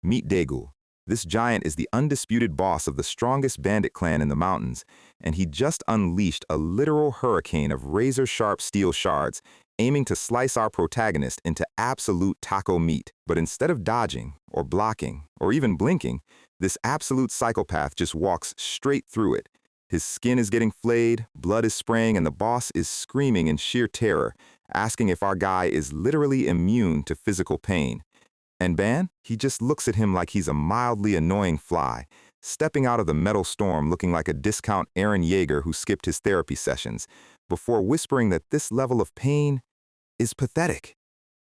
Meet Daegu. This giant is the undisputed boss of the strongest bandit clan in the mountains, and he just unleashed a literal hurricane of razor-sharp steel shards, aiming to slice our protagonist into absolute taco meat. But instead of dodging, or blocking, or even blinking, this absolute psychopath just walks straight through it. His skin is getting flayed, blood is spraying, and the boss is screaming in sheer terror, asking if our guy is literally immune to physical pain. And Ban, he just looks at him like he's a mildly annoying fly, stepping out of the metal storm looking like a discount Aaron Yeager who skipped his therapy sessions, before whispering that this level of pain is pathetic.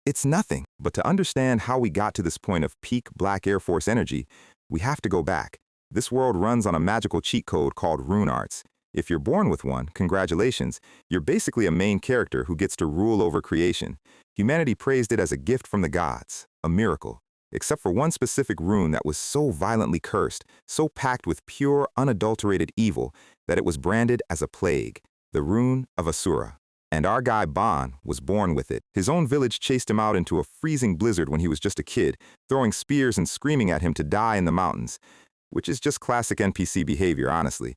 It's nothing. But to understand how we got to this point of peak Black Air Force energy, we have to go back. This world runs on a magical cheat code called rune arts. If you're born with one, congratulations, you're basically a main character who gets to rule over creation. Humanity praised it as a gift from the gods, a miracle, except for one specific rune that was so violently cursed, so packed with pure, unadulterated evil, that it was branded as a plague, the rune of Asura. And our guy Ban was born with it. His own village chased him out into a freezing blizzard when he was just a kid, throwing spears and screaming at him to die in the mountains, which is just classic NPC behavior, honestly.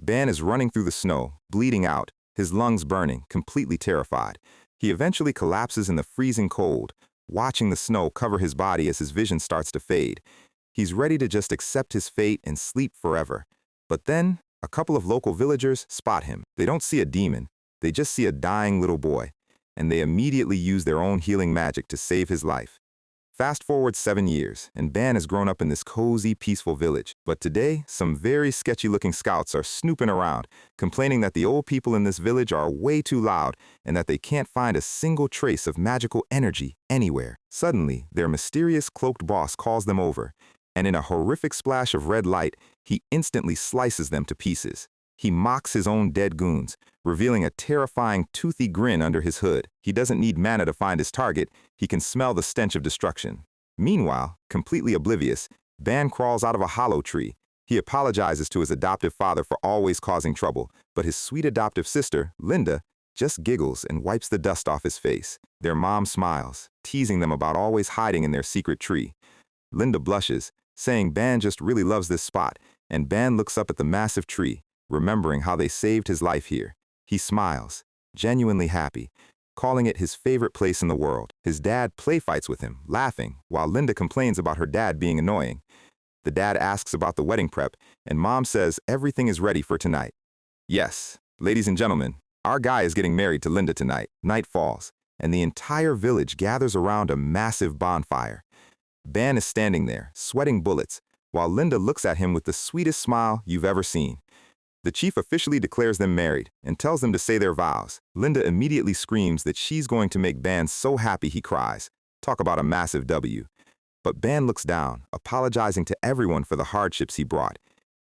Ban is running through the snow, bleeding out, his lungs burning, completely terrified. He eventually collapses in the freezing cold, watching the snow cover his body as his vision starts to fade. He's ready to just accept his fate and sleep forever. But then, a couple of local villagers spot him. They don't see a demon, they just see a dying little boy, and they immediately use their own healing magic to save his life. Fast forward 7 years, and Ban has grown up in this cozy, peaceful village. But today, some very sketchy-looking scouts are snooping around, complaining that the old people in this village are way too loud and that they can't find a single trace of magical energy anywhere. Suddenly, their mysterious cloaked boss calls them over, and in a horrific splash of red light, he instantly slices them to pieces. He mocks his own dead goons, revealing a terrifying, toothy grin under his hood. He doesn't need mana to find his target, he can smell the stench of destruction. Meanwhile, completely oblivious, Ban crawls out of a hollow tree. He apologizes to his adoptive father for always causing trouble, but his sweet adoptive sister, Linda, just giggles and wipes the dust off his face. Their mom smiles, teasing them about always hiding in their secret tree. Linda blushes, saying Ban just really loves this spot, and Ban looks up at the massive tree, remembering how they saved his life here. He smiles, genuinely happy, calling it his favorite place in the world. His dad play fights with him, laughing, while Linda complains about her dad being annoying. The dad asks about the wedding prep, and Mom says everything is ready for tonight. Yes, ladies and gentlemen, our guy is getting married to Linda tonight. Night falls, and the entire village gathers around a massive bonfire. Ban is standing there, sweating bullets, while Linda looks at him with the sweetest smile you've ever seen. The chief officially declares them married and tells them to say their vows. Linda immediately screams that she's going to make Ban so happy he cries. Talk about a massive W. But Ban looks down, apologizing to everyone for the hardships he brought.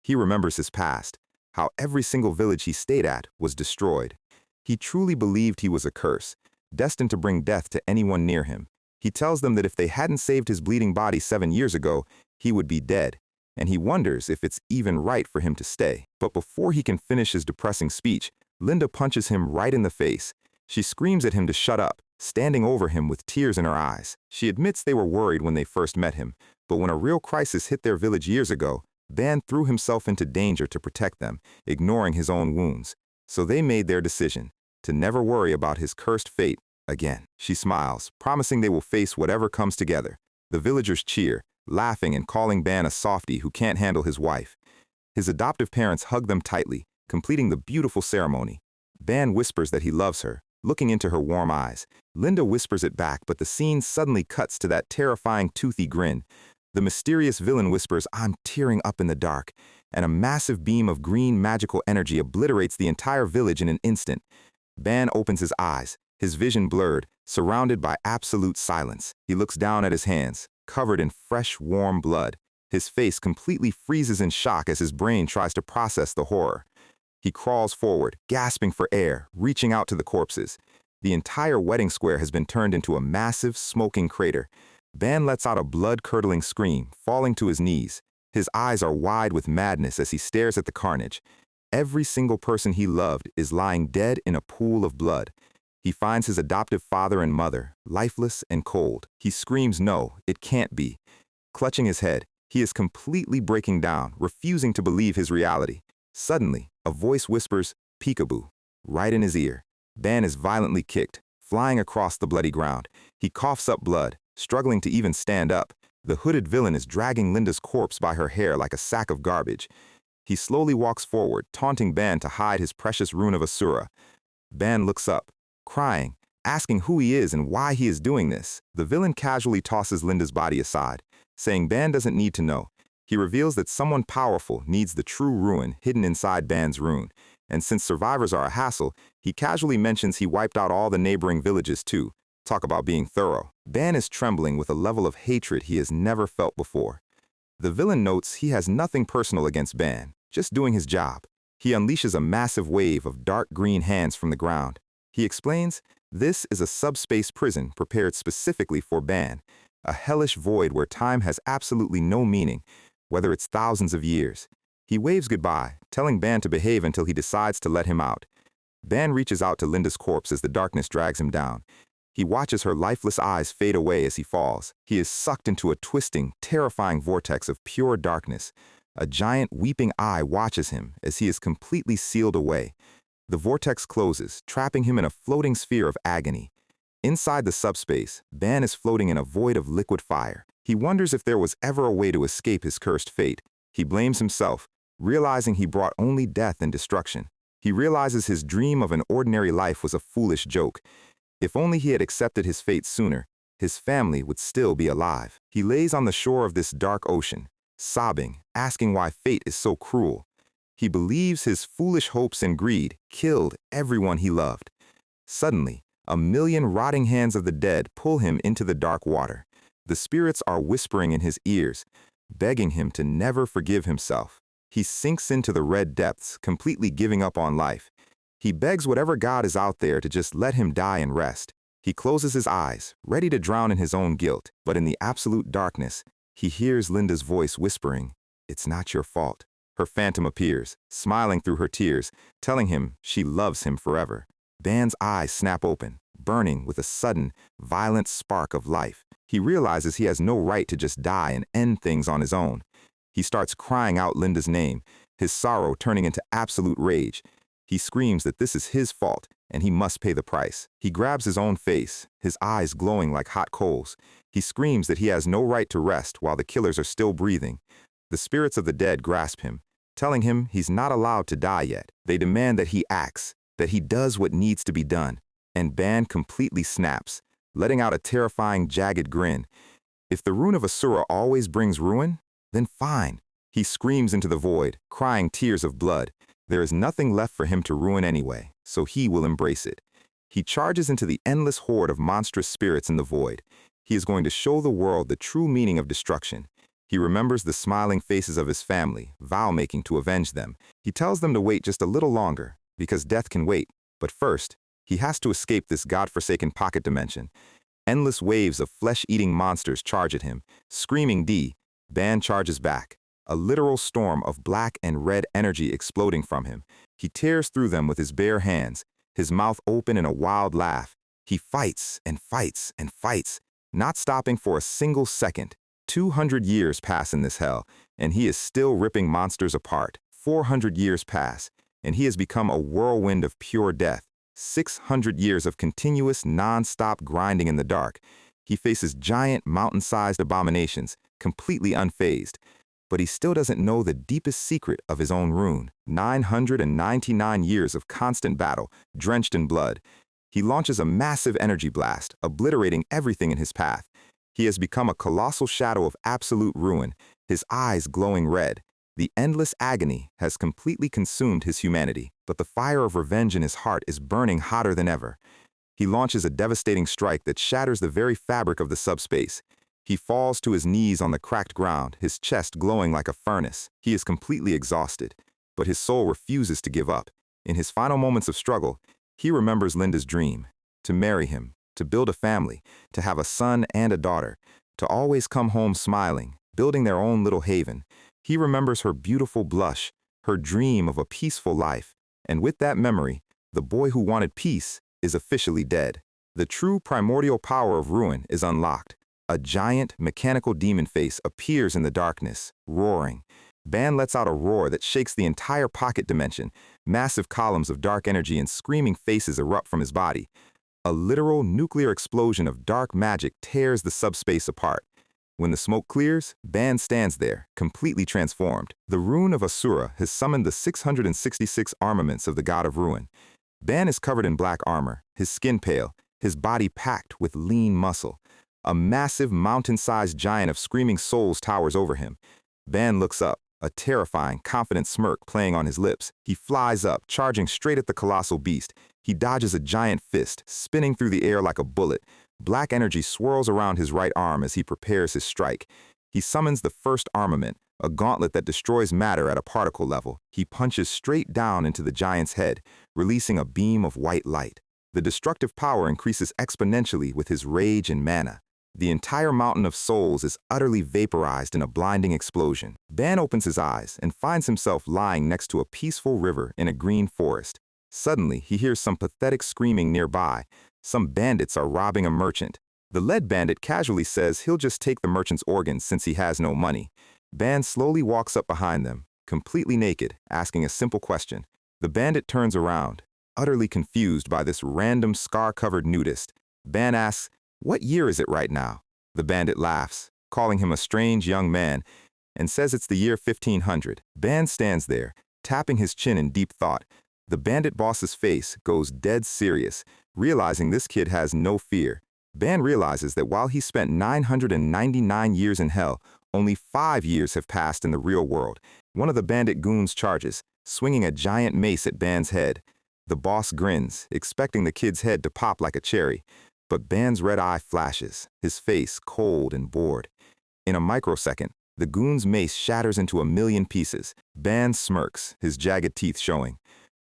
He remembers his past, how every single village he stayed at was destroyed. He truly believed he was a curse, destined to bring death to anyone near him. He tells them that if they hadn't saved his bleeding body 7 years ago, he would be dead, and he wonders if it's even right for him to stay. But before he can finish his depressing speech, Linda punches him right in the face. She screams at him to shut up, standing over him with tears in her eyes. She admits they were worried when they first met him, but when a real crisis hit their village years ago, Ban threw himself into danger to protect them, ignoring his own wounds. So they made their decision, to never worry about his cursed fate again. She smiles, promising they will face whatever comes together. The villagers cheer, laughing and calling Ban a softie who can't handle his wife. His adoptive parents hug them tightly, completing the beautiful ceremony. Ban whispers that he loves her, looking into her warm eyes. Linda whispers it back, but the scene suddenly cuts to that terrifying toothy grin. The mysterious villain whispers, "I'm tearing up in the dark," and a massive beam of green magical energy obliterates the entire village in an instant. Ban opens his eyes, his vision blurred, surrounded by absolute silence. He looks down at his hands, covered in fresh, warm blood. His face completely freezes in shock as his brain tries to process the horror. He crawls forward, gasping for air, reaching out to the corpses. The entire wedding square has been turned into a massive, smoking crater. Ban lets out a blood-curdling scream, falling to his knees. His eyes are wide with madness as he stares at the carnage. Every single person he loved is lying dead in a pool of blood. He finds his adoptive father and mother, lifeless and cold. He screams, "No, it can't be." Clutching his head, he is completely breaking down, refusing to believe his reality. Suddenly, a voice whispers, "Peekaboo," right in his ear. Ban is violently kicked, flying across the bloody ground. He coughs up blood, struggling to even stand up. The hooded villain is dragging Linda's corpse by her hair like a sack of garbage. He slowly walks forward, taunting Ban to hide his precious rune of Asura. Ban looks up, crying, asking who he is and why he is doing this. The villain casually tosses Linda's body aside, saying Ban doesn't need to know. He reveals that someone powerful needs the true rune hidden inside Ban's rune, and since survivors are a hassle, he casually mentions he wiped out all the neighboring villages too. Talk about being thorough. Ban is trembling with a level of hatred he has never felt before. The villain notes he has nothing personal against Ban, just doing his job. He unleashes a massive wave of dark green hands from the ground. He explains, this is a subspace prison prepared specifically for Ban, a hellish void where time has absolutely no meaning, whether it's thousands of years. He waves goodbye, telling Ban to behave until he decides to let him out. Ban reaches out to Linda's corpse as the darkness drags him down. He watches her lifeless eyes fade away as he falls. He is sucked into a twisting, terrifying vortex of pure darkness. A giant weeping eye watches him as he is completely sealed away. The vortex closes, trapping him in a floating sphere of agony. Inside the subspace, Ban is floating in a void of liquid fire. He wonders if there was ever a way to escape his cursed fate. He blames himself, realizing he brought only death and destruction. He realizes his dream of an ordinary life was a foolish joke. If only he had accepted his fate sooner, his family would still be alive. He lays on the shore of this dark ocean, sobbing, asking why fate is so cruel. He believes his foolish hopes and greed killed everyone he loved. Suddenly, a million rotting hands of the dead pull him into the dark water. The spirits are whispering in his ears, begging him to never forgive himself. He sinks into the red depths, completely giving up on life. He begs whatever god is out there to just let him die and rest. He closes his eyes, ready to drown in his own guilt, but in the absolute darkness, he hears Linda's voice whispering, "It's not your fault." Her phantom appears, smiling through her tears, telling him she loves him forever. Ban's eyes snap open, burning with a sudden, violent spark of life. He realizes he has no right to just die and end things on his own. He starts crying out Linda's name, his sorrow turning into absolute rage. He screams that this is his fault, and he must pay the price. He grabs his own face, his eyes glowing like hot coals. He screams that he has no right to rest while the killers are still breathing. The spirits of the dead grasp him, telling him he's not allowed to die yet. They demand that he acts, that he does what needs to be done. And Ban completely snaps, letting out a terrifying, jagged grin. If the rune of Asura always brings ruin, then fine. He screams into the void, crying tears of blood. There is nothing left for him to ruin anyway, so he will embrace it. He charges into the endless horde of monstrous spirits in the void. He is going to show the world the true meaning of destruction. He remembers the smiling faces of his family, vow-making to avenge them. He tells them to wait just a little longer, because death can wait. But first, he has to escape this godforsaken pocket dimension. Endless waves of flesh-eating monsters charge at him. Screaming D, Ban charges back, a literal storm of black and red energy exploding from him. He tears through them with his bare hands, his mouth open in a wild laugh. He fights and fights and fights, not stopping for a single second. 200 years pass in this hell, and he is still ripping monsters apart. 400 years pass, and he has become a whirlwind of pure death. 600 years of continuous, non-stop grinding in the dark. He faces giant, mountain-sized abominations, completely unfazed. But he still doesn't know the deepest secret of his own rune. 999 years of constant battle, drenched in blood. He launches a massive energy blast, obliterating everything in his path. He has become a colossal shadow of absolute ruin, his eyes glowing red. The endless agony has completely consumed his humanity, but the fire of revenge in his heart is burning hotter than ever. He launches a devastating strike that shatters the very fabric of the subspace. He falls to his knees on the cracked ground, his chest glowing like a furnace. He is completely exhausted, but his soul refuses to give up. In his final moments of struggle, he remembers Linda's dream, to marry him, to build a family, to have a son and a daughter, to always come home smiling, building their own little haven. He remembers her beautiful blush, her dream of a peaceful life, and with that memory, the boy who wanted peace is officially dead. The true primordial power of ruin is unlocked. A giant, mechanical demon face appears in the darkness, roaring. Ban lets out a roar that shakes the entire pocket dimension. Massive columns of dark energy and screaming faces erupt from his body. A literal nuclear explosion of dark magic tears the subspace apart. When the smoke clears, Ban stands there, completely transformed. The rune of Asura has summoned the 666 armaments of the god of ruin. Ban is covered in black armor, his skin pale, his body packed with lean muscle. A massive mountain-sized giant of screaming souls towers over him. Ban looks up, a terrifying, confident smirk playing on his lips. He flies up, charging straight at the colossal beast. He dodges a giant fist, spinning through the air like a bullet. Black energy swirls around his right arm as he prepares his strike. He summons the first armament, a gauntlet that destroys matter at a particle level. He punches straight down into the giant's head, releasing a beam of white light. The destructive power increases exponentially with his rage and mana. The entire mountain of souls is utterly vaporized in a blinding explosion. Ban opens his eyes and finds himself lying next to a peaceful river in a green forest. Suddenly, he hears some pathetic screaming nearby. Some bandits are robbing a merchant. The lead bandit casually says he'll just take the merchant's organs since he has no money. Ban slowly walks up behind them, completely naked, asking a simple question. The bandit turns around, utterly confused by this random scar-covered nudist. Ban asks, "What year is it right now?" The bandit laughs, calling him a strange young man, and says it's the year 1500. Ban stands there, tapping his chin in deep thought. The bandit boss's face goes dead serious, realizing this kid has no fear. Ban realizes that while he spent 999 years in hell, only 5 years have passed in the real world. One of the bandit goons charges, swinging a giant mace at Ban's head. The boss grins, expecting the kid's head to pop like a cherry. But Ban's red eye flashes, his face cold and bored. In a microsecond, the goon's mace shatters into a million pieces. Ban smirks, his jagged teeth showing.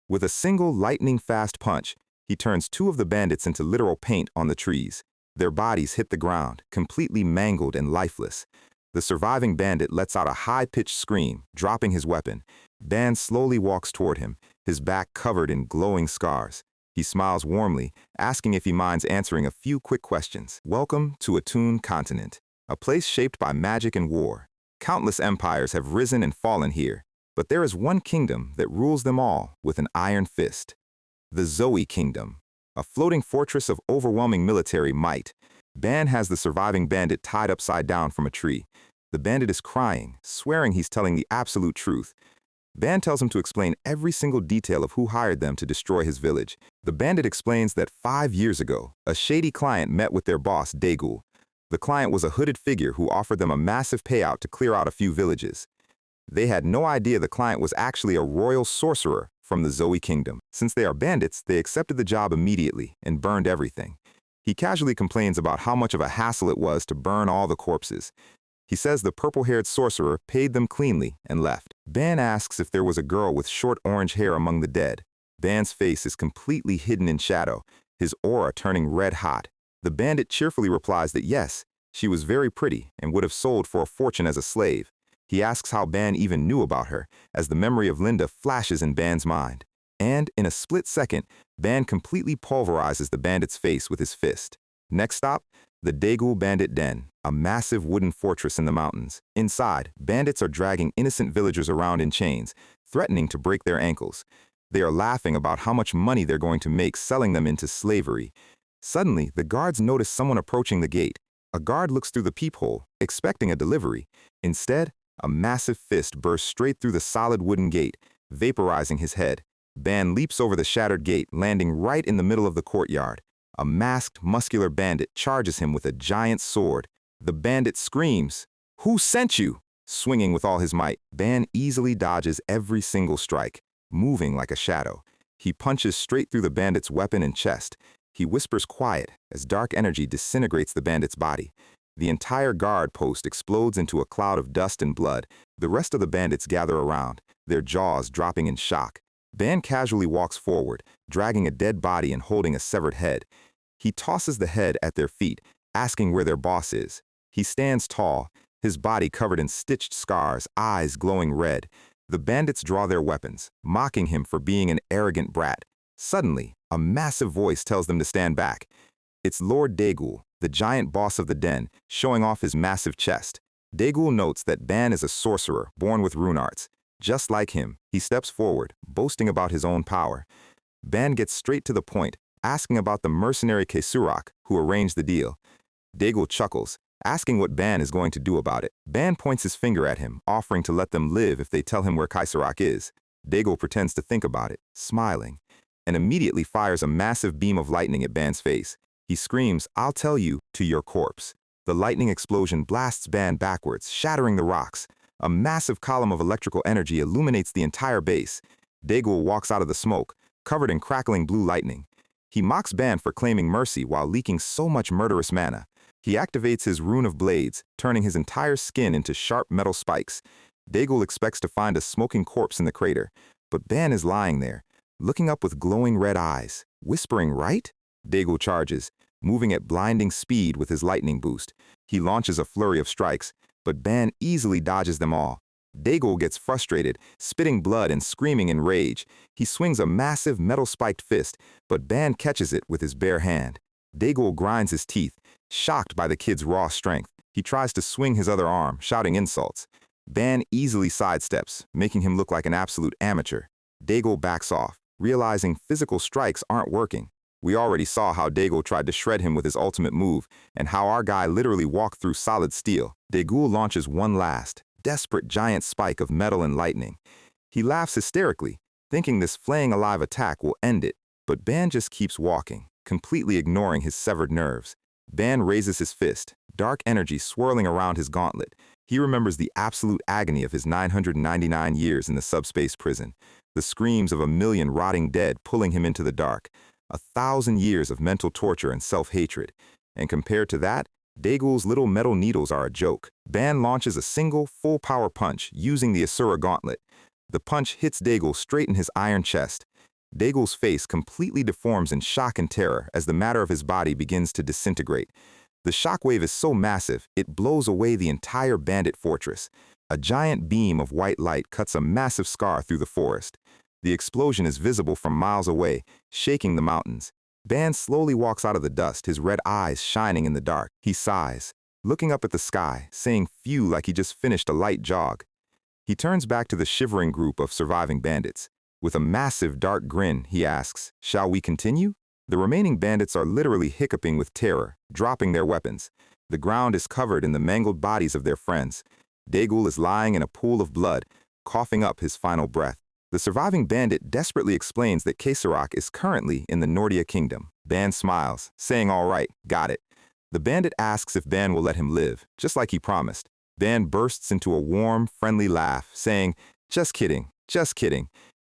With a single lightning-fast punch, he turns 2 of the bandits into literal paint on the trees. Their bodies hit the ground, completely mangled and lifeless. The surviving bandit lets out a high-pitched scream, dropping his weapon. Ban slowly walks toward him, his back covered in glowing scars. He smiles warmly, asking if he minds answering a few quick questions. Welcome to Aton continent, a place shaped by magic and war. Countless empires have risen and fallen here, but there is one kingdom that rules them all with an iron fist. The Zoe Kingdom, a floating fortress of overwhelming military might. Ban has the surviving bandit tied upside down from a tree. The bandit is crying, swearing he's telling the absolute truth. Ban tells him to explain every single detail of who hired them to destroy his village. The bandit explains that 5 years ago, a shady client met with their boss, Daegu. The client was a hooded figure who offered them a massive payout to clear out a few villages. They had no idea the client was actually a royal sorcerer from the Zoe Kingdom. Since they are bandits, they accepted the job immediately and burned everything. He casually complains about how much of a hassle it was to burn all the corpses. He says the purple-haired sorcerer paid them cleanly and left. Ban asks if there was a girl with short orange hair among the dead. Ban's face is completely hidden in shadow, his aura turning red hot. The bandit cheerfully replies that yes, she was very pretty and would have sold for a fortune as a slave. He asks how Ban even knew about her, as the memory of Linda flashes in Ban's mind. And, in a split second, Ban completely pulverizes the bandit's face with his fist. Next stop, the Daegu Bandit Den, a massive wooden fortress in the mountains. Inside, bandits are dragging innocent villagers around in chains, threatening to break their ankles. They are laughing about how much money they're going to make selling them into slavery. Suddenly, the guards notice someone approaching the gate. A guard looks through the peephole, expecting a delivery. Instead, a massive fist bursts straight through the solid wooden gate, vaporizing his head. Ban leaps over the shattered gate, landing right in the middle of the courtyard. A masked, muscular bandit charges him with a giant sword. The bandit screams, "Who sent you?" Swinging with all his might, Ban easily dodges every single strike, moving like a shadow. He punches straight through the bandit's weapon and chest. He whispers quiet as dark energy disintegrates the bandit's body. The entire guard post explodes into a cloud of dust and blood. The rest of the bandits gather around, their jaws dropping in shock. Ban casually walks forward, dragging a dead body and holding a severed head. He tosses the head at their feet, asking where their boss is. He stands tall, his body covered in stitched scars, eyes glowing red. The bandits draw their weapons, mocking him for being an arrogant brat. Suddenly, a massive voice tells them to stand back. It's Lord Daegu, the giant boss of the den, showing off his massive chest. Daegul notes that Ban is a sorcerer born with rune arts. Just like him, he steps forward, boasting about his own power. Ban gets straight to the point, asking about the mercenary Kaisurak, who arranged the deal. Daegul chuckles, asking what Ban is going to do about it. Ban points his finger at him, offering to let them live if they tell him where Kaisurak is. Daegul pretends to think about it, smiling, and immediately fires a massive beam of lightning at Ban's face. He screams, "I'll tell you," to your corpse. The lightning explosion blasts Ban backwards, shattering the rocks. A massive column of electrical energy illuminates the entire base. Daegul walks out of the smoke, covered in crackling blue lightning. He mocks Ban for claiming mercy while leaking so much murderous mana. He activates his rune of blades, turning his entire skin into sharp metal spikes. Daegul expects to find a smoking corpse in the crater, but Ban is lying there, looking up with glowing red eyes, whispering, "Right?" Daegul charges, moving at blinding speed with his lightning boost. He launches a flurry of strikes, but Ban easily dodges them all. Daegul gets frustrated, spitting blood and screaming in rage. He swings a massive metal-spiked fist, but Ban catches it with his bare hand. Daegul grinds his teeth, shocked by the kid's raw strength. He tries to swing his other arm, shouting insults. Ban easily sidesteps, making him look like an absolute amateur. Daegul backs off, realizing physical strikes aren't working. We already saw how Daegul tried to shred him with his ultimate move, and how our guy literally walked through solid steel. Daegul launches one last, desperate giant spike of metal and lightning. He laughs hysterically, thinking this flaying alive attack will end it, but Ban just keeps walking, completely ignoring his severed nerves. Ban raises his fist, dark energy swirling around his gauntlet. He remembers the absolute agony of his 999 years in the subspace prison, the screams of 1,000,000 rotting dead pulling him into the dark. 1,000 years of mental torture and self-hatred. And compared to that, Daegul's little metal needles are a joke. Ban launches a single, full-power punch using the Asura gauntlet. The punch hits Daegul straight in his iron chest. Daegul's face completely deforms in shock and terror as the matter of his body begins to disintegrate. The shockwave is so massive, it blows away the entire bandit fortress. A giant beam of white light cuts a massive scar through the forest. The explosion is visible from miles away, shaking the mountains. Ban slowly walks out of the dust, his red eyes shining in the dark. He sighs, looking up at the sky, saying phew like he just finished a light jog. He turns back to the shivering group of surviving bandits. With a massive dark grin, he asks, "Shall we continue?" The remaining bandits are literally hiccuping with terror, dropping their weapons. The ground is covered in the mangled bodies of their friends. Daegul is lying in a pool of blood, coughing up his final breath. The surviving bandit desperately explains that Kaisurak is currently in the Nordia kingdom. Ban smiles, saying, "All right, got it." The bandit asks if Ban will let him live, just like he promised. Ban bursts into a warm, friendly laugh, saying, just kidding,"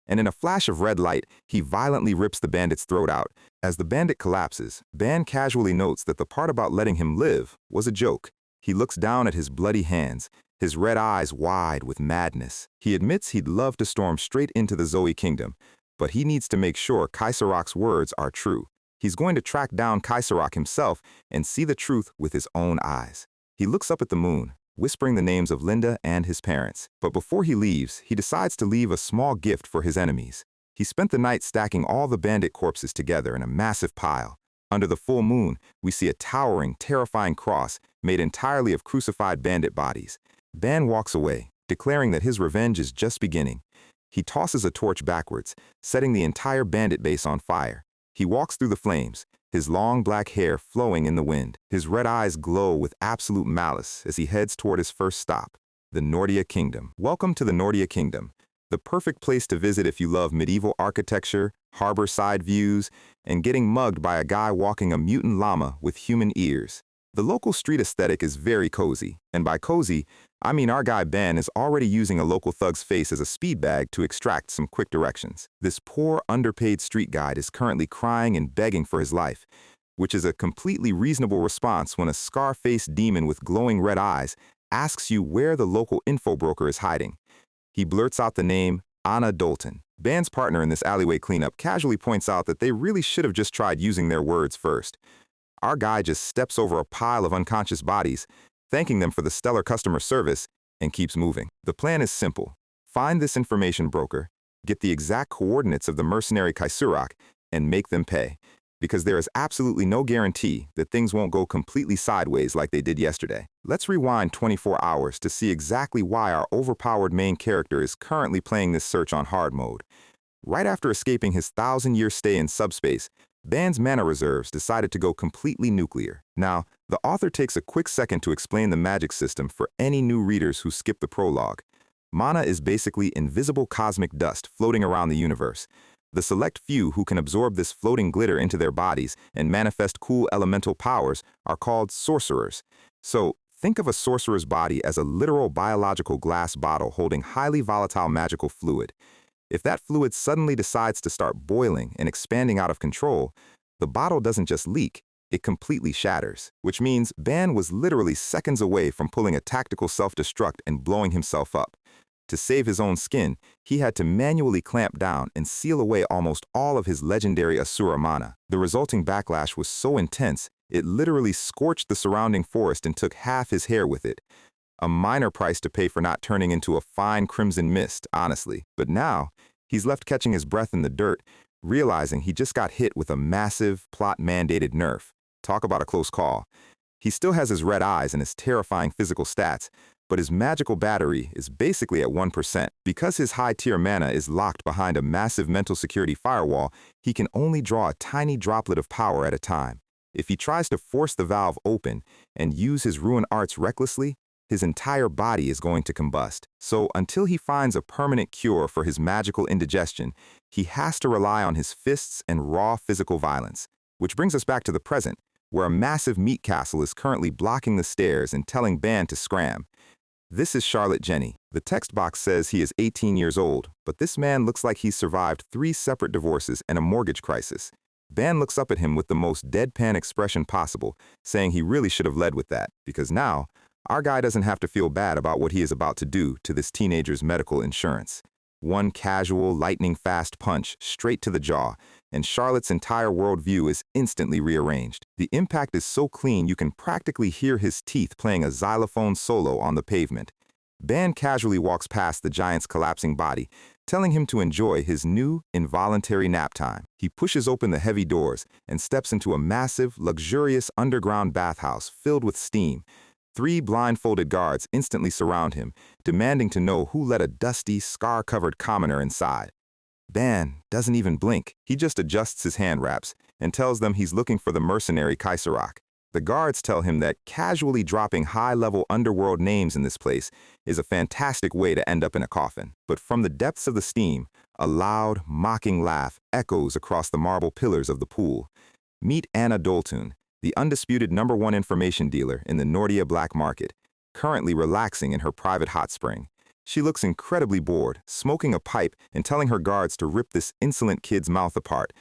and in a flash of red light, he violently rips the bandit's throat out. As the bandit collapses, Ban casually notes that the part about letting him live was a joke. He looks down at his bloody hands, his red eyes wide with madness. He admits he'd love to storm straight into the Zoe kingdom, but he needs to make sure Kaisurak's words are true. He's going to track down Kaisurak himself and see the truth with his own eyes. He looks up at the moon, whispering the names of Linda and his parents. But before he leaves, he decides to leave a small gift for his enemies. He spent the night stacking all the bandit corpses together in a massive pile. Under the full moon, we see a towering, terrifying cross made entirely of crucified bandit bodies. Ban walks away, declaring that his revenge is just beginning. He tosses a torch backwards, setting the entire bandit base on fire. He walks through the flames, his long black hair flowing in the wind. His red eyes glow with absolute malice as he heads toward his first stop, the Nordia Kingdom. Welcome to the Nordia Kingdom, the perfect place to visit if you love medieval architecture, harbor side views, and getting mugged by a guy walking a mutant llama with human ears. The local street aesthetic is very cozy, and by cozy, I mean our guy Ben is already using a local thug's face as a speed bag to extract some quick directions. This poor, underpaid street guide is currently crying and begging for his life, which is a completely reasonable response when a scar-faced demon with glowing red eyes asks you where the local info broker is hiding. He blurts out the name, Anna Dalton. Ben's partner in this alleyway cleanup casually points out that they really should have just tried using their words first. Our guy just steps over a pile of unconscious bodies, thanking them for the stellar customer service, and keeps moving. The plan is simple. Find this information broker, get the exact coordinates of the mercenary Kaisurak, and make them pay. because there is absolutely no guarantee that things won't go completely sideways like they did yesterday. Let's rewind 24 hours to see exactly why our overpowered main character is currently playing this search on hard mode. Right after escaping his 1,000-year stay in subspace, Ban's mana reserves decided to go completely nuclear. Now, the author takes a quick second to explain the magic system for any new readers who skip the prologue. Mana is basically invisible cosmic dust floating around the universe. The select few who can absorb this floating glitter into their bodies and manifest cool elemental powers are called sorcerers. So, think of a sorcerer's body as a literal biological glass bottle holding highly volatile magical fluid. If that fluid suddenly decides to start boiling and expanding out of control, the bottle doesn't just leak, it completely shatters, which means Ban was literally seconds away from pulling a tactical self-destruct and blowing himself up. To save his own skin, he had to manually clamp down and seal away almost all of his legendary asura mana. The resulting backlash was so intense, it literally scorched the surrounding forest and took half his hair with it. A minor price to pay for not turning into a fine crimson mist, honestly. But now, he's left catching his breath in the dirt, realizing he just got hit with a massive, plot-mandated nerf. Talk about a close call. He still has his red eyes and his terrifying physical stats, but his magical battery is basically at 1%. Because his high-tier mana is locked behind a massive mental security firewall, he can only draw a tiny droplet of power at a time. If he tries to force the valve open and use his rune arts recklessly, his entire body is going to combust. So until he finds a permanent cure for his magical indigestion, he has to rely on his fists and raw physical violence. Which brings us back to the present, where a massive meat castle is currently blocking the stairs and telling Ban to scram. This is Charlotte Jenny. The text box says he is 18 years old, but this man looks like he's survived 3 separate divorces and a mortgage crisis. Ban looks up at him with the most deadpan expression possible, saying he really should have led with that, because now, our guy doesn't have to feel bad about what he is about to do to this teenager's medical insurance. One casual, lightning-fast punch straight to the jaw, and Charlotte's entire worldview is instantly rearranged. The impact is so clean you can practically hear his teeth playing a xylophone solo on the pavement. Ban casually walks past the giant's collapsing body, telling him to enjoy his new, involuntary nap time. He pushes open the heavy doors and steps into a massive, luxurious underground bathhouse filled with steam. 3 blindfolded guards instantly surround him, demanding to know who let a dusty, scar-covered commoner inside. Ban doesn't even blink. He just adjusts his hand wraps and tells them he's looking for the mercenary Kaiserak. The guards tell him that casually dropping high-level underworld names in this place is a fantastic way to end up in a coffin. But from the depths of the steam, a loud, mocking laugh echoes across the marble pillars of the pool. Meet Anna Doltun, the undisputed #1 information dealer in the Nordia black market, currently relaxing in her private hot spring. She looks incredibly bored, smoking a pipe and telling her guards to rip this insolent kid's mouth apart.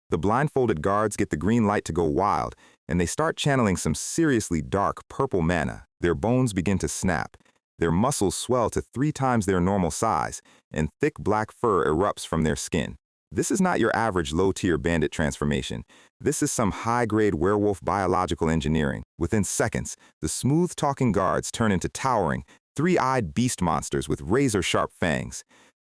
The blindfolded guards get the green light to go wild, and they start channeling some seriously dark purple mana. Their bones begin to snap. Their muscles swell to 3 times their normal size, and thick black fur erupts from their skin. This is not your average low-tier bandit transformation. This is some high-grade werewolf biological engineering. Within seconds, the smooth-talking guards turn into towering, 3-eyed beast monsters with razor-sharp fangs.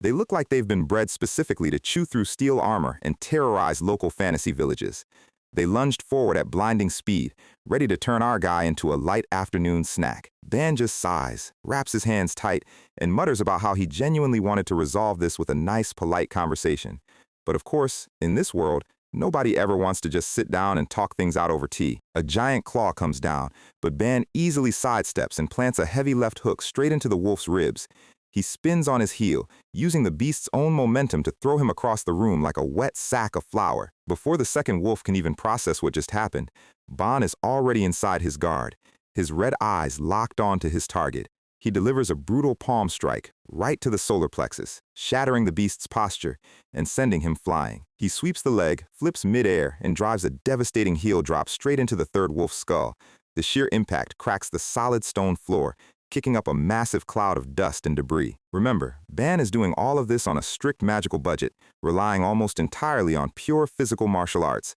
They look like they've been bred specifically to chew through steel armor and terrorize local fantasy villages. They lunged forward at blinding speed, ready to turn our guy into a light afternoon snack. Ban just sighs, wraps his hands tight, and mutters about how he genuinely wanted to resolve this with a nice, polite conversation. But of course, in this world, nobody ever wants to just sit down and talk things out over tea. A giant claw comes down, but Ban easily sidesteps and plants a heavy left hook straight into the wolf's ribs. He spins on his heel, using the beast's own momentum to throw him across the room like a wet sack of flour. Before the second wolf can even process what just happened, Ban is already inside his guard, his red eyes locked onto his target. He delivers a brutal palm strike right to the solar plexus, shattering the beast's posture and sending him flying. He sweeps the leg, flips mid-air, and drives a devastating heel drop straight into the third wolf's skull. The sheer impact cracks the solid stone floor, kicking up a massive cloud of dust and debris. Remember, Ban is doing all of this on a strict magical budget, relying almost entirely on pure physical martial arts.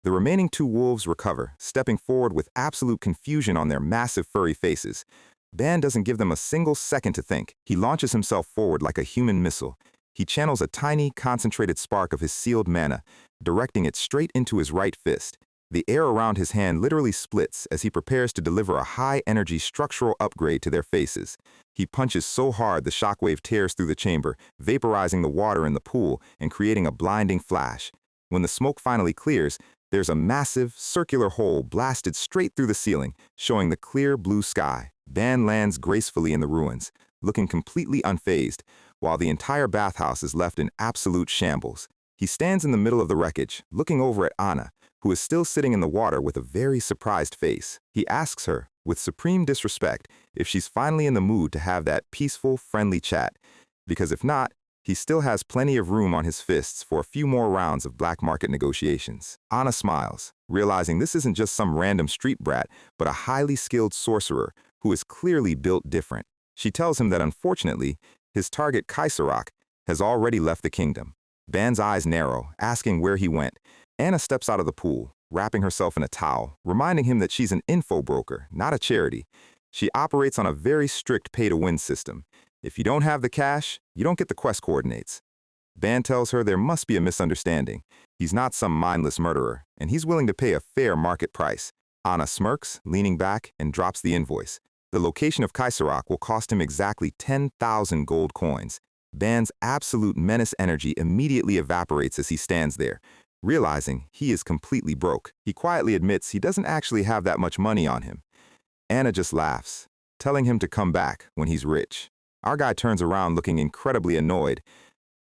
The remaining 2 wolves recover, stepping forward with absolute confusion on their massive furry faces. Ban doesn't give them a single second to think. He launches himself forward like a human missile, He channels a tiny, concentrated spark of his sealed mana, directing it straight into his right fist. The air around his hand literally splits as he prepares to deliver a high-energy structural upgrade to their faces. He punches so hard the shockwave tears through the chamber, vaporizing the water in the pool and creating a blinding flash. When the smoke finally clears, there's a massive, circular hole blasted straight through the ceiling, showing the clear blue sky. Ban lands gracefully in the ruins, looking completely unfazed, while the entire bathhouse is left in absolute shambles. He stands in the middle of the wreckage, looking over at Anna, who is still sitting in the water with a very surprised face. He asks her, with supreme disrespect, if she's finally in the mood to have that peaceful, friendly chat, because if not, he still has plenty of room on his fists for a few more rounds of black market negotiations. Anna smiles, realizing this isn't just some random street brat, but a highly skilled sorcerer who is clearly built different. She tells him that unfortunately, his target Kaiserach has already left the kingdom. Ban's eyes narrow, asking where he went. Anna steps out of the pool, wrapping herself in a towel, reminding him that she's an info broker, not a charity. She operates on a very strict pay-to-win system. If you don't have the cash, you don't get the quest coordinates. Ban tells her there must be a misunderstanding. He's not some mindless murderer, and he's willing to pay a fair market price. Anna smirks, leaning back, and drops the invoice. The location of Kaiserach will cost him exactly 10,000 gold coins. Ban's absolute menace energy immediately evaporates as he stands there. Realizing he is completely broke, he quietly admits he doesn't actually have that much money on him. Anna just laughs, telling him to come back when he's rich. Our guy turns around looking incredibly annoyed,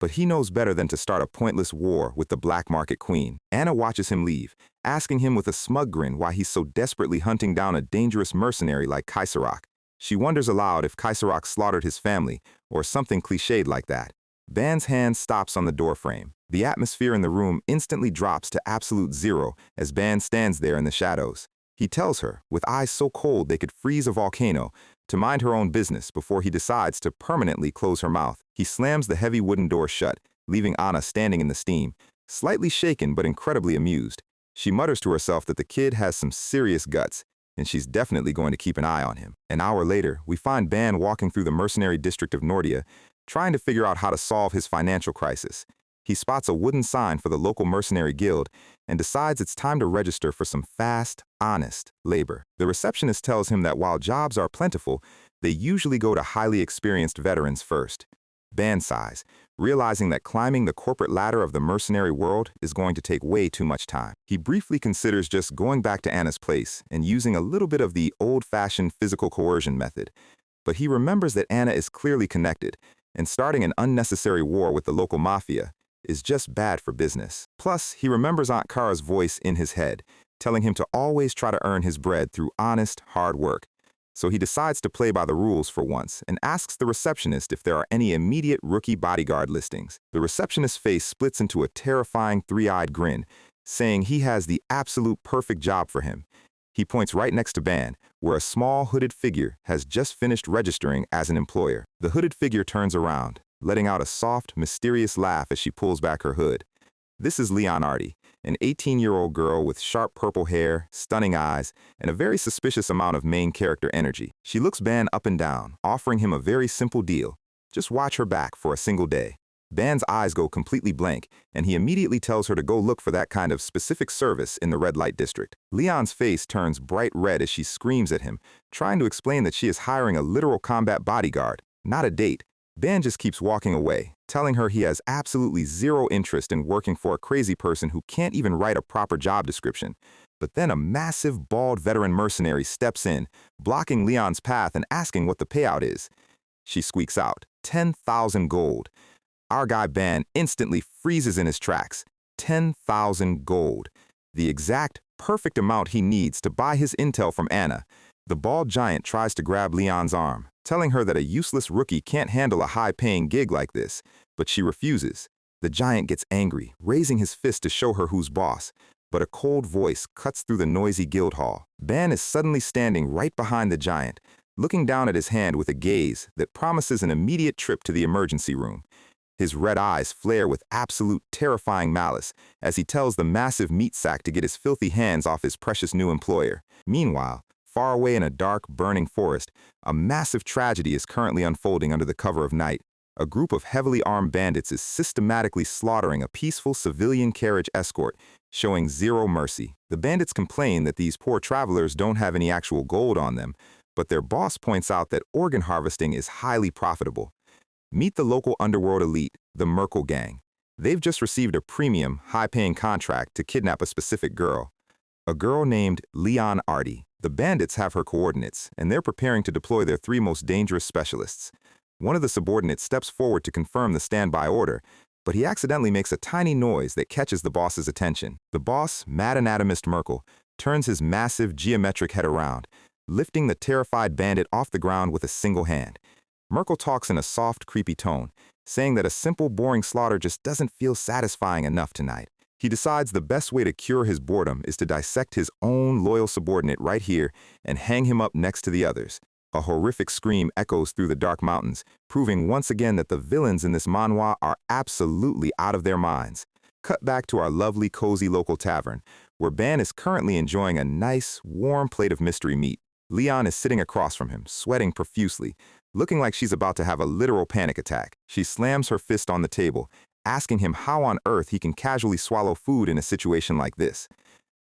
but he knows better than to start a pointless war with the black market queen. Anna watches him leave, asking him with a smug grin why he's so desperately hunting down a dangerous mercenary like Kaiserach. She wonders aloud if Kaiserach slaughtered his family, or something cliched like that. Ban's hand stops on the doorframe. The atmosphere in the room instantly drops to absolute zero as Ban stands there in the shadows. He tells her, with eyes so cold they could freeze a volcano, to mind her own business before he decides to permanently close her mouth. He slams the heavy wooden door shut, leaving Anna standing in the steam, slightly shaken but incredibly amused. She mutters to herself that the kid has some serious guts, and she's definitely going to keep an eye on him. An hour later, we find Ban walking through the mercenary district of Nordia, trying to figure out how to solve his financial crisis. He spots a wooden sign for the local mercenary guild and decides it's time to register for some fast, honest labor. The receptionist tells him that while jobs are plentiful, they usually go to highly experienced veterans first. Ban sighs, realizing that climbing the corporate ladder of the mercenary world is going to take way too much time. He briefly considers just going back to Anna's place and using a little bit of the old-fashioned physical coercion method. But he remembers that Anna is clearly connected, and starting an unnecessary war with the local mafia is just bad for business. Plus, he remembers Aunt Kara's voice in his head, telling him to always try to earn his bread through honest, hard work. So he decides to play by the rules for once and asks the receptionist if there are any immediate rookie bodyguard listings. The receptionist's face splits into a terrifying three-eyed grin, saying he has the absolute perfect job for him. He points right next to Ban, where a small hooded figure has just finished registering as an employer. The hooded figure turns around, letting out a soft, mysterious laugh as she pulls back her hood. This is Leonardi, an 18-year-old girl with sharp purple hair, stunning eyes, and a very suspicious amount of main character energy. She looks Ban up and down, offering him a very simple deal. Just watch her back for a single day. Ban's eyes go completely blank, and he immediately tells her to go look for that kind of specific service in the red light district. Leon's face turns bright red as she screams at him, trying to explain that she is hiring a literal combat bodyguard, not a date. Ban just keeps walking away, telling her he has absolutely zero interest in working for a crazy person who can't even write a proper job description. But then a massive, bald veteran mercenary steps in, blocking Leon's path and asking what the payout is. She squeaks out, 10,000 gold. Our guy Ban instantly freezes in his tracks. 10,000 gold. The exact, perfect amount he needs to buy his intel from Anna. The bald giant tries to grab Leon's arm, telling her that a useless rookie can't handle a high-paying gig like this, but she refuses. The giant gets angry, raising his fist to show her who's boss, but a cold voice cuts through the noisy guild hall. Ban is suddenly standing right behind the giant, looking down at his hand with a gaze that promises an immediate trip to the emergency room. His red eyes flare with absolute terrifying malice as he tells the massive meat sack to get his filthy hands off his precious new employer. Meanwhile, far away in a dark, burning forest, a massive tragedy is currently unfolding under the cover of night. a group of heavily armed bandits is systematically slaughtering a peaceful civilian carriage escort, showing zero mercy. The bandits complain that these poor travelers don't have any actual gold on them, but their boss points out that organ harvesting is highly profitable. Meet the local underworld elite, the Merkle Gang. They've just received a premium, high-paying contract to kidnap a specific girl. A girl named Leon Artie. The bandits have her coordinates, and they're preparing to deploy their 3 most dangerous specialists. One of the subordinates steps forward to confirm the standby order, but he accidentally makes a tiny noise that catches the boss's attention. The boss, mad anatomist Merkle, turns his massive geometric head around, lifting the terrified bandit off the ground with a single hand. Merkle talks in a soft, creepy tone, saying that a simple, boring slaughter just doesn't feel satisfying enough tonight. He decides the best way to cure his boredom is to dissect his own loyal subordinate right here and hang him up next to the others. A horrific scream echoes through the dark mountains, proving once again that the villains in this manhwa are absolutely out of their minds. Cut back to our lovely, cozy local tavern, where Ban is currently enjoying a nice, warm plate of mystery meat. Leon is sitting across from him, sweating profusely, looking like she's about to have a literal panic attack. She slams her fist on the table, asking him how on earth he can casually swallow food in a situation like this.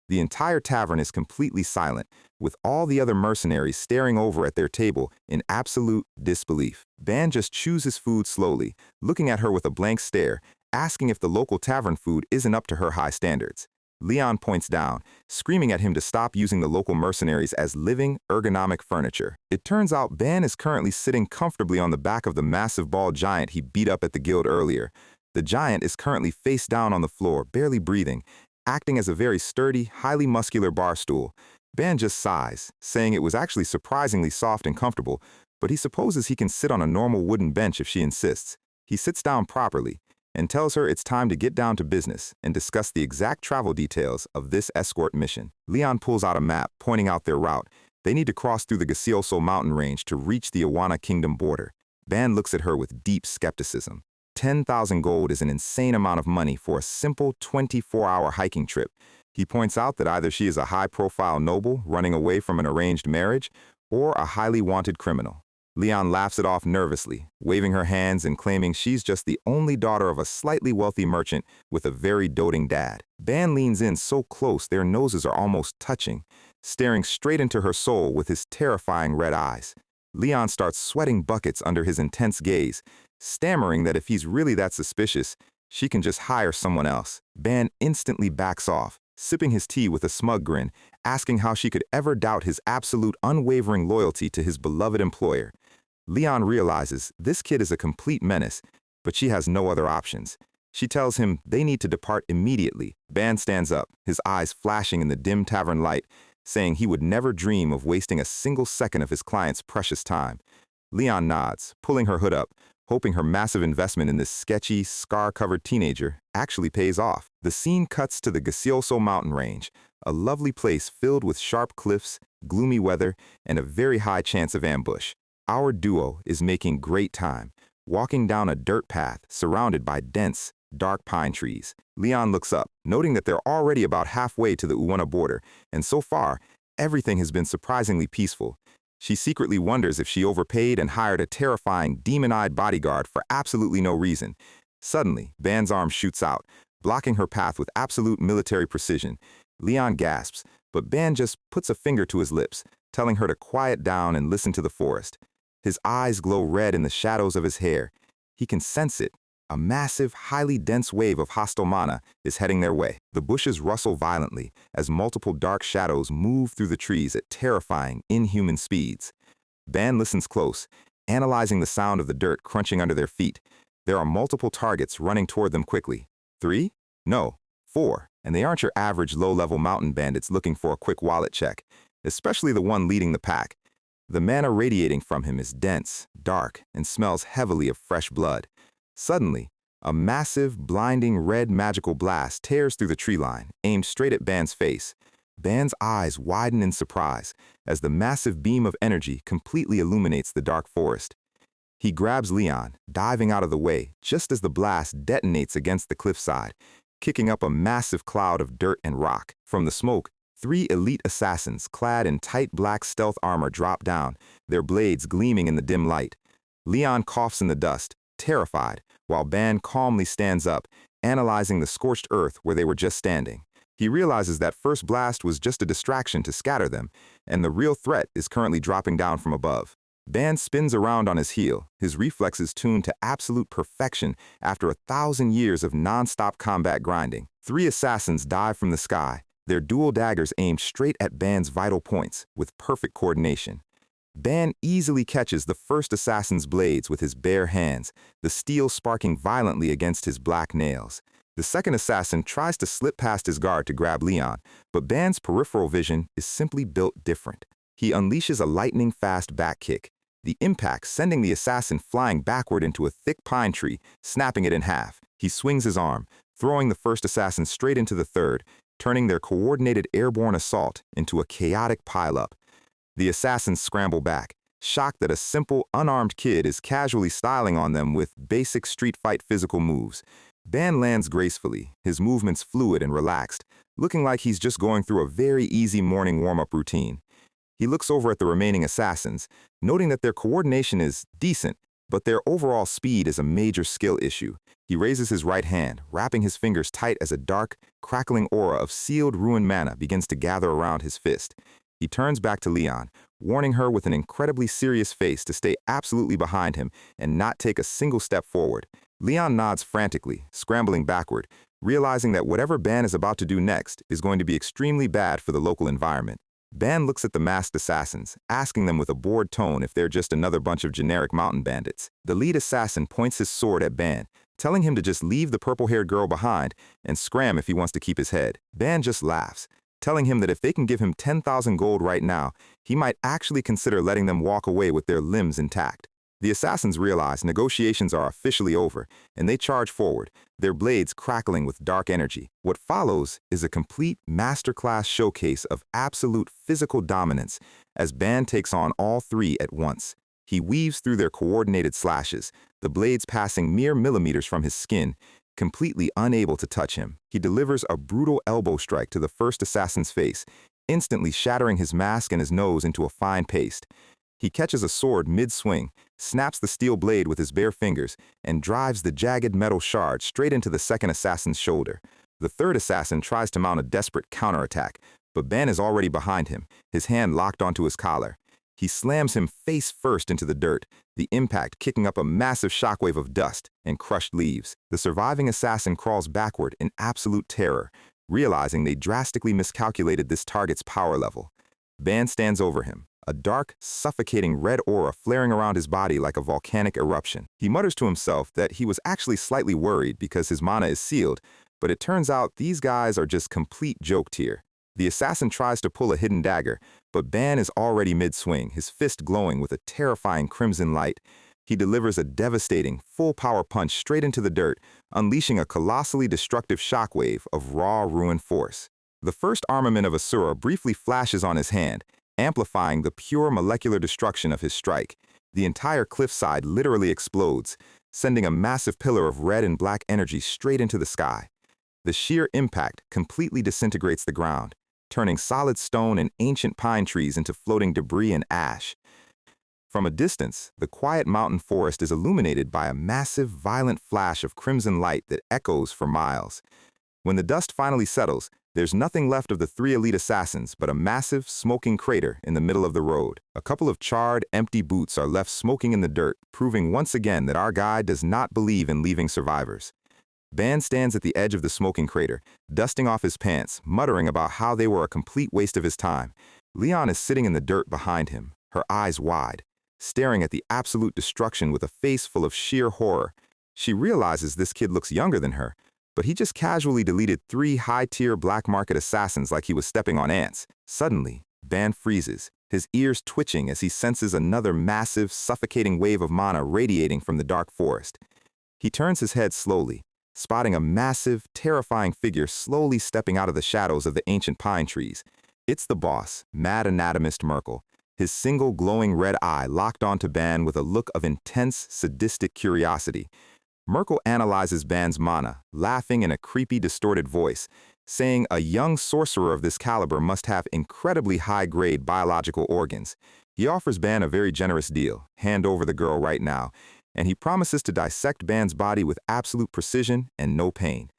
The entire tavern is completely silent, with all the other mercenaries staring over at their table in absolute disbelief. Ban just chews his food slowly, looking at her with a blank stare, asking if the local tavern food isn't up to her high standards. Leon points down, screaming at him to stop using the local mercenaries as living, ergonomic furniture. It turns out Ban is currently sitting comfortably on the back of the massive bald giant he beat up at the guild earlier. The giant is currently face down on the floor, barely breathing, acting as a very sturdy, highly muscular bar stool. Ban just sighs, saying it was actually surprisingly soft and comfortable, but he supposes he can sit on a normal wooden bench if she insists. He sits down properly and tells her it's time to get down to business and discuss the exact travel details of this escort mission. Leon pulls out a map, pointing out their route. They need to cross through the Gaseoso mountain range to reach the Awana kingdom border. Ban looks at her with deep skepticism. 10,000 gold is an insane amount of money for a simple 24-hour hiking trip. He points out that either she is a high-profile noble running away from an arranged marriage or a highly wanted criminal. Leon laughs it off nervously, waving her hands and claiming she's just the only daughter of a slightly wealthy merchant with a very doting dad. Ban leans in so close their noses are almost touching, staring straight into her soul with his terrifying red eyes. Leon starts sweating buckets under his intense gaze, stammering that if he's really that suspicious, she can just hire someone else. Ban instantly backs off, sipping his tea with a smug grin, asking how she could ever doubt his absolute unwavering loyalty to his beloved employer. Leon realizes this kid is a complete menace, but she has no other options. She tells him they need to depart immediately. Ban stands up, his eyes flashing in the dim tavern light, saying he would never dream of wasting a single second of his client's precious time. Leon nods, pulling her hood up, hoping her massive investment in this sketchy, scar-covered teenager actually pays off. The scene cuts to the Gaseoso mountain range, a lovely place filled with sharp cliffs, gloomy weather, and a very high chance of ambush. Our duo is making great time, walking down a dirt path surrounded by dense, dark pine trees. Leon looks up, noting that they're already about halfway to the Uwana border, and so far, everything has been surprisingly peaceful. She secretly wonders if she overpaid and hired a terrifying, demon-eyed bodyguard for absolutely no reason. Suddenly, Ban's arm shoots out, blocking her path with absolute military precision. Leon gasps, but Ban just puts a finger to his lips, telling her to quiet down and listen to the forest. His eyes glow red in the shadows of his hair. He can sense it. A massive, highly dense wave of hostile mana is heading their way. The bushes rustle violently as multiple dark shadows move through the trees at terrifying, inhuman speeds. Ban listens close, analyzing the sound of the dirt crunching under their feet. There are multiple targets running toward them quickly. 3? No, 4. And they aren't your average low-level mountain bandits looking for a quick wallet check, especially the one leading the pack. The mana radiating from him is dense, dark, and smells heavily of fresh blood. Suddenly, a massive, blinding red magical blast tears through the tree line, aimed straight at Ban's face. Ban's eyes widen in surprise as the massive beam of energy completely illuminates the dark forest. He grabs Leon, diving out of the way just as the blast detonates against the cliffside, kicking up a massive cloud of dirt and rock. From the smoke, 3 elite assassins clad in tight black stealth armor drop down, their blades gleaming in the dim light. Leon coughs in the dust, terrified, while Ban calmly stands up, analyzing the scorched earth where they were just standing. He realizes that first blast was just a distraction to scatter them, and the real threat is currently dropping down from above. Ban spins around on his heel, his reflexes tuned to absolute perfection after 1,000 years of non-stop combat grinding. 3 assassins dive from the sky, their dual daggers aimed straight at Ban's vital points, with perfect coordination. Ban easily catches the first assassin's blades with his bare hands, the steel sparking violently against his black nails. The second assassin tries to slip past his guard to grab Leon, but Ban's peripheral vision is simply built different. He unleashes a lightning-fast back kick, the impact sending the assassin flying backward into a thick pine tree, snapping it in half. He swings his arm, throwing the first assassin straight into the third, turning their coordinated airborne assault into a chaotic pileup. The assassins scramble back, shocked that a simple, unarmed kid is casually styling on them with basic street fight physical moves. Ban lands gracefully, his movements fluid and relaxed, looking like he's just going through a very easy morning warm-up routine. He looks over at the remaining assassins, noting that their coordination is decent, but their overall speed is a major skill issue. He raises his right hand, wrapping his fingers tight as a dark, crackling aura of sealed rune mana begins to gather around his fist. He turns back to Leon, warning her with an incredibly serious face to stay absolutely behind him and not take a single step forward. Leon nods frantically, scrambling backward, realizing that whatever Ban is about to do next is going to be extremely bad for the local environment. Ban looks at the masked assassins, asking them with a bored tone if they're just another bunch of generic mountain bandits. The lead assassin points his sword at Ban, telling him to just leave the purple-haired girl behind and scram if he wants to keep his head. Ban just laughs, telling him that if they can give him 10,000 gold right now, he might actually consider letting them walk away with their limbs intact. The assassins realize negotiations are officially over, and they charge forward, their blades crackling with dark energy. What follows is a complete masterclass showcase of absolute physical dominance as Ban takes on all 3 at once. He weaves through their coordinated slashes, the blades passing mere millimeters from his skin, completely unable to touch him. He delivers a brutal elbow strike to the first assassin's face, instantly shattering his mask and his nose into a fine paste. He catches a sword mid-swing, snaps the steel blade with his bare fingers, and drives the jagged metal shard straight into the second assassin's shoulder. The third assassin tries to mount a desperate counterattack, but Ban is already behind him, his hand locked onto his collar. He slams him face first into the dirt, the impact kicking up a massive shockwave of dust and crushed leaves. The surviving assassin crawls backward in absolute terror, realizing they drastically miscalculated this target's power level. Ban stands over him, a dark, suffocating red aura flaring around his body like a volcanic eruption. He mutters to himself that he was actually slightly worried because his mana is sealed, but it turns out these guys are just complete joke tier. The assassin tries to pull a hidden dagger, but Ban is already mid-swing, his fist glowing with a terrifying crimson light. He delivers a devastating, full-power punch straight into the dirt, unleashing a colossally destructive shockwave of raw ruin force. The first armament of Asura briefly flashes on his hand, amplifying the pure molecular destruction of his strike. The entire cliffside literally explodes, sending a massive pillar of red and black energy straight into the sky. The sheer impact completely disintegrates the ground, turning solid stone and ancient pine trees into floating debris and ash. From a distance, the quiet mountain forest is illuminated by a massive, violent flash of crimson light that echoes for miles. When the dust finally settles, there's nothing left of the 3 elite assassins but a massive, smoking crater in the middle of the road. A couple of charred, empty boots are left smoking in the dirt, proving once again that our guide does not believe in leaving survivors. Ban stands at the edge of the smoking crater, dusting off his pants, muttering about how they were a complete waste of his time. Leon is sitting in the dirt behind him, her eyes wide, staring at the absolute destruction with a face full of sheer horror. She realizes this kid looks younger than her, but he just casually deleted 3 high-tier black market assassins like he was stepping on ants. Suddenly, Ban freezes, his ears twitching as he senses another massive, suffocating wave of mana radiating from the dark forest. He turns his head slowly, spotting a massive, terrifying figure slowly stepping out of the shadows of the ancient pine trees. It's the boss, mad anatomist Merkel, his single glowing red eye locked onto Ban with a look of intense, sadistic curiosity. Merkel analyzes Ban's mana, laughing in a creepy, distorted voice, saying a young sorcerer of this caliber must have incredibly high-grade biological organs. He offers Ban a very generous deal, hand over the girl right now, and he promises to dissect Ban's body with absolute precision and no pain.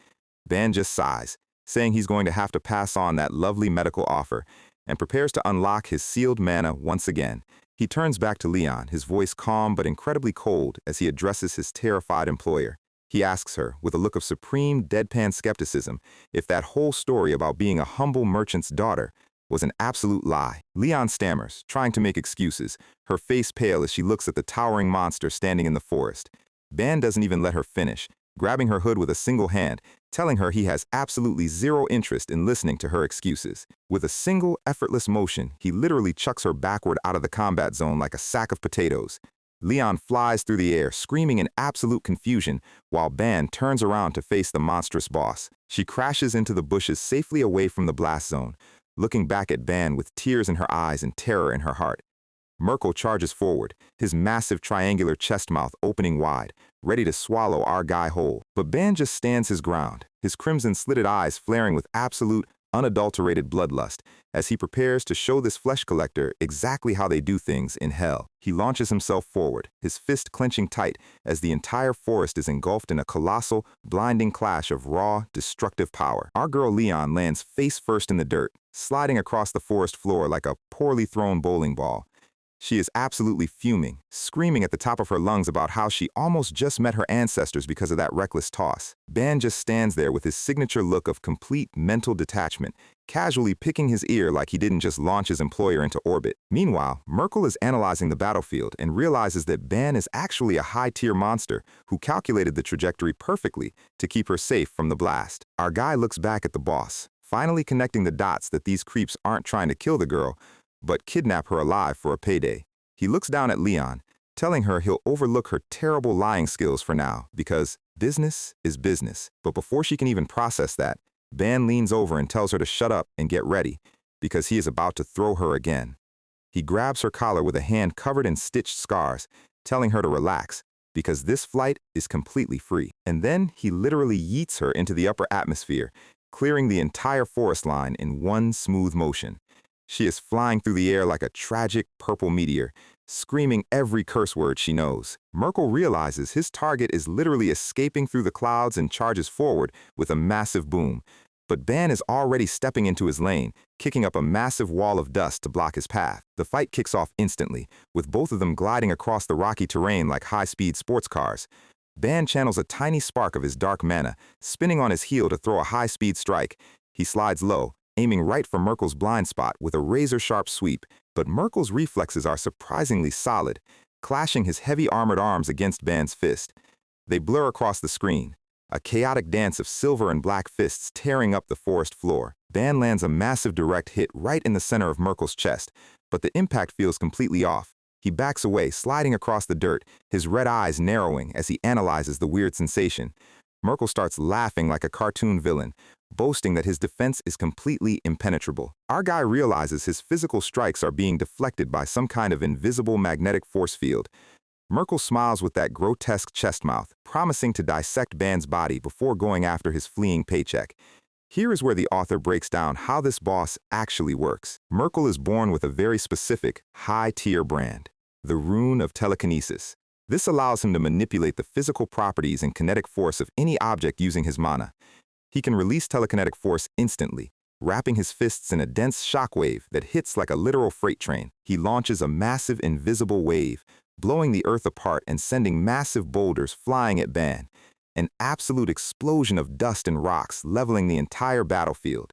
Ban just sighs, saying he's going to have to pass on that lovely medical offer, and prepares to unlock his sealed mana once again. He turns back to Leon, his voice calm but incredibly cold as he addresses his terrified employer. He asks her, with a look of supreme deadpan skepticism, if that whole story about being a humble merchant's daughter was an absolute lie. Leon stammers, trying to make excuses, her face pale as she looks at the towering monster standing in the forest. Ban doesn't even let her finish, grabbing her hood with a single hand, telling her he has absolutely zero interest in listening to her excuses. With a single, effortless motion, he literally chucks her backward out of the combat zone like a sack of potatoes. Leon flies through the air, screaming in absolute confusion, while Ban turns around to face the monstrous boss. She crashes into the bushes safely away from the blast zone, looking back at Ban with tears in her eyes and terror in her heart. Merkel charges forward, his massive triangular chest mouth opening wide, ready to swallow our guy whole. But Ban just stands his ground, his crimson-slitted eyes flaring with absolute, unadulterated bloodlust, as he prepares to show this flesh collector exactly how they do things in hell. He launches himself forward, his fist clenching tight as the entire forest is engulfed in a colossal, blinding clash of raw, destructive power. Our girl Leon lands face first in the dirt, sliding across the forest floor like a poorly thrown bowling ball. She is absolutely fuming, screaming at the top of her lungs about how she almost just met her ancestors because of that reckless toss. Ban just stands there with his signature look of complete mental detachment, casually picking his ear like he didn't just launch his employer into orbit. Meanwhile, Merkel is analyzing the battlefield and realizes that Ban is actually a high-tier monster who calculated the trajectory perfectly to keep her safe from the blast. Our guy looks back at the boss, finally connecting the dots that these creeps aren't trying to kill the girl, but kidnap her alive for a payday. He looks down at Leon, telling her he'll overlook her terrible lying skills for now because business is business. But before she can even process that, Ban leans over and tells her to shut up and get ready because he is about to throw her again. He grabs her collar with a hand covered in stitched scars, telling her to relax because this flight is completely free. And then he literally yeets her into the upper atmosphere, clearing the entire forest line in one smooth motion. She is flying through the air like a tragic purple meteor, screaming every curse word she knows. Merkel realizes his target is literally escaping through the clouds and charges forward with a massive boom. But Ban is already stepping into his lane, kicking up a massive wall of dust to block his path. The fight kicks off instantly, with both of them gliding across the rocky terrain like high-speed sports cars. Ban channels a tiny spark of his dark mana, spinning on his heel to throw a high-speed strike. He slides low, aiming right for Merkel's blind spot with a razor-sharp sweep, but Merkel's reflexes are surprisingly solid, clashing his heavy armored arms against Ban's fist. They blur across the screen, a chaotic dance of silver and black fists tearing up the forest floor. Ban lands a massive direct hit right in the center of Merkel's chest, but the impact feels completely off. He backs away, sliding across the dirt, his red eyes narrowing as he analyzes the weird sensation. Merkel starts laughing like a cartoon villain, boasting that his defense is completely impenetrable. Our guy realizes his physical strikes are being deflected by some kind of invisible magnetic force field. Merkel smiles with that grotesque chest mouth, promising to dissect Ban's body before going after his fleeing paycheck. Here is where the author breaks down how this boss actually works. Merkel is born with a very specific, high-tier brand, the rune of telekinesis. This allows him to manipulate the physical properties and kinetic force of any object using his mana. He can release telekinetic force instantly, wrapping his fists in a dense shockwave that hits like a literal freight train. He launches a massive invisible wave, blowing the earth apart and sending massive boulders flying at Ban. An absolute explosion of dust and rocks leveling the entire battlefield.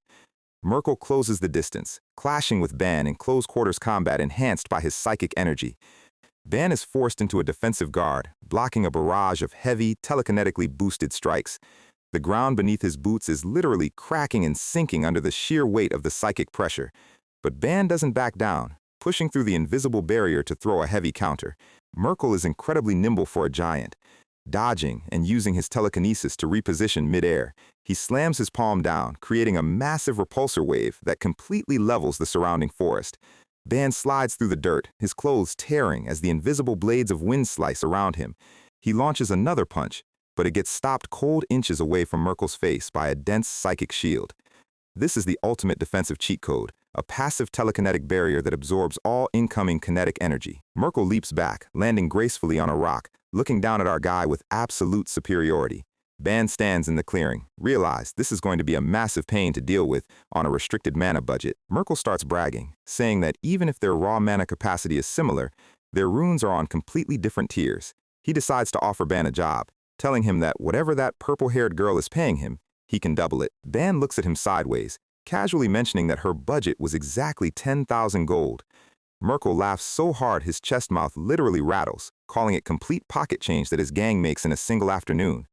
Merkel closes the distance, clashing with Ban in close-quarters combat enhanced by his psychic energy. Ban is forced into a defensive guard, blocking a barrage of heavy, telekinetically boosted strikes. The ground beneath his boots is literally cracking and sinking under the sheer weight of the psychic pressure. But Ban doesn't back down, pushing through the invisible barrier to throw a heavy counter. Merkel is incredibly nimble for a giant. Dodging and using his telekinesis to reposition midair, he slams his palm down, creating a massive repulsor wave that completely levels the surrounding forest. Ban slides through the dirt, his clothes tearing as the invisible blades of wind slice around him. He launches another punch, but it gets stopped cold inches away from Merkel's face by a dense psychic shield. This is the ultimate defensive cheat code, a passive telekinetic barrier that absorbs all incoming kinetic energy. Merkel leaps back, landing gracefully on a rock, looking down at our guy with absolute superiority. Ban stands in the clearing. Realize this is going to be a massive pain to deal with on a restricted mana budget. Merkel starts bragging, saying that even if their raw mana capacity is similar, their runes are on completely different tiers. He decides to offer Ban a job, telling him that whatever that purple-haired girl is paying him, he can double it. Ban looks at him sideways, casually mentioning that her budget was exactly 10,000 gold. Merkel laughs so hard his chest mouth literally rattles, calling it complete pocket change that his gang makes in a single afternoon.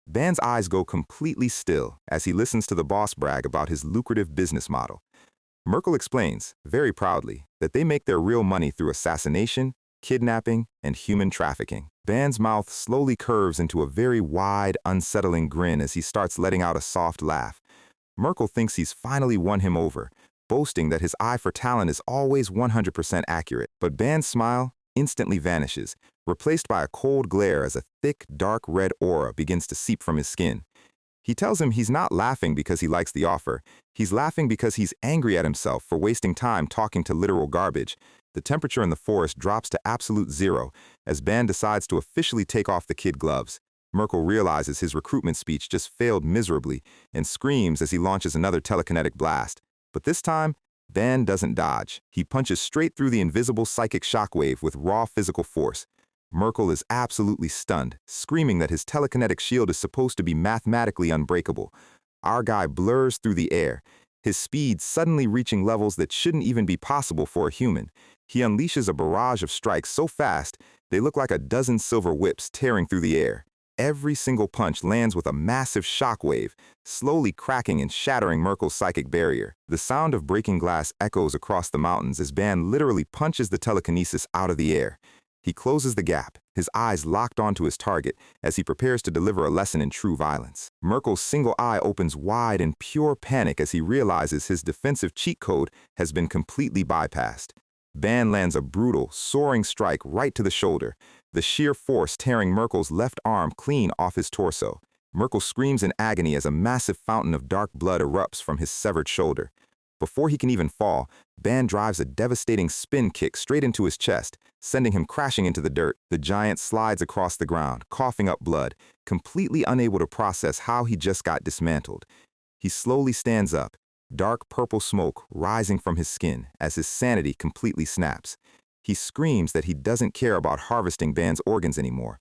Ban's eyes go completely still as he listens to the boss brag about his lucrative business model. Merkel explains, very proudly, that they make their real money through assassination, kidnapping, and human trafficking. Ban's mouth slowly curves into a very wide, unsettling grin as he starts letting out a soft laugh. Merkel thinks he's finally won him over, boasting that his eye for talent is always 100% accurate. But Ban's smile instantly vanishes, replaced by a cold glare as a thick, dark red aura begins to seep from his skin. He tells him he's not laughing because he likes the offer. He's laughing because he's angry at himself for wasting time talking to literal garbage. The temperature in the forest drops to absolute zero as Ban decides to officially take off the kid gloves. Merkel realizes his recruitment speech just failed miserably and screams as he launches another telekinetic blast. But this time, Ban doesn't dodge. He punches straight through the invisible psychic shockwave with raw physical force. Merkel is absolutely stunned, screaming that his telekinetic shield is supposed to be mathematically unbreakable. Our guy blurs through the air, his speed suddenly reaching levels that shouldn't even be possible for a human. He unleashes a barrage of strikes so fast, they look like a dozen silver whips tearing through the air. Every single punch lands with a massive shockwave, slowly cracking and shattering Merkel's psychic barrier. The sound of breaking glass echoes across the mountains as Ban literally punches the telekinesis out of the air. He closes the gap, his eyes locked onto his target as he prepares to deliver a lesson in true violence. Merkel's single eye opens wide in pure panic as he realizes his defensive cheat code has been completely bypassed. Ban lands a brutal, soaring strike right to the shoulder, the sheer force tearing Merkel's left arm clean off his torso. Merkel screams in agony as a massive fountain of dark blood erupts from his severed shoulder. Before he can even fall, Ban drives a devastating spin kick straight into his chest, sending him crashing into the dirt. The giant slides across the ground, coughing up blood, completely unable to process how he just got dismantled. He slowly stands up, dark purple smoke rising from his skin as his sanity completely snaps. He screams that he doesn't care about harvesting Ban's organs anymore.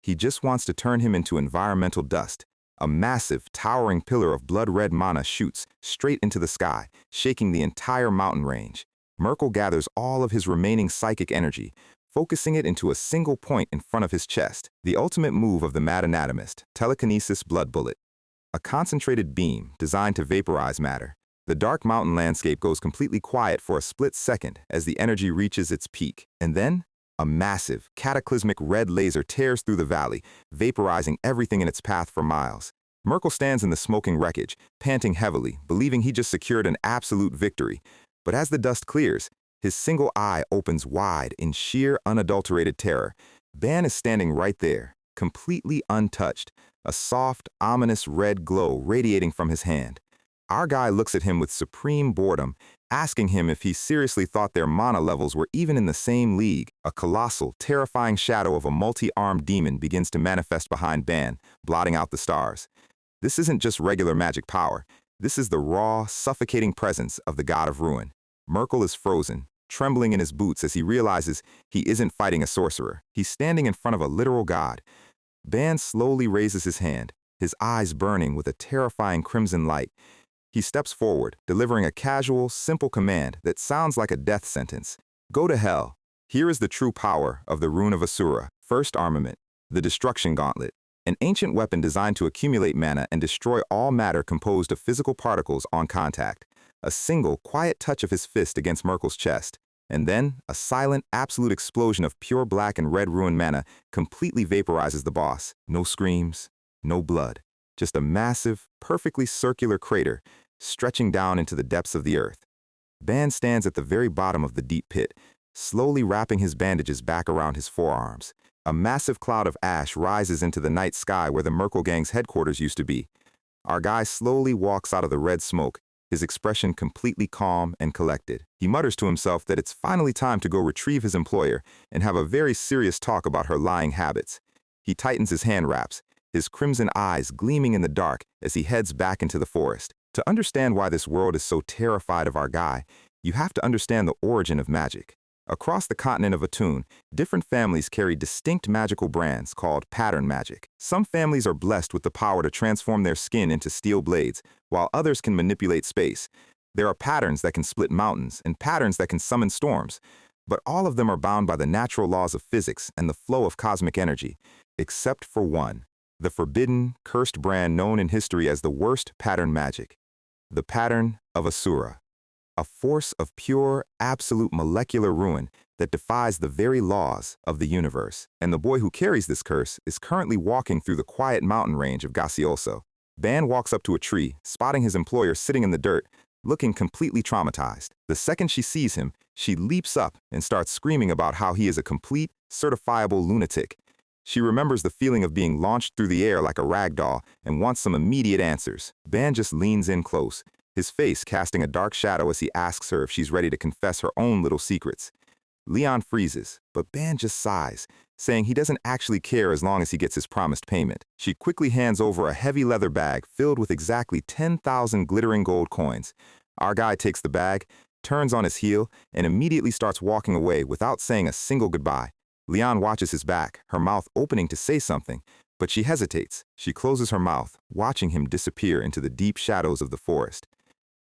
He just wants to turn him into environmental dust. A massive, towering pillar of blood-red mana shoots straight into the sky, shaking the entire mountain range. Merkel gathers all of his remaining psychic energy, focusing it into a single point in front of his chest. The ultimate move of the mad anatomist, telekinesis blood bullet. A concentrated beam designed to vaporize matter. The dark mountain landscape goes completely quiet for a split second as the energy reaches its peak. And then, a massive, cataclysmic red laser tears through the valley, vaporizing everything in its path for miles. Merkel stands in the smoking wreckage, panting heavily, believing he just secured an absolute victory. But as the dust clears, his single eye opens wide in sheer, unadulterated terror. Ban is standing right there, completely untouched, a soft, ominous red glow radiating from his hand. Our guy looks at him with supreme boredom, asking him if he seriously thought their mana levels were even in the same league. A colossal, terrifying shadow of a multi-armed demon begins to manifest behind Ban, blotting out the stars. This isn't just regular magic power. This is the raw, suffocating presence of the god of ruin. Merkel is frozen, trembling in his boots as he realizes he isn't fighting a sorcerer. He's standing in front of a literal god. Ban slowly raises his hand, his eyes burning with a terrifying crimson light. He steps forward, delivering a casual, simple command that sounds like a death sentence. Go to hell. Here is the true power of the rune of Asura, first armament, the destruction gauntlet, an ancient weapon designed to accumulate mana and destroy all matter composed of physical particles on contact. A single, quiet touch of his fist against Merkel's chest, and then a silent, absolute explosion of pure black and red rune mana completely vaporizes the boss. No screams, no blood. Just a massive, perfectly circular crater stretching down into the depths of the earth. Ban stands at the very bottom of the deep pit, slowly wrapping his bandages back around his forearms. A massive cloud of ash rises into the night sky where the Merkel gang's headquarters used to be. Our guy slowly walks out of the red smoke, his expression completely calm and collected. He mutters to himself that it's finally time to go retrieve his employer and have a very serious talk about her lying habits. He tightens his hand wraps, his crimson eyes gleaming in the dark as he heads back into the forest. To understand why this world is so terrified of our guy, you have to understand the origin of magic. Across the continent of Aton, different families carry distinct magical brands called pattern magic. Some families are blessed with the power to transform their skin into steel blades, while others can manipulate space. There are patterns that can split mountains and patterns that can summon storms, but all of them are bound by the natural laws of physics and the flow of cosmic energy, except for one, the forbidden, cursed brand known in history as the worst pattern magic, the pattern of asura. A force of pure, absolute molecular ruin that defies the very laws of the universe. And the boy who carries this curse is currently walking through the quiet mountain range of Gaseoso. Ban walks up to a tree, spotting his employer sitting in the dirt, looking completely traumatized. The second she sees him, she leaps up and starts screaming about how he is a complete, certifiable lunatic. She remembers the feeling of being launched through the air like a rag doll and wants some immediate answers. Ban just leans in close, his face casting a dark shadow as he asks her if she's ready to confess her own little secrets. Leon freezes, but Ban just sighs, saying he doesn't actually care as long as he gets his promised payment. She quickly hands over a heavy leather bag filled with exactly 10,000 glittering gold coins. Our guy takes the bag, turns on his heel, and immediately starts walking away without saying a single goodbye. Leon watches his back, her mouth opening to say something, but she hesitates. She closes her mouth, watching him disappear into the deep shadows of the forest.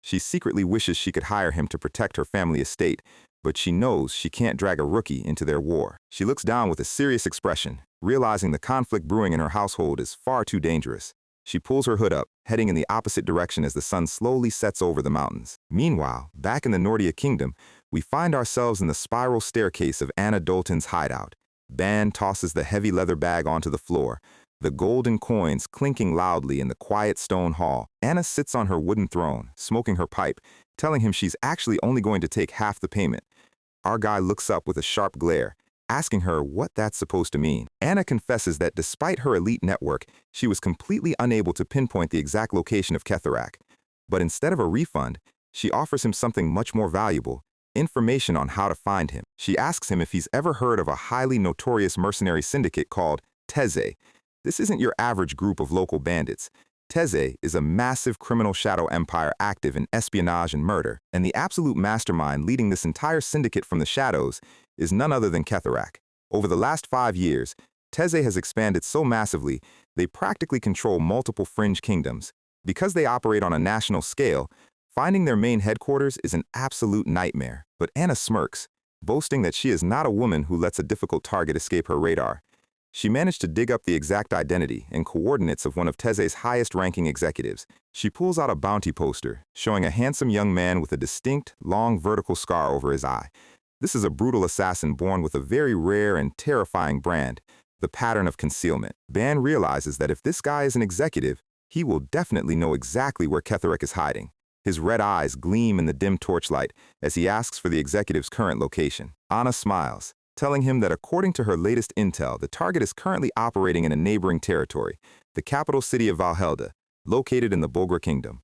She secretly wishes she could hire him to protect her family estate, but she knows she can't drag a rookie into their war. She looks down with a serious expression, realizing the conflict brewing in her household is far too dangerous. She pulls her hood up, heading in the opposite direction as the sun slowly sets over the mountains. Meanwhile, back in the Nordia Kingdom, we find ourselves in the spiral staircase of Anna Dalton's hideout. Ban tosses the heavy leather bag onto the floor, the golden coins clinking loudly in the quiet stone hall. Anna sits on her wooden throne, smoking her pipe, telling him she's actually only going to take half the payment. Our guy looks up with a sharp glare, asking her what that's supposed to mean. Anna confesses that despite her elite network, she was completely unable to pinpoint the exact location of Ketharak. But instead of a refund, she offers him something much more valuable, information on how to find him. She asks him if he's ever heard of a highly notorious mercenary syndicate called Teze. This isn't your average group of local bandits. Teze is a massive criminal shadow empire active in espionage and murder, and the absolute mastermind leading this entire syndicate from the shadows is none other than Ketharak. Over the last 5 years, Teze has expanded so massively, they practically control multiple fringe kingdoms. Because they operate on a national scale, finding their main headquarters is an absolute nightmare. But Anna smirks, boasting that she is not a woman who lets a difficult target escape her radar. She managed to dig up the exact identity and coordinates of one of Teze's highest-ranking executives. She pulls out a bounty poster, showing a handsome young man with a distinct, long vertical scar over his eye. This is a brutal assassin born with a very rare and terrifying brand, the pattern of concealment. Ban realizes that if this guy is an executive, he will definitely know exactly where Ketharak is hiding. His red eyes gleam in the dim torchlight as he asks for the executive's current location. Anna smiles, telling him that according to her latest intel, the target is currently operating in a neighboring territory, the capital city of Valhalla, located in the Bulgar Kingdom.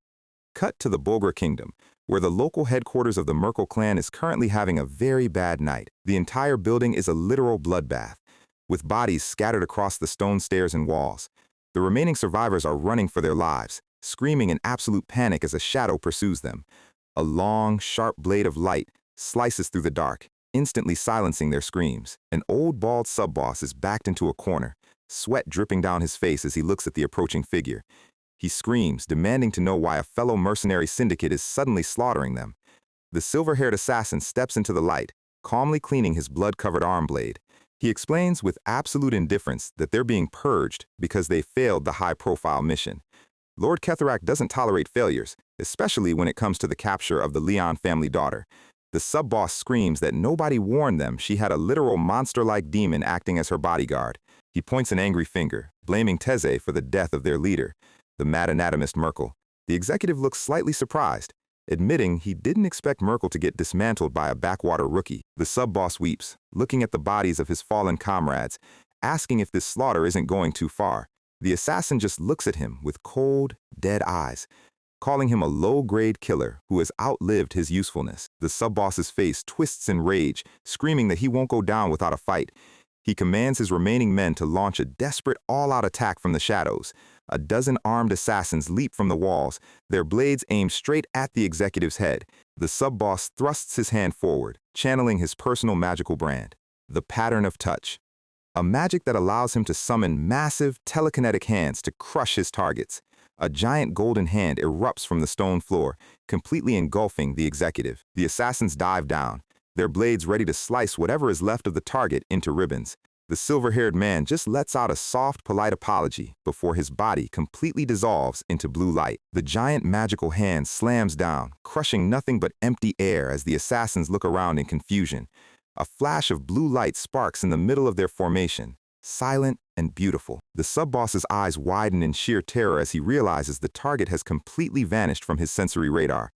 Cut to the Bulgar Kingdom, where the local headquarters of the Merkel clan is currently having a very bad night. The entire building is a literal bloodbath, with bodies scattered across the stone stairs and walls. The remaining survivors are running for their lives, screaming in absolute panic as a shadow pursues them. A long, sharp blade of light slices through the dark, instantly silencing their screams. An old bald sub-boss is backed into a corner, sweat dripping down his face as he looks at the approaching figure. He screams, demanding to know why a fellow mercenary syndicate is suddenly slaughtering them. The silver-haired assassin steps into the light, calmly cleaning his blood-covered arm blade. He explains with absolute indifference that they're being purged because they failed the high-profile mission. Lord Ketharak doesn't tolerate failures, especially when it comes to the capture of the Leon family daughter. The sub-boss screams that nobody warned them she had a literal monster-like demon acting as her bodyguard. He points an angry finger, blaming Teze for the death of their leader, the mad anatomist Merkel. The executive looks slightly surprised, admitting he didn't expect Merkel to get dismantled by a backwater rookie. The sub-boss weeps, looking at the bodies of his fallen comrades, asking if this slaughter isn't going too far. The assassin just looks at him with cold, dead eyes. calling him a low-grade killer who has outlived his usefulness. The sub-boss's face twists in rage, screaming that he won't go down without a fight. He commands his remaining men to launch a desperate all-out attack from the shadows. A dozen armed assassins leap from the walls, their blades aimed straight at the executive's head. The sub-boss thrusts his hand forward, channeling his personal magical brand, the Pattern of Touch, a magic that allows him to summon massive telekinetic hands to crush his targets. A giant golden hand erupts from the stone floor, completely engulfing the executive. The assassins dive down, their blades ready to slice whatever is left of the target into ribbons. The silver-haired man just lets out a soft, polite apology before his body completely dissolves into blue light. The giant magical hand slams down, crushing nothing but empty air as the assassins look around in confusion. A flash of blue light sparks in the middle of their formation, silent and beautiful. The sub-boss's eyes widen in sheer terror as he realizes the target has completely vanished from his sensory radar.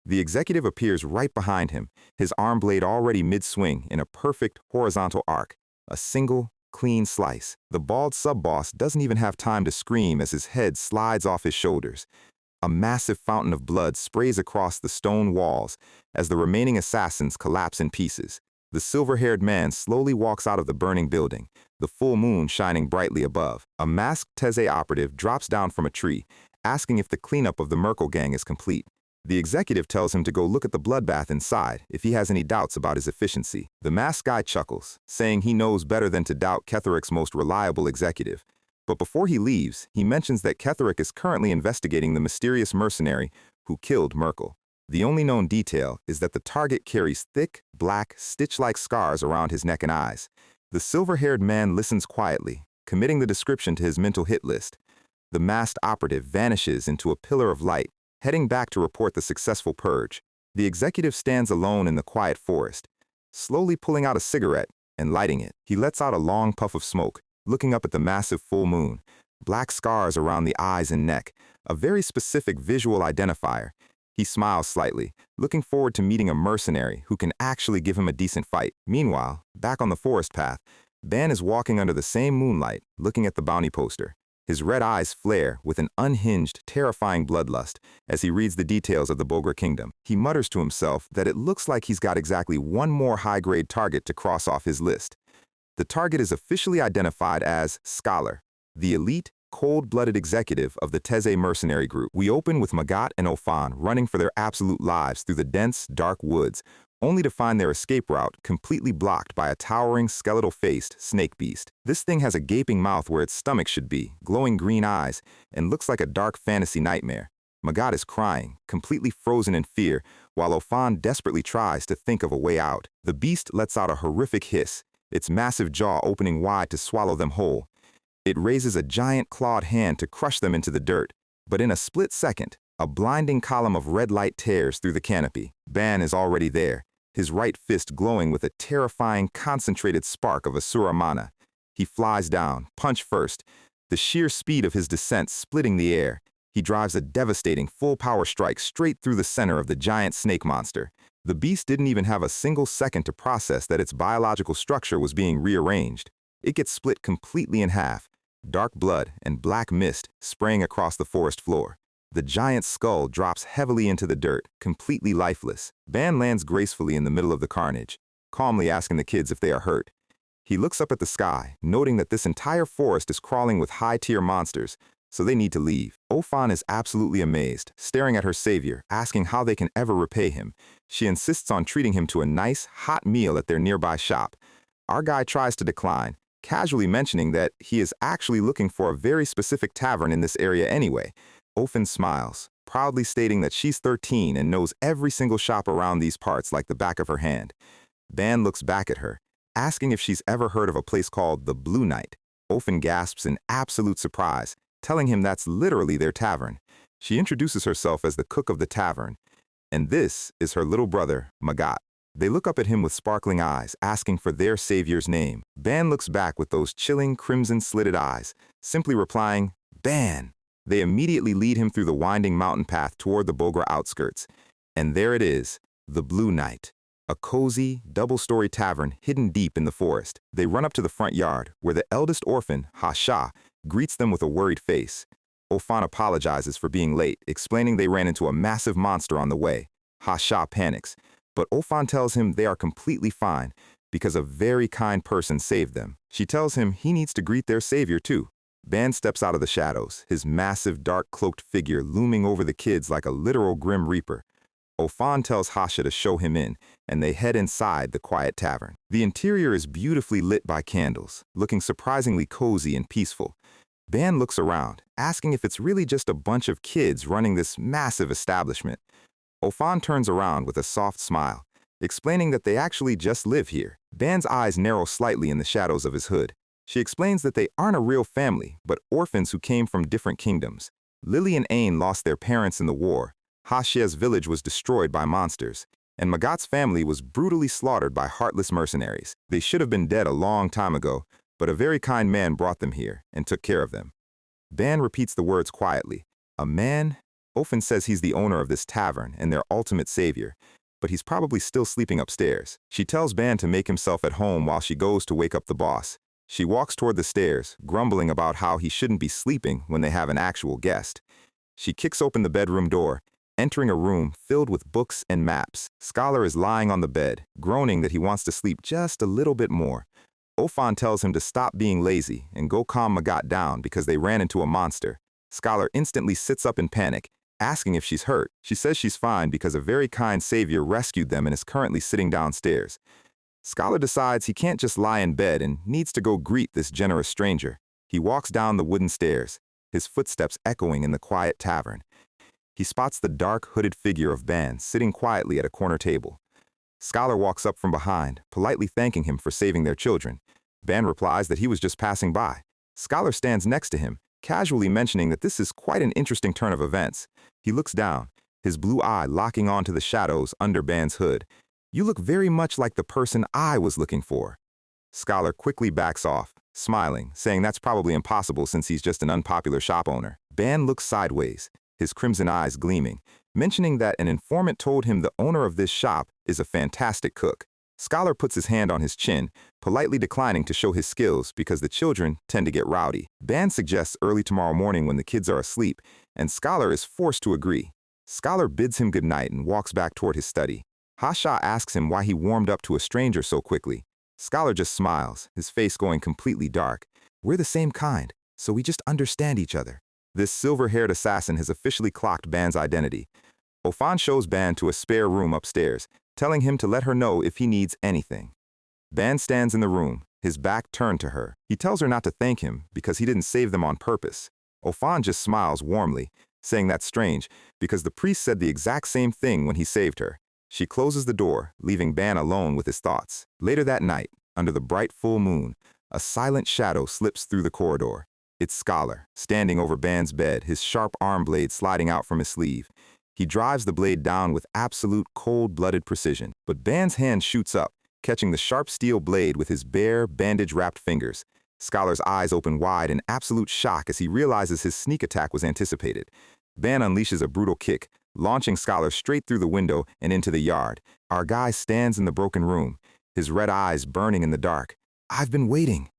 The executive appears right behind him, his arm blade already mid-swing in a perfect horizontal arc. A single, clean slice. The bald sub-boss doesn't even have time to scream as his head slides off his shoulders. A massive fountain of blood sprays across the stone walls as the remaining assassins collapse in pieces. The silver-haired man slowly walks out of the burning building, the full moon shining brightly above. A masked Teze operative drops down from a tree, asking if the cleanup of the Merkle gang is complete. The executive tells him to go look at the bloodbath inside if he has any doubts about his efficiency. The masked guy chuckles, saying he knows better than to doubt Ketheric's most reliable executive. But before he leaves, he mentions that Ketheric is currently investigating the mysterious mercenary who killed Merkle. The only known detail is that the target carries thick, black, stitch-like scars around his neck and eyes. The silver-haired man listens quietly, committing the description to his mental hit list. The masked operative vanishes into a pillar of light, heading back to report the successful purge. The executive stands alone in the quiet forest, slowly pulling out a cigarette and lighting it. He lets out a long puff of smoke, looking up at the massive full moon. Black scars around the eyes and neck, a very specific visual identifier. He smiles slightly, looking forward to meeting a mercenary who can actually give him a decent fight. Meanwhile, back on the forest path, Ban is walking under the same moonlight, looking at the bounty poster. His red eyes flare with an unhinged, terrifying bloodlust as he reads the details of the Bogra kingdom. He mutters to himself that it looks like he's got exactly one more high-grade target to cross off his list. The target is officially identified as Scholar, the elite, cold-blooded executive of the Teze mercenary group. We open with Magat and Ofan running for their absolute lives through the dense, dark woods, only to find their escape route completely blocked by a towering, skeletal-faced snake beast. This thing has a gaping mouth where its stomach should be, glowing green eyes, and looks like a dark fantasy nightmare. Magat is crying, completely frozen in fear, while Ofan desperately tries to think of a way out. The beast lets out a horrific hiss, its massive jaw opening wide to swallow them whole. It raises a giant clawed hand to crush them into the dirt, but in a split second, a blinding column of red light tears through the canopy. Ban is already there, his right fist glowing with a terrifying, concentrated spark of asura mana. He flies down, punch first, the sheer speed of his descent splitting the air. He drives a devastating full-power strike straight through the center of the giant snake monster. The beast didn't even have a single second to process that its biological structure was being rearranged. It gets split completely in half, dark blood and black mist spraying across the forest floor. The giant skull drops heavily into the dirt, completely lifeless. Ban lands gracefully in the middle of the carnage, calmly asking the kids if they are hurt. He looks up at the sky, noting that this entire forest is crawling with high-tier monsters, so they need to leave. Ofan is absolutely amazed, staring at her savior, asking how they can ever repay him. She insists on treating him to a nice, hot meal at their nearby shop. Our guy tries to decline, casually mentioning that he is actually looking for a very specific tavern in this area anyway. Ofan smiles, proudly stating that she's 13 and knows every single shop around these parts like the back of her hand. Ban looks back at her, asking if she's ever heard of a place called the Blue Knight. Ofan gasps in absolute surprise, telling him that's literally their tavern. She introduces herself as the cook of the tavern, and this is her little brother, Magat. They look up at him with sparkling eyes, asking for their savior's name. Ban looks back with those chilling, crimson-slitted eyes, simply replying, Ban. They immediately lead him through the winding mountain path toward the Bogra outskirts. And there it is, the Blue Knight, a cozy, double-story tavern hidden deep in the forest. They run up to the front yard, where the eldest orphan, Hasha, greets them with a worried face. Ofan apologizes for being late, explaining they ran into a massive monster on the way. Ha-sha panics, but Ofan tells him they are completely fine because a very kind person saved them. She tells him he needs to greet their savior too. Ban steps out of the shadows, his massive dark cloaked figure looming over the kids like a literal grim reaper. Ofan tells Hasha to show him in, and they head inside the quiet tavern. The interior is beautifully lit by candles, looking surprisingly cozy and peaceful. Ban looks around, asking if it's really just a bunch of kids running this massive establishment. Ofan turns around with a soft smile, explaining that they actually just live here. Ban's eyes narrow slightly in the shadows of his hood. She explains that they aren't a real family, but orphans who came from different kingdoms. Lily and Ain lost their parents in the war. Hashia's village was destroyed by monsters, and Magat's family was brutally slaughtered by heartless mercenaries. They should have been dead a long time ago, but a very kind man brought them here and took care of them. Ban repeats the words quietly. A man? Ofan says he's the owner of this tavern and their ultimate savior, but he's probably still sleeping upstairs. She tells Ban to make himself at home while she goes to wake up the boss. She walks toward the stairs, grumbling about how he shouldn't be sleeping when they have an actual guest. She kicks open the bedroom door, entering a room filled with books and maps. Scholar is lying on the bed, groaning that he wants to sleep just a little bit more. Ofan tells him to stop being lazy and go calm Magat down because they ran into a monster. Scholar instantly sits up in panic, asking if she's hurt. She says she's fine because a very kind savior rescued them and is currently sitting downstairs. Scholar decides he can't just lie in bed and needs to go greet this generous stranger. He walks down the wooden stairs, his footsteps echoing in the quiet tavern. He spots the dark, hooded figure of Ban sitting quietly at a corner table. Scholar walks up from behind, politely thanking him for saving their children. Ban replies that he was just passing by. Scholar stands next to him, casually mentioning that this is quite an interesting turn of events. He looks down, his blue eye locking onto the shadows under Ban's hood. You look very much like the person I was looking for. Scholar quickly backs off, smiling, saying that's probably impossible since he's just an unpopular shop owner. Ban looks sideways, his crimson eyes gleaming, mentioning that an informant told him the owner of this shop is a fantastic cook. Scholar puts his hand on his chin, politely declining to show his skills because the children tend to get rowdy. Ban suggests early tomorrow morning when the kids are asleep, and Scholar is forced to agree. Scholar bids him goodnight and walks back toward his study. Hasha asks him why he warmed up to a stranger so quickly. Scholar just smiles, his face going completely dark. We're the same kind, so we just understand each other. This silver-haired assassin has officially clocked Ban's identity. Ofan shows Ban to a spare room upstairs, telling him to let her know if he needs anything. Ban stands in the room, his back turned to her. He tells her not to thank him because he didn't save them on purpose. Ofan just smiles warmly, saying that's strange because the priest said the exact same thing when he saved her. She closes the door, leaving Ban alone with his thoughts. Later that night, under the bright full moon, a silent shadow slips through the corridor. It's Scholar, standing over Ban's bed, his sharp arm blade sliding out from his sleeve. He drives the blade down with absolute cold-blooded precision, but Ban's hand shoots up, catching the sharp steel blade with his bare, bandage-wrapped fingers. Scholar's eyes open wide in absolute shock as he realizes his sneak attack was anticipated. Ban unleashes a brutal kick, launching Scholar straight through the window and into the yard. Our guy stands in the broken room, his red eyes burning in the dark. I've been waiting.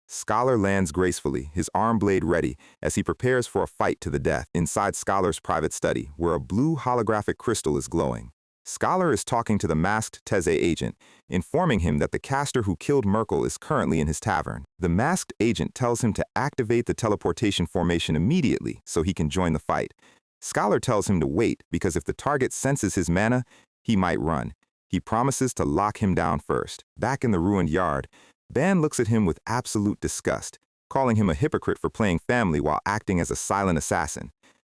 Scholar lands gracefully, his arm blade ready, as he prepares for a fight to the death inside Scholar's private study, where a blue holographic crystal is glowing. Scholar is talking to the masked Teze agent, informing him that the caster who killed Merkel is currently in his tavern. The masked agent tells him to activate the teleportation formation immediately so he can join the fight. Scholar tells him to wait because if the target senses his mana, he might run. He promises to lock him down first. Back in the ruined yard, Ban looks at him with absolute disgust, calling him a hypocrite for playing family while acting as a silent assassin.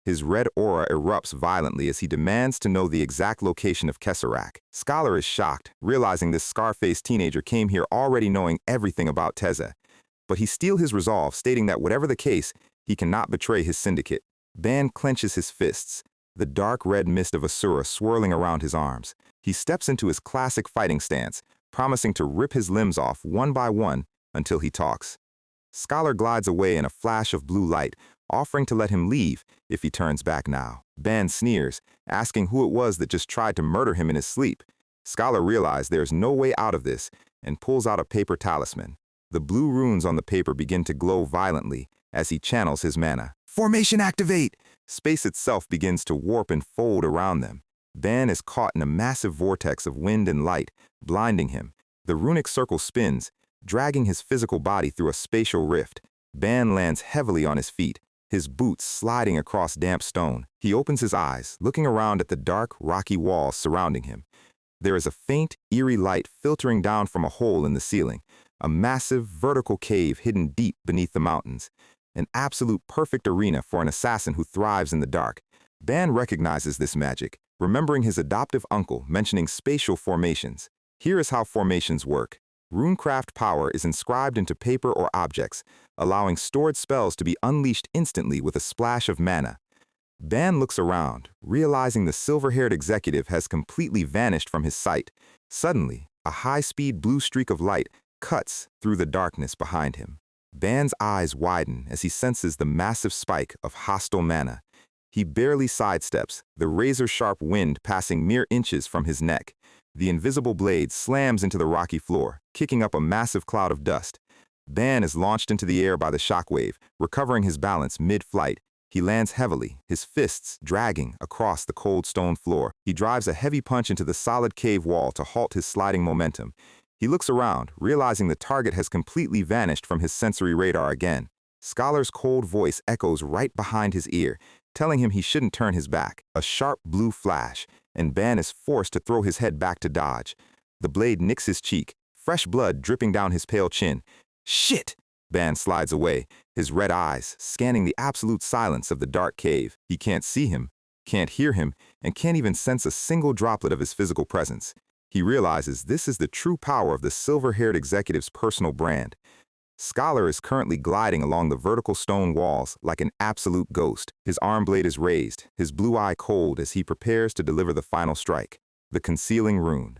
His red aura erupts violently as he demands to know the exact location of Kesserak. Scholar is shocked, realizing this scar-faced teenager came here already knowing everything about Teze. But he steals his resolve, stating that whatever the case, he cannot betray his syndicate. Ban clenches his fists, the dark red mist of Asura swirling around his arms. He steps into his classic fighting stance, promising to rip his limbs off one by one until he talks. Scholar glides away in a flash of blue light, offering to let him leave if he turns back now. Ban sneers, asking who it was that just tried to murder him in his sleep. Scholar realizes there's no way out of this and pulls out a paper talisman. The blue runes on the paper begin to glow violently as he channels his mana. Formation activate! Space itself begins to warp and fold around them. Ban is caught in a massive vortex of wind and light, blinding him. The runic circle spins, dragging his physical body through a spatial rift. Ban lands heavily on his feet, his boots sliding across damp stone. He opens his eyes, looking around at the dark, rocky walls surrounding him. There is a faint, eerie light filtering down from a hole in the ceiling, a massive, vertical cave hidden deep beneath the mountains. An absolute perfect arena for an assassin who thrives in the dark. Ban recognizes this magic, remembering his adoptive uncle mentioning spatial formations. Here is how formations work. Runecraft power is inscribed into paper or objects, allowing stored spells to be unleashed instantly with a splash of mana. Ban looks around, realizing the silver-haired executive has completely vanished from his sight. Suddenly, a high-speed blue streak of light cuts through the darkness behind him. Ban's eyes widen as he senses the massive spike of hostile mana. He barely sidesteps, the razor-sharp wind passing mere inches from his neck. The invisible blade slams into the rocky floor, kicking up a massive cloud of dust. Ban is launched into the air by the shockwave, recovering his balance mid-flight. He lands heavily, his fists dragging across the cold stone floor. He drives a heavy punch into the solid cave wall to halt his sliding momentum. He looks around, realizing the target has completely vanished from his sensory radar again. Scholar's cold voice echoes right behind his ear, telling him he shouldn't turn his back. A sharp blue flash, and Ban is forced to throw his head back to dodge. The blade nicks his cheek, fresh blood dripping down his pale chin. Shit! Ban slides away, his red eyes scanning the absolute silence of the dark cave. He can't see him, can't hear him, and can't even sense a single droplet of his physical presence. He realizes this is the true power of the silver-haired executive's personal brand. Scholar is currently gliding along the vertical stone walls like an absolute ghost. His arm blade is raised, his blue eye cold as he prepares to deliver the final strike, the concealing rune.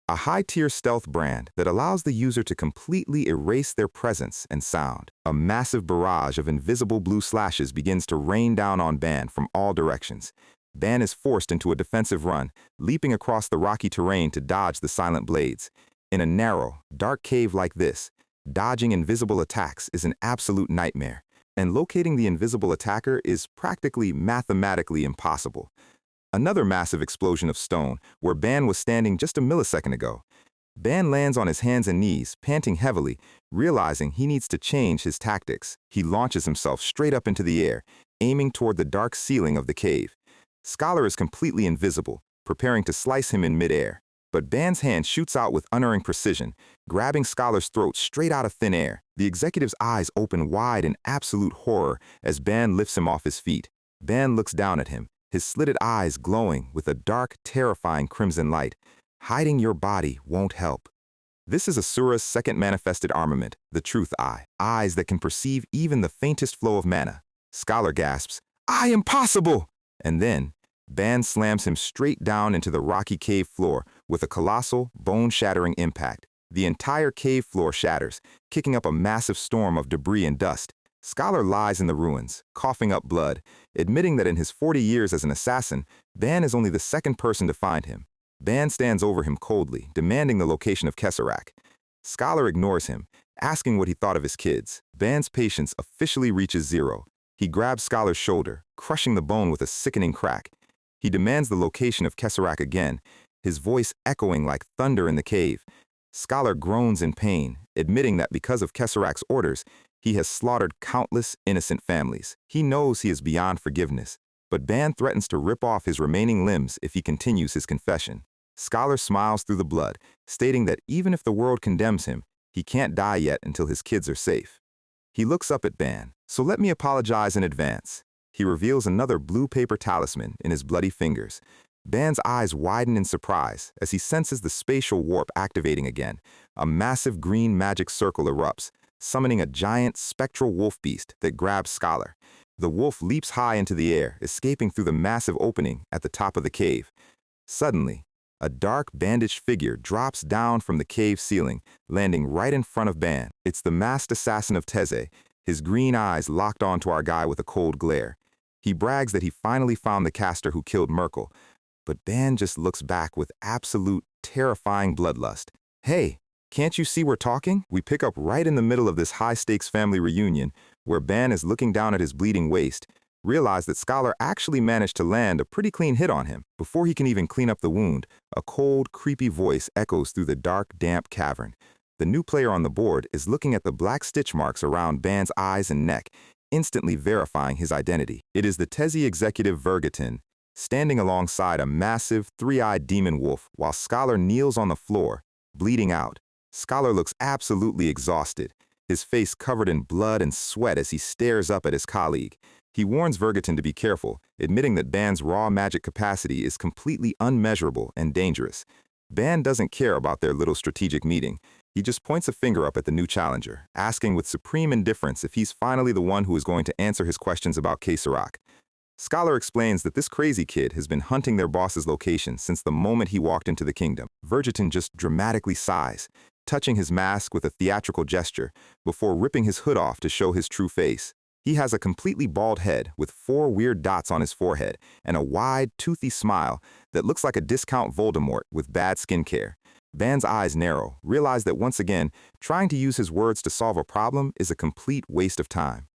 A high-tier stealth brand that allows the user to completely erase their presence and sound. A massive barrage of invisible blue slashes begins to rain down on Ban from all directions. Ban is forced into a defensive run, leaping across the rocky terrain to dodge the silent blades. In a narrow, dark cave like this, dodging invisible attacks is an absolute nightmare, and locating the invisible attacker is practically mathematically impossible. Another massive explosion of stone, where Ban was standing just a millisecond ago. Ban lands on his hands and knees, panting heavily, realizing he needs to change his tactics. He launches himself straight up into the air, aiming toward the dark ceiling of the cave. Scholar is completely invisible, preparing to slice him in midair. But Ban's hand shoots out with unerring precision, grabbing Scholar's throat straight out of thin air. The executive's eyes open wide in absolute horror as Ban lifts him off his feet. Ban looks down at him, his slitted eyes glowing with a dark, terrifying crimson light. Hiding your body won't help. This is Asura's second manifested armament, the Truth Eye, eyes that can perceive even the faintest flow of mana. Scholar gasps, Impossible! And then, Ban slams him straight down into the rocky cave floor with a colossal, bone-shattering impact. The entire cave floor shatters, kicking up a massive storm of debris and dust. Scholar lies in the ruins, coughing up blood, admitting that in his 40 years as an assassin, Ban is only the second person to find him. Ban stands over him coldly, demanding the location of Kesarak. Scholar ignores him, asking what he thought of his kids. Ban's patience officially reaches zero. He grabs Scholar's shoulder, crushing the bone with a sickening crack. He demands the location of Kesarak again, his voice echoing like thunder in the cave. Scholar groans in pain, admitting that because of Kesarak's orders, he has slaughtered countless innocent families. He knows he is beyond forgiveness, but Ban threatens to rip off his remaining limbs if he continues his confession. Scholar smiles through the blood, stating that even if the world condemns him, he can't die yet until his kids are safe. He looks up at Ban, so let me apologize in advance. He reveals another blue paper talisman in his bloody fingers. Ban's eyes widen in surprise as he senses the spatial warp activating again. A massive green magic circle erupts, summoning a giant spectral wolf beast that grabs Scholar. The wolf leaps high into the air, escaping through the massive opening at the top of the cave. Suddenly, a dark, bandaged figure drops down from the cave ceiling, landing right in front of Ban. It's the masked assassin of Teze, his green eyes locked onto our guy with a cold glare. He brags that he finally found the caster who killed Merkel, but Ban just looks back with absolute, terrifying bloodlust. Hey, can't you see we're talking? We pick up right in the middle of this high-stakes family reunion, where Ban is looking down at his bleeding waist, realize that Scholar actually managed to land a pretty clean hit on him. Before he can even clean up the wound, a cold, creepy voice echoes through the dark, damp cavern. The new player on the board is looking at the black stitch marks around Ban's eyes and neck, instantly verifying his identity. It is the Tezi executive Vergeton, standing alongside a massive, three-eyed demon wolf while Scholar kneels on the floor, bleeding out. Scholar looks absolutely exhausted, his face covered in blood and sweat as he stares up at his colleague. He warns Vergeton to be careful, admitting that Ban's raw magic capacity is completely unmeasurable and dangerous. Ban doesn't care about their little strategic meeting. He just points a finger up at the new challenger, asking with supreme indifference if he's finally the one who is going to answer his questions about Kesarak. Scholar explains that this crazy kid has been hunting their boss's location since the moment he walked into the kingdom. Vergeton just dramatically sighs, touching his mask with a theatrical gesture before ripping his hood off to show his true face. He has a completely bald head with 4 weird dots on his forehead and a wide, toothy smile that looks like a discount Voldemort with bad skincare. Ban's eyes narrow, realize that once again, trying to use his words to solve a problem is a complete waste of time.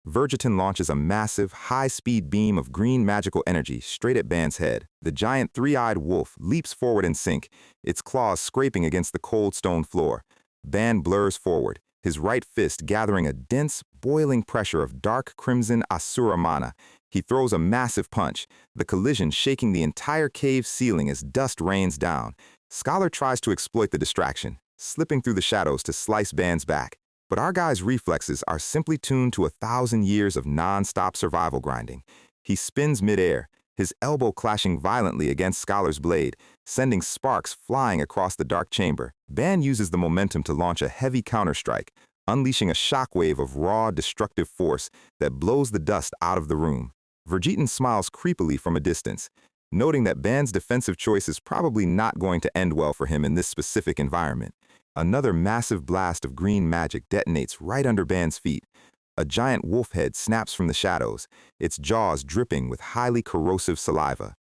Vergeton launches a massive, high-speed beam of green magical energy straight at Ban's head. The giant three-eyed wolf leaps forward in sync, its claws scraping against the cold stone floor. Ban blurs forward, his right fist gathering a dense, boiling pressure of dark crimson asura mana. He throws a massive punch, the collision shaking the entire cave ceiling as dust rains down. Scholar tries to exploit the distraction, slipping through the shadows to slice Ban's back. But our guy's reflexes are simply tuned to 1,000 years of non-stop survival grinding. He spins midair, his elbow clashing violently against Scholar's blade, sending sparks flying across the dark chamber. Ban uses the momentum to launch a heavy counterstrike, unleashing a shockwave of raw, destructive force that blows the dust out of the room. Vergeton smiles creepily from a distance, noting that Ban's defensive choice is probably not going to end well for him in this specific environment. Another massive blast of green magic detonates right under Ban's feet. A giant wolf head snaps from the shadows, its jaws dripping with highly corrosive saliva.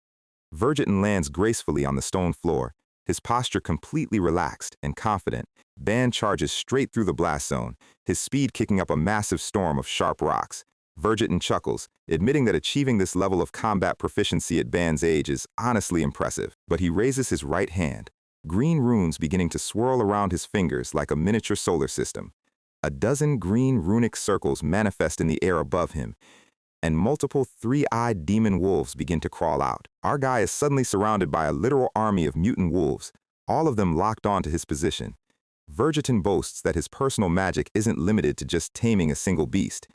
Vergeton lands gracefully on the stone floor, his posture completely relaxed and confident. Ban charges straight through the blast zone, his speed kicking up a massive storm of sharp rocks. Vergeton chuckles, admitting that achieving this level of combat proficiency at Ban's age is honestly impressive. But he raises his right hand, green runes beginning to swirl around his fingers like a miniature solar system. A dozen green runic circles manifest in the air above him, and multiple three-eyed demon wolves begin to crawl out. Our guy is suddenly surrounded by a literal army of mutant wolves, all of them locked onto his position. Vergeton boasts that his personal magic isn't limited to just taming a single beast.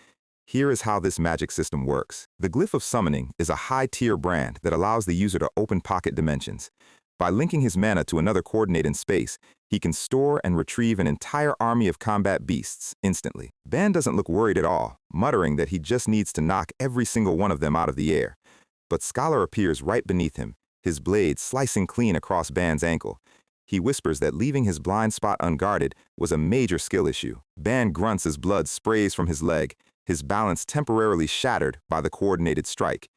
Here is how this magic system works. The Glyph of Summoning is a high-tier brand that allows the user to open pocket dimensions. By linking his mana to another coordinate in space, he can store and retrieve an entire army of combat beasts instantly. Ban doesn't look worried at all, muttering that he just needs to knock every single one of them out of the air. But Scholar appears right beneath him, his blade slicing clean across Ban's ankle. He whispers that leaving his blind spot unguarded was a major skill issue. Ban grunts as blood sprays from his leg, his balance temporarily shattered by the coordinated strike.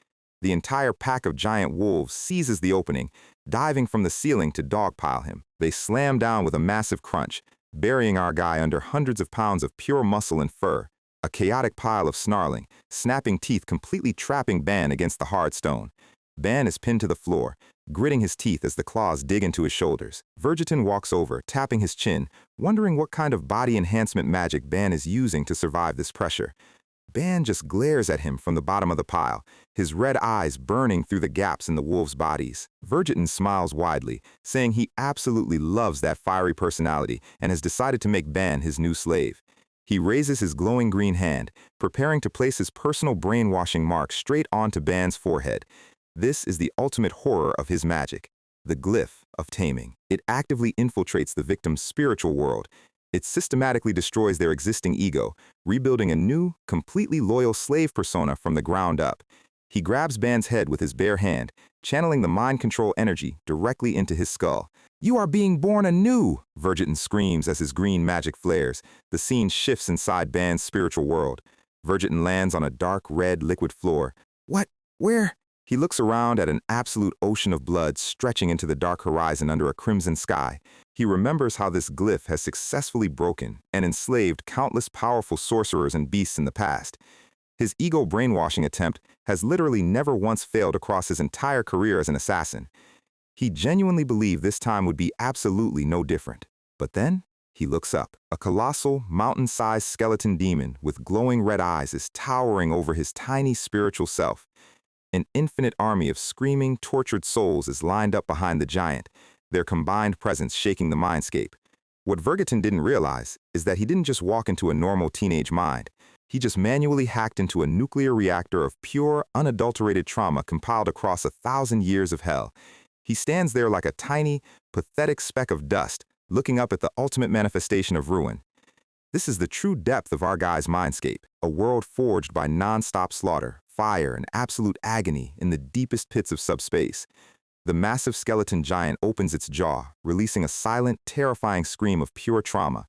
The entire pack of giant wolves seizes the opening, diving from the ceiling to dogpile him. They slam down with a massive crunch, burying our guy under hundreds of pounds of pure muscle and fur. A chaotic pile of snarling, snapping teeth completely trapping Ban against the hard stone. Ban is pinned to the floor, gritting his teeth as the claws dig into his shoulders. Vergeton walks over, tapping his chin, wondering what kind of body enhancement magic Ban is using to survive this pressure. Ban just glares at him from the bottom of the pile, his red eyes burning through the gaps in the wolves' bodies. Vergeton smiles widely, saying he absolutely loves that fiery personality and has decided to make Ban his new slave. He raises his glowing green hand, preparing to place his personal brainwashing mark straight onto Ban's forehead. This is the ultimate horror of his magic, the Glyph of Taming. It actively infiltrates the victim's spiritual world. It systematically destroys their existing ego, rebuilding a new, completely loyal slave persona from the ground up. He grabs Ban's head with his bare hand, channeling the mind control energy directly into his skull. "You are being born anew!" Vergeton screams as his green magic flares. The scene shifts inside Ban's spiritual world. Vergeton lands on a dark red liquid floor. "What? Where?" He looks around at an absolute ocean of blood stretching into the dark horizon under a crimson sky. He remembers how this glyph has successfully broken and enslaved countless powerful sorcerers and beasts in the past. His ego brainwashing attempt has literally never once failed across his entire career as an assassin. He genuinely believed this time would be absolutely no different. But then, he looks up. A colossal, mountain-sized skeleton demon with glowing red eyes is towering over his tiny spiritual self. An infinite army of screaming, tortured souls is lined up behind the giant, their combined presence shaking the mindscape. What Vergeton didn't realize is that he didn't just walk into a normal teenage mind. He just manually hacked into a nuclear reactor of pure, unadulterated trauma compiled across 1,000 years of hell. He stands there like a tiny, pathetic speck of dust, looking up at the ultimate manifestation of ruin. This is the true depth of our guy's mindscape, a world forged by non-stop slaughter, fire, and absolute agony in the deepest pits of subspace. The massive skeleton giant opens its jaw, releasing a silent, terrifying scream of pure trauma.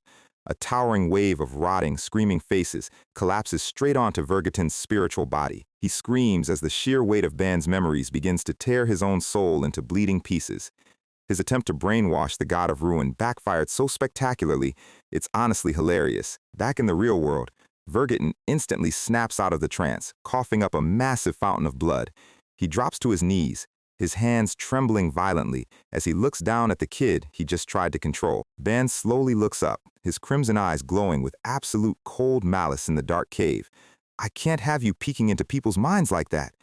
A towering wave of rotting, screaming faces collapses straight onto Vergeton's spiritual body. He screams as the sheer weight of Ban's memories begins to tear his own soul into bleeding pieces. His attempt to brainwash the god of ruin backfired so spectacularly, it's honestly hilarious. Back in the real world, Vergeton instantly snaps out of the trance, coughing up a massive fountain of blood. He drops to his knees, his hands trembling violently as he looks down at the kid he just tried to control. Ban slowly looks up, his crimson eyes glowing with absolute cold malice in the dark cave. "I can't have you peeking into people's minds like that."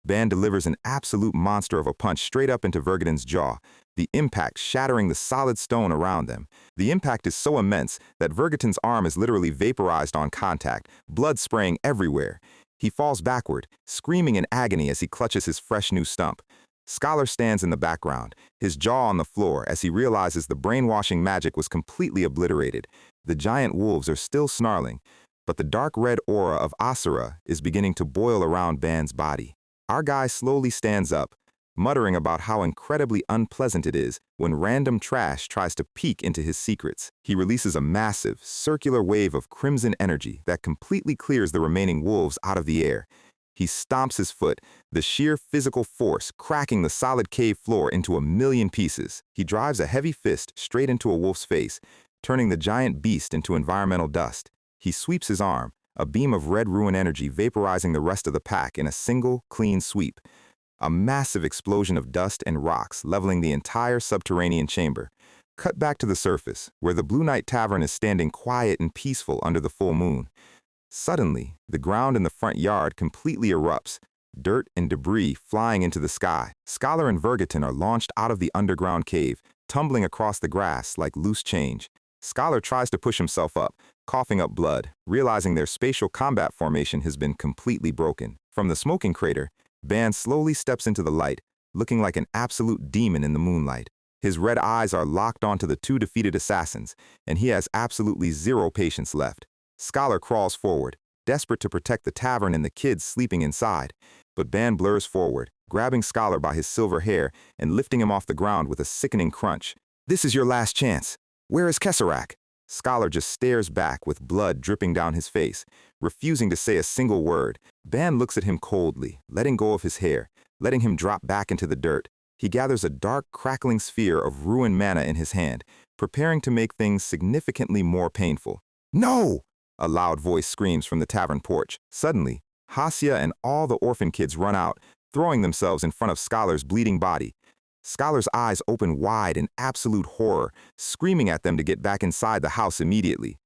Ban delivers an absolute monster of a punch straight up into Vergeton's jaw, the impact shattering the solid stone around them. The impact is so immense that Vergeton's arm is literally vaporized on contact, blood spraying everywhere. He falls backward, screaming in agony as he clutches his fresh new stump. Scholar stands in the background, his jaw on the floor as he realizes the brainwashing magic was completely obliterated. The giant wolves are still snarling, but the dark red aura of Asura is beginning to boil around Ban's body. Our guy slowly stands up, muttering about how incredibly unpleasant it is when random trash tries to peek into his secrets. He releases a massive, circular wave of crimson energy that completely clears the remaining wolves out of the air. He stomps his foot, the sheer physical force cracking the solid cave floor into a million pieces. He drives a heavy fist straight into a wolf's face, turning the giant beast into environmental dust. He sweeps his arm, a beam of red ruin energy vaporizing the rest of the pack in a single, clean sweep. A massive explosion of dust and rocks leveling the entire subterranean chamber. Cut back to the surface, where the Blue Knight Tavern is standing quiet and peaceful under the full moon. Suddenly, the ground in the front yard completely erupts, dirt and debris flying into the sky. Scholar and Vergeton are launched out of the underground cave, tumbling across the grass like loose change. Scholar tries to push himself up, coughing up blood, realizing their spatial combat formation has been completely broken. From the smoking crater, Ban slowly steps into the light, looking like an absolute demon in the moonlight. His red eyes are locked onto the two defeated assassins, and he has absolutely zero patience left. Scholar crawls forward, desperate to protect the tavern and the kids sleeping inside. But Ban blurs forward, grabbing Scholar by his silver hair and lifting him off the ground with a sickening crunch. "This is your last chance. Where is Kesserak?" Scholar just stares back with blood dripping down his face, refusing to say a single word. Ban looks at him coldly, letting go of his hair, letting him drop back into the dirt. He gathers a dark, crackling sphere of ruined mana in his hand, preparing to make things significantly more painful. "No!" A loud voice screams from the tavern porch. Suddenly, Hasya and all the orphan kids run out, throwing themselves in front of Scholar's bleeding body. Scholar's eyes open wide in absolute horror, screaming at them to get back inside the house immediately.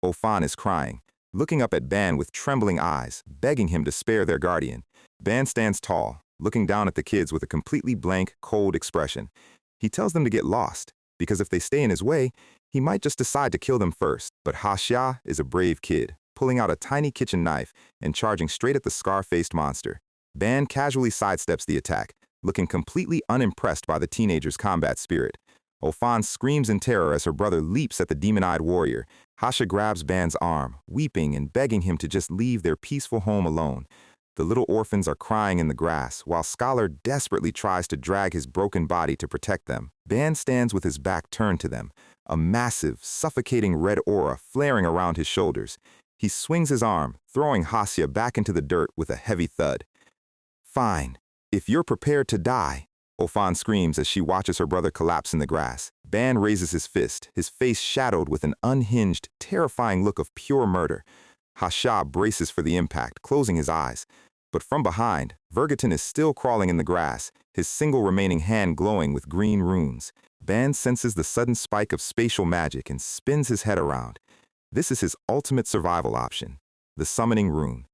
Ofan is crying, looking up at Ban with trembling eyes, begging him to spare their guardian. Ban stands tall, looking down at the kids with a completely blank, cold expression. He tells them to get lost, because if they stay in his way, he might just decide to kill them first. But Hasya is a brave kid, pulling out a tiny kitchen knife and charging straight at the scar-faced monster. Ban casually sidesteps the attack, looking completely unimpressed by the teenager's combat spirit. Ofan screams in terror as her brother leaps at the demon-eyed warrior. Hasya grabs Ban's arm, weeping and begging him to just leave their peaceful home alone. The little orphans are crying in the grass, while Scholar desperately tries to drag his broken body to protect them. Ban stands with his back turned to them, a massive, suffocating red aura flaring around his shoulders. He swings his arm, throwing Hasya back into the dirt with a heavy thud. "Fine. If you're prepared to die," Ofan screams as she watches her brother collapse in the grass. Ban raises his fist, his face shadowed with an unhinged, terrifying look of pure murder. Hasha braces for the impact, closing his eyes. But from behind, Vergeton is still crawling in the grass, his single remaining hand glowing with green runes. Ban senses the sudden spike of spatial magic and spins his head around. This is his ultimate survival option, the summoning rune.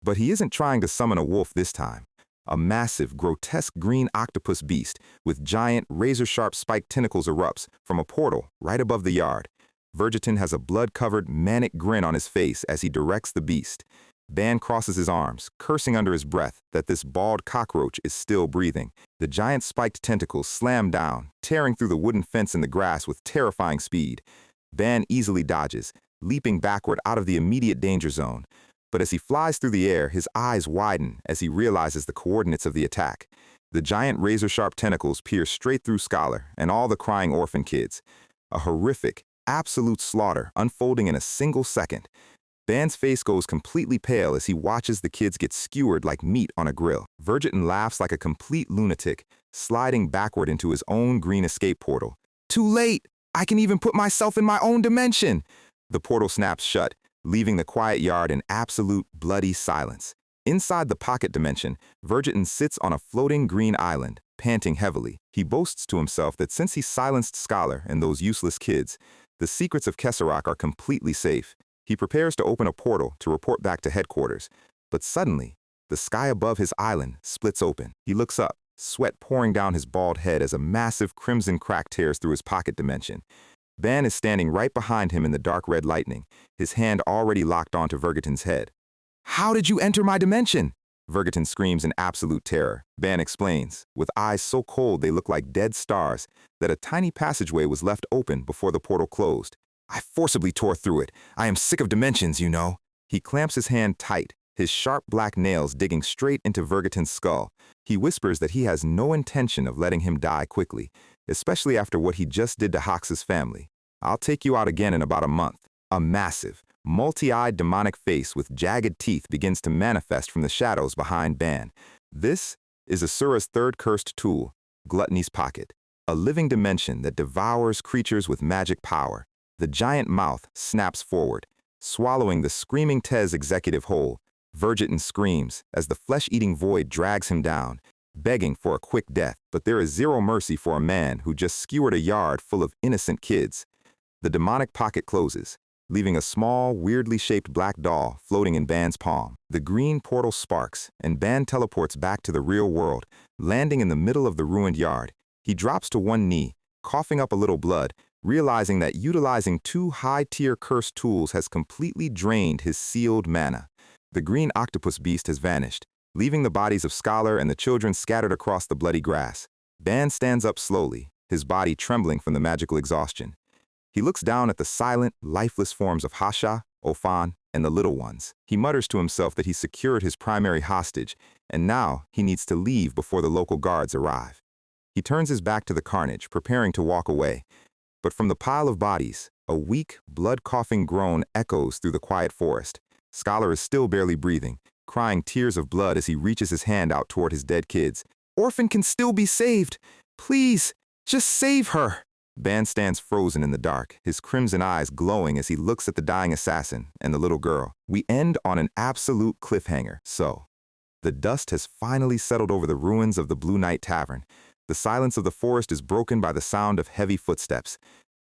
But he isn't trying to summon a wolf this time. A massive, grotesque green octopus beast with giant, razor-sharp spiked tentacles erupts from a portal right above the yard. Vergeton has a blood-covered, manic grin on his face as he directs the beast. Ban crosses his arms, cursing under his breath that this bald cockroach is still breathing. The giant spiked tentacles slam down, tearing through the wooden fence in the grass with terrifying speed. Ban easily dodges, leaping backward out of the immediate danger zone. But as he flies through the air, his eyes widen as he realizes the coordinates of the attack. The giant razor-sharp tentacles pierce straight through Scholar and all the crying orphan kids. A horrific, absolute slaughter unfolding in a single second. Ban's face goes completely pale as he watches the kids get skewered like meat on a grill. Vergeton laughs like a complete lunatic, sliding backward into his own green escape portal. Too late! I can even put myself in my own dimension! The portal snaps shut, leaving the quiet yard in absolute bloody silence. Inside the pocket dimension, Vergeton sits on a floating green island, panting heavily. He boasts to himself that since he silenced Scholar and those useless kids, the secrets of Kesserak are completely safe. He prepares to open a portal to report back to headquarters. But suddenly, the sky above his island splits open. He looks up, sweat pouring down his bald head as a massive crimson crack tears through his pocket dimension. Ban is standing right behind him in the dark red lightning, his hand already locked onto Vergeton's head. "How did you enter my dimension?" Vergeton screams in absolute terror. Ban explains, with eyes so cold they look like dead stars, that a tiny passageway was left open before the portal closed. "I forcibly tore through it. I am sick of dimensions, you know." He clamps his hand tight, his sharp black nails digging straight into Vergeton's skull. He whispers that he has no intention of letting him die quickly, especially after what he just did to Hox's family. "I'll take you out again in about a month." A massive, multi-eyed demonic face with jagged teeth begins to manifest from the shadows behind Ban. This is Asura's third cursed tool, Gluttony's Pocket, a living dimension that devours creatures with magic power. The giant mouth snaps forward, swallowing the screaming Tez executive whole. Vergeton screams as the flesh-eating void drags him down, begging for a quick death, but there is zero mercy for a man who just skewered a yard full of innocent kids. The demonic pocket closes, leaving a small, weirdly shaped black doll floating in Ban's palm. The green portal sparks, and Ban teleports back to the real world, landing in the middle of the ruined yard. He drops to one knee, coughing up a little blood, realizing that utilizing two high-tier cursed tools has completely drained his sealed mana. The green octopus beast has vanished, leaving the bodies of Scholar and the children scattered across the bloody grass. Ban stands up slowly, his body trembling from the magical exhaustion. He looks down at the silent, lifeless forms of Hasha, Ophan, and the little ones. He mutters to himself that he secured his primary hostage, and now he needs to leave before the local guards arrive. He turns his back to the carnage, preparing to walk away. But from the pile of bodies, a weak, blood-coughing groan echoes through the quiet forest. Scholar is still barely breathing, crying tears of blood as he reaches his hand out toward his dead kids. "Orphan can still be saved! Please, just save her!" Ban stands frozen in the dark, his crimson eyes glowing as he looks at the dying assassin and the little girl. We end on an absolute cliffhanger. So, the dust has finally settled over the ruins of the Blue Knight Tavern. The silence of the forest is broken by the sound of heavy footsteps.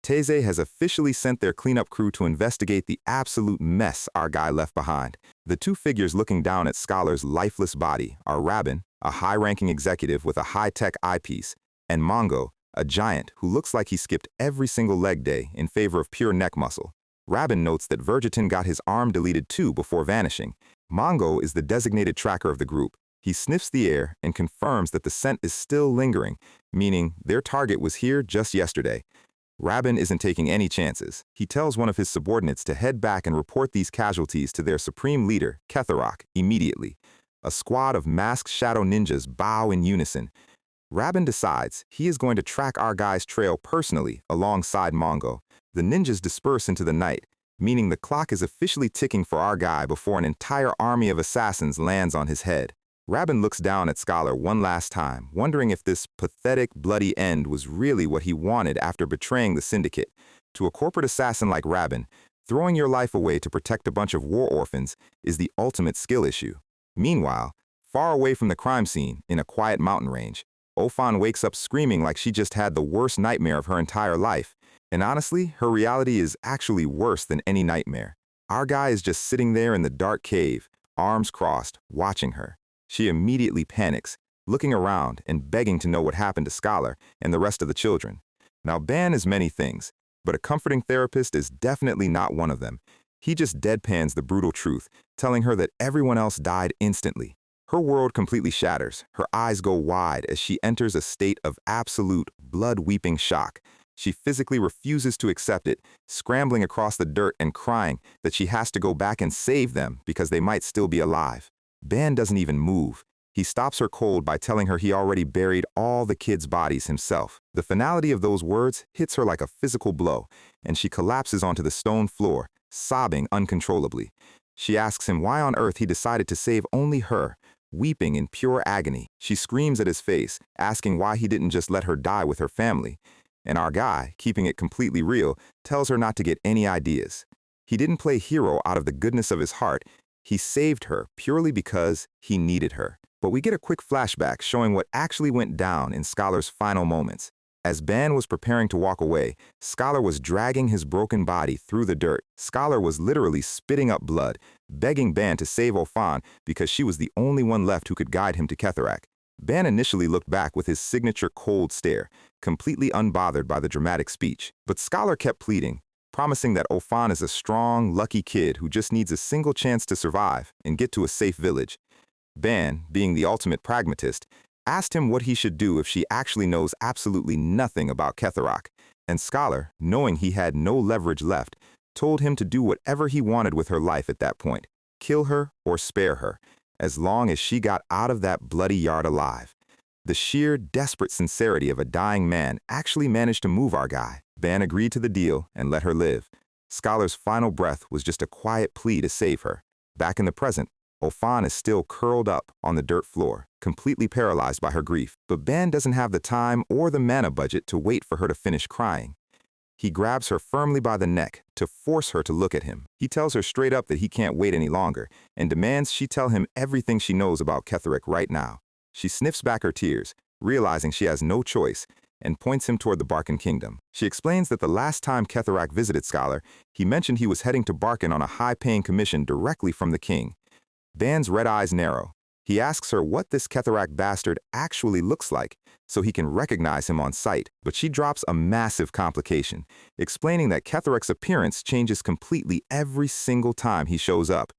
Teze has officially sent their cleanup crew to investigate the absolute mess our guy left behind. The two figures looking down at Scholar's lifeless body are Rabin, a high-ranking executive with a high-tech eyepiece, and Mongo, a giant who looks like he skipped every single leg day in favor of pure neck muscle. Rabin notes that Vergeton got his arm deleted too before vanishing. Mongo is the designated tracker of the group. He sniffs the air and confirms that the scent is still lingering, meaning their target was here just yesterday. Rabin isn't taking any chances. He tells one of his subordinates to head back and report these casualties to their supreme leader, Ketharak, immediately. A squad of masked shadow ninjas bow in unison. Rabin decides he is going to track our guy's trail personally alongside Mongo. The ninjas disperse into the night, meaning the clock is officially ticking for our guy before an entire army of assassins lands on his head. Rabin looks down at Scholar one last time, wondering if this pathetic, bloody end was really what he wanted after betraying the syndicate. To a corporate assassin like Rabin, Throwing your life away to protect a bunch of war orphans is the ultimate skill issue. Meanwhile, far away from the crime scene, in a quiet mountain range, Ophan wakes up screaming like she just had the worst nightmare of her entire life. And honestly, her reality is actually worse than any nightmare. Our guy is just sitting there in the dark cave, arms crossed, watching her. She immediately panics, looking around and begging to know what happened to Scholar and the rest of the children. Now, Ban is many things, but a comforting therapist is definitely not one of them. He just deadpans the brutal truth, telling her that everyone else died instantly. Her world completely shatters. Her eyes go wide as she enters a state of absolute, blood-weeping shock. She physically refuses to accept it, scrambling across the dirt and crying that she has to go back and save them because they might still be alive. Ban doesn't even move. He stops her cold by telling her he already buried all the kids' bodies himself. The finality of those words hits her like a physical blow, and she collapses onto the stone floor, sobbing uncontrollably. She asks him why on earth he decided to save only her. Weeping in pure agony, she screams at his face, asking why he didn't just let her die with her family. And our guy, keeping it completely real, tells her not to get any ideas. He didn't play hero out of the goodness of his heart. He saved her purely because he needed her. But we get a quick flashback showing what actually went down in Scholar's final moments. As Ban was preparing to walk away, Scholar was dragging his broken body through the dirt. Scholar was literally spitting up blood, begging Ban to save Ophan because she was the only one left who could guide him to Ketharak. Ban initially looked back with his signature cold stare, completely unbothered by the dramatic speech. But Scholar kept pleading, promising that Ophan is a strong, lucky kid who just needs a single chance to survive and get to a safe village. Ban, being the ultimate pragmatist, asked him what he should do if she actually knows absolutely nothing about Ketharak, and Scholar, knowing he had no leverage left, told him to do whatever he wanted with her life at that point, kill her or spare her, as long as she got out of that bloody yard alive. The sheer, desperate sincerity of a dying man actually managed to move our guy. Ban agreed to the deal and let her live. Scholar's final breath was just a quiet plea to save her. Back in the present, Ophan is still curled up on the dirt floor, completely paralyzed by her grief, but Ban doesn't have the time or the mana budget to wait for her to finish crying. He grabs her firmly by the neck to force her to look at him. He tells her straight up that he can't wait any longer and demands she tell him everything she knows about Ketharak right now. She sniffs back her tears, realizing she has no choice, and points him toward the Barkan Kingdom. She explains that the last time Ketharak visited Scholar, he mentioned he was heading to Barkan on a high-paying commission directly from the king. Ban's red eyes narrow. He asks her what this Ketharak bastard actually looks like, so he can recognize him on sight, but she drops a massive complication, explaining that Ketharak's appearance changes completely every single time he shows up.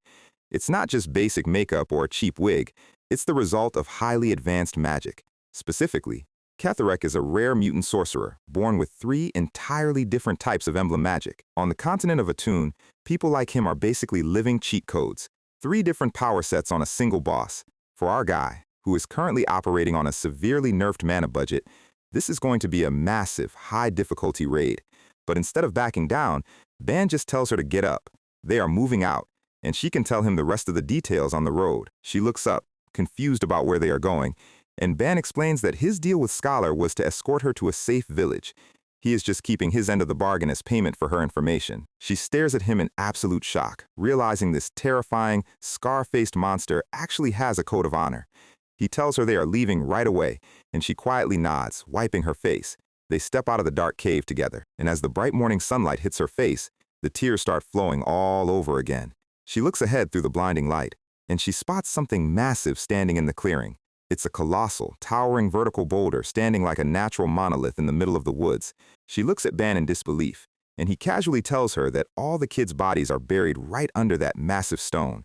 It's not just basic makeup or a cheap wig, it's the result of highly advanced magic. Specifically, Ketharak is a rare mutant sorcerer, born with 3 entirely different types of emblem magic. On the continent of Aton, people like him are basically living cheat codes. 3 different power sets on a single boss. For our guy, who is currently operating on a severely nerfed mana budget, this is going to be a massive, high-difficulty raid. But instead of backing down, Ban just tells her to get up. They are moving out, and she can tell him the rest of the details on the road. She looks up, confused about where they are going, and Ban explains that his deal with Scholar was to escort her to a safe village. He is just keeping his end of the bargain as payment for her information. She stares at him in absolute shock, realizing this terrifying, scar-faced monster actually has a code of honor. He tells her they are leaving right away, and she quietly nods, wiping her face. They step out of the dark cave together, and as the bright morning sunlight hits her face, the tears start flowing all over again. She looks ahead through the blinding light, and she spots something massive standing in the clearing. It's a colossal, towering vertical boulder standing like a natural monolith in the middle of the woods. She looks at Ban in disbelief, and he casually tells her that all the kids' bodies are buried right under that massive stone.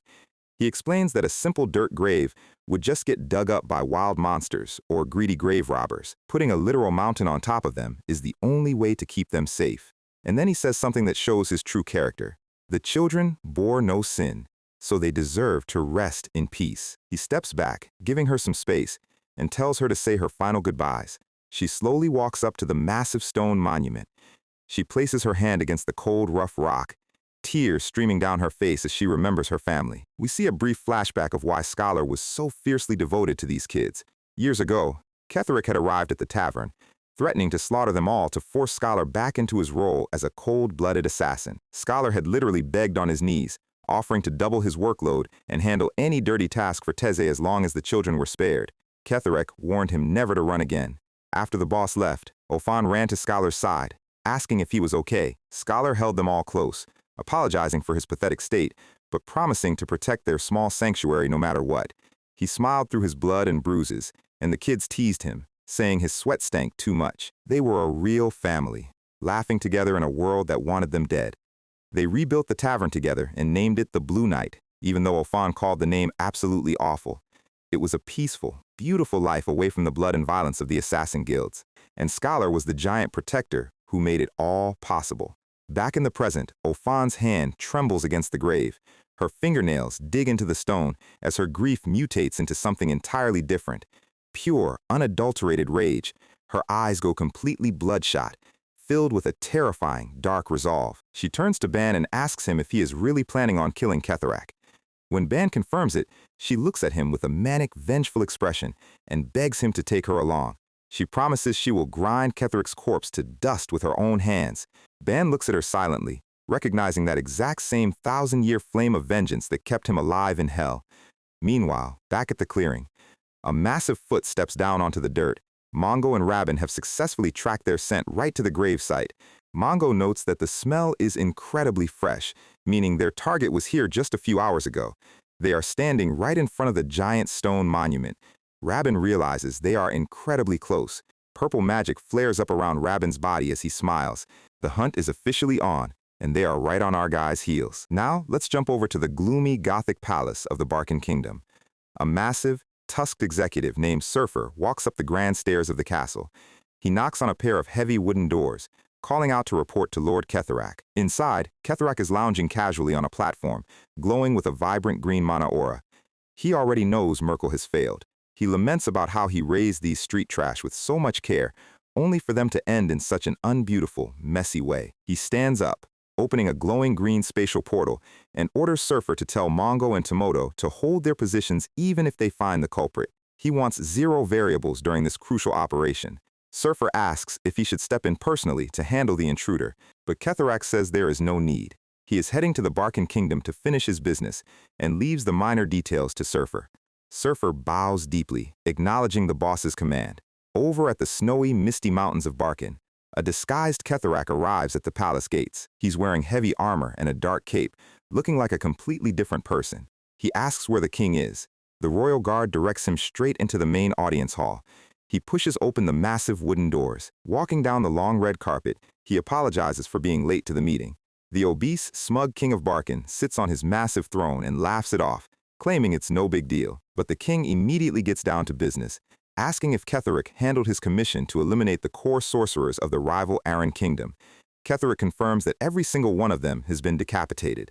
He explains that a simple dirt grave would just get dug up by wild monsters or greedy grave robbers. Putting a literal mountain on top of them is the only way to keep them safe. And then he says something that shows his true character. The children bore no sin, so they deserve to rest in peace. He steps back, giving her some space, and tells her to say her final goodbyes. She slowly walks up to the massive stone monument. She places her hand against the cold, rough rock, tears streaming down her face as she remembers her family. We see a brief flashback of why Scholar was so fiercely devoted to these kids. Years ago, Ketharak had arrived at the tavern, threatening to slaughter them all to force Scholar back into his role as a cold-blooded assassin. Scholar had literally begged on his knees, offering to double his workload and handle any dirty task for Teze as long as the children were spared. Ketherek warned him never to run again. After the boss left, Ofan ran to Scholar's side, asking if he was okay. Scholar held them all close, apologizing for his pathetic state, but promising to protect their small sanctuary no matter what. He smiled through his blood and bruises, and the kids teased him, saying his sweat stank too much. They were a real family, laughing together in a world that wanted them dead. They rebuilt the tavern together and named it the Blue Night, even though Ofan called the name absolutely awful. It was a peaceful, beautiful life away from the blood and violence of the assassin guilds, and Scholar was the giant protector who made it all possible. Back in the present, Ofan's hand trembles against the grave. Her fingernails dig into the stone as her grief mutates into something entirely different. Pure, unadulterated rage. Her eyes go completely bloodshot, filled with a terrifying, dark resolve. She turns to Ban and asks him if he is really planning on killing Ketherek. When Ban confirms it, she looks at him with a manic, vengeful expression and begs him to take her along. She promises she will grind Ketherek's corpse to dust with her own hands. Ban looks at her silently, recognizing that exact same 1,000-year flame of vengeance that kept him alive in hell. Meanwhile, back at the clearing, a massive foot steps down onto the dirt. Mongo and Rabin have successfully tracked their scent right to the gravesite. Mongo notes that the smell is incredibly fresh, meaning their target was here just a few hours ago. They are standing right in front of the giant stone monument. Rabin realizes they are incredibly close. Purple magic flares up around Rabin's body as he smiles. The hunt is officially on, and they are right on our guys' heels. Now, let's jump over to the gloomy Gothic palace of the Barkan Kingdom. A massive, tusked executive named Surfer walks up the grand stairs of the castle. He knocks on a pair of heavy wooden doors, calling out to report to Lord Ketherek. Inside, Ketherek is lounging casually on a platform, glowing with a vibrant green mana aura. He already knows Merkel has failed. He laments about how he raised these street trash with so much care, only for them to end in such an unbeautiful, messy way. He stands up, opening a glowing green spatial portal, and orders Surfer to tell Mongo and Tomoto to hold their positions even if they find the culprit. He wants 0 variables during this crucial operation. Surfer asks if he should step in personally to handle the intruder, but Ketherek says there is no need. He is heading to the Barkan Kingdom to finish his business and leaves the minor details to Surfer. Surfer bows deeply, acknowledging the boss's command. Over at the snowy, misty mountains of Barkan, a disguised Ketherek arrives at the palace gates. He's wearing heavy armor and a dark cape, looking like a completely different person. He asks where the king is. The royal guard directs him straight into the main audience hall. He pushes open the massive wooden doors. Walking down the long red carpet, he apologizes for being late to the meeting. The obese, smug king of Barkan sits on his massive throne and laughs it off, claiming it's no big deal. But the king immediately gets down to business, asking if Ketherek handled his commission to eliminate the core sorcerers of the rival Aran Kingdom. Ketherek confirms that every single one of them has been decapitated.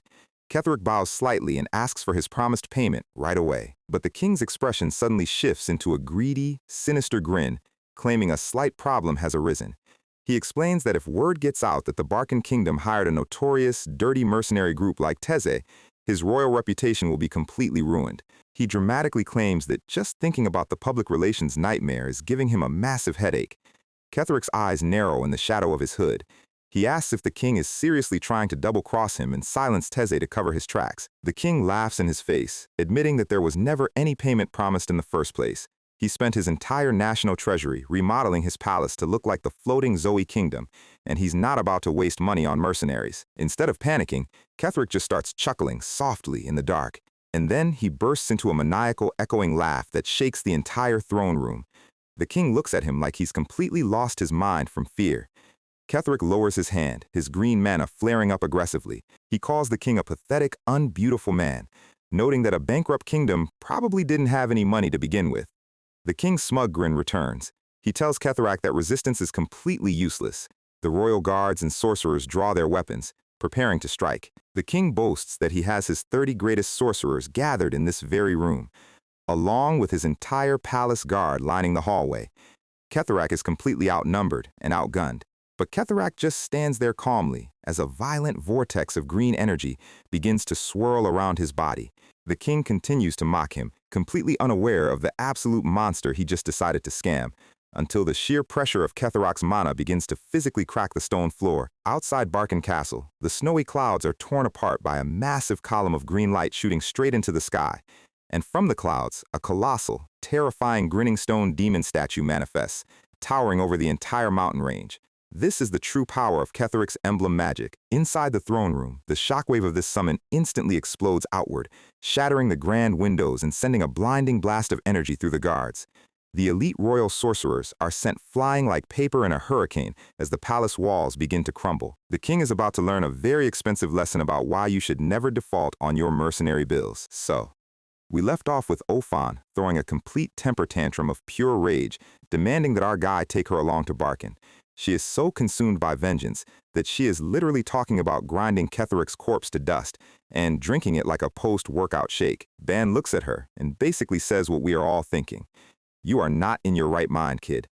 Ketherek bows slightly and asks for his promised payment right away. But the king's expression suddenly shifts into a greedy, sinister grin, claiming a slight problem has arisen. He explains that if word gets out that the Barkan Kingdom hired a notorious, dirty mercenary group like Teze, his royal reputation will be completely ruined. He dramatically claims that just thinking about the public relations nightmare is giving him a massive headache. Ketherek's eyes narrow in the shadow of his hood. He asks if the king is seriously trying to double-cross him and silence Teze to cover his tracks. The king laughs in his face, admitting that there was never any payment promised in the first place. He spent his entire national treasury remodeling his palace to look like the floating Zoe kingdom, and he's not about to waste money on mercenaries. Instead of panicking, Ketherek just starts chuckling softly in the dark, and then he bursts into a maniacal, echoing laugh that shakes the entire throne room. The king looks at him like he's completely lost his mind from fear. Ketherek lowers his hand, his green mana flaring up aggressively. He calls the king a pathetic, unbeautiful man, noting that a bankrupt kingdom probably didn't have any money to begin with. The king's smug grin returns. He tells Ketherek that resistance is completely useless. The royal guards and sorcerers draw their weapons, preparing to strike. The king boasts that he has his 30 greatest sorcerers gathered in this very room, along with his entire palace guard lining the hallway. Ketherek is completely outnumbered and outgunned, but Ketherek just stands there calmly as a violent vortex of green energy begins to swirl around his body. The king continues to mock him, completely unaware of the absolute monster he just decided to scam. until the sheer pressure of Ketherok's mana begins to physically crack the stone floor. Outside Barkin Castle, the snowy clouds are torn apart by a massive column of green light shooting straight into the sky. And from the clouds, a colossal, terrifying grinning stone demon statue manifests, towering over the entire mountain range. This is the true power of Ketherok's emblem magic. Inside the throne room, the shockwave of this summon instantly explodes outward, shattering the grand windows and sending a blinding blast of energy through the guards. The elite royal sorcerers are sent flying like paper in a hurricane as the palace walls begin to crumble. The king is about to learn a very expensive lesson about why you should never default on your mercenary bills. So, we left off with Ophan throwing a complete temper tantrum of pure rage, demanding that our guy take her along to Barkin. She is so consumed by vengeance that she is literally talking about grinding Ketherok's corpse to dust and drinking it like a post-workout shake. Ban looks at her and basically says what we are all thinking. You are not in your right mind, kid.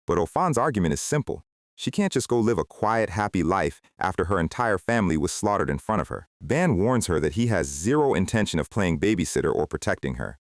But Ophan's argument is simple. She can't just go live a quiet, happy life after her entire family was slaughtered in front of her. Ban warns her that he has zero intention of playing babysitter or protecting her.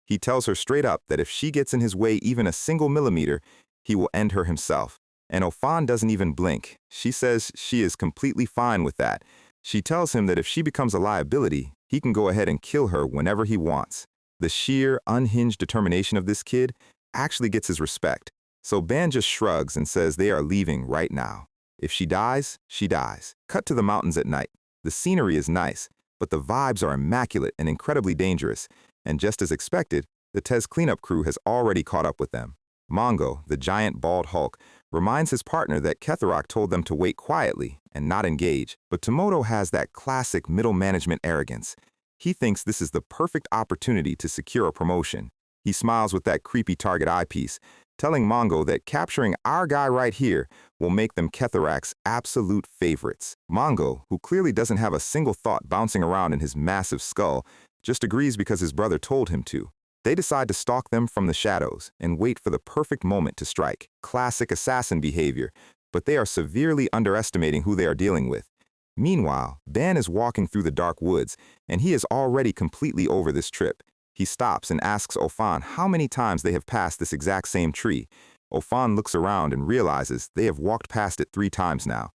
He tells her straight up that if she gets in his way even a single millimeter, he will end her himself. And Ophan doesn't even blink. She says she is completely fine with that. She tells him that if she becomes a liability, he can go ahead and kill her whenever he wants. The sheer, unhinged determination of this kid actually gets his respect. So Ban just shrugs and says they are leaving right now. If she dies, she dies. Cut to the mountains at night. The scenery is nice, but the vibes are immaculate and incredibly dangerous. And just as expected, the Tez cleanup crew has already caught up with them. Mongo, the giant bald Hulk, reminds his partner that Ketherok told them to wait quietly and not engage, but Tomoto has that classic middle management arrogance. He thinks this is the perfect opportunity to secure a promotion. He smiles with that creepy target eyepiece, telling Mongo that capturing our guy right here will make them Ketherok's absolute favorites. Mongo, who clearly doesn't have a single thought bouncing around in his massive skull, just agrees because his brother told him to. They decide to stalk them from the shadows and wait for the perfect moment to strike. Classic assassin behavior, but they are severely underestimating who they are dealing with. Meanwhile, Ban is walking through the dark woods, and he is already completely over this trip. He stops and asks Ophan how many times they have passed this exact same tree. Ophan looks around and realizes they have walked past it 3 times now.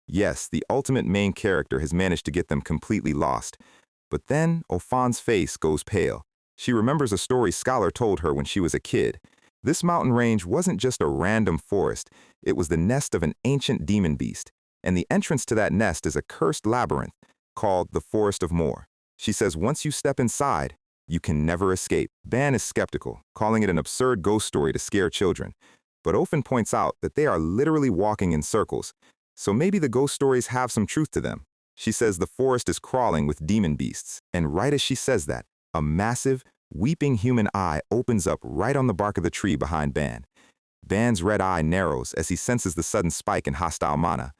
Yes, the ultimate main character has managed to get them completely lost. But then Ophan's face goes pale. She remembers a story Scholar told her when she was a kid. This mountain range wasn't just a random forest, it was the nest of an ancient demon beast. And the entrance to that nest is a cursed labyrinth called the Forest of Moor. She says once you step inside, you can never escape. Ban is skeptical, calling it an absurd ghost story to scare children. But Ophan points out that they are literally walking in circles, so maybe the ghost stories have some truth to them. She says the forest is crawling with demon beasts, and right as she says that, a massive, weeping human eye opens up right on the bark of the tree behind Ban. Ban's red eye narrows as he senses the sudden spike in hostile mana.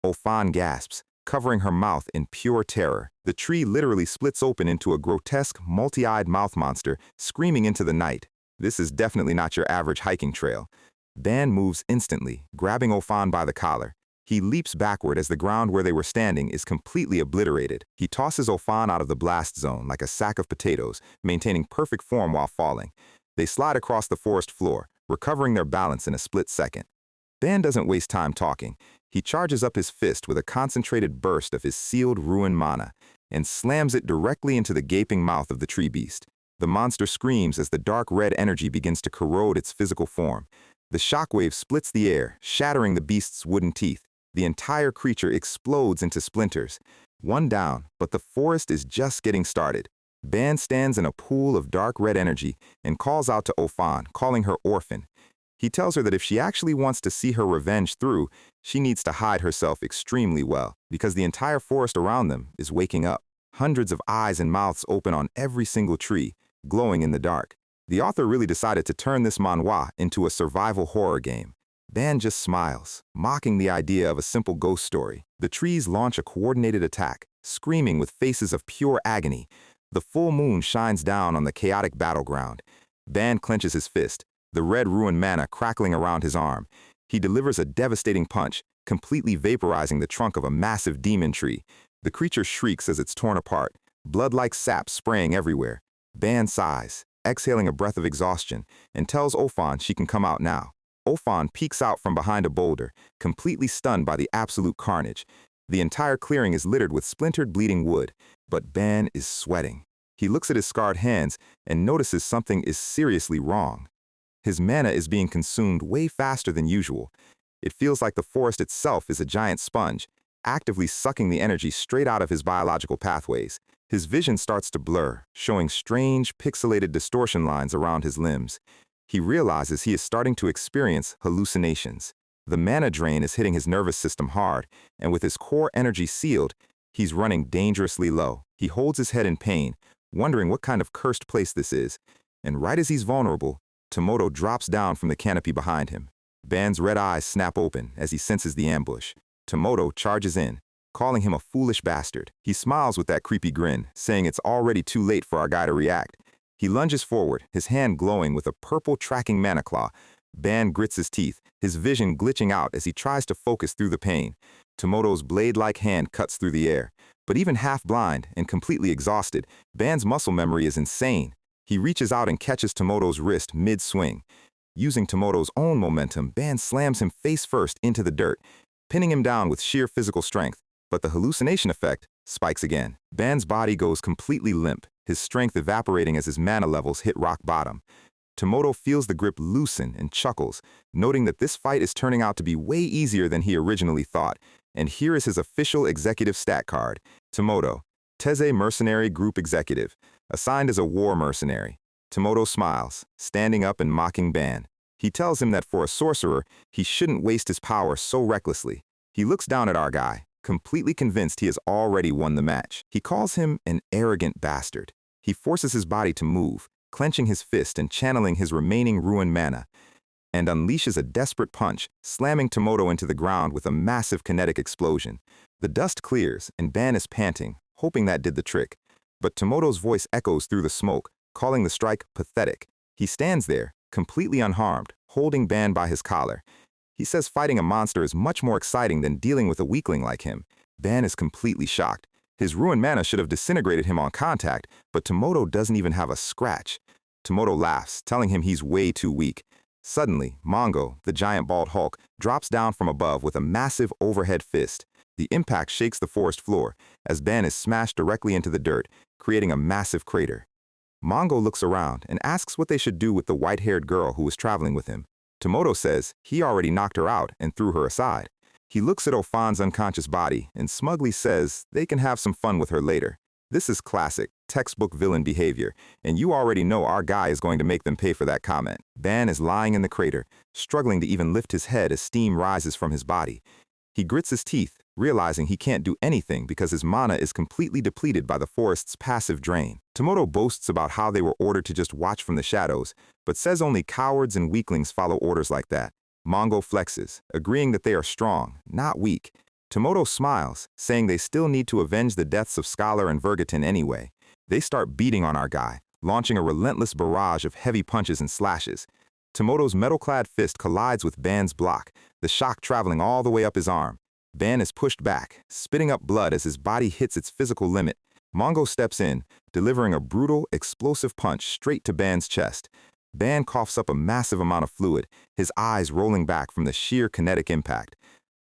Ophan gasps, covering her mouth in pure terror. The tree literally splits open into a grotesque, multi-eyed mouth monster, screaming into the night. This is definitely not your average hiking trail. Ban moves instantly, grabbing Ophan by the collar. He leaps backward as the ground where they were standing is completely obliterated. He tosses Ophan out of the blast zone like a sack of potatoes, maintaining perfect form while falling. They slide across the forest floor, recovering their balance in a split second. Ban doesn't waste time talking. He charges up his fist with a concentrated burst of his sealed rune mana and slams it directly into the gaping mouth of the tree beast. The monster screams as the dark red energy begins to corrode its physical form. The shockwave splits the air, shattering the beast's wooden teeth. The entire creature explodes into splinters. One down, but the forest is just getting started. Ban stands in a pool of dark red energy and calls out to Ophan, calling her orphan. He tells her that if she actually wants to see her revenge through, she needs to hide herself extremely well, because the entire forest around them is waking up. Hundreds of eyes and mouths open on every single tree, glowing in the dark. The author really decided to turn this manhwa into a survival horror game. Ban just smiles, mocking the idea of a simple ghost story. The trees launch a coordinated attack, screaming with faces of pure agony. The full moon shines down on the chaotic battleground. Ban clenches his fist, the red ruined mana crackling around his arm. He delivers a devastating punch, completely vaporizing the trunk of a massive demon tree. The creature shrieks as it's torn apart, blood-like sap spraying everywhere. Ban sighs, exhaling a breath of exhaustion, and tells Ophan she can come out now. Ophan peeks out from behind a boulder, completely stunned by the absolute carnage. The entire clearing is littered with splintered bleeding wood, but Ban is sweating. He looks at his scarred hands and notices something is seriously wrong. His mana is being consumed way faster than usual. It feels like the forest itself is a giant sponge, actively sucking the energy straight out of his biological pathways. His vision starts to blur, showing strange, pixelated distortion lines around his limbs. He realizes he is starting to experience hallucinations. The mana drain is hitting his nervous system hard, and with his core energy sealed, he's running dangerously low. He holds his head in pain, wondering what kind of cursed place this is. And right as he's vulnerable, Tomoto drops down from the canopy behind him. Ban's red eyes snap open as he senses the ambush. Tomoto charges in, calling him a foolish bastard. He smiles with that creepy grin, saying it's already too late for our guy to react. He lunges forward, his hand glowing with a purple tracking mana claw. Ban grits his teeth, his vision glitching out as he tries to focus through the pain. Tomoto's blade-like hand cuts through the air. But even half-blind and completely exhausted, Ban's muscle memory is insane. He reaches out and catches Tomoto's wrist mid-swing. Using Tomoto's own momentum, Ban slams him face first into the dirt, pinning him down with sheer physical strength. But the hallucination effect spikes again. Ban's body goes completely limp, his strength evaporating as his mana levels hit rock bottom. Tomoto feels the grip loosen and chuckles, noting that this fight is turning out to be way easier than he originally thought. And here is his official executive stat card. Tomoto, Teze Mercenary Group Executive, assigned as a war mercenary. Tomoto smiles, standing up and mocking Ban. He tells him that for a sorcerer, he shouldn't waste his power so recklessly. He looks down at our guy, completely convinced he has already won the match. He calls him an arrogant bastard. He forces his body to move, clenching his fist and channeling his remaining rune mana, and unleashes a desperate punch, slamming Tomoto into the ground with a massive kinetic explosion. The dust clears, and Ban is panting, hoping that did the trick. But Tomoto's voice echoes through the smoke, calling the strike pathetic. He stands there, completely unharmed, holding Ban by his collar. He says fighting a monster is much more exciting than dealing with a weakling like him. Ban is completely shocked. His ruined mana should have disintegrated him on contact, but Tomoto doesn't even have a scratch. Tomoto laughs, telling him he's way too weak. Suddenly, Mongo, the giant bald Hulk, drops down from above with a massive overhead fist. The impact shakes the forest floor, as Ban is smashed directly into the dirt, creating a massive crater. Mongo looks around and asks what they should do with the white-haired girl who was traveling with him. Tomoto says he already knocked her out and threw her aside. He looks at Ophan's unconscious body and smugly says they can have some fun with her later. This is classic, textbook villain behavior, and you already know our guy is going to make them pay for that comment. Ban is lying in the crater, struggling to even lift his head as steam rises from his body. He grits his teeth, realizing he can't do anything because his mana is completely depleted by the forest's passive drain. Tomoto boasts about how they were ordered to just watch from the shadows, but says only cowards and weaklings follow orders like that. Mongo flexes, agreeing that they are strong, not weak. Tomoto smiles, saying they still need to avenge the deaths of Scholar and Vergaton anyway. They start beating on our guy, launching a relentless barrage of heavy punches and slashes. Tomoto's metal-clad fist collides with Ban's block, the shock traveling all the way up his arm. Ban is pushed back, spitting up blood as his body hits its physical limit. Mongo steps in, delivering a brutal, explosive punch straight to Ban's chest. Ban coughs up a massive amount of fluid, his eyes rolling back from the sheer kinetic impact.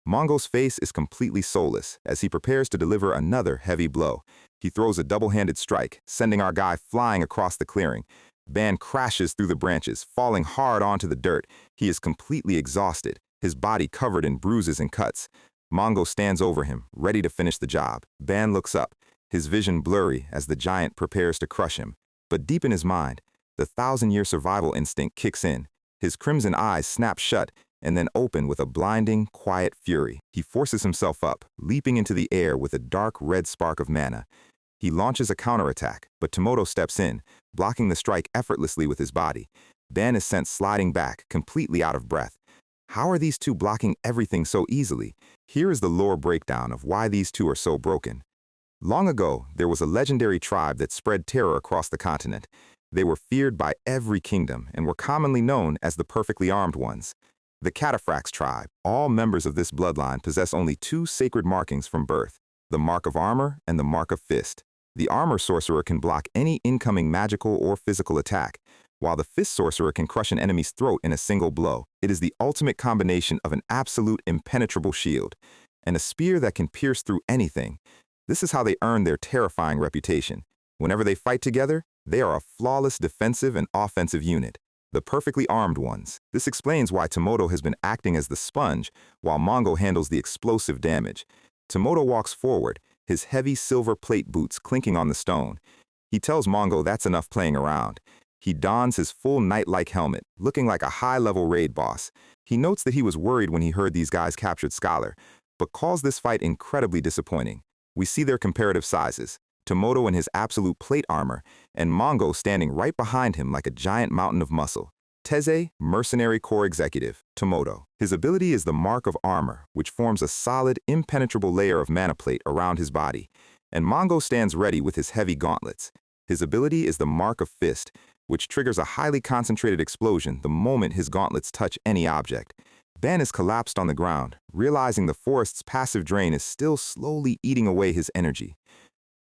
Mongo's face is completely soulless as he prepares to deliver another heavy blow. He throws a double-handed strike, sending our guy flying across the clearing. Ban crashes through the branches, falling hard onto the dirt. He is completely exhausted, his body covered in bruises and cuts. Mongo stands over him, ready to finish the job. Ban looks up, his vision blurry as the giant prepares to crush him. But deep in his mind, the 1,000-year survival instinct kicks in. His crimson eyes snap shut and then open with a blinding, quiet fury. He forces himself up, leaping into the air with a dark red spark of mana. He launches a counterattack, but Tomoto steps in, blocking the strike effortlessly with his body. Ban is sent sliding back, completely out of breath. How are these two blocking everything so easily? Here is the lore breakdown of why these two are so broken. Long ago, there was a legendary tribe that spread terror across the continent. They were feared by every kingdom and were commonly known as the perfectly armed ones. The Cataphracts tribe, all members of this bloodline, possess only two sacred markings from birth, the Mark of Armor and the Mark of Fist. The Armor sorcerer can block any incoming magical or physical attack, while the fist sorcerer can crush an enemy's throat in a single blow. It is the ultimate combination of an absolute impenetrable shield and a spear that can pierce through anything. This is how they earn their terrifying reputation. Whenever they fight together, they are a flawless defensive and offensive unit, the perfectly armed ones. This explains why Tomoto has been acting as the sponge, while Mongo handles the explosive damage. Tomoto walks forward, his heavy silver plate boots clinking on the stone. He tells Mongo that's enough playing around. He dons his full knight-like helmet, looking like a high-level raid boss. He notes that he was worried when he heard these guys captured Scholar, but calls this fight incredibly disappointing. We see their comparative sizes, Tomoto in his absolute plate armor, and Mongo standing right behind him like a giant mountain of muscle. Teze, Mercenary Corps Executive, Tomoto. His ability is the Mark of Armor, which forms a solid, impenetrable layer of mana plate around his body, and Mongo stands ready with his heavy gauntlets. His ability is the Mark of Fist, which triggers a highly concentrated explosion the moment his gauntlets touch any object. Ban is collapsed on the ground, realizing the forest's passive drain is still slowly eating away his energy.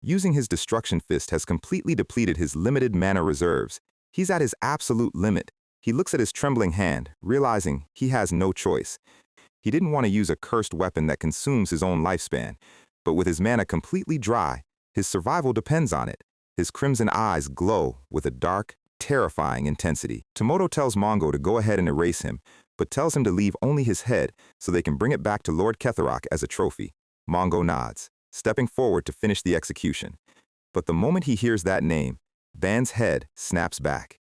Using his Destruction Fist has completely depleted his limited mana reserves. He's at his absolute limit. He looks at his trembling hand, realizing he has no choice. He didn't want to use a cursed weapon that consumes his own lifespan, but with his mana completely dry, his survival depends on it. His crimson eyes glow with a dark, terrifying intensity. Tomoto tells Mongo to go ahead and erase him, but tells him to leave only his head so they can bring it back to Lord Ketherok as a trophy. Mongo nods, stepping forward to finish the execution. But the moment he hears that name, Ban's head snaps back.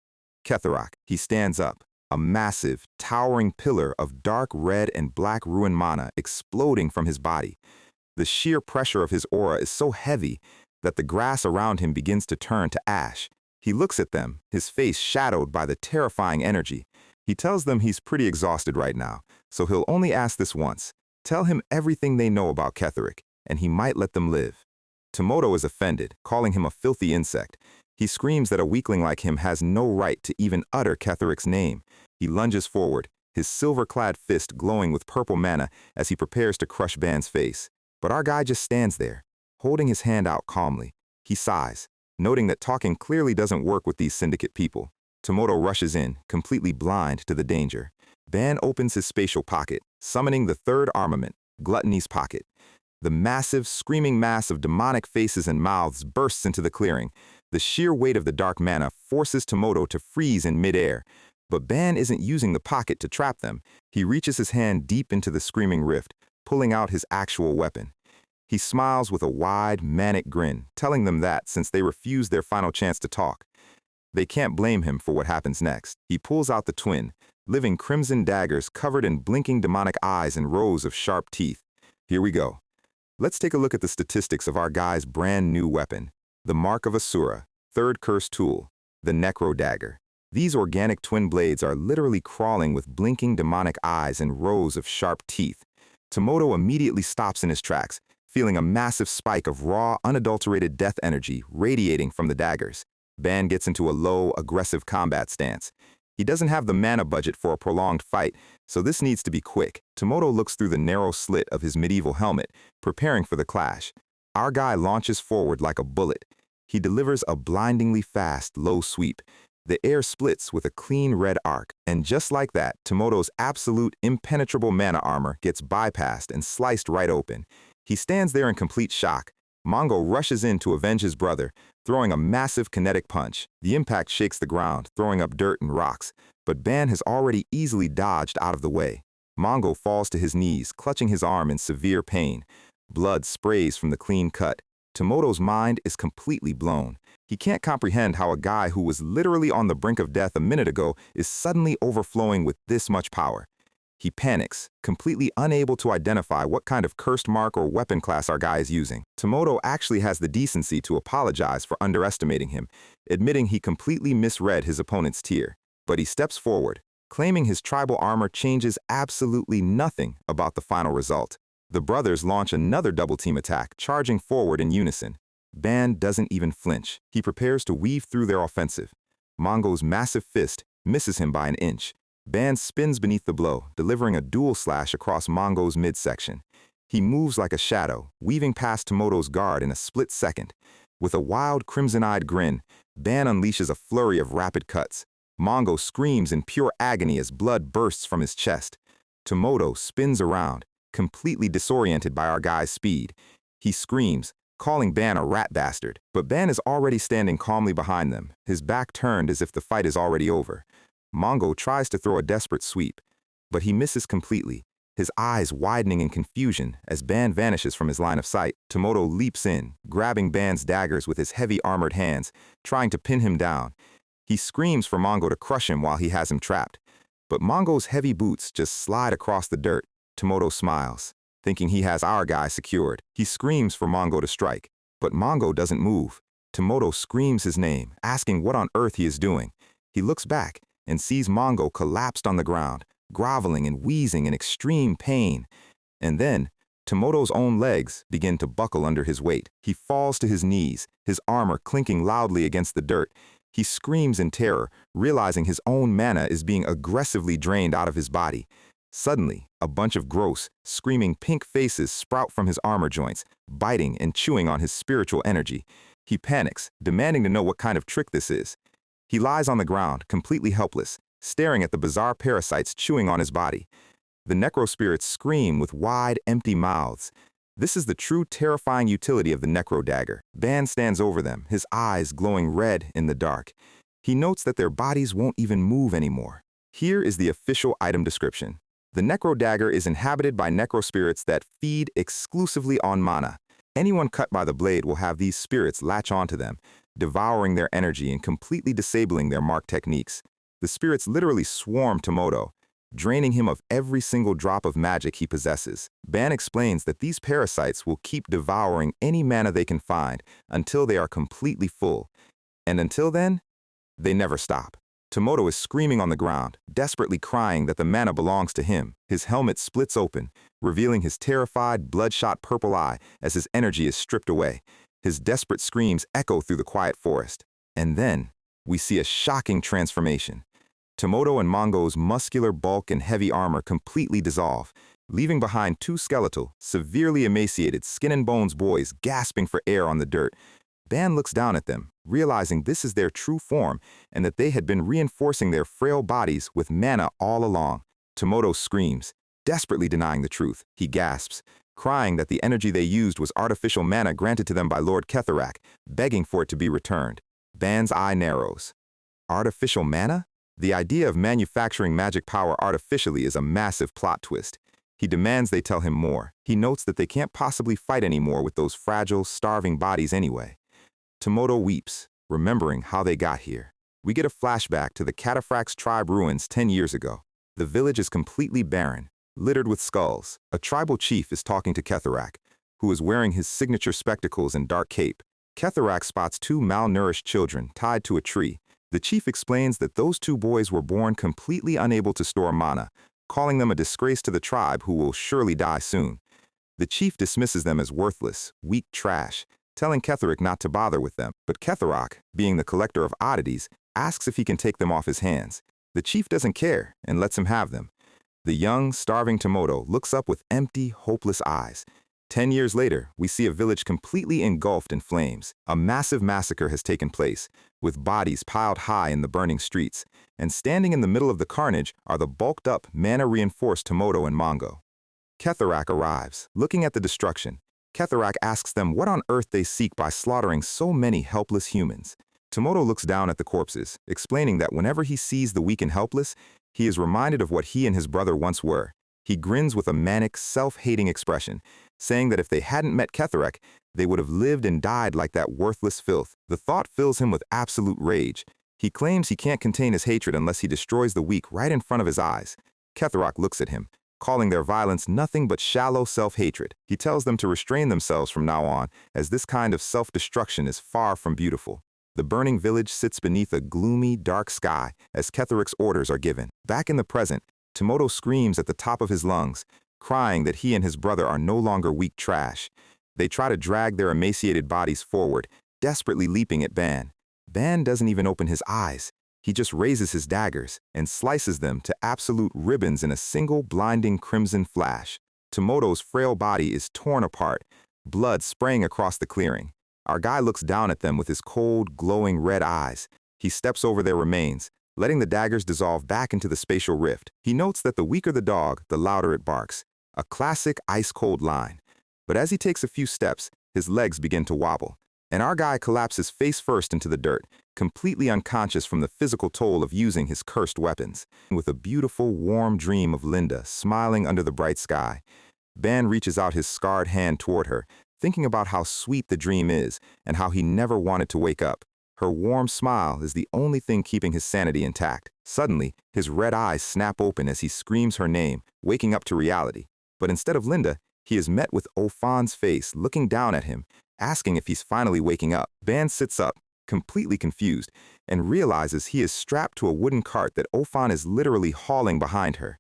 Ketherok, he stands up, a massive, towering pillar of dark red and black rune mana exploding from his body. The sheer pressure of his aura is so heavy that the grass around him begins to turn to ash. He looks at them, his face shadowed by the terrifying energy. He tells them he's pretty exhausted right now, so he'll only ask this once. Tell him everything they know about Ketherok, and he might let them live. Tomoto is offended, calling him a filthy insect. He screams that a weakling like him has no right to even utter Ketherok's name. He lunges forward, his silver-clad fist glowing with purple mana as he prepares to crush Ban's face. But our guy just stands there, holding his hand out calmly. He sighs, noting that talking clearly doesn't work with these syndicate people. Tomoto rushes in, completely blind to the danger. Ban opens his spatial pocket, summoning the third armament, Gluttony's Pocket. The massive, screaming mass of demonic faces and mouths bursts into the clearing. The sheer weight of the dark mana forces Tomoto to freeze in midair. But Ban isn't using the pocket to trap them. He reaches his hand deep into the screaming rift, pulling out his actual weapon. He smiles with a wide, manic grin, telling them that since they refused their final chance to talk, they can't blame him for what happens next. He pulls out the twin, living crimson daggers covered in blinking demonic eyes and rows of sharp teeth. Here we go. Let's take a look at the statistics of our guy's brand new weapon, the Mark of Asura, third cursed tool, the Necro Dagger. These organic twin blades are literally crawling with blinking demonic eyes and rows of sharp teeth. Tomoto immediately stops in his tracks, feeling a massive spike of raw, unadulterated death energy radiating from the daggers. Ban gets into a low, aggressive combat stance. He doesn't have the mana budget for a prolonged fight, so this needs to be quick. Tomoto looks through the narrow slit of his medieval helmet, preparing for the clash. Our guy launches forward like a bullet. He delivers a blindingly fast, low sweep. The air splits with a clean red arc, and just like that, Tomoto's absolute, impenetrable mana armor gets bypassed and sliced right open. He stands there in complete shock. Mongo rushes in to avenge his brother, throwing a massive kinetic punch. The impact shakes the ground, throwing up dirt and rocks, but Ban has already easily dodged out of the way. Mongo falls to his knees, clutching his arm in severe pain. Blood sprays from the clean cut. Tomoto's mind is completely blown. He can't comprehend how a guy who was literally on the brink of death a minute ago is suddenly overflowing with this much power. He panics, completely unable to identify what kind of cursed mark or weapon class our guy is using. Tomoto actually has the decency to apologize for underestimating him, admitting he completely misread his opponent's tier. But he steps forward, claiming his tribal armor changes absolutely nothing about the final result. The brothers launch another double-team attack, charging forward in unison. Ban doesn't even flinch. He prepares to weave through their offensive. Mongo's massive fist misses him by an inch. Ban spins beneath the blow, delivering a dual slash across Mongo's midsection. He moves like a shadow, weaving past Tomoto's guard in a split second. With a wild, crimson-eyed grin, Ban unleashes a flurry of rapid cuts. Mongo screams in pure agony as blood bursts from his chest. Tomoto spins around, completely disoriented by our guy's speed. He screams, calling Ban a rat bastard, but Ban is already standing calmly behind them, his back turned as if the fight is already over. Mongo tries to throw a desperate sweep, but he misses completely, his eyes widening in confusion as Ban vanishes from his line of sight. Tomoto leaps in, grabbing Ban's daggers with his heavy armored hands, trying to pin him down. He screams for Mongo to crush him while he has him trapped. But Mongo's heavy boots just slide across the dirt. Tomoto smiles, thinking he has our guy secured. He screams for Mongo to strike, but Mongo doesn't move. Tomoto screams his name, asking what on earth he is doing. He looks back and sees Mongo collapsed on the ground, groveling and wheezing in extreme pain. And then, Tomoto's own legs begin to buckle under his weight. He falls to his knees, his armor clinking loudly against the dirt. He screams in terror, realizing his own mana is being aggressively drained out of his body. Suddenly, a bunch of gross, screaming pink faces sprout from his armor joints, biting and chewing on his spiritual energy. He panics, demanding to know what kind of trick this is. He lies on the ground, completely helpless, staring at the bizarre parasites chewing on his body. The necro-spirits scream with wide, empty mouths. This is the true terrifying utility of the necro dagger. Ban stands over them, his eyes glowing red in the dark. He notes that their bodies won't even move anymore. Here is the official item description. The necro dagger is inhabited by necro spirits that feed exclusively on mana. Anyone cut by the blade will have these spirits latch onto them, devouring their energy and completely disabling their mark techniques. The spirits literally swarm Tomoto, draining him of every single drop of magic he possesses. Ban explains that these parasites will keep devouring any mana they can find until they are completely full. And until then, they never stop. Tomoto is screaming on the ground, desperately crying that the mana belongs to him. His helmet splits open, revealing his terrified, bloodshot purple eye as his energy is stripped away. His desperate screams echo through the quiet forest. And then, we see a shocking transformation. Tomoto and Mongo's muscular bulk and heavy armor completely dissolve, leaving behind two skeletal, severely emaciated, skin and bones boys gasping for air on the dirt. Ban looks down at them, realizing this is their true form and that they had been reinforcing their frail bodies with mana all along. Tomoto screams, desperately denying the truth. He gasps, crying that the energy they used was artificial mana granted to them by Lord Ketharak, begging for it to be returned. Ban's eye narrows. Artificial mana? The idea of manufacturing magic power artificially is a massive plot twist. He demands they tell him more. He notes that they can't possibly fight anymore with those fragile, starving bodies anyway. Tomoto weeps, remembering how they got here. We get a flashback to the Cataphracts tribe ruins 10 years ago. The village is completely barren, littered with skulls. A tribal chief is talking to Ketharak, who is wearing his signature spectacles and dark cape. Ketharak spots two malnourished children tied to a tree. The chief explains that those two boys were born completely unable to store mana, calling them a disgrace to the tribe who will surely die soon. The chief dismisses them as worthless, weak trash, telling Ketharak not to bother with them, but Ketharak, being the collector of oddities, asks if he can take them off his hands. The chief doesn't care and lets him have them. The young, starving Tomoto looks up with empty, hopeless eyes. 10 years later, we see a village completely engulfed in flames. A massive massacre has taken place, with bodies piled high in the burning streets, and standing in the middle of the carnage are the bulked-up, mana-reinforced Tomoto and Mongo. Ketharak arrives, looking at the destruction. Ketharak asks them what on earth they seek by slaughtering so many helpless humans. Tomoto looks down at the corpses, explaining that whenever he sees the weak and helpless, he is reminded of what he and his brother once were. He grins with a manic, self-hating expression, saying that if they hadn't met Ketharak, they would have lived and died like that worthless filth. The thought fills him with absolute rage. He claims he can't contain his hatred unless he destroys the weak right in front of his eyes. Ketharak looks at him, calling their violence nothing but shallow self-hatred. He tells them to restrain themselves from now on, as this kind of self-destruction is far from beautiful. The burning village sits beneath a gloomy, dark sky as Ketharak's orders are given. Back in the present, Tomoto screams at the top of his lungs, crying that he and his brother are no longer weak trash. They try to drag their emaciated bodies forward, desperately leaping at Ban. Ban doesn't even open his eyes. He just raises his daggers and slices them to absolute ribbons in a single blinding crimson flash. Tomoto's frail body is torn apart, blood spraying across the clearing. Our guy looks down at them with his cold, glowing red eyes. He steps over their remains, letting the daggers dissolve back into the spatial rift. He notes that the weaker the dog, the louder it barks. A classic ice-cold line. But as he takes a few steps, his legs begin to wobble, and our guy collapses face first into the dirt, completely unconscious from the physical toll of using his cursed weapons. With a beautiful, warm dream of Linda smiling under the bright sky, Ban reaches out his scarred hand toward her, thinking about how sweet the dream is and how he never wanted to wake up. Her warm smile is the only thing keeping his sanity intact. Suddenly, his red eyes snap open as he screams her name, waking up to reality. But instead of Linda, he is met with Ofan's face looking down at him, asking if he's finally waking up. Ban sits up, completely confused, and realizes he is strapped to a wooden cart that Ofan is literally hauling behind her.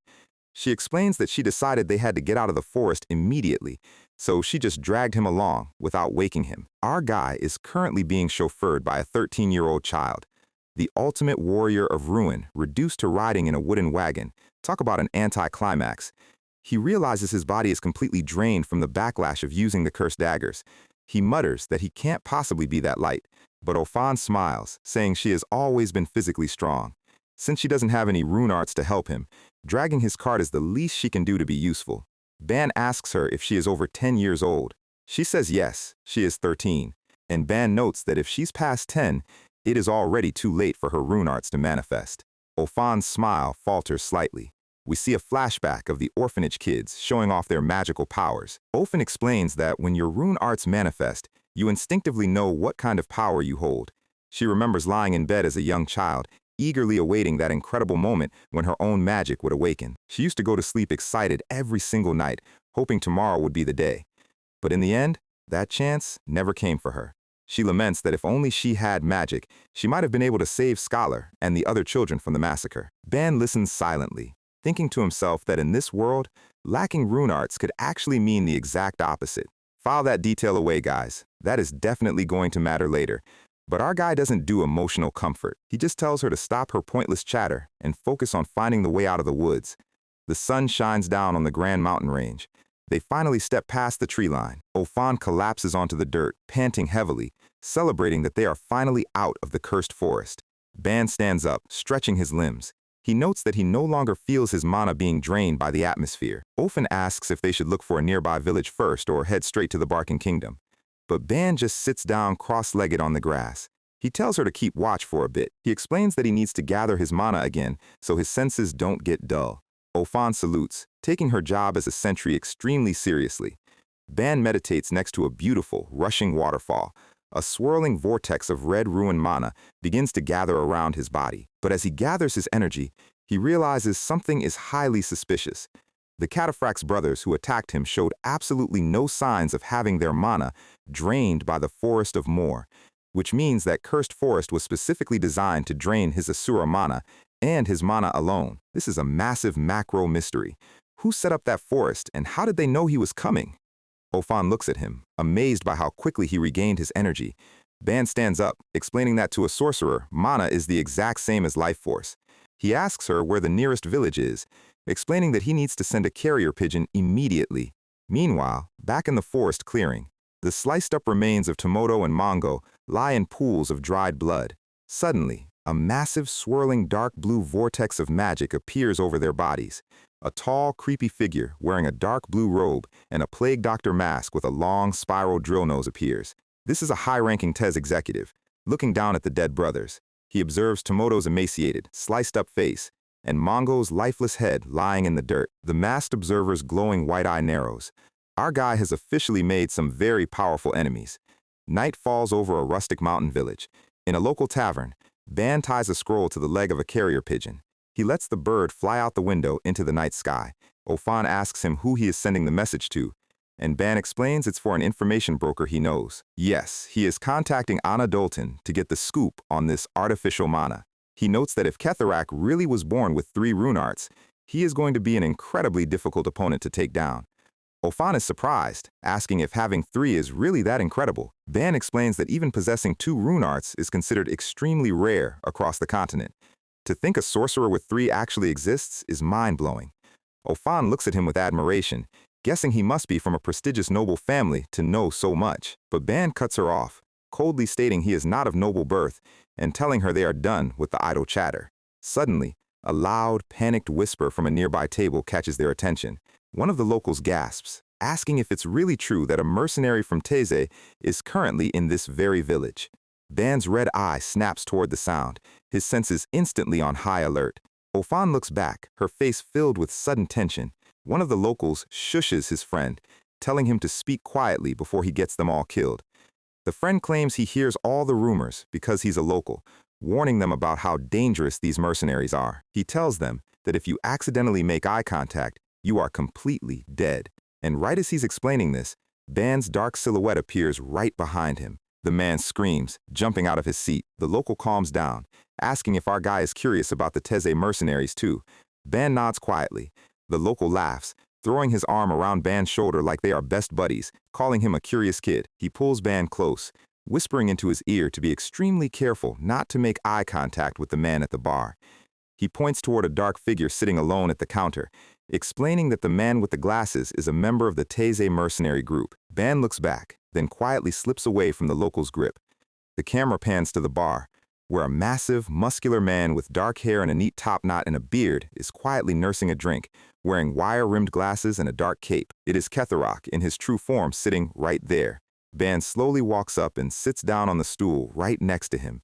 She explains that she decided they had to get out of the forest immediately, so she just dragged him along without waking him. Our guy is currently being chauffeured by a 13-year-old child, the ultimate warrior of ruin, reduced to riding in a wooden wagon. Talk about an anticlimax. He realizes his body is completely drained from the backlash of using the cursed daggers. He mutters that he can't possibly be that light, but Ofan smiles, saying she has always been physically strong. Since she doesn't have any rune arts to help him, dragging his cart is the least she can do to be useful. Ban asks her if she is over 10 years old. She says yes, she is 13, and Ban notes that if she's past 10, it is already too late for her rune arts to manifest. Ofan's smile falters slightly. We see a flashback of the orphanage kids showing off their magical powers. Ofan explains that when your rune arts manifest, you instinctively know what kind of power you hold. She remembers lying in bed as a young child, eagerly awaiting that incredible moment when her own magic would awaken. She used to go to sleep excited every single night, hoping tomorrow would be the day. But in the end, that chance never came for her. She laments that if only she had magic, she might have been able to save Scholar and the other children from the massacre. Ban listens silently, thinking to himself that in this world, lacking rune arts could actually mean the exact opposite. File that detail away, guys. That is definitely going to matter later. But our guy doesn't do emotional comfort. He just tells her to stop her pointless chatter and focus on finding the way out of the woods. The sun shines down on the Grand Mountain Range. They finally step past the tree line. Ofan collapses onto the dirt, panting heavily, celebrating that they are finally out of the cursed forest. Ban stands up, stretching his limbs. He notes that he no longer feels his mana being drained by the atmosphere. Ofan asks if they should look for a nearby village first or head straight to the Barking Kingdom. But Ban just sits down cross-legged on the grass. He tells her to keep watch for a bit. He explains that he needs to gather his mana again so his senses don't get dull. Ofan salutes, taking her job as a sentry extremely seriously. Ban meditates next to a beautiful, rushing waterfall. A swirling vortex of red ruin mana begins to gather around his body. But as he gathers his energy, he realizes something is highly suspicious. The Cataphract's brothers who attacked him showed absolutely no signs of having their mana drained by the Forest of Moor, which means that Cursed Forest was specifically designed to drain his Asura mana and his mana alone. This is a massive macro mystery. Who set up that forest and how did they know he was coming? Ofan looks at him, amazed by how quickly he regained his energy. Ban stands up, explaining that to a sorcerer, mana is the exact same as life force. He asks her where the nearest village is, explaining that he needs to send a carrier pigeon immediately. Meanwhile, back in the forest clearing, the sliced-up remains of Tomoto and Mongo lie in pools of dried blood. Suddenly, a massive, swirling dark blue vortex of magic appears over their bodies. A tall, creepy figure wearing a dark blue robe and a plague doctor mask with a long, spiral drill nose appears. This is a high-ranking TES executive. Looking down at the dead brothers, he observes Tomoto's emaciated, sliced-up face and Mongo's lifeless head lying in the dirt. The masked observer's glowing white eye narrows. Our guy has officially made some very powerful enemies. Night falls over a rustic mountain village. In a local tavern, Ban ties a scroll to the leg of a carrier pigeon. He lets the bird fly out the window into the night sky. Ofan asks him who he is sending the message to, and Ban explains it's for an information broker he knows. Yes, he is contacting Anna Dolton to get the scoop on this artificial mana. He notes that if Ketharak really was born with 3 rune arts, he is going to be an incredibly difficult opponent to take down. Ofan is surprised, asking if having 3 is really that incredible. Ban explains that even possessing 2 rune arts is considered extremely rare across the continent. To think a sorcerer with 3 actually exists is mind-blowing. Ofan looks at him with admiration, guessing he must be from a prestigious noble family to know so much. But Ban cuts her off, coldly stating he is not of noble birth and telling her they are done with the idle chatter. Suddenly, a loud, panicked whisper from a nearby table catches their attention. One of the locals gasps, asking if it's really true that a mercenary from Teze is currently in this very village. Ban's red eye snaps toward the sound, his senses instantly on high alert. Ofan looks back, her face filled with sudden tension. One of the locals shushes his friend, telling him to speak quietly before he gets them all killed. The friend claims he hears all the rumors because he's a local, warning them about how dangerous these mercenaries are. He tells them that if you accidentally make eye contact, you are completely dead. And right as he's explaining this, Ban's dark silhouette appears right behind him. The man screams, jumping out of his seat. The local calms down, asking if our guy is curious about the Teze mercenaries too. Ban nods quietly. The local laughs, throwing his arm around Ban's shoulder like they are best buddies, calling him a curious kid. He pulls Ban close, whispering into his ear to be extremely careful not to make eye contact with the man at the bar. He points toward a dark figure sitting alone at the counter, explaining that the man with the glasses is a member of the Teze mercenary group. Ban looks back, then quietly slips away from the local's grip. The camera pans to the bar, where a massive, muscular man with dark hair and a neat top knot and a beard is quietly nursing a drink, wearing wire-rimmed glasses and a dark cape. It is Ketharak in his true form sitting right there. Ban slowly walks up and sits down on the stool right next to him.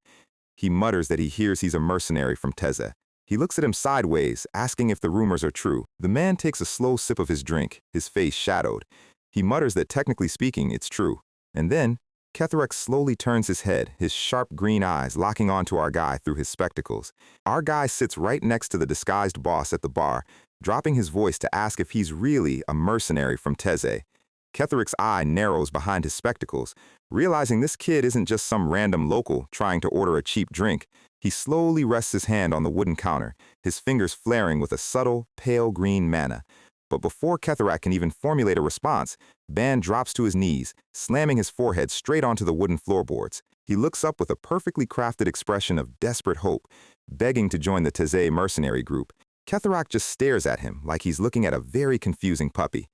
He mutters that he hears he's a mercenary from Teze. He looks at him sideways, asking if the rumors are true. The man takes a slow sip of his drink, his face shadowed. He mutters that technically speaking, it's true. And then, Ketharak slowly turns his head, his sharp green eyes locking onto our guy through his spectacles. Our guy sits right next to the disguised boss at the bar, dropping his voice to ask if he's really a mercenary from Teze. Ketharak's eye narrows behind his spectacles, realizing this kid isn't just some random local trying to order a cheap drink. He slowly rests his hand on the wooden counter, his fingers flaring with a subtle, pale green mana. But before Ketharak can even formulate a response, Ban drops to his knees, slamming his forehead straight onto the wooden floorboards. He looks up with a perfectly crafted expression of desperate hope, begging to join the Teze mercenary group. Ketharak just stares at him like he's looking at a very confusing puppy.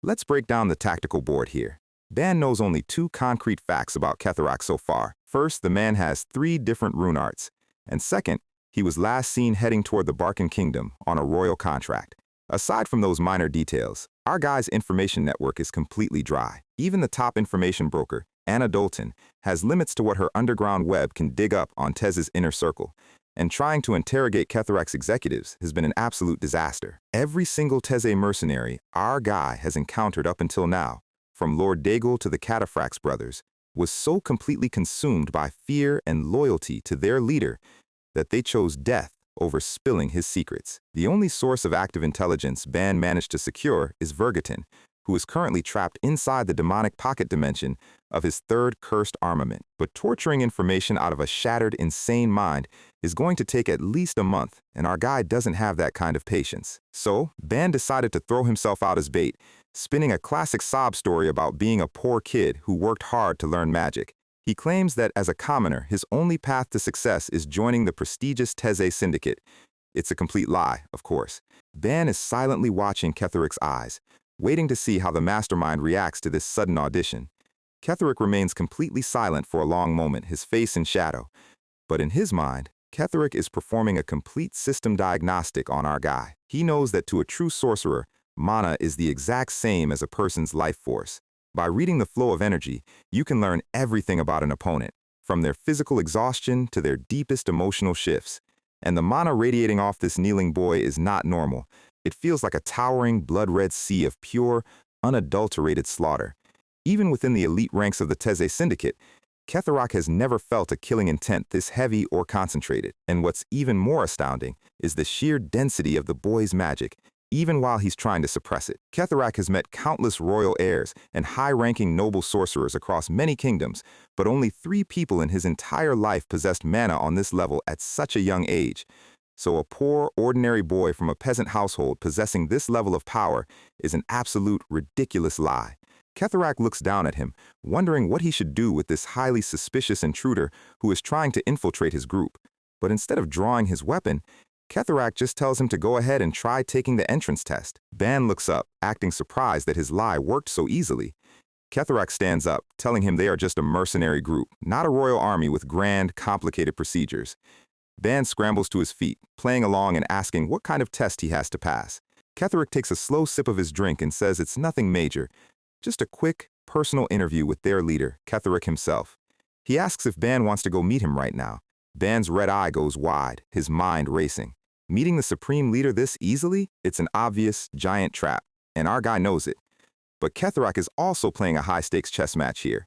Let's break down the tactical board here. Ban knows only 2 concrete facts about Ketharak so far. First, the man has 3 different rune arts. And second, he was last seen heading toward the Barkan Kingdom on a royal contract. Aside from those minor details, our guy's information network is completely dry. Even the top information broker, Anna Dolton, has limits to what her underground web can dig up on Teze's inner circle. And trying to interrogate Ketharak's executives has been an absolute disaster. Every single Teze mercenary our guy has encountered up until now, from Lord Daigle to the Cataphracts brothers, was so completely consumed by fear and loyalty to their leader that they chose death over spilling his secrets. The only source of active intelligence Ban managed to secure is Vergaton, who is currently trapped inside the demonic pocket dimension of his 3rd cursed armament. But torturing information out of a shattered, insane mind is going to take at least a month, and our guy doesn't have that kind of patience. So, Ban decided to throw himself out as bait, spinning a classic sob story about being a poor kid who worked hard to learn magic. He claims that as a commoner, his only path to success is joining the prestigious Teze syndicate. It's a complete lie, of course. Ban is silently watching Ketharak's eyes, waiting to see how the mastermind reacts to this sudden audition. Ketharak remains completely silent for a long moment, his face in shadow. But in his mind, Ketharak is performing a complete system diagnostic on our guy. He knows that to a true sorcerer, mana is the exact same as a person's life force. By reading the flow of energy, you can learn everything about an opponent, from their physical exhaustion to their deepest emotional shifts. And the mana radiating off this kneeling boy is not normal. It feels like a towering, blood-red sea of pure, unadulterated slaughter. Even within the elite ranks of the Teze syndicate, Ketharak has never felt a killing intent this heavy or concentrated. And what's even more astounding is the sheer density of the boy's magic, even while he's trying to suppress it. Ketharak has met countless royal heirs and high-ranking noble sorcerers across many kingdoms, but only 3 people in his entire life possessed mana on this level at such a young age. So a poor, ordinary boy from a peasant household possessing this level of power is an absolute, ridiculous lie. Ketharak looks down at him, wondering what he should do with this highly suspicious intruder who is trying to infiltrate his group. But instead of drawing his weapon, Ketharak just tells him to go ahead and try taking the entrance test. Ban looks up, acting surprised that his lie worked so easily. Ketharak stands up, telling him they are just a mercenary group, not a royal army with grand, complicated procedures. Ban scrambles to his feet, playing along and asking what kind of test he has to pass. Ketherick takes a slow sip of his drink and says it's nothing major, just a quick, personal interview with their leader, Ketherick himself. He asks if Ban wants to go meet him right now. Ban's red eye goes wide, his mind racing. Meeting the Supreme Leader this easily? It's an obvious, giant trap, and our guy knows it. But Ketherick is also playing a high-stakes chess match here.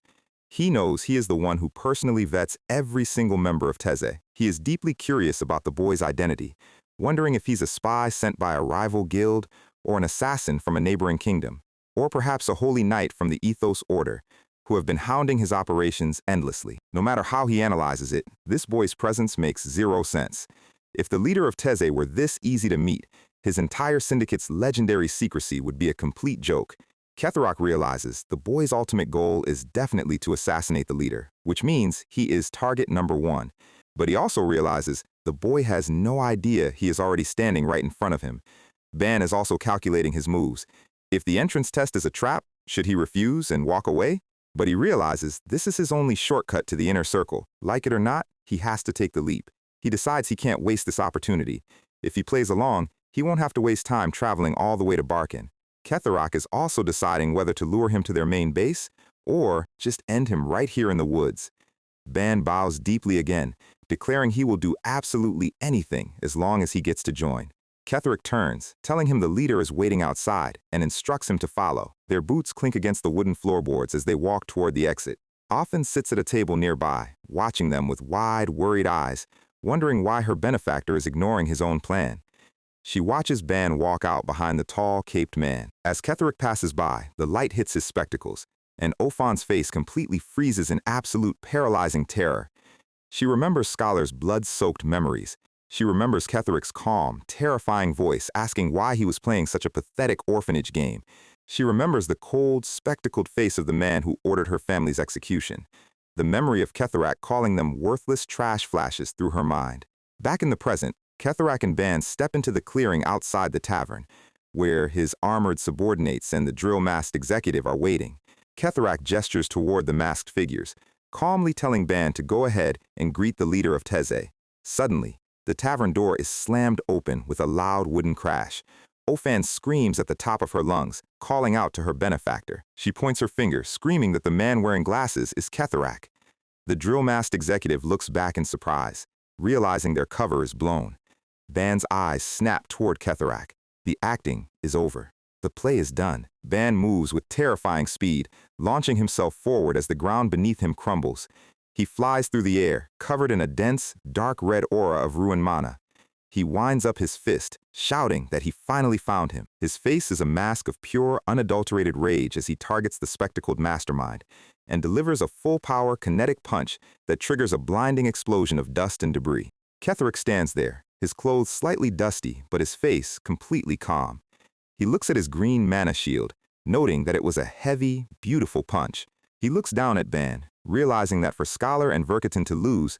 He knows he is the one who personally vets every single member of Teze. He is deeply curious about the boy's identity, wondering if he's a spy sent by a rival guild or an assassin from a neighboring kingdom, or perhaps a holy knight from the Ethos Order, who have been hounding his operations endlessly. No matter how he analyzes it, this boy's presence makes zero sense. If the leader of Teze were this easy to meet, his entire syndicate's legendary secrecy would be a complete joke. Ketherick realizes the boy's ultimate goal is definitely to assassinate the leader, which means he is target number one. But he also realizes the boy has no idea he is already standing right in front of him. Ban is also calculating his moves. If the entrance test is a trap, should he refuse and walk away? But he realizes this is his only shortcut to the inner circle. Like it or not, he has to take the leap. He decides he can't waste this opportunity. If he plays along, he won't have to waste time traveling all the way to Barkin. Ketherick is also deciding whether to lure him to their main base or just end him right here in the woods. Ban bows deeply again, declaring he will do absolutely anything as long as he gets to join. Ketherick turns, telling him the leader is waiting outside, and instructs him to follow. Their boots clink against the wooden floorboards as they walk toward the exit. Aton sits at a table nearby, watching them with wide, worried eyes, wondering why her benefactor is ignoring his own plan. She watches Ban walk out behind the tall, caped man. As Ketherick passes by, the light hits his spectacles, and Aton's face completely freezes in absolute paralyzing terror. She remembers Scholar's blood-soaked memories. She remembers Ketherick's calm, terrifying voice asking why he was playing such a pathetic orphanage game. She remembers the cold, spectacled face of the man who ordered her family's execution. The memory of Ketherick calling them worthless trash flashes through her mind. Back in the present, Ketherick and Ban step into the clearing outside the tavern, where his armored subordinates and the drill-masked executive are waiting. Ketherick gestures toward the masked figures, calmly telling Ban to go ahead and greet the leader of Teze. Suddenly, the tavern door is slammed open with a loud wooden crash. Aton screams at the top of her lungs, calling out to her benefactor. She points her finger, screaming that the man wearing glasses is Ketherick. The drill-masked executive looks back in surprise, realizing their cover is blown. Ban's eyes snap toward Ketherick. The acting is over. The play is done. Ban moves with terrifying speed, launching himself forward as the ground beneath him crumbles. He flies through the air, covered in a dense, dark red aura of ruined mana. He winds up his fist, shouting that he finally found him. His face is a mask of pure, unadulterated rage as he targets the spectacled mastermind, and delivers a full-power, kinetic punch that triggers a blinding explosion of dust and debris. Ketherick stands there, his clothes slightly dusty, but his face completely calm. He looks at his green mana shield, noting that it was a heavy, beautiful punch. He looks down at Ban, realizing that for Scholar and Verketon to lose,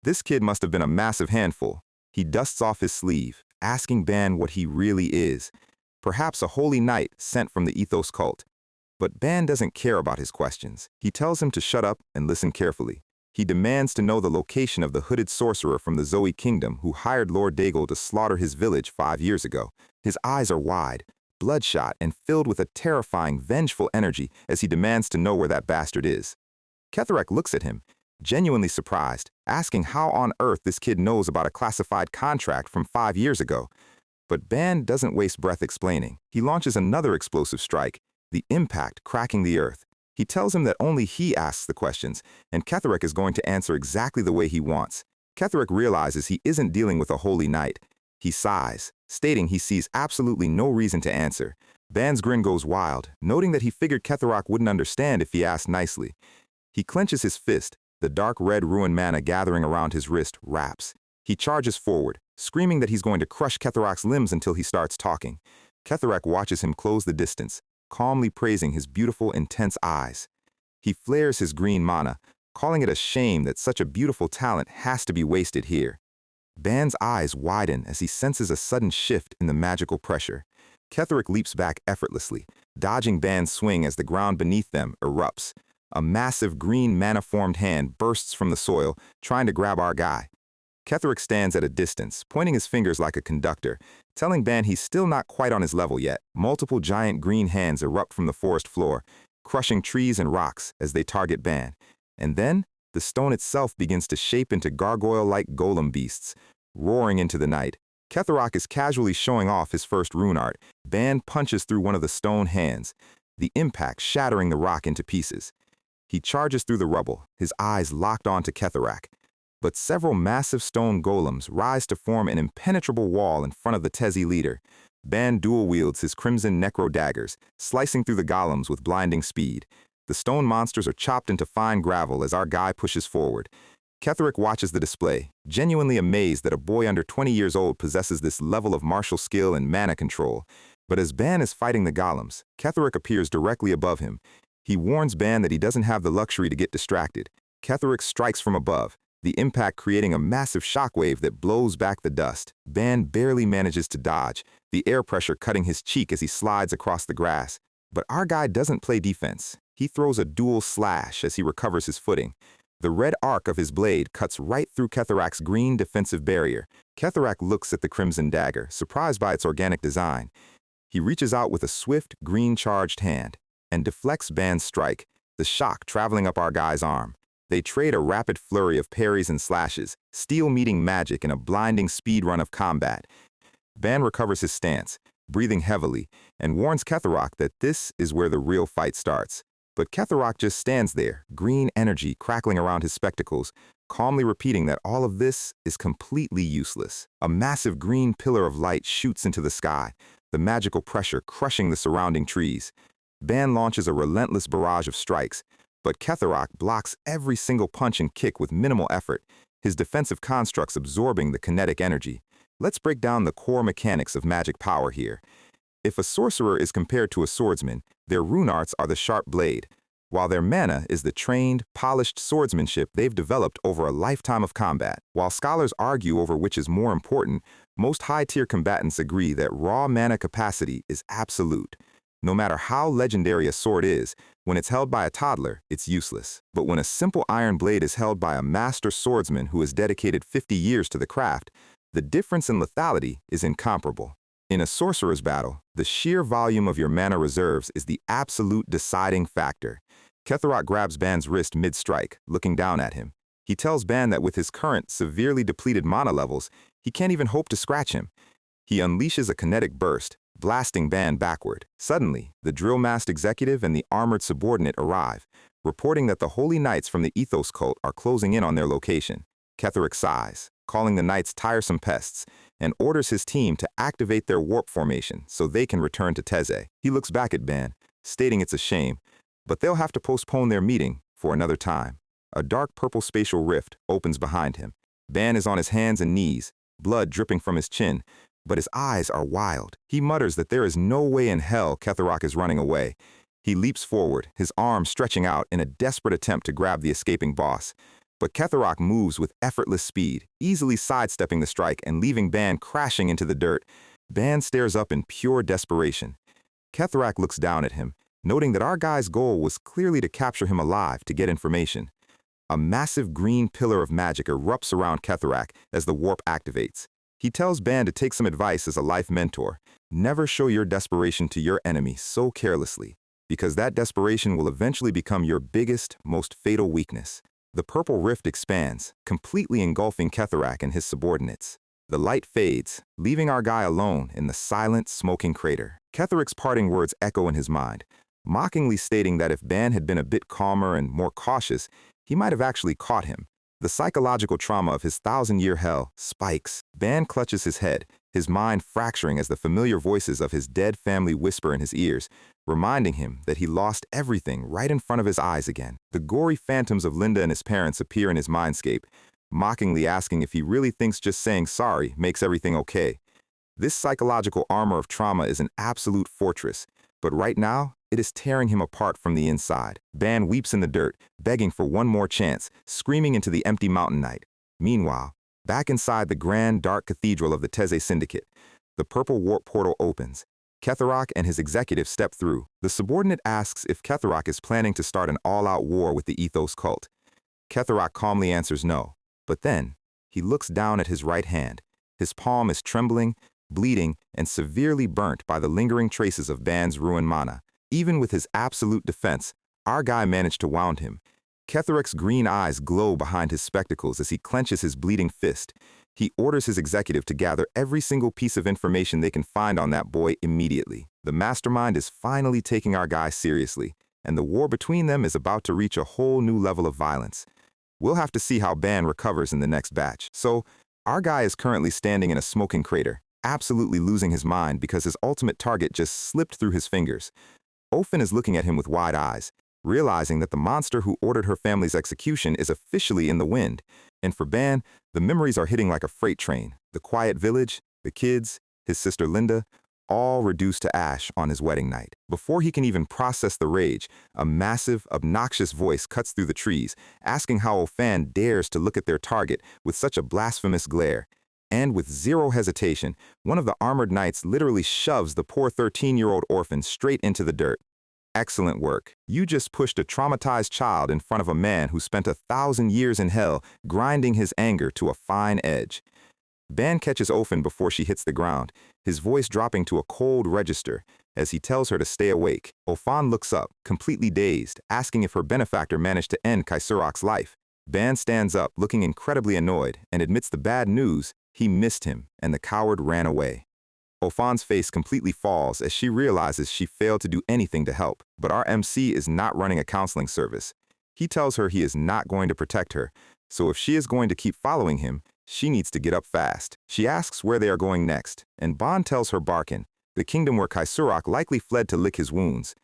this kid must have been a massive handful. He dusts off his sleeve, asking Ban what he really is. Perhaps a holy knight sent from the Ethos cult. But Ban doesn't care about his questions. He tells him to shut up and listen carefully. He demands to know the location of the hooded sorcerer from the Zoe Kingdom who hired Lord Daigle to slaughter his village 5 years ago. His eyes are wide, bloodshot, and filled with a terrifying, vengeful energy as he demands to know where that bastard is. Ketherick looks at him, genuinely surprised, asking how on earth this kid knows about a classified contract from 5 years ago. But Ban doesn't waste breath explaining. He launches another explosive strike, the impact cracking the earth. He tells him that only he asks the questions, and Ketherick is going to answer exactly the way he wants. Ketherick realizes he isn't dealing with a holy knight. He sighs, stating he sees absolutely no reason to answer. Ban's grin goes wild, noting that he figured Ketherick wouldn't understand if he asked nicely. He clenches his fist, the dark red ruined mana gathering around his wrist wraps. He charges forward, screaming that he's going to crush Ketherick's limbs until he starts talking. Ketherick watches him close the distance, calmly praising his beautiful, intense eyes. He flares his green mana, calling it a shame that such a beautiful talent has to be wasted here. Ban's eyes widen as he senses a sudden shift in the magical pressure. Ketherick leaps back effortlessly, dodging Ban's swing as the ground beneath them erupts. A massive green mana-formed hand bursts from the soil, trying to grab our guy. Ketherick stands at a distance, pointing his fingers like a conductor, telling Ban he's still not quite on his level yet. Multiple giant green hands erupt from the forest floor, crushing trees and rocks as they target Ban. And then, the stone itself begins to shape into gargoyle-like golem beasts, roaring into the night. Ketherick is casually showing off his first rune art. Ban punches through one of the stone hands, the impact shattering the rock into pieces. He charges through the rubble, his eyes locked onto Ketherick. But several massive stone golems rise to form an impenetrable wall in front of the Tezi leader. Ban dual wields his crimson necro daggers, slicing through the golems with blinding speed. The stone monsters are chopped into fine gravel as our guy pushes forward. Ketherick watches the display, genuinely amazed that a boy under 20 years old possesses this level of martial skill and mana control. But as Ban is fighting the golems, Ketherick appears directly above him. He warns Ban that he doesn't have the luxury to get distracted. Ketherick strikes from above, the impact creating a massive shockwave that blows back the dust. Ban barely manages to dodge, the air pressure cutting his cheek as he slides across the grass. But our guy doesn't play defense. He throws a dual slash as he recovers his footing. The red arc of his blade cuts right through Ketherick's green defensive barrier. Ketherick looks at the crimson dagger, surprised by its organic design. He reaches out with a swift, green-charged hand and deflects Ban's strike, the shock traveling up our guy's arm. They trade a rapid flurry of parries and slashes, steel meeting magic in a blinding speed run of combat. Ban recovers his stance, breathing heavily, and warns Ketherick that this is where the real fight starts. But Ketherick just stands there, green energy crackling around his spectacles, calmly repeating that all of this is completely useless. A massive green pillar of light shoots into the sky, the magical pressure crushing the surrounding trees. Ban launches a relentless barrage of strikes, but Ketherick blocks every single punch and kick with minimal effort, his defensive constructs absorbing the kinetic energy. Let's break down the core mechanics of magic power here. If a sorcerer is compared to a swordsman, their rune arts are the sharp blade, while their mana is the trained, polished swordsmanship they've developed over a lifetime of combat. While scholars argue over which is more important, most high-tier combatants agree that raw mana capacity is absolute. No matter how legendary a sword is, when it's held by a toddler, it's useless. But when a simple iron blade is held by a master swordsman who has dedicated 50 years to the craft, the difference in lethality is incomparable. In a sorcerer's battle, the sheer volume of your mana reserves is the absolute deciding factor. Ketherick grabs Ban's wrist mid-strike, looking down at him. He tells Ban that with his current, severely depleted mana levels, he can't even hope to scratch him. He unleashes a kinetic burst, blasting Ban backward. Suddenly, the drill-masked executive and the armored subordinate arrive, reporting that the holy knights from the Ethos cult are closing in on their location. Ketherick sighs, calling the knights tiresome pests, and orders his team to activate their warp formation so they can return to Teze. He looks back at Ban, stating it's a shame, but they'll have to postpone their meeting for another time. A dark purple spatial rift opens behind him. Ban is on his hands and knees, blood dripping from his chin, but his eyes are wild. He mutters that there is no way in hell Ketherick is running away. He leaps forward, his arm stretching out in a desperate attempt to grab the escaping boss. But Ketherick moves with effortless speed, easily sidestepping the strike and leaving Ban crashing into the dirt. Ban stares up in pure desperation. Ketherick looks down at him, noting that our guy's goal was clearly to capture him alive to get information. A massive green pillar of magic erupts around Ketherick as the warp activates. He tells Ban to take some advice as a life mentor. Never show your desperation to your enemy so carelessly, because that desperation will eventually become your biggest, most fatal weakness. The purple rift expands, completely engulfing Ketherick and his subordinates. The light fades, leaving our guy alone in the silent, smoking crater. Ketherick's parting words echo in his mind, mockingly stating that if Ban had been a bit calmer and more cautious, he might have actually caught him. The psychological trauma of his 1,000-year hell spikes. Ban clutches his head, his mind fracturing as the familiar voices of his dead family whisper in his ears, reminding him that he lost everything right in front of his eyes again. The gory phantoms of Linda and his parents appear in his mindscape, mockingly asking if he really thinks just saying sorry makes everything okay. This psychological armor of trauma is an absolute fortress, but right now, it is tearing him apart from the inside. Ban weeps in the dirt, begging for one more chance, screaming into the empty mountain night. Meanwhile, back inside the grand, dark cathedral of the Teze Syndicate, the purple warp portal opens. Ketherick and his executive step through. The subordinate asks if Ketherick is planning to start an all-out war with the Ethos cult. Ketherick calmly answers no. But then, He looks down at his right hand. His palm is trembling, bleeding, and severely burnt by the lingering traces of Ban's ruined mana. Even with his absolute defense, our guy managed to wound him. Ketheric's green eyes glow behind his spectacles as he clenches his bleeding fist. He orders his executive to gather every single piece of information they can find on that boy immediately. The mastermind is finally taking our guy seriously, and the war between them is about to reach a whole new level of violence. We'll have to see how Ban recovers in the next batch. So, our guy is currently standing in a smoking crater, absolutely losing his mind because his ultimate target just slipped through his fingers. Ofen is looking at him with wide eyes, realizing that the monster who ordered her family's execution is officially in the wind. And for Ban, the memories are hitting like a freight train. The quiet village, the kids, his sister Linda, all reduced to ash on his wedding night. Before he can even process the rage, a massive, obnoxious voice cuts through the trees, asking how Ofen dares to look at their target with such a blasphemous glare. And with zero hesitation, one of the armored knights literally shoves the poor 13-year-old orphan straight into the dirt. Excellent work. You just pushed a traumatized child in front of a man who spent 1,000 years in hell grinding his anger to a fine edge. Ban catches Ofen before she hits the ground, his voice dropping to a cold register as he tells her to stay awake. Ofen looks up, completely dazed, asking if her benefactor managed to end Kaisurok's life. Ban stands up, looking incredibly annoyed, and admits the bad news: he missed him, and the coward ran away. Ofen's face completely falls as she realizes she failed to do anything to help, but our MC is not running a counseling service. He tells her he is not going to protect her, so if she is going to keep following him, she needs to get up fast. She asks where they are going next, and Ban tells her Barkin, the kingdom where Kaisurok likely fled to lick his wounds.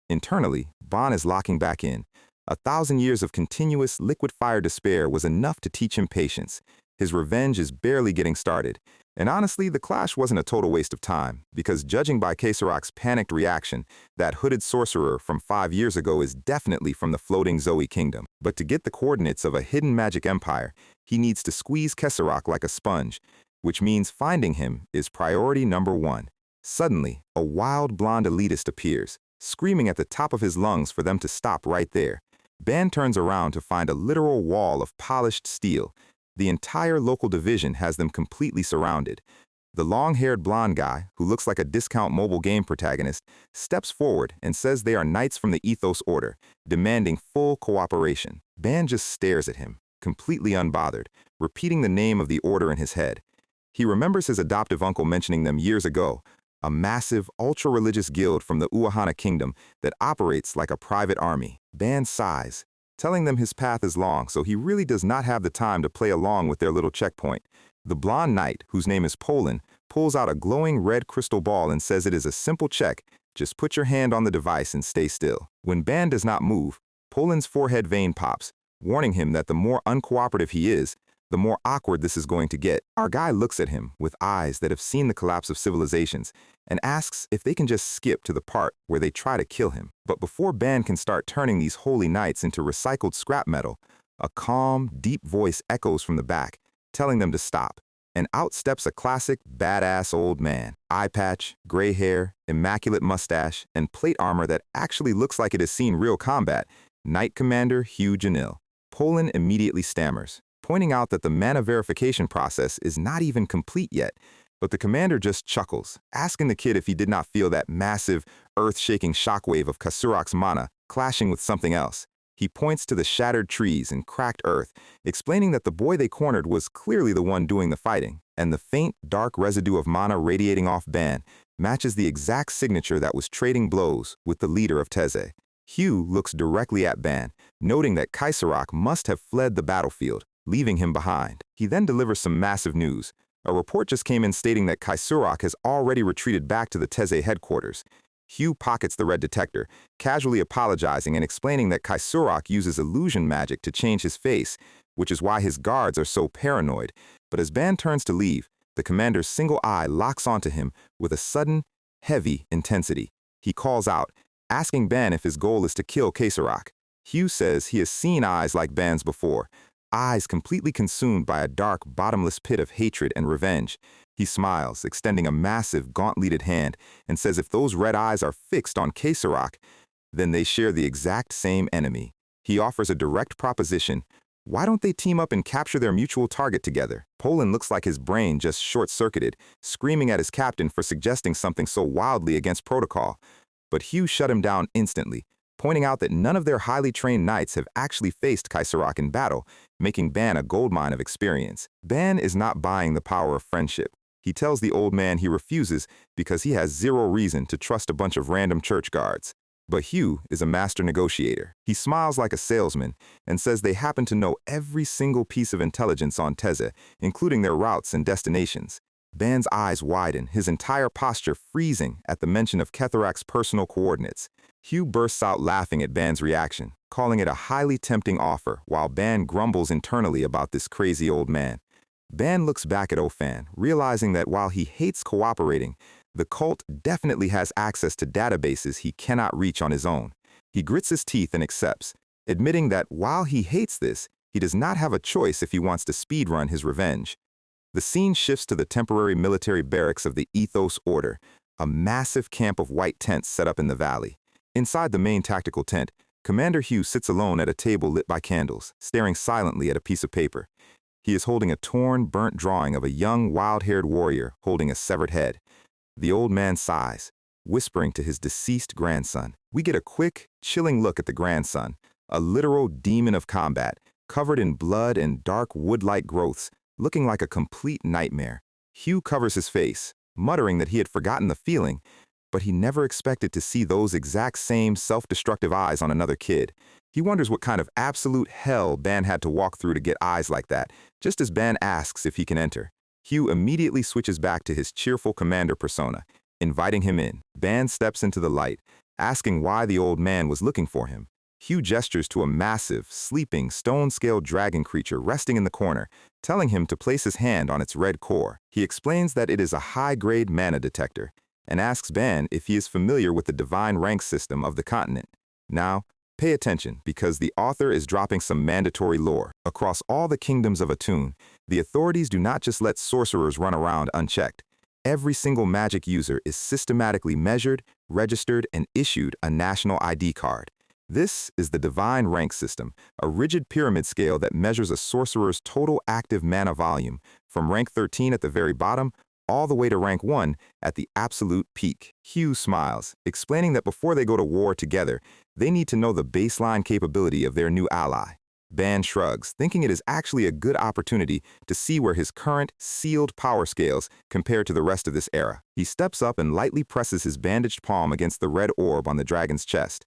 Internally, Ban is locking back in. 1,000 years of continuous liquid-fire despair was enough to teach him patience. His revenge is barely getting started. And honestly, the clash wasn't a total waste of time, because judging by Kaisurok's panicked reaction, that hooded sorcerer from 5 years ago is definitely from the floating Zoe kingdom. But to get the coordinates of a hidden magic empire, he needs to squeeze Kaisurok like a sponge, which means finding him is priority number 1. Suddenly, a wild blonde elitist appears, screaming at the top of his lungs for them to stop right there. Ban turns around to find a literal wall of polished steel. The entire local division has them completely surrounded. The long-haired blonde guy, who looks like a discount mobile game protagonist, steps forward and says they are knights from the Ethos Order, demanding full cooperation. Ban just stares at him, completely unbothered, repeating the name of the order in his head. He remembers his adoptive uncle mentioning them years ago, a massive, ultra-religious guild from the Uahana kingdom that operates like a private army. Ban sighs, telling them his path is long, so he really does not have the time to play along with their little checkpoint. The blonde knight, whose name is Poland, pulls out a glowing red crystal ball and says it is a simple check: just put your hand on the device and stay still. When Ban does not move, Poland's forehead vein pops, warning him that the more uncooperative he is, the more awkward this is going to get. Our guy looks at him with eyes that have seen the collapse of civilizations and asks if they can just skip to the part where they try to kill him. But before Ban can start turning these holy knights into recycled scrap metal, a calm, deep voice echoes from the back, telling them to stop. And out steps a classic, badass old man. Eye patch, gray hair, immaculate mustache, and plate armor that actually looks like it has seen real combat. Knight Commander Hugh Janil. Poland immediately stammers, pointing out that the mana verification process is not even complete yet. But the commander just chuckles, asking the kid if he did not feel that massive, earth-shaking shockwave of Kaisurok's mana clashing with something else. He points to the shattered trees and cracked earth, explaining that the boy they cornered was clearly the one doing the fighting, and the faint, dark residue of mana radiating off Ban matches the exact signature that was trading blows with the leader of Teze. Hugh looks directly at Ban, noting that Kaisurok must have fled the battlefield, leaving him behind. He then delivers some massive news. A report just came in stating that Kaisurok has already retreated back to the Teze headquarters. Hugh pockets the red detector, casually apologizing and explaining that Kaisurok uses illusion magic to change his face, which is why his guards are so paranoid. But as Ban turns to leave, the commander's single eye locks onto him with a sudden, heavy intensity. He calls out, asking Ban if his goal is to kill Kaisurok. Hugh says he has seen eyes like Ban's before, eyes completely consumed by a dark, bottomless pit of hatred and revenge. He smiles, extending a massive, gauntleted hand, and says if those red eyes are fixed on Kaisurok, then they share the exact same enemy. He offers a direct proposition: Why don't they team up and capture their mutual target together? Poland looks like his brain just short-circuited, screaming at his captain for suggesting something so wildly against protocol. But Hugh shut him down instantly, pointing out that none of their highly trained knights have actually faced Kaiserach in battle, making Ban a goldmine of experience. Ban is not buying the power of friendship. He tells the old man he refuses because he has zero reason to trust a bunch of random church guards. But Hugh is a master negotiator. He smiles like a salesman and says they happen to know every single piece of intelligence on Teza, including their routes and destinations. Ban's eyes widen, his entire posture freezing at the mention of Ketherac's personal coordinates. Hugh bursts out laughing at Ban's reaction, calling it a highly tempting offer, while Ban grumbles internally about this crazy old man. Ban looks back at Ofan, realizing that while he hates cooperating, the cult definitely has access to databases he cannot reach on his own. He grits his teeth and accepts, admitting that while he hates this, he does not have a choice if he wants to speedrun his revenge. The scene shifts to the temporary military barracks of the Ethos Order, a massive camp of white tents set up in the valley. Inside the main tactical tent, Commander Hugh sits alone at a table lit by candles, staring silently at a piece of paper. He is holding a torn, burnt drawing of a young, wild-haired warrior holding a severed head. The old man sighs, whispering to his deceased grandson. We get a quick, chilling look at the grandson, a literal demon of combat, covered in blood and dark wood-like growths, looking like a complete nightmare. Hugh covers his face, muttering that he had forgotten the feeling, but he never expected to see those exact same self-destructive eyes on another kid. He wonders what kind of absolute hell Ban had to walk through to get eyes like that, just as Ban asks if he can enter. Hugh immediately switches back to his cheerful commander persona, inviting him in. Ban steps into the light, asking why the old man was looking for him. Hugh gestures to a massive, sleeping, stone-scaled dragon creature resting in the corner, telling him to place his hand on its red core. He explains that it is a high-grade mana detector, and asks Ban if he is familiar with the divine rank system of the continent. Now, pay attention, because the author is dropping some mandatory lore. Across all the kingdoms of Aton, the authorities do not just let sorcerers run around unchecked. Every single magic user is systematically measured, registered, and issued a national ID card. This is the divine rank system, a rigid pyramid scale that measures a sorcerer's total active mana volume, from rank 13 at the very bottom all the way to rank 1 at the absolute peak. Hugh smiles, explaining that before they go to war together, they need to know the baseline capability of their new ally. Ban shrugs, thinking it is actually a good opportunity to see where his current, sealed power scales compare to the rest of this era. He steps up and lightly presses his bandaged palm against the red orb on the dragon's chest.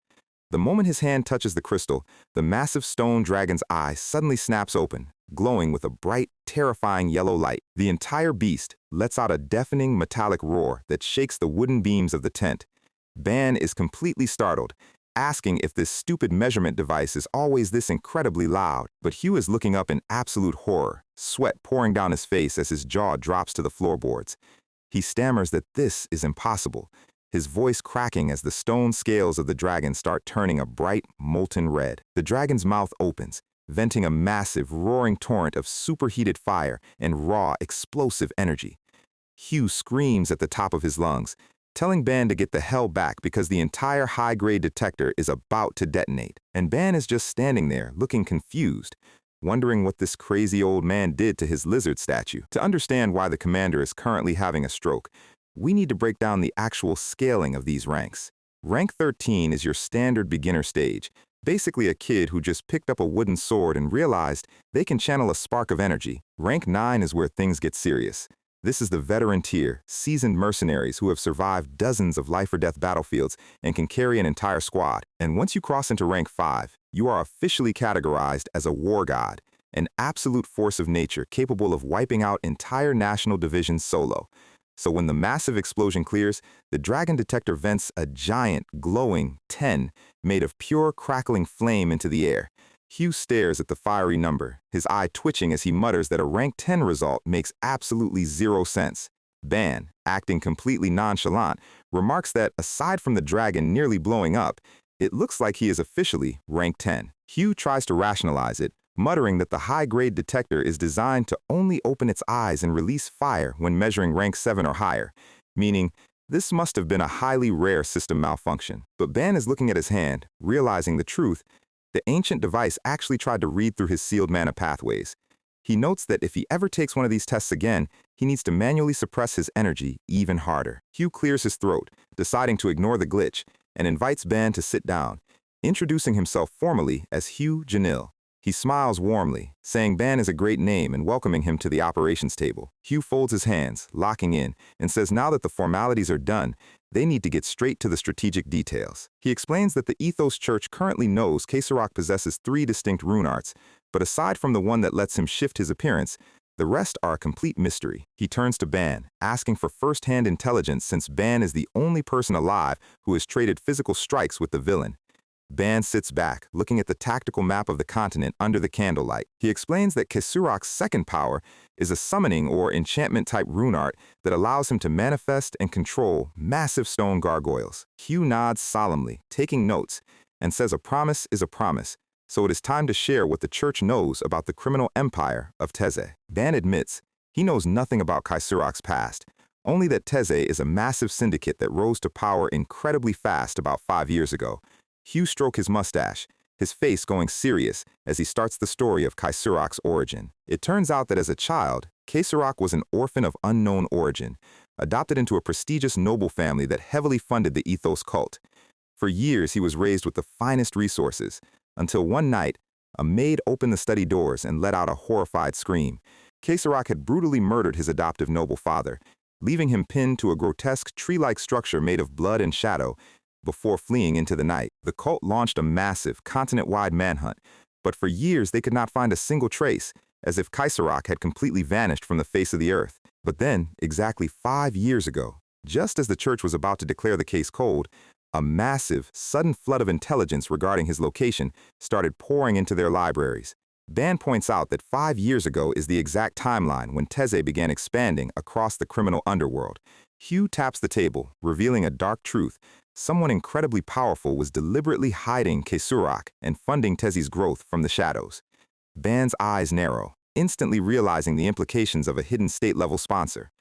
The moment his hand touches the crystal, the massive stone dragon's eye suddenly snaps open, glowing with a bright, terrifying yellow light. The entire beast lets out a deafening metallic roar that shakes the wooden beams of the tent. Ban is completely startled, asking if this stupid measurement device is always this incredibly loud. But Hugh is looking up in absolute horror, sweat pouring down his face as his jaw drops to the floorboards. He stammers that this is impossible, his voice cracking as the stone scales of the dragon start turning a bright, molten red. The dragon's mouth opens, venting a massive, roaring torrent of superheated fire and raw, explosive energy. Hugh screams at the top of his lungs, telling Ban to get the hell back because the entire high-grade detector is about to detonate. And Ban is just standing there, looking confused, wondering what this crazy old man did to his lizard statue. To understand why the commander is currently having a stroke, we need to break down the actual scaling of these ranks. Rank 13 is your standard beginner stage, basically a kid who just picked up a wooden sword and realized they can channel a spark of energy. Rank 9 is where things get serious. This is the veteran tier, seasoned mercenaries who have survived dozens of life-or-death battlefields and can carry an entire squad. And once you cross into rank 5, you are officially categorized as a war god, an absolute force of nature capable of wiping out entire national divisions solo. So when the massive explosion clears, the dragon detector vents a giant, glowing 10 made of pure crackling flame into the air. Hugh stares at the fiery number, his eye twitching as he mutters that a rank 10 result makes absolutely zero sense. Ban, acting completely nonchalant, remarks that aside from the dragon nearly blowing up, it looks like he is officially rank 10. Hugh tries to rationalize it, muttering that the high-grade detector is designed to only open its eyes and release fire when measuring rank 7 or higher, meaning this must have been a highly rare system malfunction. But Ban is looking at his hand, realizing the truth. The ancient device actually tried to read through his sealed mana pathways. He notes that if he ever takes one of these tests again, he needs to manually suppress his energy even harder. Hugh clears his throat, deciding to ignore the glitch, and invites Ban to sit down, introducing himself formally as Hugh Janil. He smiles warmly, saying Ban is a great name and welcoming him to the operations table. Hugh folds his hands, locking in, and says now that the formalities are done, they need to get straight to the strategic details. He explains that the Ethos Church currently knows Kaesarak possesses 3 distinct rune arts, but aside from the one that lets him shift his appearance, the rest are a complete mystery. He turns to Ban, asking for first-hand intelligence since Ban is the only person alive who has traded physical strikes with the villain. Ban sits back, looking at the tactical map of the continent under the candlelight. He explains that Kaesarak's second power is a summoning or enchantment-type rune art that allows him to manifest and control massive stone gargoyles. Hugh nods solemnly, taking notes, and says a promise is a promise, so it is time to share what the church knows about the criminal empire of Teze. Ban admits he knows nothing about Kaesarak's past, only that Teze is a massive syndicate that rose to power incredibly fast about 5 years ago. Hugh strokes his mustache, his face going serious as he starts the story of Kaesarak's origin. It turns out that as a child, Kaesarak was an orphan of unknown origin, adopted into a prestigious noble family that heavily funded the Ethos cult. For years, he was raised with the finest resources, until one night, a maid opened the study doors and let out a horrified scream. Kaesarak had brutally murdered his adoptive noble father, leaving him pinned to a grotesque tree-like structure made of blood and shadow. Before fleeing into the night, the cult launched a massive, continent-wide manhunt, but for years they could not find a single trace, as if Kaesarak had completely vanished from the face of the earth. But then, exactly 5 years ago, just as the church was about to declare the case cold, a massive, sudden flood of intelligence regarding his location started pouring into their libraries. Ban points out that 5 years ago is the exact timeline when Teze began expanding across the criminal underworld. Hugh taps the table, revealing a dark truth. Someone incredibly powerful was deliberately hiding Kaesarak and funding Teze's growth from the shadows. Ban's eyes narrow, instantly realizing the implications of a hidden state-level sponsor.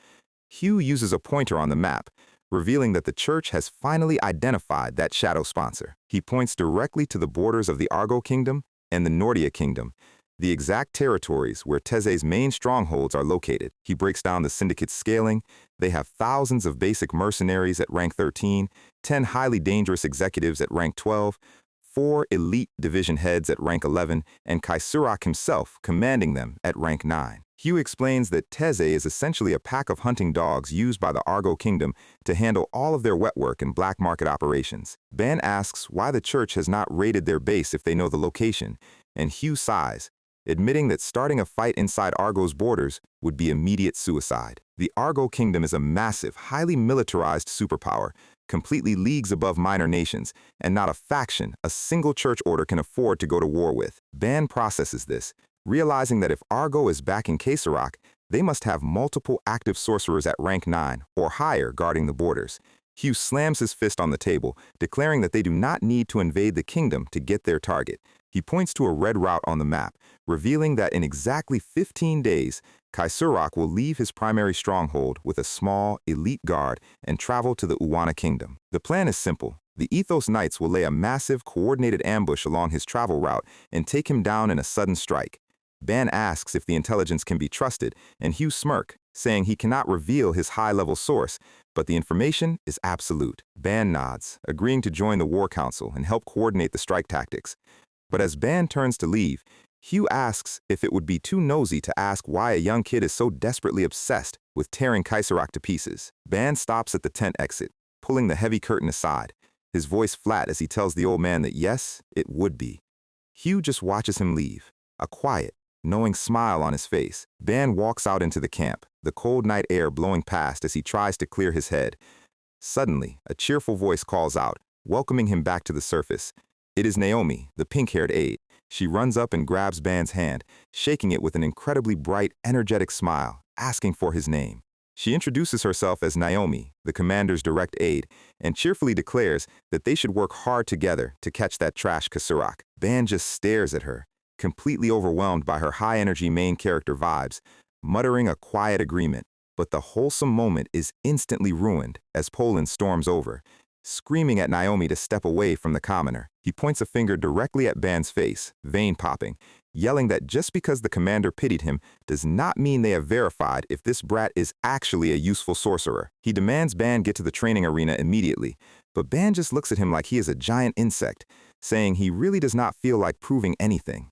Hugh uses a pointer on the map, revealing that the church has finally identified that shadow sponsor. He points directly to the borders of the Argo Kingdom and the Nordia Kingdom, the exact territories where Teze's main strongholds are located. He breaks down the syndicate's scaling. They have thousands of basic mercenaries at rank 13, 10 highly dangerous executives at rank 12, 4 elite division heads at rank 11, and Kaesarak himself commanding them at rank 9. Hugh explains that Teze is essentially a pack of hunting dogs used by the Argo Kingdom to handle all of their wet work and black market operations. Ban asks why the church has not raided their base if they know the location, and Hugh sighs, admitting that starting a fight inside Argo's borders would be immediate suicide. The Argo Kingdom is a massive, highly militarized superpower, completely leagues above minor nations, and not a faction a single church order can afford to go to war with. Ban processes this, realizing that if Argo is backing Kaesarak, they must have multiple active sorcerers at rank 9 or higher guarding the borders. Hugh slams his fist on the table, declaring that they do not need to invade the kingdom to get their target. He points to a red route on the map, revealing that in exactly 15 days, Kaesarak will leave his primary stronghold with a small, elite guard and travel to the Uwana Kingdom. The plan is simple. The Ethos Knights will lay a massive, coordinated ambush along his travel route and take him down in a sudden strike. Ban asks if the intelligence can be trusted, and Hugh smirks, saying he cannot reveal his high-level source, but the information is absolute. Ban nods, agreeing to join the War Council and help coordinate the strike tactics. But as Ban turns to leave, Hugh asks if it would be too nosy to ask why a young kid is so desperately obsessed with tearing Kaesarak to pieces. Ban stops at the tent exit, pulling the heavy curtain aside, his voice flat as he tells the old man that yes, it would be. Hugh just watches him leave, a quiet, knowing smile on his face. Ban walks out into the camp, the cold night air blowing past as he tries to clear his head. Suddenly, a cheerful voice calls out, welcoming him back to the surface. It is Naomi, the pink-haired aide. She runs up and grabs Ban's hand, shaking it with an incredibly bright, energetic smile, asking for his name. She introduces herself as Naomi, the commander's direct aide, and cheerfully declares that they should work hard together to catch that trash Kaesarak. Ban just stares at her, completely overwhelmed by her high-energy main character vibes, muttering a quiet agreement. But the wholesome moment is instantly ruined as Poland storms over. screaming at Naomi to step away from the commoner. He points a finger directly at Ban's face, vein popping, yelling that just because the commander pitied him does not mean they have verified if this brat is actually a useful sorcerer. He demands Ban get to the training arena immediately, but Ban just looks at him like he is a giant insect, saying he really does not feel like proving anything.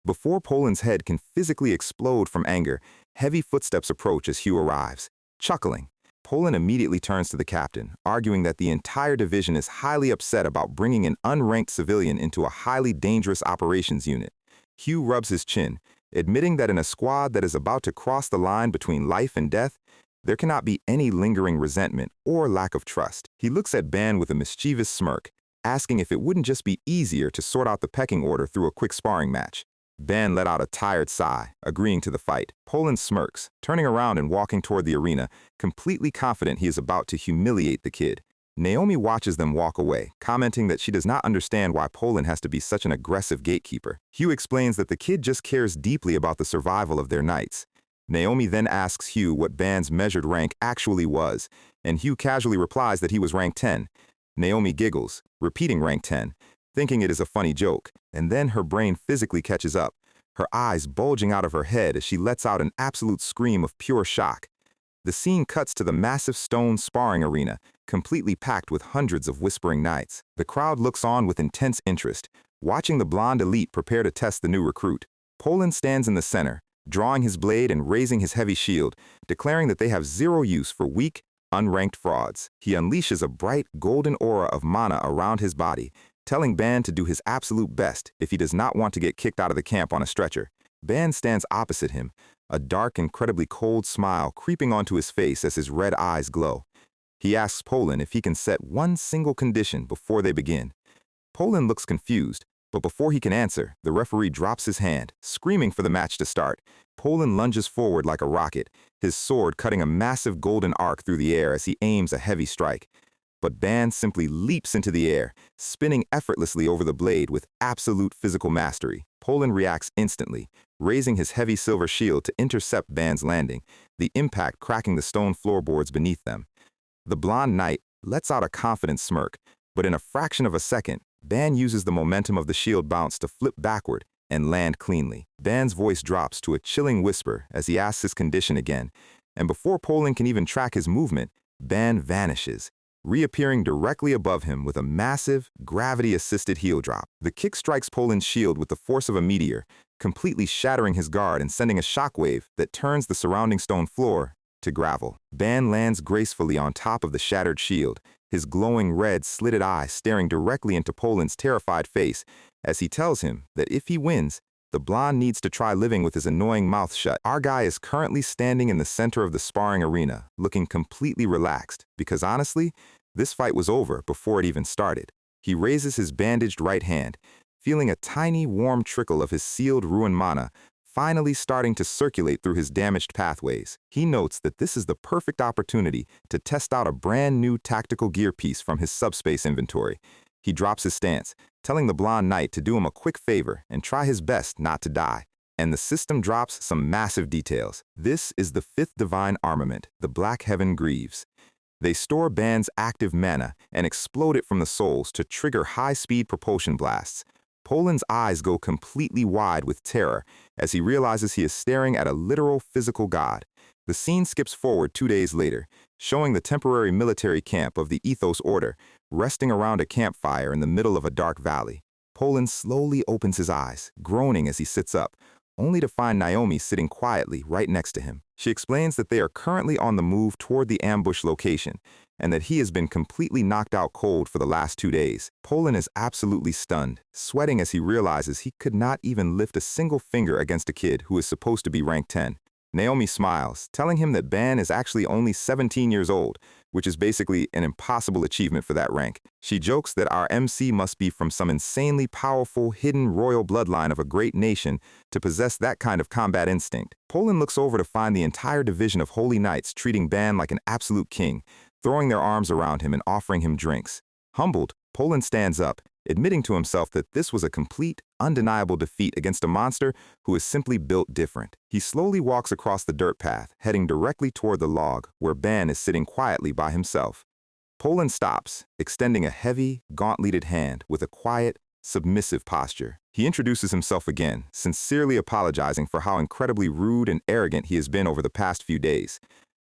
Before Poland's head can physically explode from anger, heavy footsteps approach as Hugh arrives. Chuckling, Poland immediately turns to the captain, arguing that the entire division is highly upset about bringing an unranked civilian into a highly dangerous operations unit. Hugh rubs his chin, admitting that in a squad that is about to cross the line between life and death, there cannot be any lingering resentment or lack of trust. He looks at Ban with a mischievous smirk, asking if it wouldn't just be easier to sort out the pecking order through a quick sparring match. Ban let out a tired sigh, agreeing to the fight. Poland smirks, turning around and walking toward the arena, completely confident he is about to humiliate the kid. Naomi watches them walk away, commenting that she does not understand why Poland has to be such an aggressive gatekeeper. Hugh explains that the kid just cares deeply about the survival of their knights. Naomi then asks Hugh what Ban's measured rank actually was, and Hugh casually replies that he was rank 10. Naomi giggles, repeating rank 10, thinking it is a funny joke, and then her brain physically catches up, her eyes bulging out of her head as she lets out an absolute scream of pure shock. The scene cuts to the massive stone sparring arena, completely packed with hundreds of whispering knights. The crowd looks on with intense interest, watching the blonde elite prepare to test the new recruit. Poland stands in the center, drawing his blade and raising his heavy shield, declaring that they have zero use for weak, unranked frauds. He unleashes a bright, golden aura of mana around his body, telling Ban to do his absolute best if he does not want to get kicked out of the camp on a stretcher. Ban stands opposite him, a dark, incredibly cold smile creeping onto his face as his red eyes glow. He asks Poland if he can set one single condition before they begin. Poland looks confused, but before he can answer, the referee drops his hand, screaming for the match to start. Poland lunges forward like a rocket, his sword cutting a massive golden arc through the air as he aims a heavy strike. But Ban simply leaps into the air, spinning effortlessly over the blade with absolute physical mastery. Poland reacts instantly, raising his heavy silver shield to intercept Ban's landing, the impact cracking the stone floorboards beneath them. The blonde knight lets out a confident smirk, but in a fraction of a second, Ban uses the momentum of the shield bounce to flip backward and land cleanly. Ban's voice drops to a chilling whisper as he asks his condition again, and before Poland can even track his movement, Ban vanishes, reappearing directly above him with a massive, gravity-assisted heel drop. The kick strikes Poland's shield with the force of a meteor, completely shattering his guard and sending a shockwave that turns the surrounding stone floor to gravel. Ban lands gracefully on top of the shattered shield, his glowing red, slitted eye staring directly into Poland's terrified face as he tells him that if he wins, the blonde needs to try living with his annoying mouth shut. Our guy is currently standing in the center of the sparring arena, looking completely relaxed, because honestly, this fight was over before it even started. He raises his bandaged right hand, feeling a tiny, warm trickle of his sealed rune mana finally starting to circulate through his damaged pathways. He notes that this is the perfect opportunity to test out a brand new tactical gear piece from his subspace inventory. He drops his stance, telling the blonde knight to do him a quick favor and try his best not to die. And the system drops some massive details. This is the 5th divine armament, the Black Heaven Greaves. They store Ban's active mana and explode it from the souls to trigger high-speed propulsion blasts. Poland's eyes go completely wide with terror as he realizes he is staring at a literal physical god. The scene skips forward 2 days later, showing the temporary military camp of the Ethos Order, resting around a campfire in the middle of a dark valley. Poland slowly opens his eyes, groaning as he sits up, only to find Naomi sitting quietly right next to him. She explains that they are currently on the move toward the ambush location, and that he has been completely knocked out cold for the last 2 days. Poland is absolutely stunned, sweating as he realizes he could not even lift a single finger against a kid who is supposed to be rank 10. Naomi smiles, telling him that Ban is actually only 17 years old, which is basically an impossible achievement for that rank. She jokes that our MC must be from some insanely powerful, hidden royal bloodline of a great nation to possess that kind of combat instinct. Poland looks over to find the entire division of holy knights treating Ban like an absolute king, throwing their arms around him and offering him drinks. Humbled, Poland stands up, admitting to himself that this was a complete, undeniable defeat against a monster who is simply built different. He slowly walks across the dirt path, heading directly toward the log, where Ban is sitting quietly by himself. Poland stops, extending a heavy, gauntleted hand with a quiet, submissive posture. He introduces himself again, sincerely apologizing for how incredibly rude and arrogant he has been over the past few days.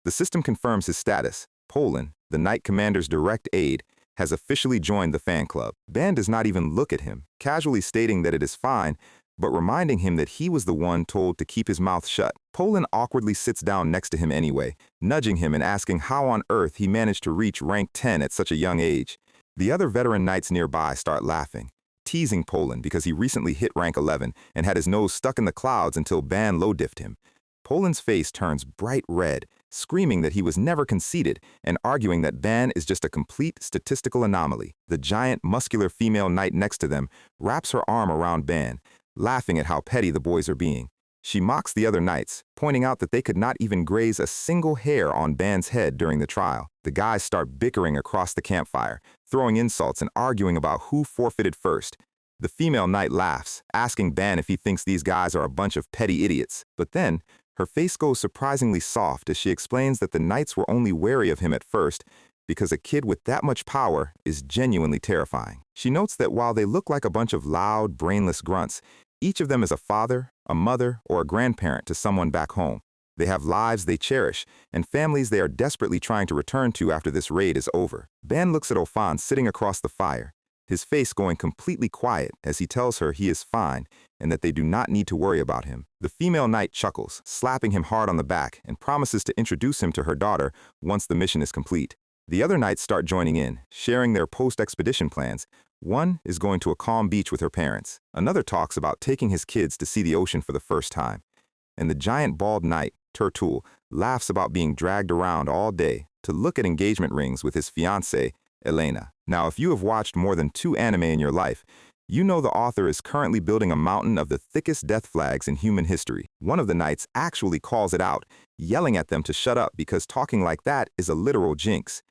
The system confirms his status. Poland, the Knight Commander's direct aide, has officially joined the fan club. Ban does not even look at him, casually stating that it is fine, but reminding him that he was the one told to keep his mouth shut. Poland awkwardly sits down next to him anyway, nudging him and asking how on earth he managed to reach rank 10 at such a young age. The other veteran knights nearby start laughing, teasing Poland because he recently hit rank 11 and had his nose stuck in the clouds until Ban low-diffed him. Poland's face turns bright red, screaming that he was never conceited and arguing that Ban is just a complete statistical anomaly. The giant, muscular female knight next to them wraps her arm around Ban, laughing at how petty the boys are being. She mocks the other knights, pointing out that they could not even graze a single hair on Ban's head during the trial. The guys start bickering across the campfire, throwing insults and arguing about who forfeited first. The female knight laughs, asking Ban if he thinks these guys are a bunch of petty idiots. But then, her face goes surprisingly soft as she explains that the knights were only wary of him at first because a kid with that much power is genuinely terrifying. She notes that while they look like a bunch of loud, brainless grunts, each of them is a father, a mother, or a grandparent to someone back home. They have lives they cherish and families they are desperately trying to return to after this raid is over. Ban looks at Ophan sitting across the fire, his face going completely quiet as he tells her he is fine and that they do not need to worry about him. The female knight chuckles, slapping him hard on the back, and promises to introduce him to her daughter once the mission is complete. The other knights start joining in, sharing their post-expedition plans. One is going to a calm beach with her parents. Another talks about taking his kids to see the ocean for the first time. And the giant bald knight, Turtul, laughs about being dragged around all day to look at engagement rings with his fiancée, Elena. Now, if you have watched more than 2 anime in your life, you know the author is currently building a mountain of the thickest death flags in human history. One of the knights actually calls it out, yelling at them to shut up because talking like that is a literal jinx.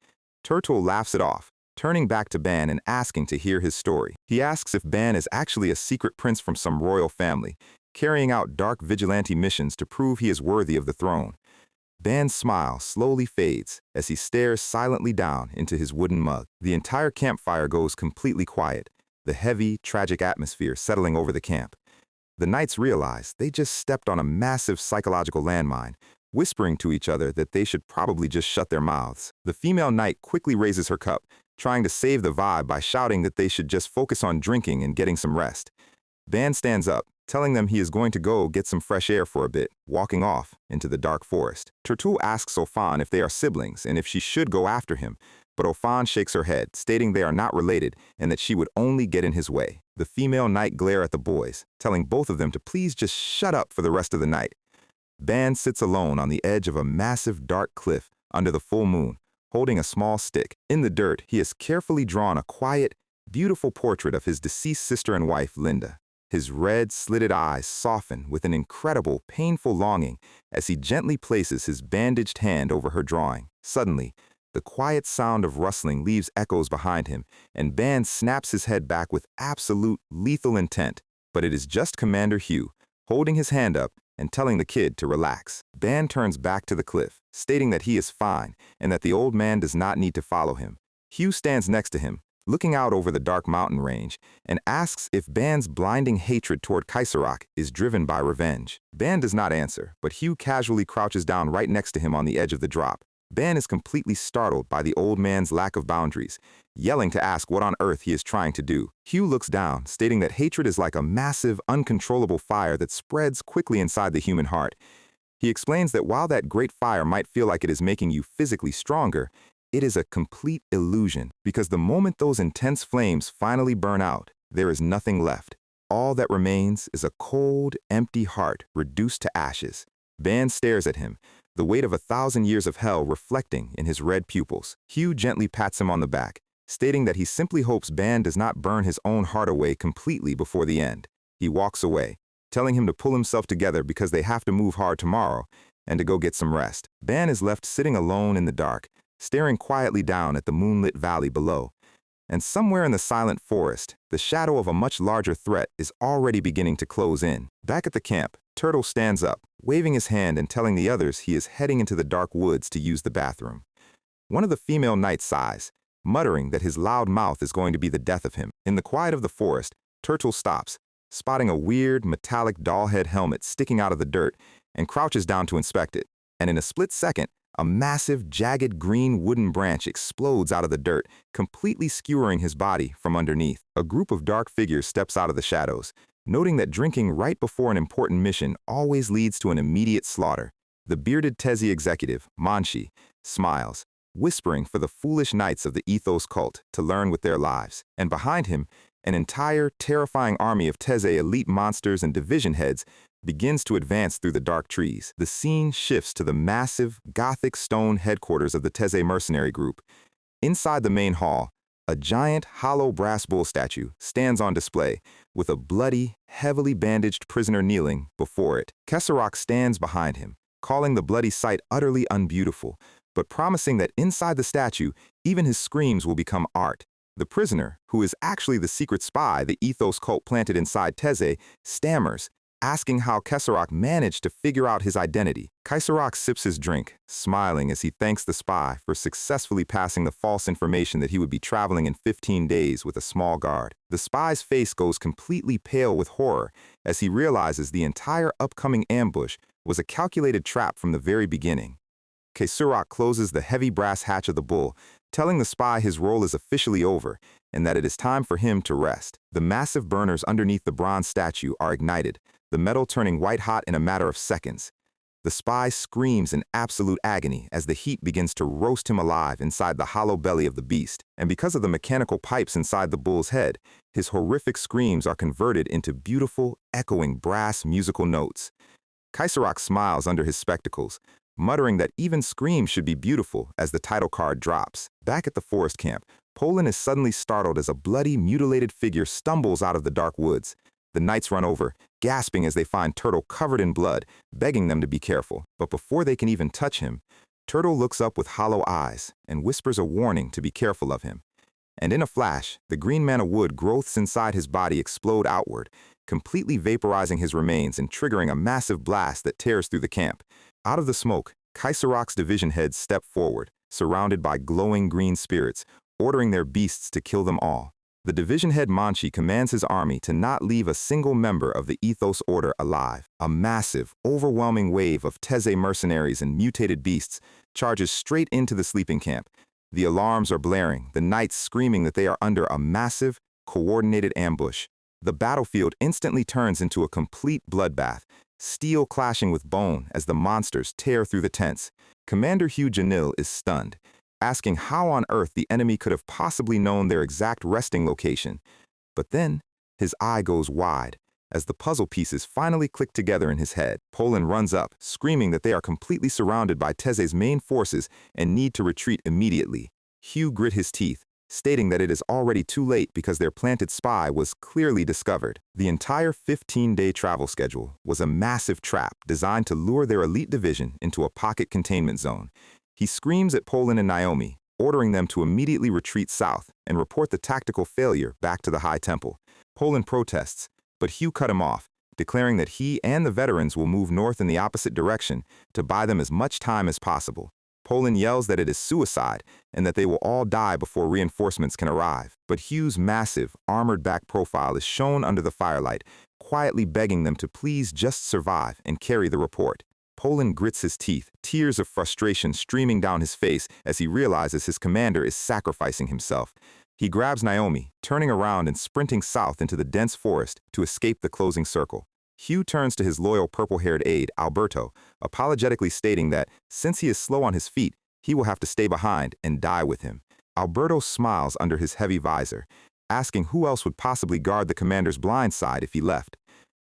Turtul laughs it off, turning back to Ban and asking to hear his story. He asks if Ban is actually a secret prince from some royal family, carrying out dark vigilante missions to prove he is worthy of the throne. Ban's smile slowly fades as he stares silently down into his wooden mug. The entire campfire goes completely quiet, the heavy, tragic atmosphere settling over the camp. The knights realize they just stepped on a massive psychological landmine, whispering to each other that they should probably just shut their mouths. The female knight quickly raises her cup, trying to save the vibe by shouting that they should just focus on drinking and getting some rest. Ban stands up, telling them he is going to go get some fresh air for a bit, walking off into the dark forest. Turtul asks Ophan if they are siblings and if she should go after him, but Ophan shakes her head, stating they are not related and that she would only get in his way. The female knight glare at the boys, telling both of them to please just shut up for the rest of the night. Ban sits alone on the edge of a massive dark cliff under the full moon, holding a small stick. In the dirt, he has carefully drawn a quiet, beautiful portrait of his deceased sister and wife, Linda. His red, slitted eyes soften with an incredible, painful longing as he gently places his bandaged hand over her drawing. Suddenly, the quiet sound of rustling leaves echoes behind him, and Ban snaps his head back with absolute, lethal intent. But it is just Commander Hugh, holding his hand up and telling the kid to relax. Ban turns back to the cliff, stating that he is fine and that the old man does not need to follow him. Hugh stands next to him, looking out over the dark mountain range, and asks if Ban's blinding hatred toward Kaiserach is driven by revenge. Ban does not answer, but Hugh casually crouches down right next to him on the edge of the drop. Ban is completely startled by the old man's lack of boundaries, yelling to ask what on earth he is trying to do. Hugh looks down, stating that hatred is like a massive, uncontrollable fire that spreads quickly inside the human heart. He explains that while that great fire might feel like it is making you physically stronger, it is a complete illusion, because the moment those intense flames finally burn out, there is nothing left. All that remains is a cold, empty heart reduced to ashes. Ban stares at him, the weight of 1,000 years of hell reflecting in his red pupils. Hugh gently pats him on the back, stating that he simply hopes Ban does not burn his own heart away completely before the end. He walks away, telling him to pull himself together because they have to move hard tomorrow and to go get some rest. Ban is left sitting alone in the dark, staring quietly down at the moonlit valley below. And somewhere in the silent forest, the shadow of a much larger threat is already beginning to close in. Back at the camp, Turtle stands up, waving his hand and telling the others he is heading into the dark woods to use the bathroom. One of the female knights sighs, muttering that his loud mouth is going to be the death of him. In the quiet of the forest, Turtle stops, spotting a weird, metallic doll head helmet sticking out of the dirt, and crouches down to inspect it. And in a split second, a massive, jagged green wooden branch explodes out of the dirt, completely skewering his body from underneath. A group of dark figures steps out of the shadows, noting that drinking right before an important mission always leads to an immediate slaughter. The bearded Tezi executive, Manshi, smiles, whispering for the foolish knights of the ethos cult to learn with their lives. And behind him, an entire, terrifying army of Teze elite monsters and division heads begins to advance through the dark trees. The scene shifts to the massive, Gothic stone headquarters of the Teze mercenary group. Inside the main hall, a giant, hollow brass bull statue stands on display, with a bloody, heavily bandaged prisoner kneeling before it. Kesarok stands behind him, calling the bloody sight utterly unbeautiful, but promising that inside the statue, even his screams will become art. The prisoner, who is actually the secret spy the ethos cult planted inside Teze, stammers, asking how Kesarok managed to figure out his identity. Kesarok sips his drink, smiling as he thanks the spy for successfully passing the false information that he would be traveling in 15 days with a small guard. The spy's face goes completely pale with horror as he realizes the entire upcoming ambush was a calculated trap from the very beginning. Kesarok closes the heavy brass hatch of the bull, telling the spy his role is officially over and that it is time for him to rest. The massive burners underneath the bronze statue are ignited, the metal turning white-hot in a matter of seconds. The spy screams in absolute agony as the heat begins to roast him alive inside the hollow belly of the beast, and because of the mechanical pipes inside the bull's head, his horrific screams are converted into beautiful, echoing brass musical notes. Kesarok smiles under his spectacles, muttering that even screams should be beautiful as the title card drops. Back at the forest camp, Poland is suddenly startled as a bloody, mutilated figure stumbles out of the dark woods. The knights run over, gasping as they find Turtle covered in blood, begging them to be careful. But before they can even touch him, Turtle looks up with hollow eyes and whispers a warning to be careful of him. And in a flash, the green mana wood growths inside his body explode outward, completely vaporizing his remains and triggering a massive blast that tears through the camp. Out of the smoke, Kesarok's division heads step forward, surrounded by glowing green spirits, ordering their beasts to kill them all. The division head Manshi commands his army to not leave a single member of the Ethos Order alive. A massive, overwhelming wave of Teze mercenaries and mutated beasts charges straight into the sleeping camp. The alarms are blaring, the knights screaming that they are under a massive, coordinated ambush. The battlefield instantly turns into a complete bloodbath, steel clashing with bone as the monsters tear through the tents. Commander Hugh Janil is stunned, asking how on earth the enemy could have possibly known their exact resting location. But then, his eye goes wide as the puzzle pieces finally click together in his head. Poland runs up, screaming that they are completely surrounded by Teze's main forces and need to retreat immediately. Hugh grit his teeth, stating that it is already too late because their planted spy was clearly discovered. The entire 15-day travel schedule was a massive trap designed to lure their elite division into a pocket containment zone. He screams at Poland and Naomi, ordering them to immediately retreat south and report the tactical failure back to the High Temple. Poland protests, but Hugh cut him off, declaring that he and the veterans will move north in the opposite direction to buy them as much time as possible. Poland yells that it is suicide and that they will all die before reinforcements can arrive. But Hugh's massive, armored-back profile is shown under the firelight, quietly begging them to please just survive and carry the report. Poland grits his teeth, tears of frustration streaming down his face as he realizes his commander is sacrificing himself. He grabs Naomi, turning around and sprinting south into the dense forest to escape the closing circle. Hugh turns to his loyal purple-haired aide, Alberto, apologetically stating that, since he is slow on his feet, he will have to stay behind and die with him. Alberto smiles under his heavy visor, asking who else would possibly guard the commander's blind side if he left.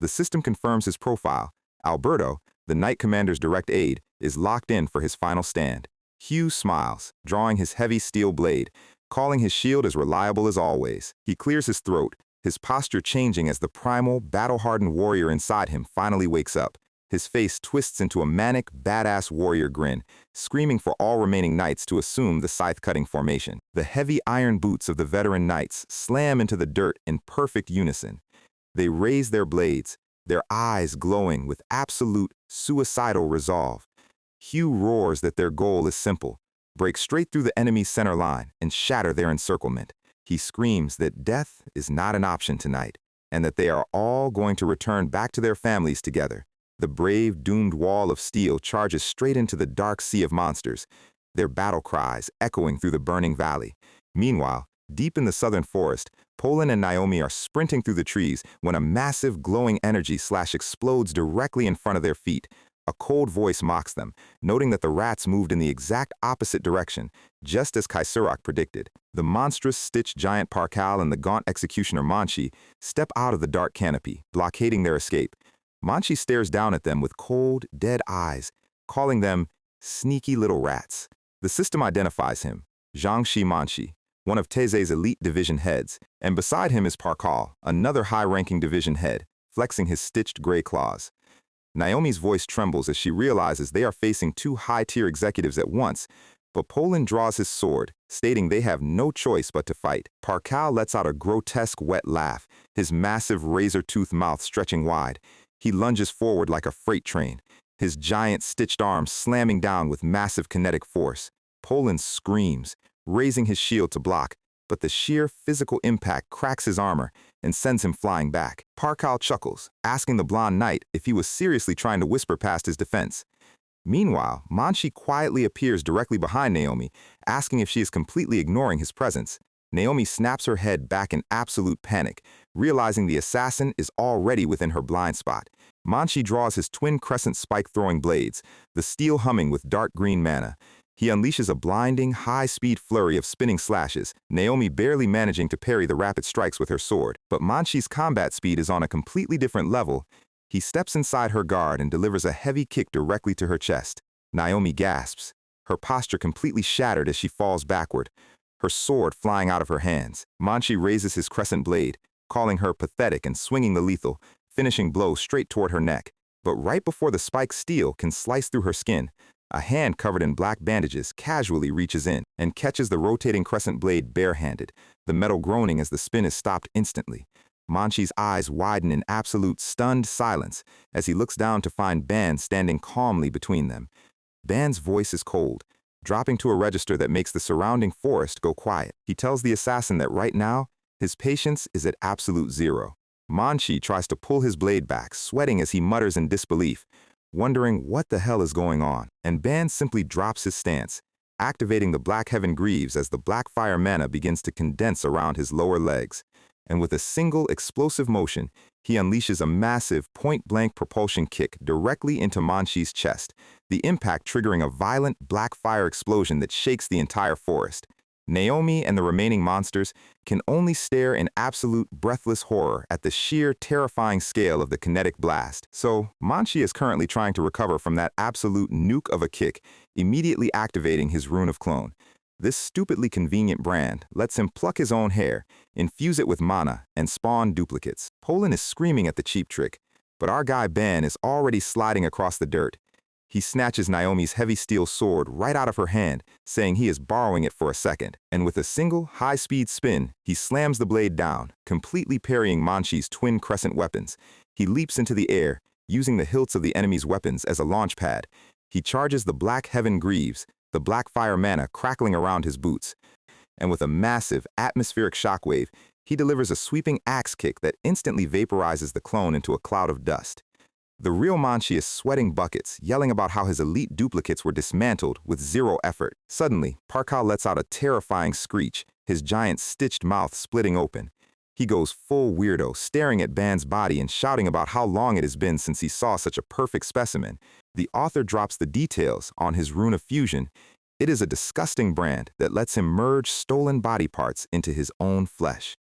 The system confirms his profile. Alberto, the Knight Commander's direct aide, is locked in for his final stand. Hugh smiles, drawing his heavy steel blade, calling his shield as reliable as always. He clears his throat, his posture changing as the primal, battle-hardened warrior inside him finally wakes up. His face twists into a manic, badass warrior grin, screaming for all remaining knights to assume the scythe-cutting formation. The heavy iron boots of the veteran knights slam into the dirt in perfect unison. They raise their blades, their eyes glowing with absolute, suicidal resolve. Hugh roars that their goal is simple: break straight through the enemy's center line and shatter their encirclement. He screams that death is not an option tonight, and that they are all going to return back to their families together. The brave, doomed wall of steel charges straight into the dark sea of monsters, their battle cries echoing through the burning valley. Meanwhile, deep in the southern forest, Poland and Naomi are sprinting through the trees when a massive glowing energy slash explodes directly in front of their feet. A cold voice mocks them, noting that the rats moved in the exact opposite direction, just as Kaiserok predicted. The monstrous stitched giant Parkal and the gaunt executioner Manchi step out of the dark canopy, blockading their escape. Manchi stares down at them with cold, dead eyes, calling them sneaky little rats. The system identifies him, Zhangxi Manchi, one of Tezei's elite division heads, and beside him is Parkal, another high-ranking division head, flexing his stitched gray claws. Naomi's voice trembles as she realizes they are facing two high-tier executives at once, but Poland draws his sword, stating they have no choice but to fight. Parkal lets out a grotesque wet laugh, his massive razor-toothed mouth stretching wide. He lunges forward like a freight train, his giant stitched arms slamming down with massive kinetic force. Poland screams, raising his shield to block, but the sheer physical impact cracks his armor and sends him flying back. Parkal chuckles, asking the blonde knight if he was seriously trying to whisper past his defense. Meanwhile, Manchi quietly appears directly behind Naomi, asking if she is completely ignoring his presence. Naomi snaps her head back in absolute panic, realizing the assassin is already within her blind spot. Manchi draws his twin crescent spike-throwing blades, the steel humming with dark green mana. He unleashes a blinding, high-speed flurry of spinning slashes, Naomi barely managing to parry the rapid strikes with her sword. But Manchi's combat speed is on a completely different level. He steps inside her guard and delivers a heavy kick directly to her chest. Naomi gasps, her posture completely shattered as she falls backward, her sword flying out of her hands. Manchi raises his crescent blade, calling her pathetic and swinging the lethal, finishing blow straight toward her neck. But right before the spiked steel can slice through her skin, a hand covered in black bandages casually reaches in and catches the rotating crescent blade barehanded, the metal groaning as the spin is stopped instantly. Manchi's eyes widen in absolute stunned silence as he looks down to find Ban standing calmly between them. Ban's voice is cold, dropping to a register that makes the surrounding forest go quiet. He tells the assassin that right now, his patience is at absolute zero. Manchi tries to pull his blade back, sweating as he mutters in disbelief, wondering what the hell is going on, and Ban simply drops his stance, activating the Black Heaven Greaves as the black fire mana begins to condense around his lower legs. And with a single explosive motion, he unleashes a massive point-blank propulsion kick directly into Manchi's chest, the impact triggering a violent black fire explosion that shakes the entire forest. Naomi and the remaining monsters can only stare in absolute breathless horror at the sheer terrifying scale of the kinetic blast. So, Manchi is currently trying to recover from that absolute nuke of a kick, immediately activating his rune of clone. This stupidly convenient brand lets him pluck his own hair, infuse it with mana, and spawn duplicates. Poland is screaming at the cheap trick, but our guy Ben is already sliding across the dirt. He snatches Naomi's heavy steel sword right out of her hand, saying he is borrowing it for a second, and with a single high-speed spin, he slams the blade down, completely parrying Manchi's twin crescent weapons. He leaps into the air, using the hilts of the enemy's weapons as a launch pad. He charges the Black Heaven Greaves, the black fire mana crackling around his boots, and with a massive atmospheric shockwave, he delivers a sweeping axe kick that instantly vaporizes the clone into a cloud of dust. The real Manchi is sweating buckets, yelling about how his elite duplicates were dismantled with zero effort. Suddenly, Parkal lets out a terrifying screech, his giant stitched mouth splitting open. He goes full weirdo, staring at Ban's body and shouting about how long it has been since he saw such a perfect specimen. The author drops the details on his rune of fusion. It is a disgusting brand that lets him merge stolen body parts into his own flesh.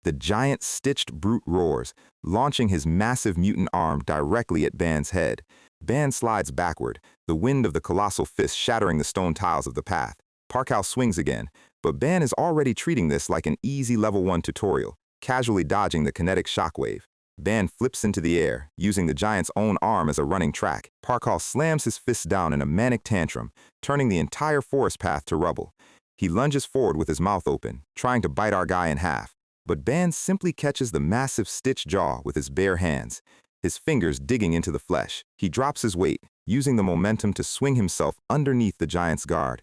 The giant stitched brute roars, launching his massive mutant arm directly at Ban's head. Ban slides backward, the wind of the colossal fist shattering the stone tiles of the path. Parkal swings again, but Ban is already treating this like an easy level 1 tutorial, casually dodging the kinetic shockwave. Ban flips into the air, using the giant's own arm as a running track. Parkal slams his fists down in a manic tantrum, turning the entire forest path to rubble. He lunges forward with his mouth open, trying to bite our guy in half. But Ban simply catches the massive stitched jaw with his bare hands, his fingers digging into the flesh. He drops his weight, using the momentum to swing himself underneath the giant's guard.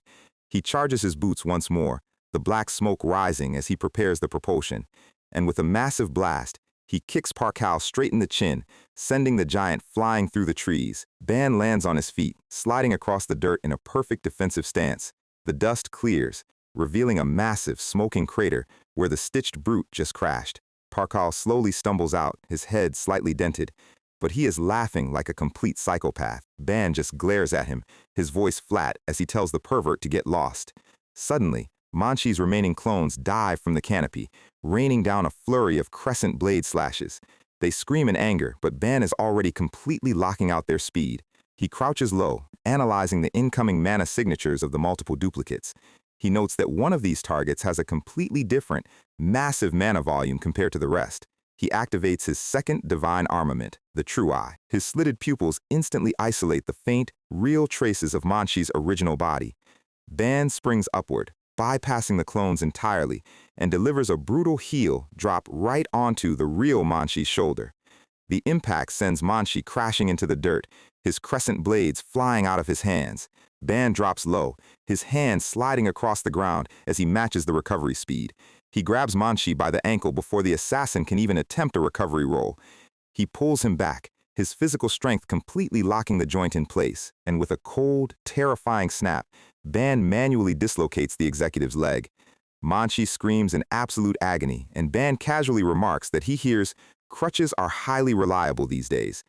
He charges his boots once more, the black smoke rising as he prepares the propulsion. And with a massive blast, he kicks Parkal straight in the chin, sending the giant flying through the trees. Ban lands on his feet, sliding across the dirt in a perfect defensive stance. The dust clears, revealing a massive, smoking crater where the stitched brute just crashed. Parkal slowly stumbles out, his head slightly dented, but he is laughing like a complete psychopath. Ban just glares at him, his voice flat as he tells the pervert to get lost. Suddenly, Manchi's remaining clones dive from the canopy, raining down a flurry of crescent blade slashes. They scream in anger, but Ban is already completely locking out their speed. He crouches low, analyzing the incoming mana signatures of the multiple duplicates. He notes that one of these targets has a completely different, massive mana volume compared to the rest. He activates his second divine armament, the True Eye. His slitted pupils instantly isolate the faint, real traces of Manchi's original body. Ban springs upward, bypassing the clones entirely, and delivers a brutal heel drop right onto the real Manchi's shoulder. The impact sends Manchi crashing into the dirt, his crescent blades flying out of his hands. Ban drops low, his hand sliding across the ground as he matches the recovery speed. He grabs Manchi by the ankle before the assassin can even attempt a recovery roll. He pulls him back, his physical strength completely locking the joint in place, and with a cold, terrifying snap, Ban manually dislocates the executive's leg. Manchi screams in absolute agony, and Ban casually remarks that he hears, "Crutches are highly reliable these days."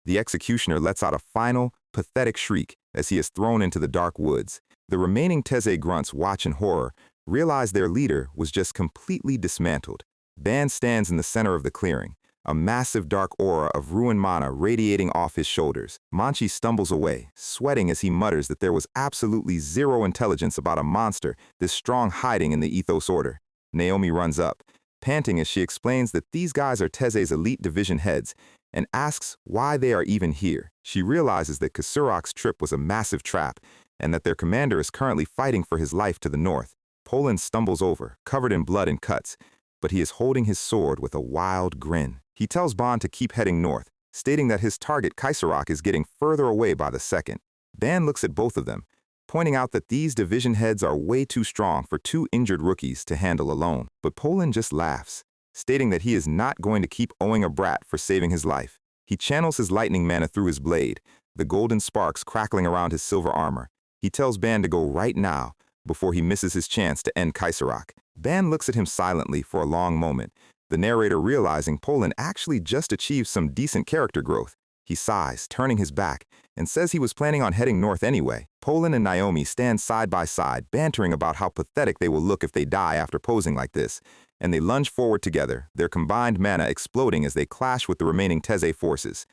The executioner lets out a final, pathetic shriek as he is thrown into the dark woods. The remaining Teze grunts watch in horror, realize their leader was just completely dismantled. Ban stands in the center of the clearing, a massive dark aura of ruined mana radiating off his shoulders. Manchi stumbles away, sweating as he mutters that there was absolutely zero intelligence about a monster this strong hiding in the Ethos Order. Naomi runs up, panting as she explains that these guys are Teze's elite division heads, and asks why they are even here. She realizes that Kasurak's trip was a massive trap, and that their commander is currently fighting for his life to the north. Poland stumbles over, covered in blood and cuts, but he is holding his sword with a wild grin. He tells Ban to keep heading north, stating that his target Kaiserok is getting further away by the second. Ban looks at both of them, pointing out that these division heads are way too strong for two injured rookies to handle alone. But Poland just laughs, stating that he is not going to keep owing a brat for saving his life. He channels his lightning mana through his blade, the golden sparks crackling around his silver armor. He tells Ban to go right now, before he misses his chance to end Kaiserok. Ban looks at him silently for a long moment, the narrator realizing Poland actually just achieved some decent character growth. He sighs, turning his back, and says he was planning on heading north anyway. Poland and Naomi stand side by side, bantering about how pathetic they will look if they die after posing like this, and they lunge forward together, their combined mana exploding as they clash with the remaining Teze forces.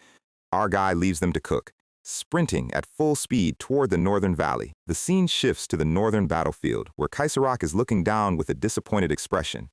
Our guy leaves them to cook, sprinting at full speed toward the northern valley. The scene shifts to the northern battlefield, where Kaiserok is looking down with a disappointed expression.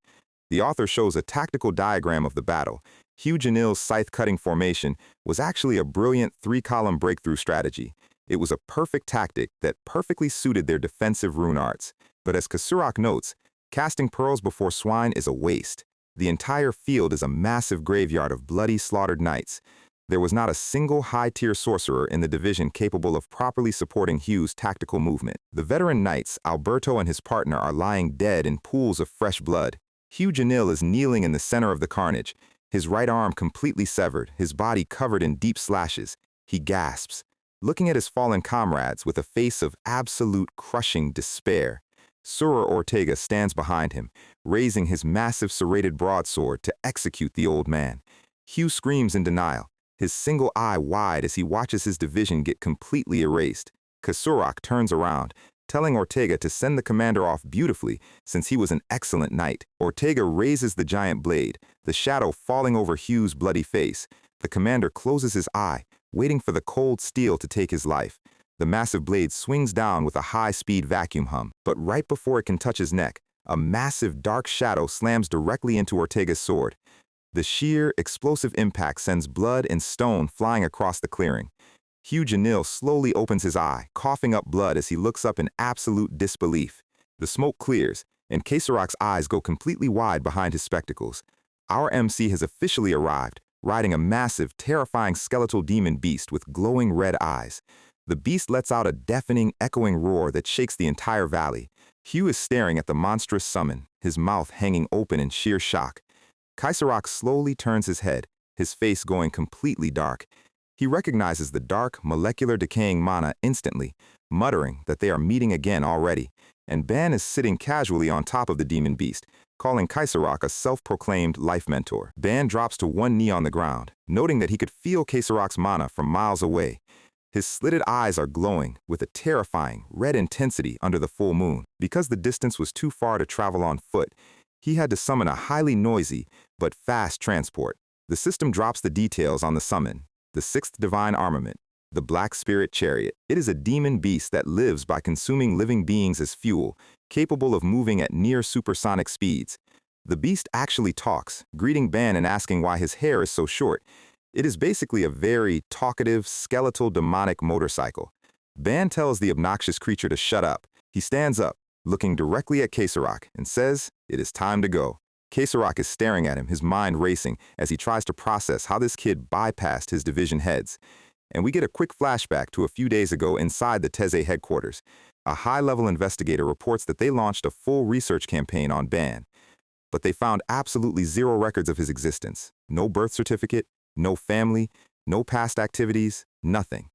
The author shows a tactical diagram of the battle. Hugh Janil's scythe-cutting formation was actually a brilliant three-column breakthrough strategy. It was a perfect tactic that perfectly suited their defensive rune arts. But as Kasurak notes, casting pearls before swine is a waste. The entire field is a massive graveyard of bloody slaughtered knights. There was not a single high-tier sorcerer in the division capable of properly supporting Hugh's tactical movement. The veteran knights, Alberto and his partner, are lying dead in pools of fresh blood. Hugh Janil is kneeling in the center of the carnage, his right arm completely severed, his body covered in deep slashes. He gasps, looking at his fallen comrades with a face of absolute crushing despair. Sura Ortega stands behind him, raising his massive serrated broadsword to execute the old man. Hugh screams in denial, his single eye wide as he watches his division get completely erased. Kasurak turns around, telling Ortega to send the commander off beautifully since he was an excellent knight. Ortega raises the giant blade, the shadow falling over Hugh's bloody face. The commander closes his eye, waiting for the cold steel to take his life. The massive blade swings down with a high-speed vacuum hum, but right before it can touch his neck, a massive dark shadow slams directly into Ortega's sword. The sheer, explosive impact sends blood and stone flying across the clearing. Hugh Janil slowly opens his eye, coughing up blood as he looks up in absolute disbelief. The smoke clears, and Kaiserok's eyes go completely wide behind his spectacles. Our MC has officially arrived, riding a massive, terrifying skeletal demon beast with glowing red eyes. The beast lets out a deafening, echoing roar that shakes the entire valley. Hugh is staring at the monstrous summon, his mouth hanging open in sheer shock. Kaiserok slowly turns his head, his face going completely dark. He recognizes the dark, molecular decaying mana instantly, muttering that they are meeting again already, and Ban is sitting casually on top of the demon beast, calling Kaiserok a self-proclaimed life mentor. Ban drops to one knee on the ground, noting that he could feel Kaiserok's mana from miles away. His slitted eyes are glowing with a terrifying, red intensity under the full moon. Because the distance was too far to travel on foot, he had to summon a highly noisy but fast transport. The system drops the details on the summon, the sixth divine armament, the Black Spirit Chariot. It is a demon beast that lives by consuming living beings as fuel, capable of moving at near supersonic speeds. The beast actually talks, greeting Ban and asking why his hair is so short. It is basically a very talkative, skeletal demonic motorcycle. Ban tells the obnoxious creature to shut up. He stands up, looking directly at Kaiserok, and says, "It is time to go." Kaiserok is staring at him, his mind racing, as he tries to process how this kid bypassed his division heads. And we get a quick flashback to a few days ago inside the Teze headquarters. A high-level investigator reports that they launched a full research campaign on Ban, but they found absolutely zero records of his existence. No birth certificate, no family, no past activities, nothing.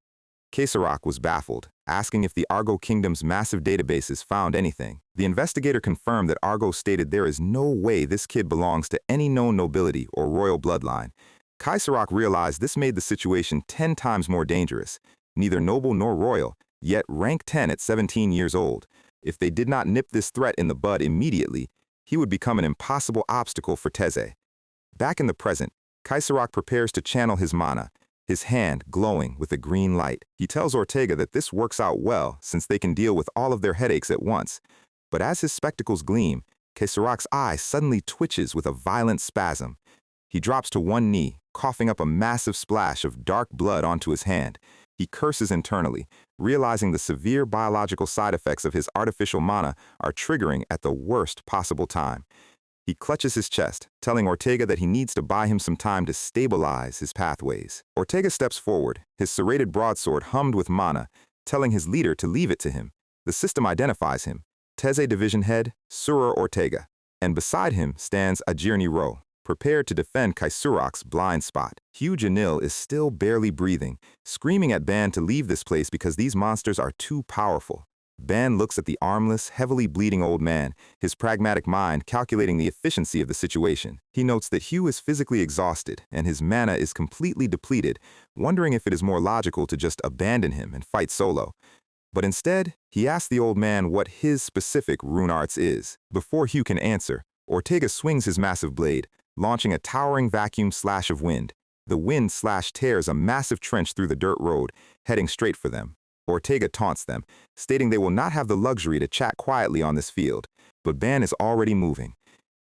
Kaiserok was baffled, asking if the Argo Kingdom's massive databases found anything. The investigator confirmed that Argo stated there is no way this kid belongs to any known nobility or royal bloodline. Kaiserok realized this made the situation 10 times more dangerous. Neither noble nor royal, yet rank 10 at 17 years old. If they did not nip this threat in the bud immediately, he would become an impossible obstacle for Teze. Back in the present, Kaiserok prepares to channel his mana, his hand glowing with a green light. He tells Ortega that this works out well since they can deal with all of their headaches at once. But as his spectacles gleam, Kaiserok's eye suddenly twitches with a violent spasm. He drops to one knee, coughing up a massive splash of dark blood onto his hand. He curses internally, realizing the severe biological side effects of his artificial mana are triggering at the worst possible time. He clutches his chest, telling Ortega that he needs to buy him some time to stabilize his pathways. Ortega steps forward, his serrated broadsword hummed with mana, telling his leader to leave it to him. The system identifies him, Teze Division Head, Sura Ortega, and beside him stands Ajirni Ro, prepared to defend Kaiserok's blind spot. Hugh Janil is still barely breathing, screaming at Ban to leave this place because these monsters are too powerful. Ban looks at the armless, heavily bleeding old man, his pragmatic mind calculating the efficiency of the situation. He notes that Hugh is physically exhausted and his mana is completely depleted, wondering if it is more logical to just abandon him and fight solo. But instead, he asks the old man what his specific rune arts is. Before Hugh can answer, Ortega swings his massive blade, launching a towering vacuum slash of wind. The wind slash tears a massive trench through the dirt road, heading straight for them. Ortega taunts them, stating they will not have the luxury to chat quietly on this field, but Ban is already moving.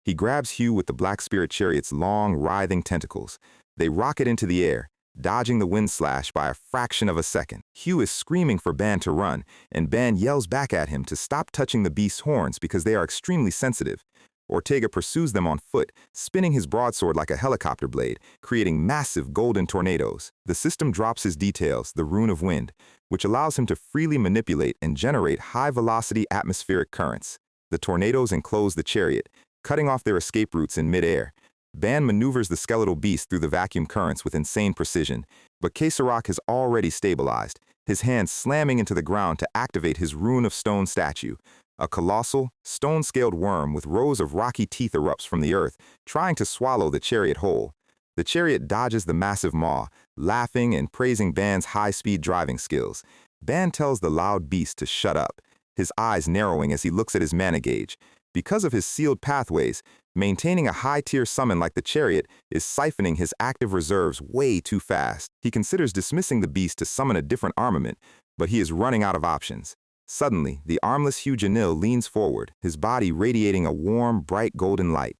He grabs Hugh with the Black Spirit Chariot's long, writhing tentacles. They rocket into the air, dodging the wind slash by a fraction of a second. Hugh is screaming for Ban to run, and Ban yells back at him to stop touching the beast's horns because they are extremely sensitive. Ortega pursues them on foot, spinning his broadsword like a helicopter blade, creating massive golden tornadoes. The system drops his details, the rune of wind, which allows him to freely manipulate and generate high-velocity atmospheric currents. The tornadoes enclose the chariot, cutting off their escape routes in midair. Ban maneuvers the skeletal beast through the vacuum currents with insane precision, but Kaiserok has already stabilized, his hand slamming into the ground to activate his rune of stone statue. A colossal, stone-scaled worm with rows of rocky teeth erupts from the earth, trying to swallow the chariot whole. The chariot dodges the massive maw, laughing and praising Ban's high-speed driving skills. Ban tells the loud beast to shut up, his eyes narrowing as he looks at his mana gauge. Because of his sealed pathways, maintaining a high-tier summon like the chariot is siphoning his active reserves way too fast. He considers dismissing the beast to summon a different armament, but he is running out of options. Suddenly, the armless Hugh Janil leans forward, his body radiating a warm, bright golden light.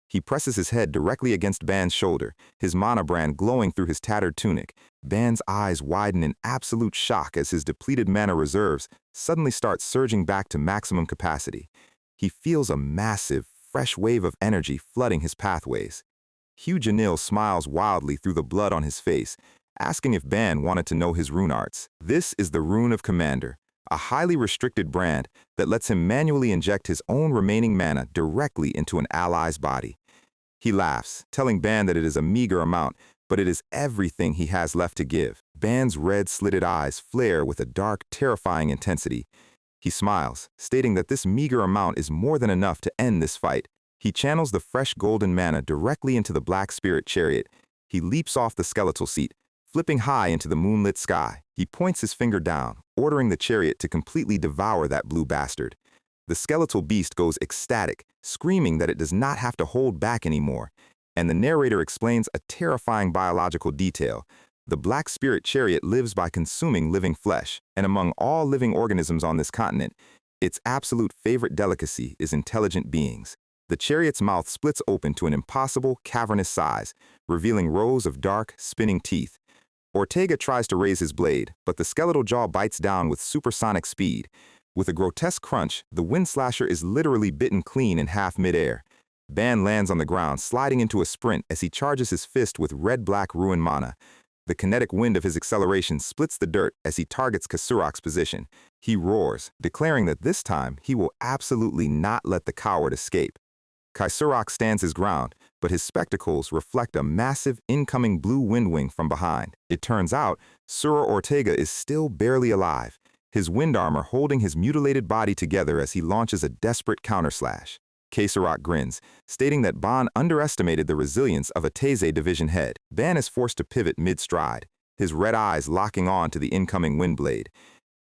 He presses his head directly against Ban's shoulder, his mana brand glowing through his tattered tunic. Ban's eyes widen in absolute shock as his depleted mana reserves suddenly start surging back to maximum capacity. He feels a massive, fresh wave of energy flooding his pathways. Hugh Janil smiles wildly through the blood on his face, asking if Ban wanted to know his rune arts. This is the Rune of Commander, a highly restricted brand that lets him manually inject his own remaining mana directly into an ally's body. He laughs, telling Ban that it is a meager amount, but it is everything he has left to give. Ban's red slitted eyes flare with a dark, terrifying intensity. He smiles, stating that this meager amount is more than enough to end this fight. He channels the fresh golden mana directly into the Black Spirit chariot. He leaps off the skeletal seat, flipping high into the moonlit sky. He points his finger down, ordering the chariot to completely devour that blue bastard. The skeletal beast goes ecstatic, screaming that it does not have to hold back anymore. And the narrator explains a terrifying biological detail. The Black Spirit chariot lives by consuming living flesh, and among all living organisms on this continent, its absolute favorite delicacy is intelligent beings. The chariot's mouth splits open to an impossible, cavernous size, revealing rows of dark, spinning teeth. Ortega tries to raise his blade, but the skeletal jaw bites down with supersonic speed. With a grotesque crunch, the wind slasher is literally bitten clean in half midair. Ban lands on the ground, sliding into a sprint as he charges his fist with red-black ruin mana. The kinetic wind of his acceleration splits the dirt as he targets Kasurak's position. He roars, declaring that this time he will absolutely not let the coward escape. Kasurak stands his ground, but his spectacles reflect a massive incoming blue wind wing from behind. It turns out, Sura Ortega is still barely alive, his wind armor holding his mutilated body together as he launches a desperate counterslash. Kasurak grins, stating that Ban underestimated the resilience of a Teze division head. Ban is forced to pivot mid-stride, his red eyes locking on to the incoming wind blade.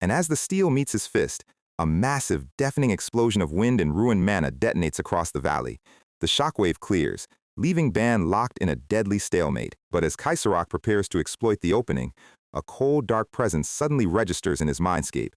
And as the steel meets his fist, a massive, deafening explosion of wind and ruined mana detonates across the valley. The shockwave clears, leaving Ban locked in a deadly stalemate. But as Kasurak prepares to exploit the opening, a cold, dark presence suddenly registers in his mindscape.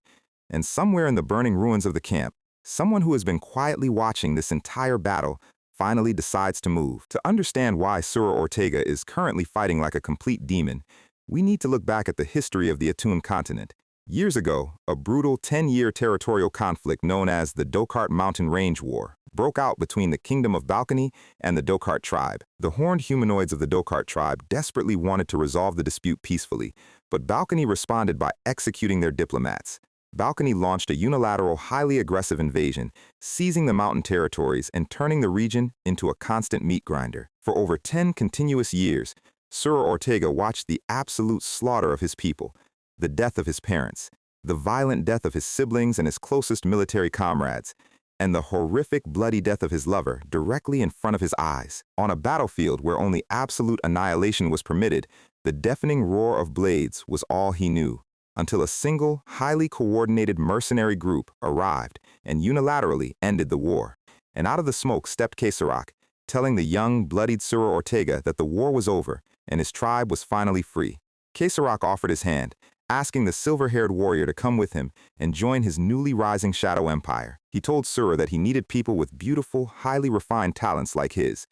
And somewhere in the burning ruins of the camp, someone who has been quietly watching this entire battle finally decides to move. To understand why Sura Ortega is currently fighting like a complete demon, we need to look back at the history of the Aton continent. Years ago, a brutal 10-year territorial conflict known as the Dokart Mountain Range War broke out between the Kingdom of Balcony and the Dokart tribe. The horned humanoids of the Dokart tribe desperately wanted to resolve the dispute peacefully, but Balcony responded by executing their diplomats. Balcony launched a unilateral, highly aggressive invasion, seizing the mountain territories and turning the region into a constant meat grinder. For over 10 continuous years, Sura Ortega watched the absolute slaughter of his people, the death of his parents, the violent death of his siblings and his closest military comrades, and the horrific, bloody death of his lover directly in front of his eyes. On a battlefield where only absolute annihilation was permitted, the deafening roar of blades was all he knew, until a single, highly coordinated mercenary group arrived and unilaterally ended the war. And out of the smoke stepped Kasurak, telling the young, bloodied Sura Ortega that the war was over and his tribe was finally free. Kasurak offered his hand, asking the silver-haired warrior to come with him and join his newly rising shadow empire. He told Sura that he needed people with beautiful, highly refined talents like his.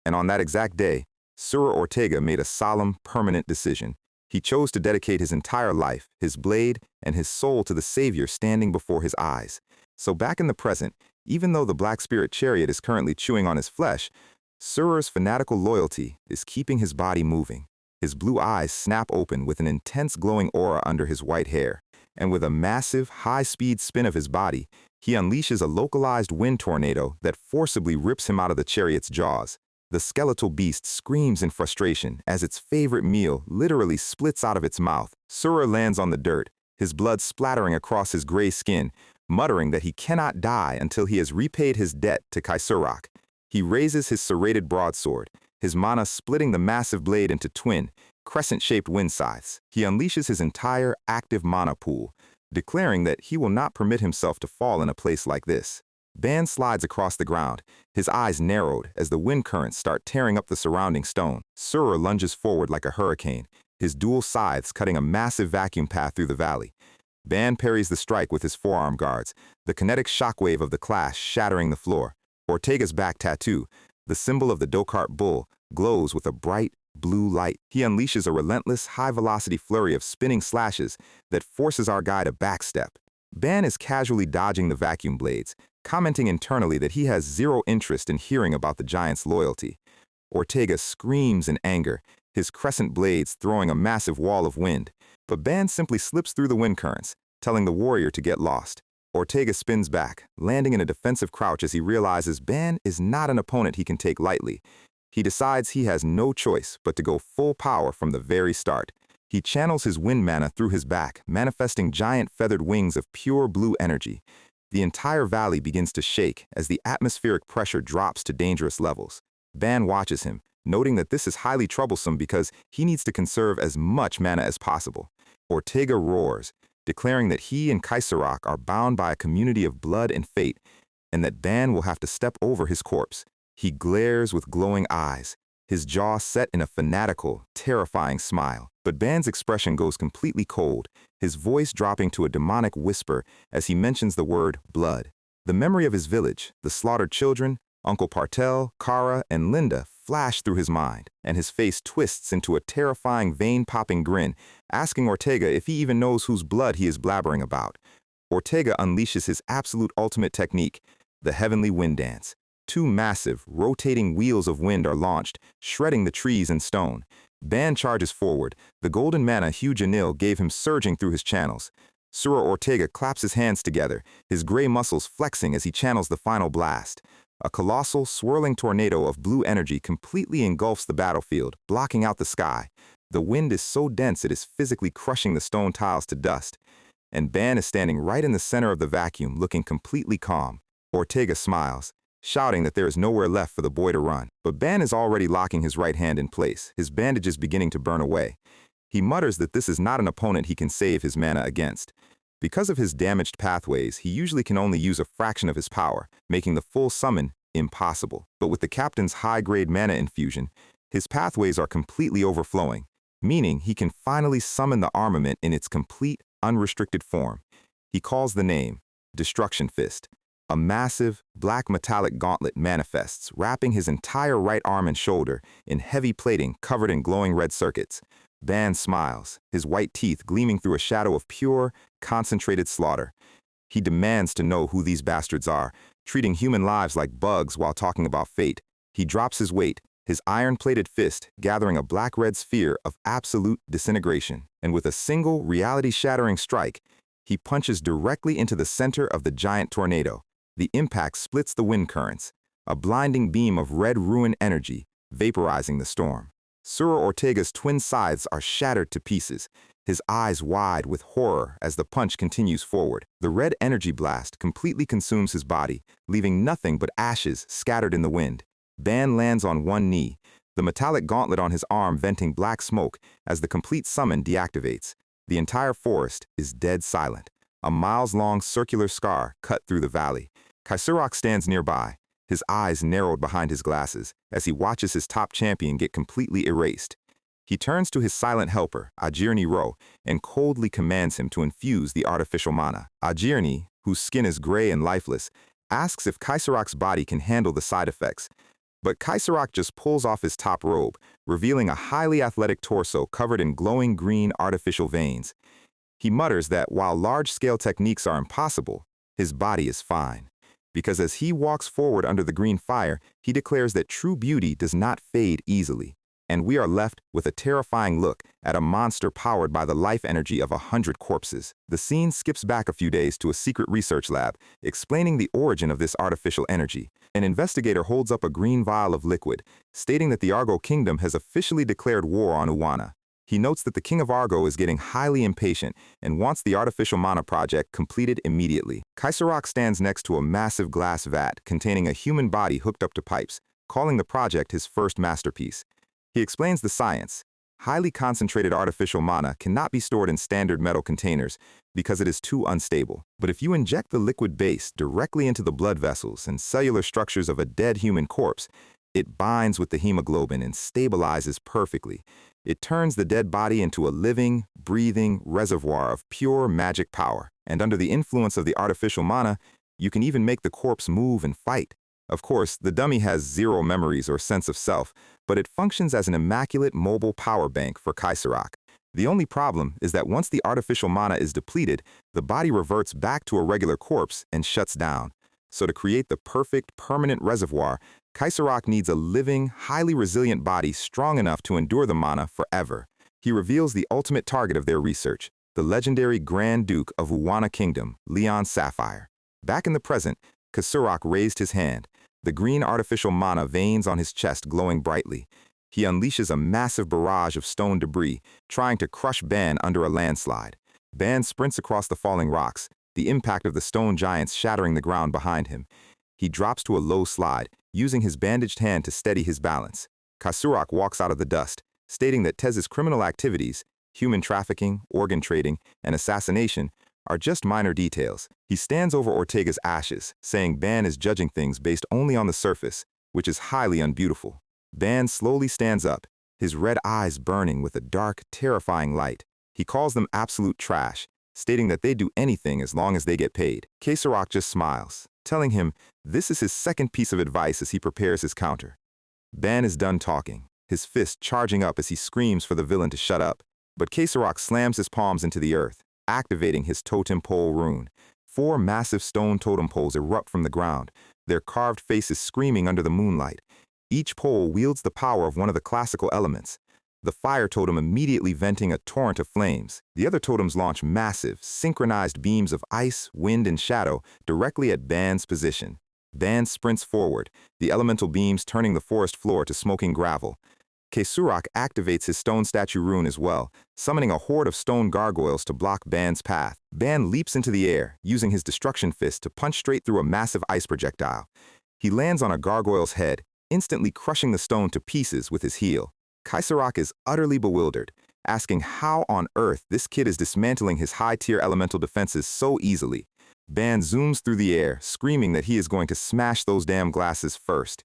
And on that exact day, Sura Ortega made a solemn, permanent decision. He chose to dedicate his entire life, his blade, and his soul to the savior standing before his eyes. So back in the present, even though the Black Spirit chariot is currently chewing on his flesh, Sura's fanatical loyalty is keeping his body moving. His blue eyes snap open with an intense glowing aura under his white hair, and with a massive, high-speed spin of his body, he unleashes a localized wind tornado that forcibly rips him out of the chariot's jaws. The skeletal beast screams in frustration as its favorite meal literally splits out of its mouth. Sura lands on the dirt, his blood splattering across his gray skin, muttering that he cannot die until he has repaid his debt to Kasurak. He raises his serrated broadsword, his mana splitting the massive blade into twin, crescent-shaped wind scythes. He unleashes his entire active mana pool, declaring that he will not permit himself to fall in a place like this. Ban slides across the ground, his eyes narrowed as the wind currents start tearing up the surrounding stone. Sura lunges forward like a hurricane, his dual scythes cutting a massive vacuum path through the valley. Ban parries the strike with his forearm guards, the kinetic shockwave of the clash shattering the floor. Ortega's back tattoo, the symbol of the Dokart bull, glows with a bright, blue light. He unleashes a relentless, high-velocity flurry of spinning slashes that forces our guy to backstep. Ban is casually dodging the vacuum blades, commenting internally that he has zero interest in hearing about the giant's loyalty. Ortega screams in anger, his crescent blades throwing a massive wall of wind. But Ban simply slips through the wind currents, telling the warrior to get lost. Ortega spins back, landing in a defensive crouch as he realizes Ban is not an opponent he can take lightly. He decides he has no choice but to go full power from the very start. He channels his wind mana through his back, manifesting giant feathered wings of pure blue energy. The entire valley begins to shake as the atmospheric pressure drops to dangerous levels. Ban watches him, noting that this is highly troublesome because he needs to conserve as much mana as possible. Ortega roars, declaring that he and Kaiserach are bound by a community of blood and fate, and that Ban will have to step over his corpse. He glares with glowing eyes, his jaw set in a fanatical, terrifying smile. But Ban's expression goes completely cold, his voice dropping to a demonic whisper as he mentions the word blood. The memory of his village, the slaughtered children, Uncle Partel, Kara, and Linda flash through his mind, and his face twists into a terrifying vein-popping grin, asking Ortega if he even knows whose blood he is blabbering about. Ortega unleashes his absolute ultimate technique, the Heavenly Wind Dance. Two massive, rotating wheels of wind are launched, shredding the trees and stone. Ban charges forward, the golden mana Hugh Janil gave him surging through his channels. Sura Ortega claps his hands together, his gray muscles flexing as he channels the final blast. A colossal, swirling tornado of blue energy completely engulfs the battlefield, blocking out the sky. The wind is so dense it is physically crushing the stone tiles to dust. And Ban is standing right in the center of the vacuum, looking completely calm. Ortega smiles, shouting that there is nowhere left for the boy to run. But Ban is already locking his right hand in place, his bandages beginning to burn away. He mutters that this is not an opponent he can save his mana against. Because of his damaged pathways, he usually can only use a fraction of his power, making the full summon impossible. But with the captain's high-grade mana infusion, his pathways are completely overflowing, meaning he can finally summon the armament in its complete, unrestricted form. He calls the name, Destruction Fist. A massive, black metallic gauntlet manifests, wrapping his entire right arm and shoulder in heavy plating covered in glowing red circuits. Ban smiles, his white teeth gleaming through a shadow of pure, concentrated slaughter. He demands to know who these bastards are, treating human lives like bugs while talking about fate. He drops his weight, his iron-plated fist gathering a black-red sphere of absolute disintegration. And with a single, reality-shattering strike, he punches directly into the center of the giant tornado. The impact splits the wind currents, a blinding beam of red rune energy, vaporizing the storm. Sura Ortega's twin scythes are shattered to pieces, his eyes wide with horror as the punch continues forward. The red energy blast completely consumes his body, leaving nothing but ashes scattered in the wind. Ban lands on one knee, the metallic gauntlet on his arm venting black smoke as the complete summon deactivates. The entire forest is dead silent, a miles-long circular scar cut through the valley. Kaiserach stands nearby, his eyes narrowed behind his glasses as he watches his top champion get completely erased. He turns to his silent helper, Ajirni Ro, and coldly commands him to infuse the artificial mana. Ajirni, whose skin is gray and lifeless, asks if Kaiserach's body can handle the side effects. But Kaiserach just pulls off his top robe, revealing a highly athletic torso covered in glowing green artificial veins. He mutters that while large-scale techniques are impossible, his body is fine. Because as he walks forward under the green fire, he declares that true beauty does not fade easily. And we are left with a terrifying look at a monster powered by the life energy of 100 corpses. The scene skips back a few days to a secret research lab, explaining the origin of this artificial energy. An investigator holds up a green vial of liquid, stating that the Argo Kingdom has officially declared war on Uwana. He notes that the King of Argo is getting highly impatient and wants the artificial mana project completed immediately. Kaiserach stands next to a massive glass vat containing a human body hooked up to pipes, calling the project his first masterpiece. He explains the science. Highly concentrated artificial mana cannot be stored in standard metal containers because it is too unstable. But if you inject the liquid base directly into the blood vessels and cellular structures of a dead human corpse, it binds with the hemoglobin and stabilizes perfectly. It turns the dead body into a living, breathing reservoir of pure magic power. And under the influence of the artificial mana, you can even make the corpse move and fight. Of course, the dummy has zero memories or sense of self, but it functions as an immaculate mobile power bank for Kaiserach. The only problem is that once the artificial mana is depleted, the body reverts back to a regular corpse and shuts down. So to create the perfect, permanent reservoir, Kaiserok needs a living, highly resilient body strong enough to endure the mana forever. He reveals the ultimate target of their research, the legendary Grand Duke of Uwana Kingdom, Leon Sapphire. Back in the present, Kaiserok raised his hand, the green artificial mana veins on his chest glowing brightly. He unleashes a massive barrage of stone debris, trying to crush Ban under a landslide. Ban sprints across the falling rocks, the impact of the stone giants shattering the ground behind him. He drops to a low slide, using his bandaged hand to steady his balance. Kaiserok walks out of the dust, stating that Tez's criminal activities, human trafficking, organ trading, and assassination, are just minor details. He stands over Ortega's ashes, saying Ban is judging things based only on the surface, which is highly unbeautiful. Ban slowly stands up, his red eyes burning with a dark, terrifying light. He calls them absolute trash, stating that they do anything as long as they get paid. Kaiserok just smiles, telling him this is his second piece of advice as he prepares his counter. Ban is done talking, his fist charging up as he screams for the villain to shut up. But Kaiserok slams his palms into the earth, activating his totem pole rune. 4 massive stone totem poles erupt from the ground, their carved faces screaming under the moonlight. Each pole wields the power of one of the classical elements, the fire totem immediately venting a torrent of flames. The other totems launch massive, synchronized beams of ice, wind, and shadow directly at Ban's position. Ban sprints forward, the elemental beams turning the forest floor to smoking gravel. Kaiserok activates his stone statue rune as well, summoning a horde of stone gargoyles to block Ban's path. Ban leaps into the air, using his destruction fist to punch straight through a massive ice projectile. He lands on a gargoyle's head, instantly crushing the stone to pieces with his heel. Kaiserok is utterly bewildered, asking how on earth this kid is dismantling his high-tier elemental defenses so easily. Ban zooms through the air, screaming that he is going to smash those damn glasses first.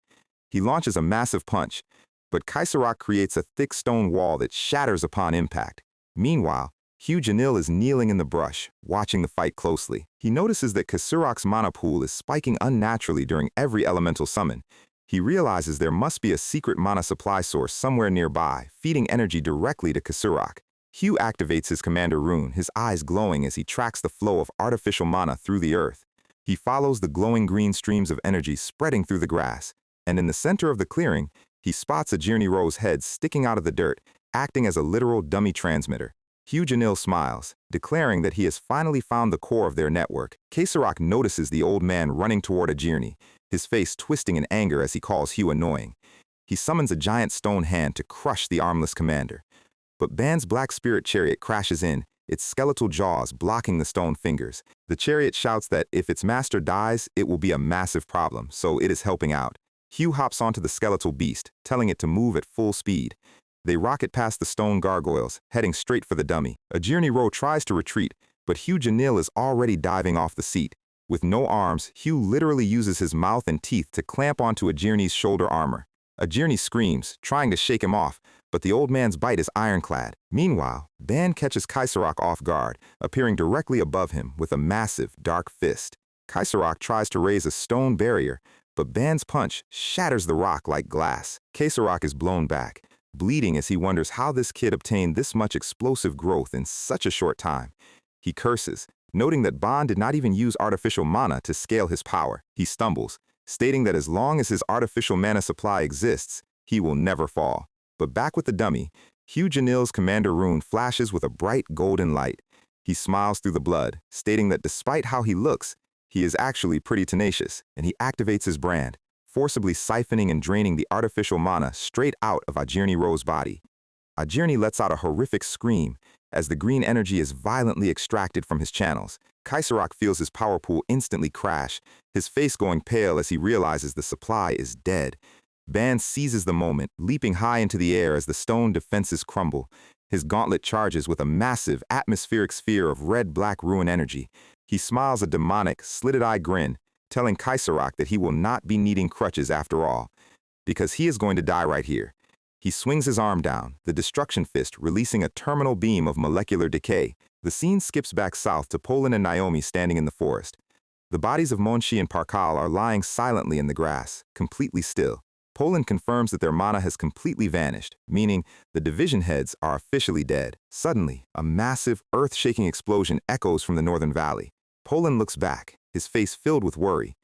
He launches a massive punch, but Kaiserok creates a thick stone wall that shatters upon impact. Meanwhile, Hugh Janil is kneeling in the brush, watching the fight closely. He notices that Kaiserok's mana pool is spiking unnaturally during every elemental summon. He realizes there must be a secret mana supply source somewhere nearby, feeding energy directly to Kaiserok. Hugh activates his commander rune, his eyes glowing as he tracks the flow of artificial mana through the earth. He follows the glowing green streams of energy spreading through the grass, and in the center of the clearing, he spots a Journey Row's head sticking out of the dirt, acting as a literal dummy transmitter. Hugh Janil smiles, declaring that he has finally found the core of their network. Kaiserok notices the old man running toward a Journey, his face twisting in anger as he calls Hugh annoying. He summons a giant stone hand to crush the armless commander. But Ban's black spirit chariot crashes in, its skeletal jaws blocking the stone fingers. The chariot shouts that if its master dies, it will be a massive problem, so it is helping out. Hugh hops onto the skeletal beast, telling it to move at full speed. They rocket past the stone gargoyles, heading straight for the dummy. A Journey Row tries to retreat, but Hugh Janil is already diving off the seat. With no arms, Hugh literally uses his mouth and teeth to clamp onto a Journey's shoulder armor. A Journey screams, trying to shake him off, but the old man's bite is ironclad. Meanwhile, Ban catches Kaiserok off guard, appearing directly above him with a massive, dark fist. Kaiserok tries to raise a stone barrier, but Ban's punch shatters the rock like glass. Kaiserok is blown back, bleeding as he wonders how this kid obtained this much explosive growth in such a short time. He curses, noting that Ban did not even use artificial mana to scale his power. He stumbles, stating that as long as his artificial mana supply exists, he will never fall. But back with the dummy, Hugh Janil's commander rune flashes with a bright golden light. He smiles through the blood, stating that despite how he looks, he is actually pretty tenacious, and he activates his brand, forcibly siphoning and draining the artificial mana straight out of Ajirni Row's body. Ajirni lets out a horrific scream as the green energy is violently extracted from his channels. Kaiserok feels his power pool instantly crash, his face going pale as he realizes the supply is dead. Ban seizes the moment, leaping high into the air as the stone defenses crumble. His gauntlet charges with a massive atmospheric sphere of red-black ruin energy. He smiles a demonic, slitted-eye grin, telling Kaiserok that he will not be needing crutches after all, because he is going to die right here. He swings his arm down, the destruction fist releasing a terminal beam of molecular decay. The scene skips back south to Poland and Naomi standing in the forest. The bodies of Monshi and Parkal are lying silently in the grass, completely still. Poland confirms that their mana has completely vanished, meaning the division heads are officially dead. Suddenly, a massive, earth-shaking explosion echoes from the northern valley. Poland looks back, his face filled with worry,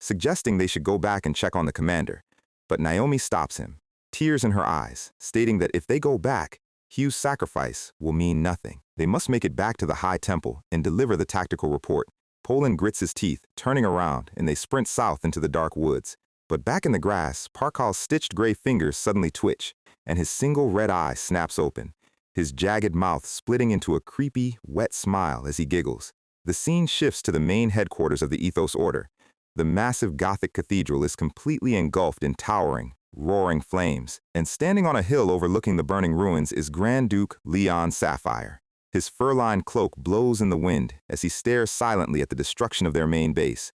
suggesting they should go back and check on the commander. But Naomi stops him, tears in her eyes, stating that if they go back, Hugh's sacrifice will mean nothing. They must make it back to the High Temple and deliver the tactical report. Poland grits his teeth, turning around, and they sprint south into the dark woods. But back in the grass, Parkal's stitched gray fingers suddenly twitch, and his single red eye snaps open, his jagged mouth splitting into a creepy, wet smile as he giggles. The scene shifts to the main headquarters of the Ethos Order. The massive Gothic cathedral is completely engulfed in towering, roaring flames, and standing on a hill overlooking the burning ruins is Grand Duke Leon Sapphire. His fur-lined cloak blows in the wind as he stares silently at the destruction of their main base.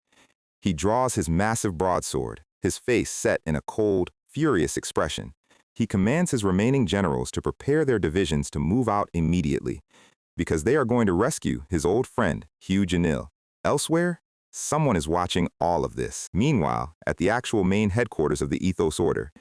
He draws his massive broadsword, his face set in a cold, furious expression. He commands his remaining generals to prepare their divisions to move out immediately, because they are going to rescue his old friend, Hugh Janil. Elsewhere, someone is watching all of this. Meanwhile, at the actual main headquarters of the Ethos Order,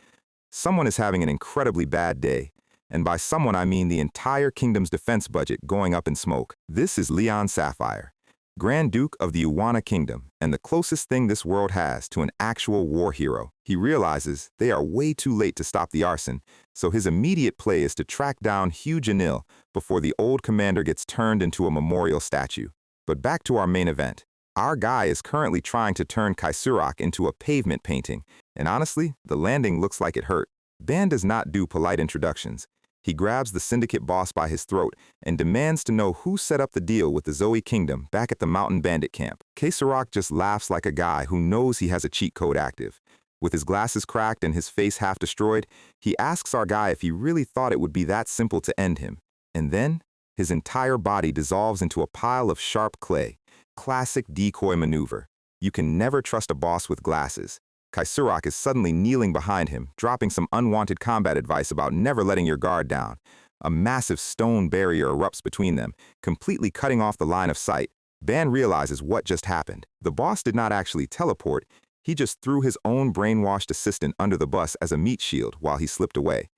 someone is having an incredibly bad day. And by someone, I mean the entire kingdom's defense budget going up in smoke. This is Leon Sapphire, Grand Duke of the Uwana Kingdom, and the closest thing this world has to an actual war hero. He realizes they are way too late to stop the arson, so his immediate play is to track down Hugh Janil before the old commander gets turned into a memorial statue. But back to our main event. Our guy is currently trying to turn Kaisurak into a pavement painting, and honestly, the landing looks like it hurt. Ban does not do polite introductions. He grabs the syndicate boss by his throat and demands to know who set up the deal with the Zoe Kingdom back at the mountain bandit camp. Kaisurak just laughs like a guy who knows he has a cheat code active. With his glasses cracked and his face half destroyed, he asks our guy if he really thought it would be that simple to end him. And then, his entire body dissolves into a pile of sharp clay. Classic decoy maneuver. You can never trust a boss with glasses. Kaisurak is suddenly kneeling behind him, dropping some unwanted combat advice about never letting your guard down. A massive stone barrier erupts between them, completely cutting off the line of sight. Ban realizes what just happened. The boss did not actually teleport, he just threw his own brainwashed assistant under the bus as a meat shield while he slipped away.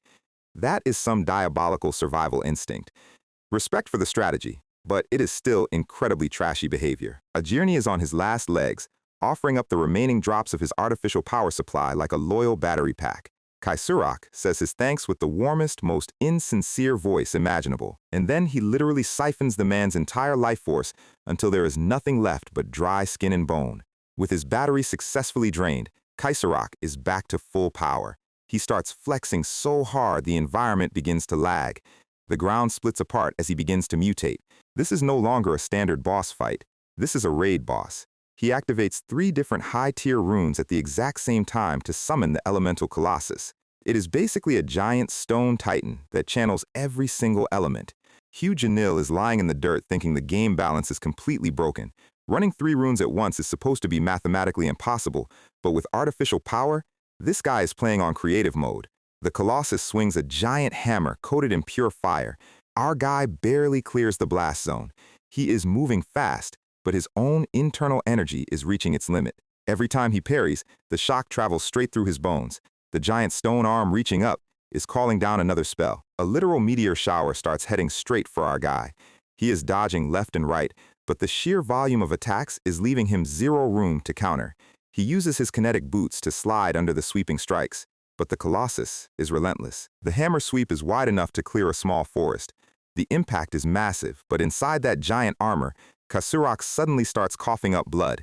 That is some diabolical survival instinct. Respect for the strategy, but it is still incredibly trashy behavior. Ajirni is on his last legs, offering up the remaining drops of his artificial power supply like a loyal battery pack. Kaisurak says his thanks with the warmest, most insincere voice imaginable, and then he literally siphons the man's entire life force until there is nothing left but dry skin and bone. With his battery successfully drained, Kaisurak is back to full power. He starts flexing so hard the environment begins to lag. The ground splits apart as he begins to mutate. This is no longer a standard boss fight. This is a raid boss. He activates 3 different high-tier runes at the exact same time to summon the elemental colossus. It is basically a giant stone titan that channels every single element. Hugh Janil is lying in the dirt thinking the game balance is completely broken. Running 3 runes at once is supposed to be mathematically impossible, but with artificial power, this guy is playing on creative mode. The colossus swings a giant hammer coated in pure fire. Our guy barely clears the blast zone. He is moving fast, but his own internal energy is reaching its limit. Every time he parries, the shock travels straight through his bones. The giant stone arm reaching up is calling down another spell. A literal meteor shower starts heading straight for our guy. He is dodging left and right, but the sheer volume of attacks is leaving him zero room to counter. He uses his kinetic boots to slide under the sweeping strikes, but the colossus is relentless. The hammer sweep is wide enough to clear a small forest. The impact is massive, but inside that giant armor, Kaisurak suddenly starts coughing up blood.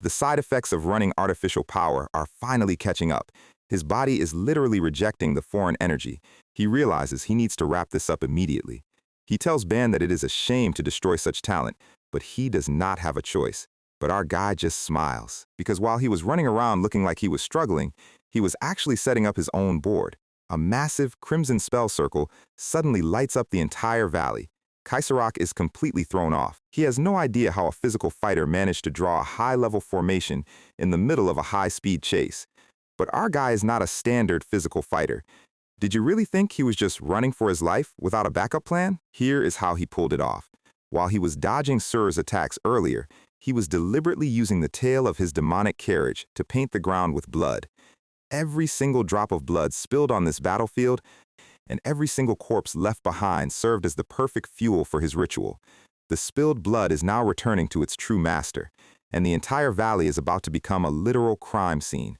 The side effects of running artificial power are finally catching up. His body is literally rejecting the foreign energy. He realizes he needs to wrap this up immediately. He tells Ban that it is a shame to destroy such talent, but he does not have a choice. But our guy just smiles, because while he was running around looking like he was struggling, he was actually setting up his own board. A massive crimson spell circle suddenly lights up the entire valley. Kaisurak is completely thrown off. He has no idea how a physical fighter managed to draw a high-level formation in the middle of a high-speed chase. But our guy is not a standard physical fighter. Did you really think he was just running for his life without a backup plan? Here is how he pulled it off. While he was dodging Sur's attacks earlier, he was deliberately using the tail of his demonic carriage to paint the ground with blood. Every single drop of blood spilled on this battlefield, and every single corpse left behind served as the perfect fuel for his ritual. The spilled blood is now returning to its true master, and the entire valley is about to become a literal crime scene.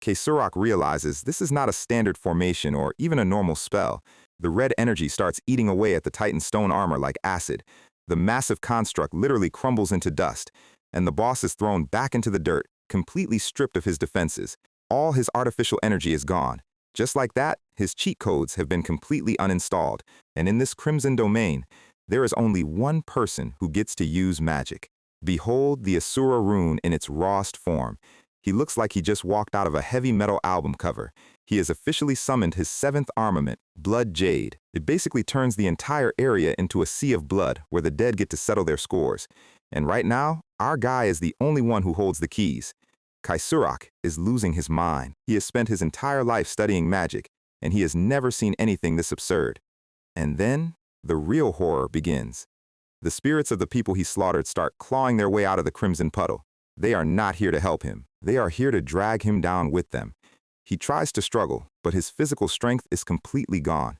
Keisurak realizes this is not a standard formation or even a normal spell. The red energy starts eating away at the Titan's stone armor like acid. The massive construct literally crumbles into dust, and the boss is thrown back into the dirt, completely stripped of his defenses. All his artificial energy is gone. Just like that, his cheat codes have been completely uninstalled, and in this crimson domain, there is only one person who gets to use magic. Behold the Asura rune in its rawest form. He looks like he just walked out of a heavy metal album cover. He has officially summoned his 7th armament, Blood Jade. It basically turns the entire area into a sea of blood where the dead get to settle their scores. And right now, our guy is the only one who holds the keys. Keisurak is losing his mind. He has spent his entire life studying magic, and he has never seen anything this absurd. And then, the real horror begins. The spirits of the people he slaughtered start clawing their way out of the crimson puddle. They are not here to help him. They are here to drag him down with them. He tries to struggle, but his physical strength is completely gone.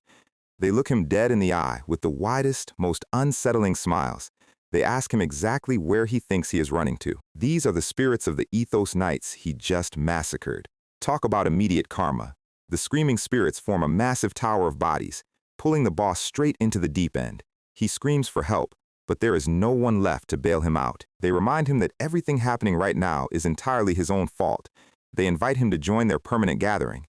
They look him dead in the eye with the widest, most unsettling smiles. They ask him exactly where he thinks he is running to. These are the spirits of the Ethos Knights he just massacred. Talk about immediate karma. The screaming spirits form a massive tower of bodies, pulling the boss straight into the deep end. He screams for help, but there is no one left to bail him out. They remind him that everything happening right now is entirely his own fault. They invite him to join their permanent gathering.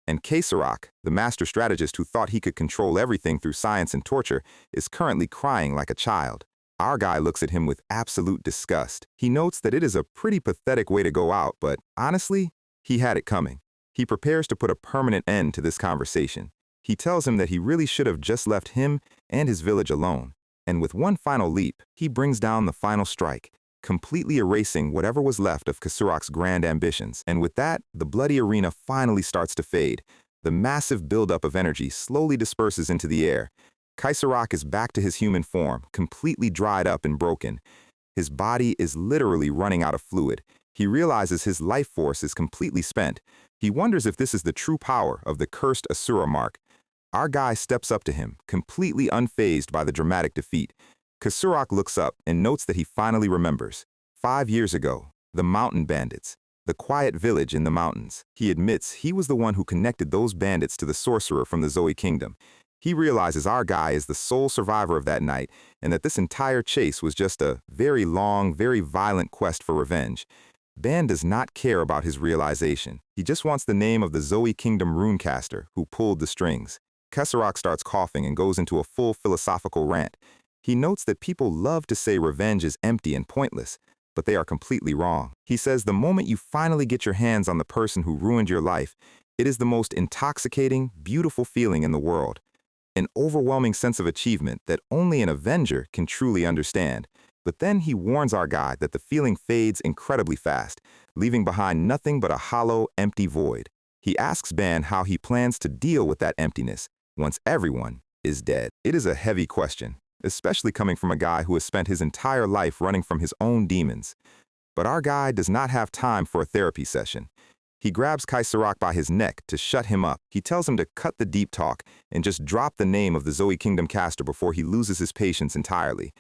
And Keisurak, the master strategist who thought he could control everything through science and torture, is currently crying like a child. Our guy looks at him with absolute disgust. He notes that it is a pretty pathetic way to go out, but honestly, he had it coming. He prepares to put a permanent end to this conversation. He tells him that he really should have just left him and his village alone. And with one final leap, he brings down the final strike, completely erasing whatever was left of Keisurak's grand ambitions. And with that, the bloody arena finally starts to fade. The massive buildup of energy slowly disperses into the air. Keisurak is back to his human form, completely dried up and broken. His body is literally running out of fluid. He realizes his life force is completely spent. He wonders if this is the true power of the cursed Asura mark. Our guy steps up to him, completely unfazed by the dramatic defeat. Keisurak looks up and notes that he finally remembers. 5 years ago, the mountain bandits, the quiet village in the mountains. He admits he was the one who connected those bandits to the sorcerer from the Zoe Kingdom. He realizes our guy is the sole survivor of that night and that this entire chase was just a very long, very violent quest for revenge. Ban does not care about his realization. He just wants the name of the Zoe Kingdom runecaster who pulled the strings. Keisurak starts coughing and goes into a full philosophical rant. He notes that people love to say revenge is empty and pointless, but they are completely wrong. He says the moment you finally get your hands on the person who ruined your life, it is the most intoxicating, beautiful feeling in the world. An overwhelming sense of achievement that only an avenger can truly understand. But then he warns our guy that the feeling fades incredibly fast, leaving behind nothing but a hollow, empty void. He asks Ban how he plans to deal with that emptiness once everyone is dead. It is a heavy question, especially coming from a guy who has spent his entire life running from his own demons. But our guy does not have time for a therapy session. He grabs Keisurak by his neck to shut him up. He tells him to cut the deep talk and just drop the name of the Zoe Kingdom caster before he loses his patience entirely.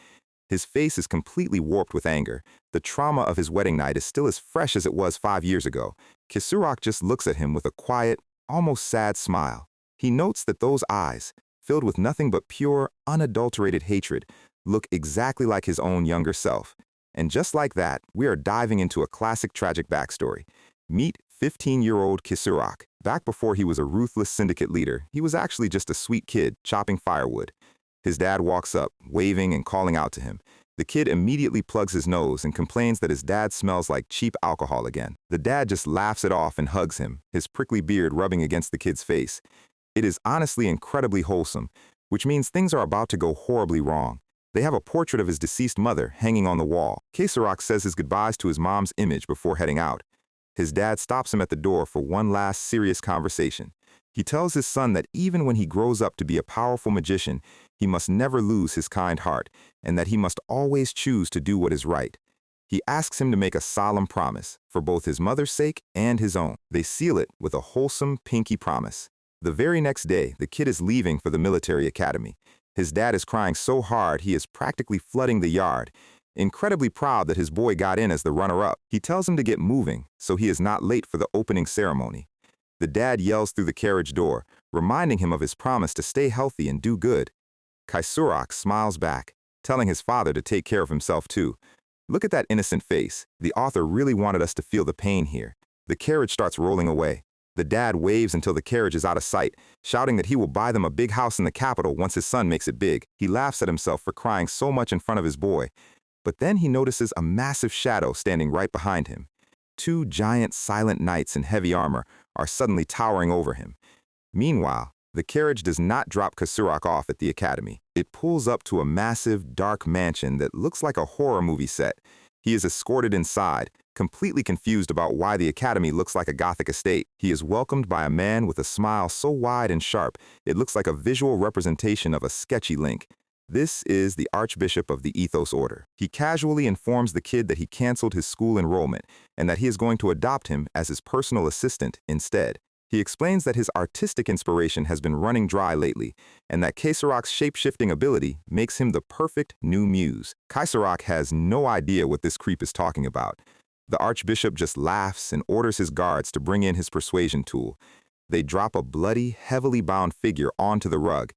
His face is completely warped with anger. The trauma of his wedding night is still as fresh as it was 5 years ago. Keisurak just looks at him with a quiet, almost sad smile. He notes that those eyes, filled with nothing but pure, unadulterated hatred, look exactly like his own younger self. And just like that, we are diving into a classic tragic backstory. Meet 15-year-old Keisurak. Back before he was a ruthless syndicate leader, he was actually just a sweet kid chopping firewood. His dad walks up, waving and calling out to him. The kid immediately plugs his nose and complains that his dad smells like cheap alcohol again. The dad just laughs it off and hugs him, his prickly beard rubbing against the kid's face. It is honestly incredibly wholesome, which means things are about to go horribly wrong. They have a portrait of his deceased mother hanging on the wall. Keisurak says his goodbyes to his mom's image before heading out. His dad stops him at the door for one last serious conversation. He tells his son that even when he grows up to be a powerful magician, he must never lose his kind heart, and that he must always choose to do what is right. He asks him to make a solemn promise, for both his mother's sake and his own. They seal it with a wholesome, pinky promise. The very next day, the kid is leaving for the military academy. His dad is crying so hard he is practically flooding the yard. incredibly proud that his boy got in as the runner-up. He tells him to get moving, so he is not late for the opening ceremony. The dad yells through the carriage door, reminding him of his promise to stay healthy and do good. Kaisurak smiles back, telling his father to take care of himself too. Look at that innocent face. The author really wanted us to feel the pain here. The carriage starts rolling away. The dad waves until the carriage is out of sight, shouting that he will buy them a big house in the capital once his son makes it big. He laughs at himself for crying so much in front of his boy. But then he notices a massive shadow standing right behind him. Two giant silent knights in heavy armor are suddenly towering over him. Meanwhile, the carriage does not drop Kaisurak off at the academy. It pulls up to a massive, dark mansion that looks like a horror movie set. He is escorted inside, completely confused about why the academy looks like a Gothic estate. He is welcomed by a man with a smile so wide and sharp, it looks like a visual representation of a sketchy link. This is the Archbishop of the Ethos Order. He casually informs the kid that he canceled his school enrollment and that he is going to adopt him as his personal assistant instead. He explains that his artistic inspiration has been running dry lately, and that Kaisurak's shape-shifting ability makes him the perfect new muse. Kaisurak has no idea what this creep is talking about. The Archbishop just laughs and orders his guards to bring in his persuasion tool. They drop a bloody, heavily bound figure onto the rug.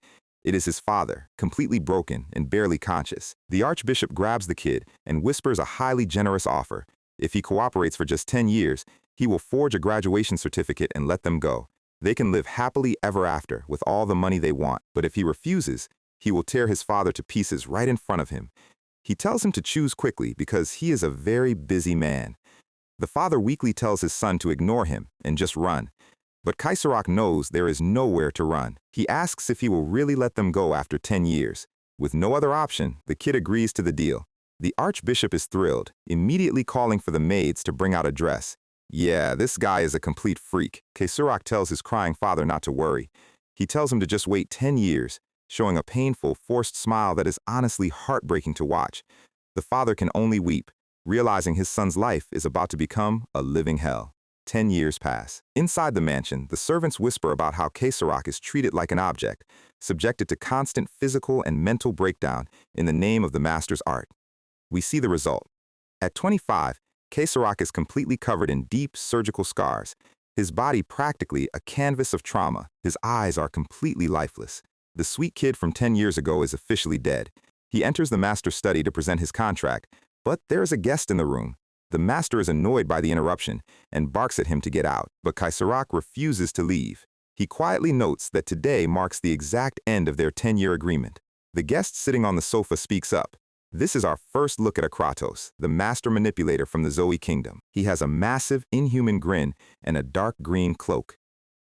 It is his father, completely broken and barely conscious. The Archbishop grabs the kid and whispers a highly generous offer. If he cooperates for just 10 years, he will forge a graduation certificate and let them go. They can live happily ever after with all the money they want. But if he refuses, he will tear his father to pieces right in front of him. He tells him to choose quickly because he is a very busy man. The father weakly tells his son to ignore him and just run. But Kaisurak knows there is nowhere to run. He asks if he will really let them go after 10 years. With no other option, the kid agrees to the deal. The Archbishop is thrilled, immediately calling for the maids to bring out a dress. Yeah, this guy is a complete freak. Kaisurak tells his crying father not to worry. He tells him to just wait 10 years, showing a painful, forced smile that is honestly heartbreaking to watch. The father can only weep, realizing his son's life is about to become a living hell. 10 years pass. Inside the mansion, the servants whisper about how Kaisurak is treated like an object, subjected to constant physical and mental breakdown in the name of the master's art. We see the result. At 25, Kaisurak is completely covered in deep surgical scars, his body practically a canvas of trauma. His eyes are completely lifeless. The sweet kid from 10 years ago is officially dead. He enters the master's study to present his contract, but there is a guest in the room. The master is annoyed by the interruption and barks at him to get out, but Kaisurak refuses to leave. He quietly notes that today marks the exact end of their 10-year agreement. The guest sitting on the sofa speaks up. This is our first look at Kratos, the master manipulator from the Zoe Kingdom. He has a massive, inhuman grin and a dark green cloak.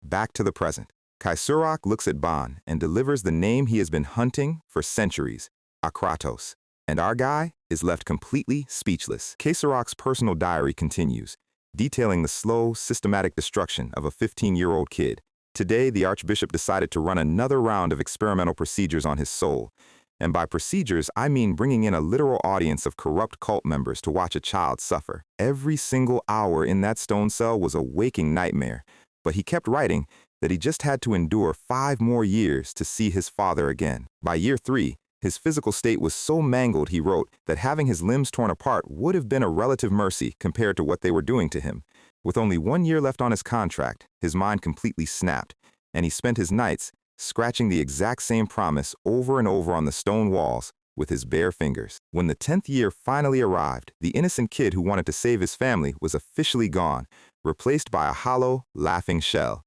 Back to the present. Kaisurak looks at Ban and delivers the name he has been hunting for centuries, Kratos. And our guy is left completely speechless. Kaisurak's personal diary continues, detailing the slow, systematic destruction of a 15-year-old kid. Today, the Archbishop decided to run another round of experimental procedures on his soul. And by procedures, I mean bringing in a literal audience of corrupt cult members to watch a child suffer. Every single hour in that stone cell was a waking nightmare. But he kept writing that he just had to endure 5 more years to see his father again. By year 3, his physical state was so mangled, he wrote, that having his limbs torn apart would have been a relative mercy compared to what they were doing to him. With only 1 year left on his contract, his mind completely snapped, and he spent his nights scratching the exact same promise over and over on the stone walls with his bare fingers. When the 10th year finally arrived, the innocent kid who wanted to save his family was officially gone, replaced by a hollow, laughing shell.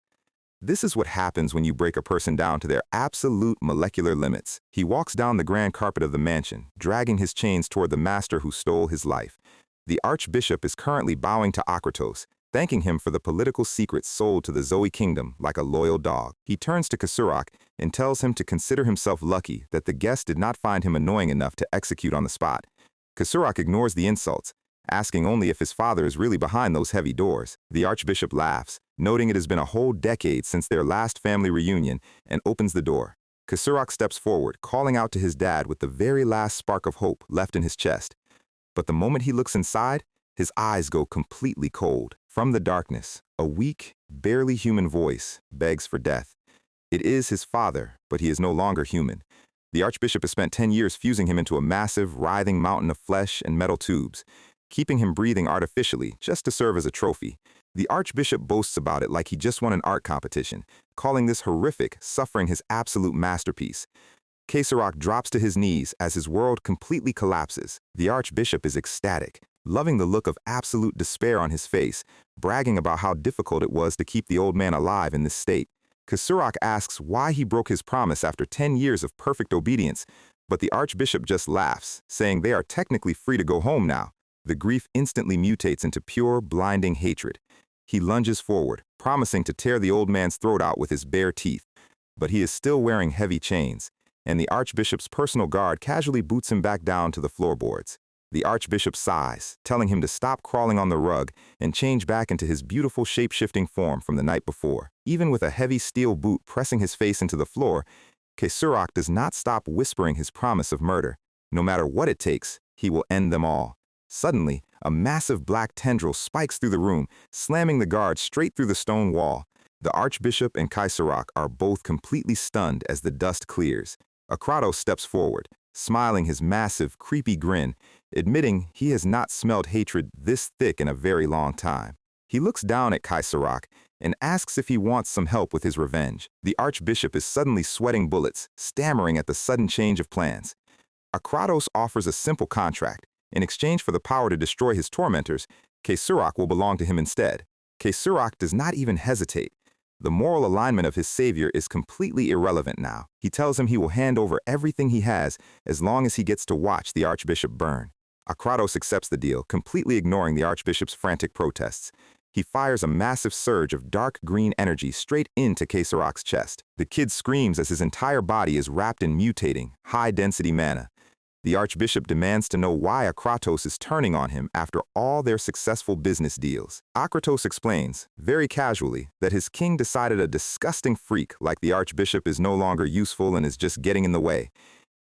This is what happens when you break a person down to their absolute molecular limits. He walks down the grand carpet of the mansion, dragging his chains toward the master who stole his life. The Archbishop is currently bowing to Kratos, thanking him for the political secrets sold to the Zoe Kingdom like a loyal dog. He turns to Kaisurak and tells him to consider himself lucky that the guest did not find him annoying enough to execute on the spot. Kaisurak ignores the insults, asking only if his father is really behind those heavy doors. The Archbishop laughs, noting it has been a whole decade since their last family reunion, and opens the door. Kaisurak steps forward, calling out to his dad with the very last spark of hope left in his chest. But the moment he looks inside, his eyes go completely cold. From the darkness, a weak, barely human voice begs for death. It is his father, but he is no longer human. The Archbishop has spent 10 years fusing him into a massive, writhing mountain of flesh and metal tubes, keeping him breathing artificially just to serve as a trophy. The Archbishop boasts about it like he just won an art competition, calling this horrific suffering his absolute masterpiece. Kesarok drops to his knees as his world completely collapses. The Archbishop is ecstatic, loving the look of absolute despair on his face, bragging about how difficult it was to keep the old man alive in this state. Kesarok asks why he broke his promise after 10 years of perfect obedience, but the Archbishop just laughs, saying they are technically free to go home now. The grief instantly mutates into pure, blinding hatred. He lunges forward, promising to tear the old man's throat out with his bare teeth. But he is still wearing heavy chains, and the Archbishop's personal guard casually boots him back down to the floorboards. The Archbishop sighs, telling him to stop crawling on the rug and change back into his beautiful shape-shifting form from the night before. Even with a heavy steel boot pressing his face into the floor, Kesarok does not stop whispering his promise of murder. No matter what it takes, he will end them all. Suddenly, a massive black tendril spikes through the room, slamming the guard straight through the stone wall. The Archbishop and Kesarok are both completely stunned as the dust clears. Akratos steps forward, smiling his massive, creepy grin, admitting he has not smelled hatred this thick in a very long time. He looks down at Kesarok and asks if he wants some help with his revenge. The Archbishop is suddenly sweating bullets, stammering at the sudden change of plans. Akratos offers a simple contract. In exchange for the power to destroy his tormentors, Kesarok will belong to him instead. Kesarok does not even hesitate. The moral alignment of his savior is completely irrelevant now. He tells him he will hand over everything he has as long as he gets to watch the Archbishop burn. Akratos accepts the deal, completely ignoring the Archbishop's frantic protests. He fires a massive surge of dark green energy straight into Kesarok's chest. The kid screams as his entire body is wrapped in mutating, high-density mana. The Archbishop demands to know why Akratos is turning on him after all their successful business deals. Akratos explains, very casually, that his king decided a disgusting freak like the Archbishop is no longer useful and is just getting in the way.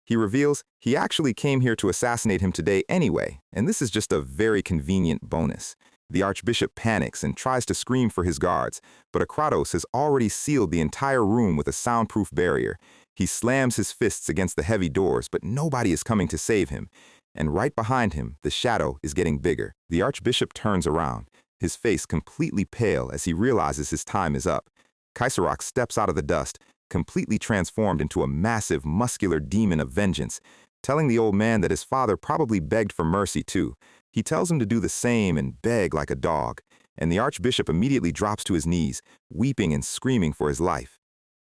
He reveals he actually came here to assassinate him today anyway, and this is just a very convenient bonus. The Archbishop panics and tries to scream for his guards, but Akratos has already sealed the entire room with a soundproof barrier. He slams his fists against the heavy doors, but nobody is coming to save him. And right behind him, the shadow is getting bigger. The Archbishop turns around, his face completely pale as he realizes his time is up. Kesarok steps out of the dust, completely transformed into a massive, muscular demon of vengeance, telling the old man that his father probably begged for mercy too. He tells him to do the same and beg like a dog, and the Archbishop immediately drops to his knees, weeping and screaming for his life.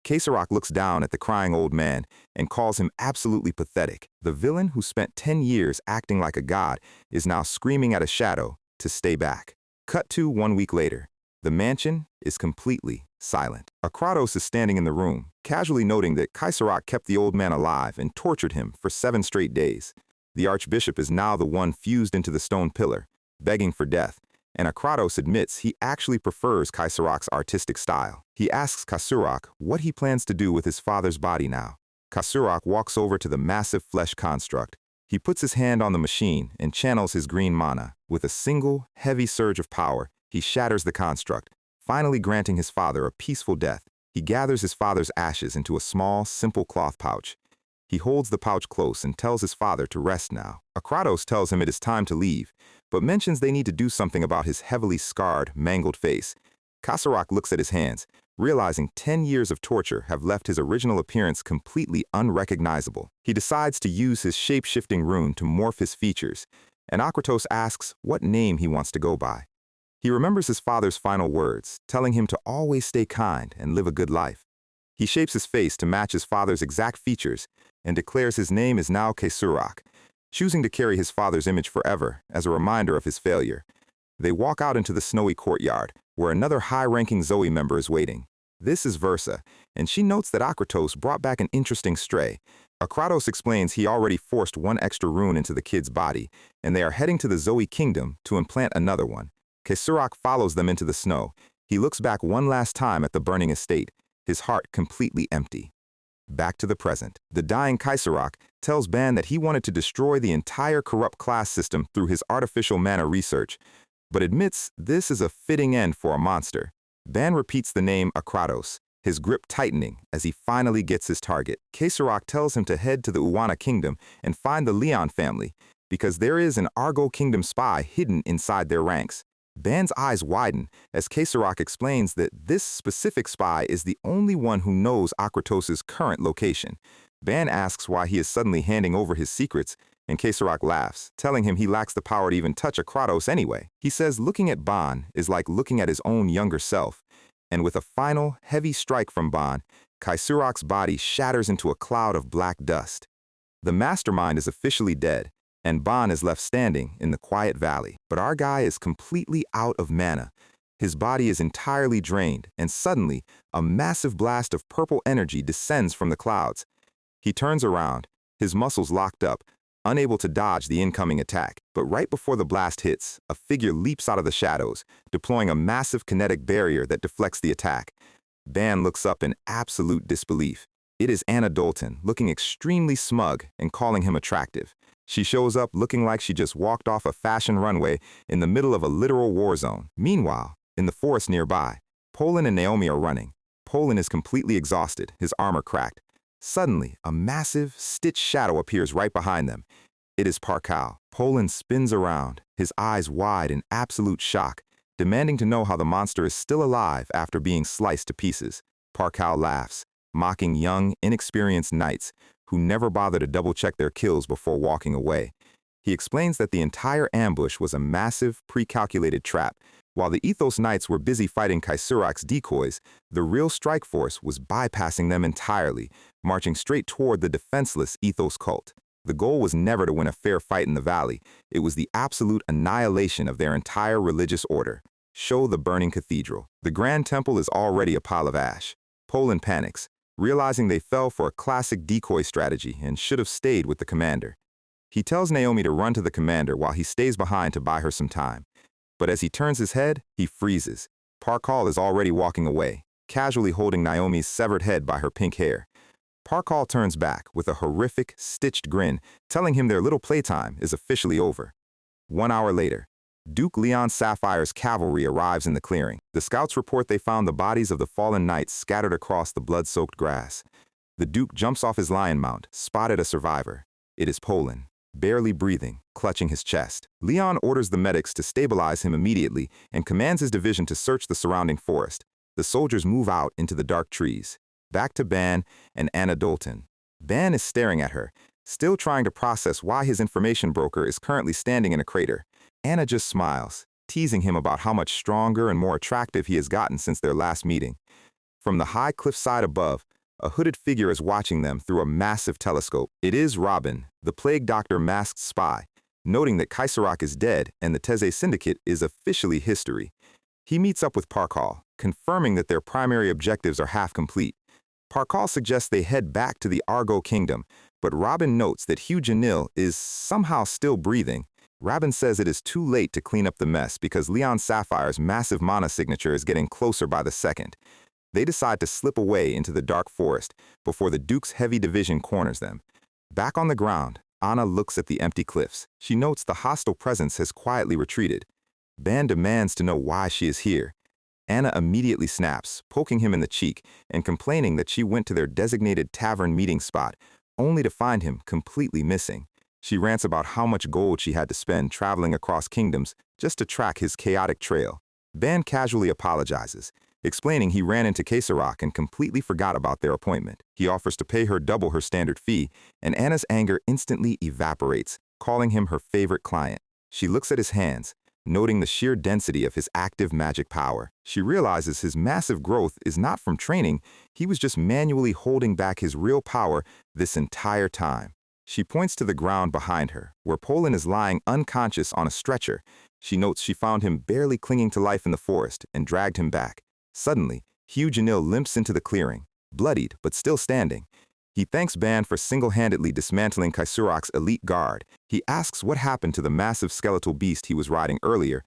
Kesarok looks down at the crying old man and calls him absolutely pathetic. The villain who spent 10 years acting like a god is now screaming at a shadow to stay back. Cut to 1 week later. The mansion is completely silent. Akratos is standing in the room, casually noting that Kesarok kept the old man alive and tortured him for 7 straight days. The Archbishop is now the one fused into the stone pillar, begging for death, and Akratos admits he actually prefers Kesarok's artistic style. He asks Kesarok what he plans to do with his father's body now. Kesarok walks over to the massive flesh construct. He puts his hand on the machine and channels his green mana. With a single, heavy surge of power, he shatters the construct, finally granting his father a peaceful death. He gathers his father's ashes into a small, simple cloth pouch. He holds the pouch close and tells his father to rest now. Akratos tells him it is time to leave, but mentions they need to do something about his heavily scarred, mangled face. Kesarok looks at his hands, realizing 10 years of torture have left his original appearance completely unrecognizable. He decides to use his shape-shifting rune to morph his features, and Akratos asks what name he wants to go by. He remembers his father's final words, telling him to always stay kind and live a good life. He shapes his face to match his father's exact features and declares his name is now Kesarok, choosing to carry his father's image forever as a reminder of his failure. They walk out into the snowy courtyard, where another high-ranking Zoe member is waiting. This is Versa, and she notes that Akratos brought back an interesting stray. Akratos explains he already forced one extra rune into the kid's body, and they are heading to the Zoe kingdom to implant another one. Kesarok follows them into the snow. He looks back one last time at the burning estate, his heart completely empty. Back to the present. The dying Kesarok tells Ban that he wanted to destroy the entire corrupt class system through his artificial mana research, but admits this is a fitting end for a monster. Ban repeats the name Akratos, his grip tightening as he finally gets his target. Kaisarok tells him to head to the Uwana Kingdom and find the Leon family, because there is an Argo Kingdom spy hidden inside their ranks. Ban's eyes widen as Kaisarok explains that this specific spy is the only one who knows Akratos' current location. Ban asks why he is suddenly handing over his secrets, and Kaisarok laughs, telling him he lacks the power to even touch Akratos anyway. He says looking at Ban is like looking at his own younger self, and with a final, heavy strike from Ban, Kaisarok's body shatters into a cloud of black dust. The mastermind is officially dead, and Ban is left standing in the quiet valley. But our guy is completely out of mana. His body is entirely drained, and suddenly, a massive blast of purple energy descends from the clouds. He turns around, his muscles locked up, unable to dodge the incoming attack. But right before the blast hits, a figure leaps out of the shadows, deploying a massive kinetic barrier that deflects the attack. Ban looks up in absolute disbelief. It is Anna Dalton, looking extremely smug and calling him attractive. She shows up looking like she just walked off a fashion runway in the middle of a literal war zone. Meanwhile, in the forest nearby, Poland and Naomi are running. Poland is completely exhausted, his armor cracked. Suddenly, a massive, stitched shadow appears right behind them. It is Parkal. Poland spins around, his eyes wide in absolute shock, demanding to know how the monster is still alive after being sliced to pieces. Parkal laughs, mocking young, inexperienced knights who never bother to double-check their kills before walking away. He explains that the entire ambush was a massive, pre-calculated trap. While the Ethos Knights were busy fighting Kaisarok's decoys, the real strike force was bypassing them entirely, marching straight toward the defenseless Ethos cult. The goal was never to win a fair fight in the valley. It was the absolute annihilation of their entire religious order. Show the burning cathedral. The Grand Temple is already a pile of ash. Poland panics, realizing they fell for a classic decoy strategy and should have stayed with the commander. He tells Naomi to run to the commander while he stays behind to buy her some time. But as he turns his head, he freezes. Parkal is already walking away, casually holding Naomi's severed head by her pink hair. Parkal turns back with a horrific, stitched grin, telling him their little playtime is officially over. 1 hour later, Duke Leon Sapphire's cavalry arrives in the clearing. The scouts report they found the bodies of the fallen knights scattered across the blood-soaked grass. The Duke jumps off his lion mount, spotted a survivor. It is Poland, barely breathing, clutching his chest. Leon orders the medics to stabilize him immediately and commands his division to search the surrounding forest. The soldiers move out into the dark trees. Back to Ban and Anna Dalton. Ban is staring at her, still trying to process why his information broker is currently standing in a crater. Anna just smiles, teasing him about how much stronger and more attractive he has gotten since their last meeting. From the high cliffside above, a hooded figure is watching them through a massive telescope. It is Robin, the plague doctor masked spy, noting that Kaisarok is dead and the Teze Syndicate is officially history. He meets up with Parkal, confirming that their primary objectives are half complete. Parkal suggests they head back to the Argo Kingdom, but Robin notes that Hugh Janil is somehow still breathing. Robin says it is too late to clean up the mess because Leon Sapphire's massive mana signature is getting closer by the second. They decide to slip away into the dark forest before the Duke's heavy division corners them. Back on the ground, Anna looks at the empty cliffs. She notes the hostile presence has quietly retreated. Ban demands to know why she is here. Anna immediately snaps, poking him in the cheek and complaining that she went to their designated tavern meeting spot, only to find him completely missing. She rants about how much gold she had to spend traveling across kingdoms just to track his chaotic trail. Ban casually apologizes, explaining he ran into Kaisarok and completely forgot about their appointment. He offers to pay her double her standard fee, and Anna's anger instantly evaporates, calling him her favorite client. She looks at his hands, noting the sheer density of his active magic power. She realizes his massive growth is not from training, he was just manually holding back his real power this entire time. She points to the ground behind her, where Poland is lying unconscious on a stretcher. She notes she found him barely clinging to life in the forest and dragged him back. Suddenly, Hugh Janil limps into the clearing, bloodied but still standing. He thanks Ban for single-handedly dismantling Kaisarok's elite guard. He asks what happened to the massive skeletal beast he was riding earlier,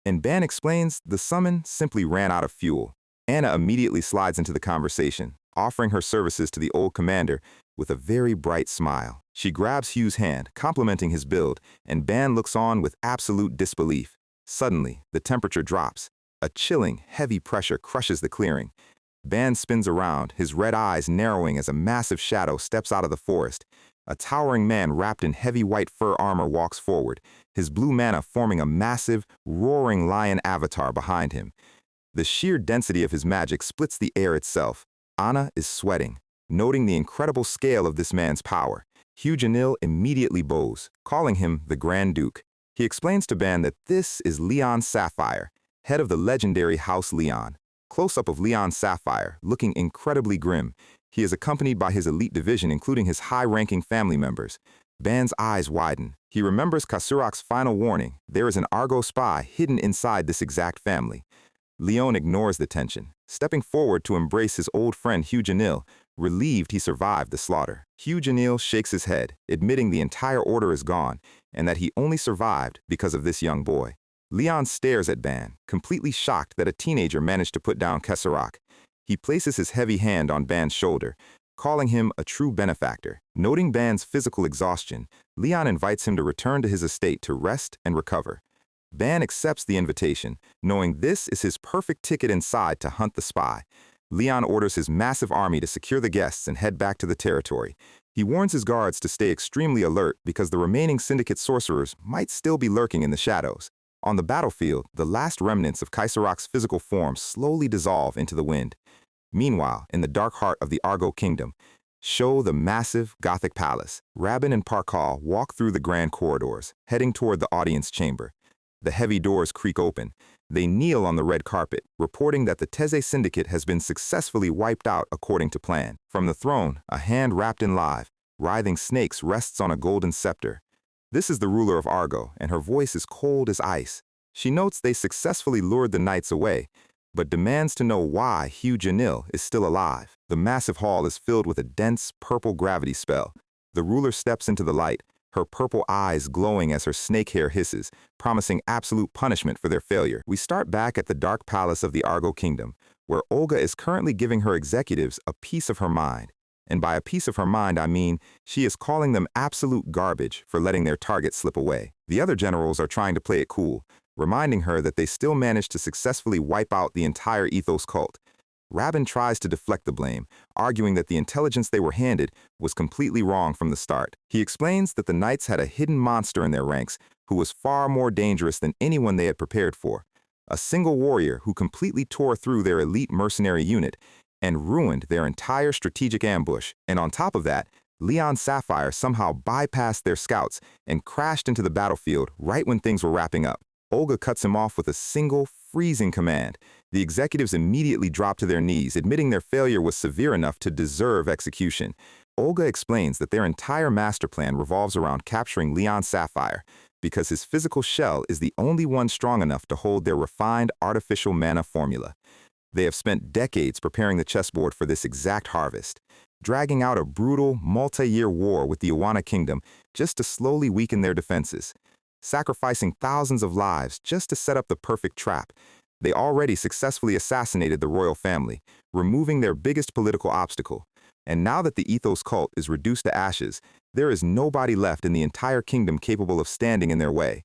and Ban explains the summon simply ran out of fuel. Anna immediately slides into the conversation, offering her services to the old commander with a very bright smile. She grabs Hugh's hand, complimenting his build, and Ban looks on with absolute disbelief. Suddenly, the temperature drops. A chilling, heavy pressure crushes the clearing. Ban spins around, his red eyes narrowing as a massive shadow steps out of the forest. A towering man wrapped in heavy white fur armor walks forward, his blue mana forming a massive, roaring lion avatar behind him. The sheer density of his magic splits the air itself. Anna is sweating, noting the incredible scale of this man's power. Hugh Janil immediately bows, calling him the Grand Duke. He explains to Ban that this is Leon Sapphire, head of the legendary House Leon. Close-up of Leon Sapphire, looking incredibly grim. He is accompanied by his elite division, including his high-ranking family members. Ban's eyes widen. He remembers Kasurak's final warning. There is an Argo spy hidden inside this exact family. Leon ignores the tension, stepping forward to embrace his old friend Hugh Janil, relieved he survived the slaughter. Hugh Janil shakes his head, admitting the entire order is gone, and that he only survived because of this young boy. Leon stares at Ban, completely shocked that a teenager managed to put down Kasurak. He places his heavy hand on Ban's shoulder, calling him a true benefactor. Noting Ban's physical exhaustion, Leon invites him to return to his estate to rest and recover. Ban accepts the invitation, knowing this is his perfect ticket inside to hunt the spy. Leon orders his massive army to secure the guests and head back to the territory. He warns his guards to stay extremely alert because the remaining syndicate sorcerers might still be lurking in the shadows. On the battlefield, the last remnants of Kaisarak's physical form slowly dissolve into the wind. Meanwhile, in the dark heart of the Argo Kingdom, show the massive Gothic palace. Rabin and Parkal walk through the grand corridors, heading toward the audience chamber. The heavy doors creak open. They kneel on the red carpet, reporting that the Teze Syndicate has been successfully wiped out according to plan. From the throne, a hand wrapped in live, writhing snakes rests on a golden scepter. This is the ruler of Argo, and her voice is cold as ice. She notes they successfully lured the knights away, but demands to know why Hugh Janil is still alive. The massive hall is filled with a dense, purple gravity spell. The ruler steps into the light, her purple eyes glowing as her snake hair hisses, promising absolute punishment for their failure. We start back at the dark palace of the Argo Kingdom, where Olga is currently giving her executives a piece of her mind. And by a piece of her mind, I mean she is calling them absolute garbage for letting their target slip away. The other generals are trying to play it cool, reminding her that they still managed to successfully wipe out the entire ethos cult. Rabin tries to deflect the blame, arguing that the intelligence they were handed was completely wrong from the start. He explains that the knights had a hidden monster in their ranks who was far more dangerous than anyone they had prepared for. A single warrior who completely tore through their elite mercenary unit and ruined their entire strategic ambush. And on top of that, Leon Sapphire somehow bypassed their scouts and crashed into the battlefield right when things were wrapping up. Olga cuts him off with a single, freezing command. The executives immediately drop to their knees, admitting their failure was severe enough to deserve execution. Olga explains that their entire master plan revolves around capturing Leon Sapphire, because his physical shell is the only one strong enough to hold their refined artificial mana formula. They have spent decades preparing the chessboard for this exact harvest, dragging out a brutal, multi-year war with the Awana Kingdom just to slowly weaken their defenses, sacrificing thousands of lives just to set up the perfect trap. They already successfully assassinated the royal family, removing their biggest political obstacle. And now that the ethos cult is reduced to ashes, there is nobody left in the entire kingdom capable of standing in their way.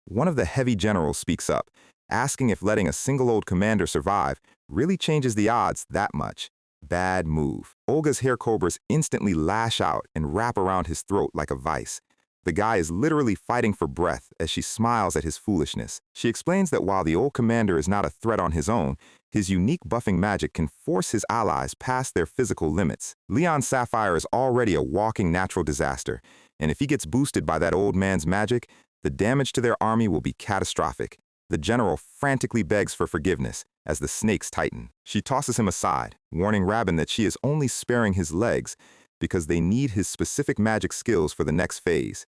One of the heavy generals speaks up, asking if letting a single old commander survive really changes the odds that much. Bad move. Olga's hair cobras instantly lash out and wrap around his throat like a vice. The guy is literally fighting for breath as she smiles at his foolishness. She explains that while the old commander is not a threat on his own, his unique buffing magic can force his allies past their physical limits. Leon Sapphire is already a walking natural disaster, and if he gets boosted by that old man's magic, the damage to their army will be catastrophic. The general frantically begs for forgiveness as the snakes tighten. She tosses him aside, warning Rabin that she is only sparing his legs because they need his specific magic skills for the next phase.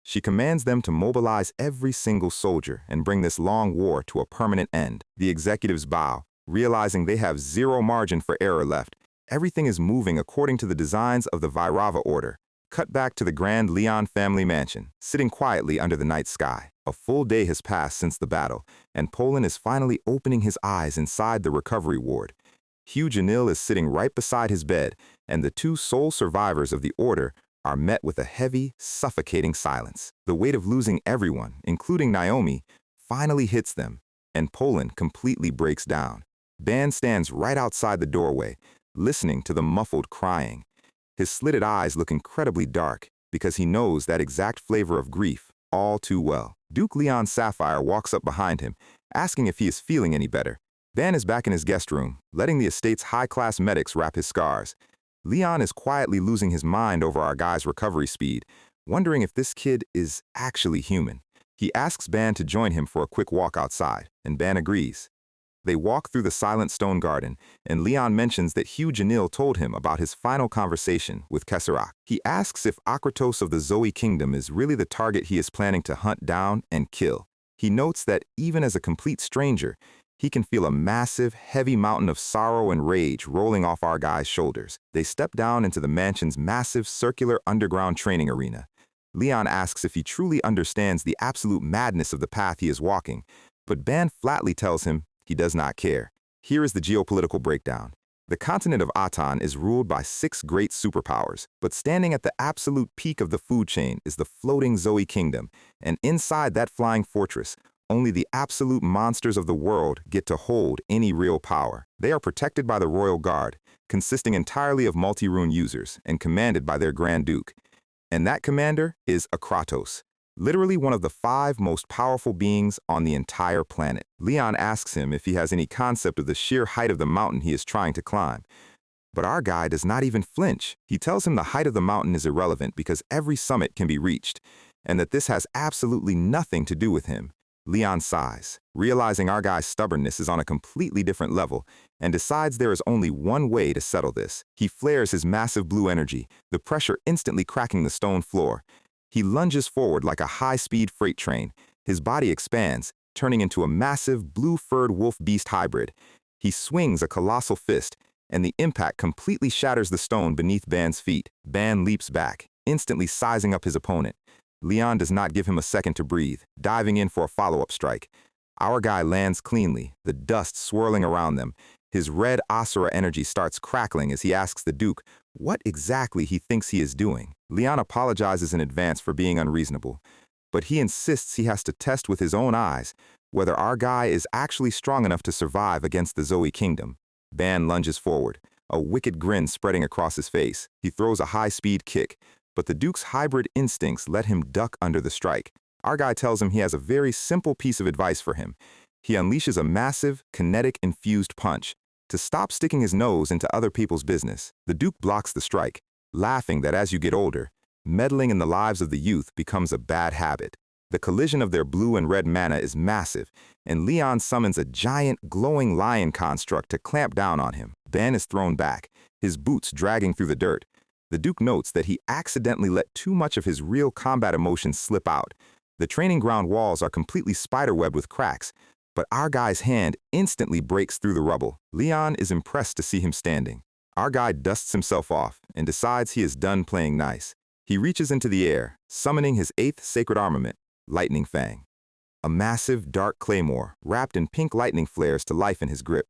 She commands them to mobilize every single soldier and bring this long war to a permanent end. The executives bow, realizing they have zero margin for error left. Everything is moving according to the designs of the Vairava order. Cut back to the Grand Leon family mansion, sitting quietly under the night sky. A full day has passed since the battle, and Poland is finally opening his eyes inside the recovery ward. Hugh Janil is sitting right beside his bed, and the two sole survivors of the order are met with a heavy, suffocating silence. The weight of losing everyone, including Naomi, finally hits them, and Poland completely breaks down. Ban stands right outside the doorway, listening to the muffled crying. His slitted eyes look incredibly dark because he knows that exact flavor of grief all too well. Duke Leon Sapphire walks up behind him, asking if he is feeling any better. Ban is back in his guest room, letting the estate's high-class medics wrap his scars. Leon is quietly losing his mind over our guy's recovery speed, wondering if this kid is actually human. He asks Ban to join him for a quick walk outside, and Ban agrees. They walk through the silent stone garden, and Leon mentions that Hugh Janil told him about his final conversation with Kesserak. He asks if Akratos of the Zoe Kingdom is really the target he is planning to hunt down and kill. He notes that even as a complete stranger, he can feel a massive, heavy mountain of sorrow and rage rolling off our guy's shoulders. They step down into the mansion's massive circular underground training arena. Leon asks if he truly understands the absolute madness of the path he is walking, but Ban flatly tells him he does not care. Here is the geopolitical breakdown. The continent of Aton is ruled by 6 great superpowers, but standing at the absolute peak of the food chain is the floating Zoe Kingdom, and inside that flying fortress, only the absolute monsters of the world get to hold any real power. They are protected by the Royal Guard, consisting entirely of multi-rune users and commanded by their Grand Duke. And that commander is Akratos, literally one of the 5 most powerful beings on the entire planet. Leon asks him if he has any concept of the sheer height of the mountain he is trying to climb. But our guy does not even flinch. He tells him the height of the mountain is irrelevant because every summit can be reached, and that this has absolutely nothing to do with him. Leon sighs, realizing our guy's stubbornness is on a completely different level, and decides there is only one way to settle this. He flares his massive blue energy, the pressure instantly cracking the stone floor. He lunges forward like a high-speed freight train. His body expands, turning into a massive blue-furred wolf-beast hybrid. He swings a colossal fist, and the impact completely shatters the stone beneath Ban's feet. Ban leaps back, instantly sizing up his opponent. Leon does not give him a second to breathe, diving in for a follow-up strike. Our guy lands cleanly, the dust swirling around them. His red asura energy starts crackling as he asks the Duke what exactly he thinks he is doing. Leon apologizes in advance for being unreasonable, but he insists he has to test with his own eyes whether our guy is actually strong enough to survive against the Zoe Kingdom. Ban lunges forward, a wicked grin spreading across his face. He throws a high-speed kick, but the Duke's hybrid instincts let him duck under the strike. Our guy tells him he has a very simple piece of advice for him. He unleashes a massive, kinetic-infused punch to stop sticking his nose into other people's business. The Duke blocks the strike, laughing that as you get older, meddling in the lives of the youth becomes a bad habit. The collision of their blue and red mana is massive, and Leon summons a giant, glowing lion construct to clamp down on him. Ban is thrown back, his boots dragging through the dirt. The Duke notes that he accidentally let too much of his real combat emotions slip out. The training ground walls are completely spiderwebbed with cracks, but our guy's hand instantly breaks through the rubble. Leon is impressed to see him standing. Our guy dusts himself off and decides he is done playing nice. He reaches into the air, summoning his 8th sacred armament, Lightning Fang. A massive, dark claymore, wrapped in pink lightning flares to life in his grip.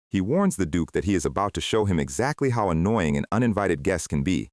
He warns the Duke that he is about to show him exactly how annoying an uninvited guest can be.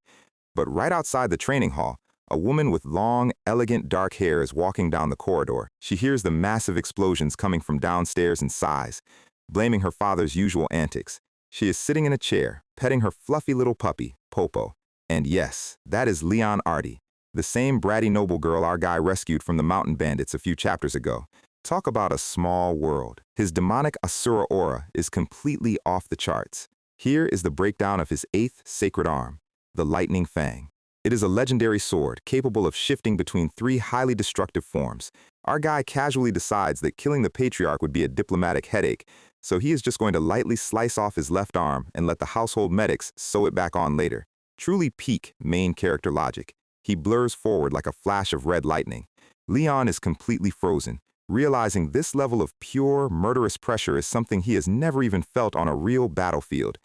But right outside the training hall, a woman with long, elegant dark hair is walking down the corridor. She hears the massive explosions coming from downstairs and sighs, blaming her father's usual antics. She is sitting in a chair, petting her fluffy little puppy, Popo. And yes, that is Leon Artie, the same bratty noble girl our guy rescued from the mountain bandits a few chapters ago. Talk about a small world. His demonic asura aura is completely off the charts. Here is the breakdown of his 8th sacred arm, the Lightning Fang. It is a legendary sword capable of shifting between 3 highly destructive forms. Our guy casually decides that killing the patriarch would be a diplomatic headache, so he is just going to lightly slice off his left arm and let the household medics sew it back on later. Truly peak main character logic. He blurs forward like a flash of red lightning. Leon is completely frozen, realizing this level of pure, murderous pressure is something he has never even felt on a real battlefield.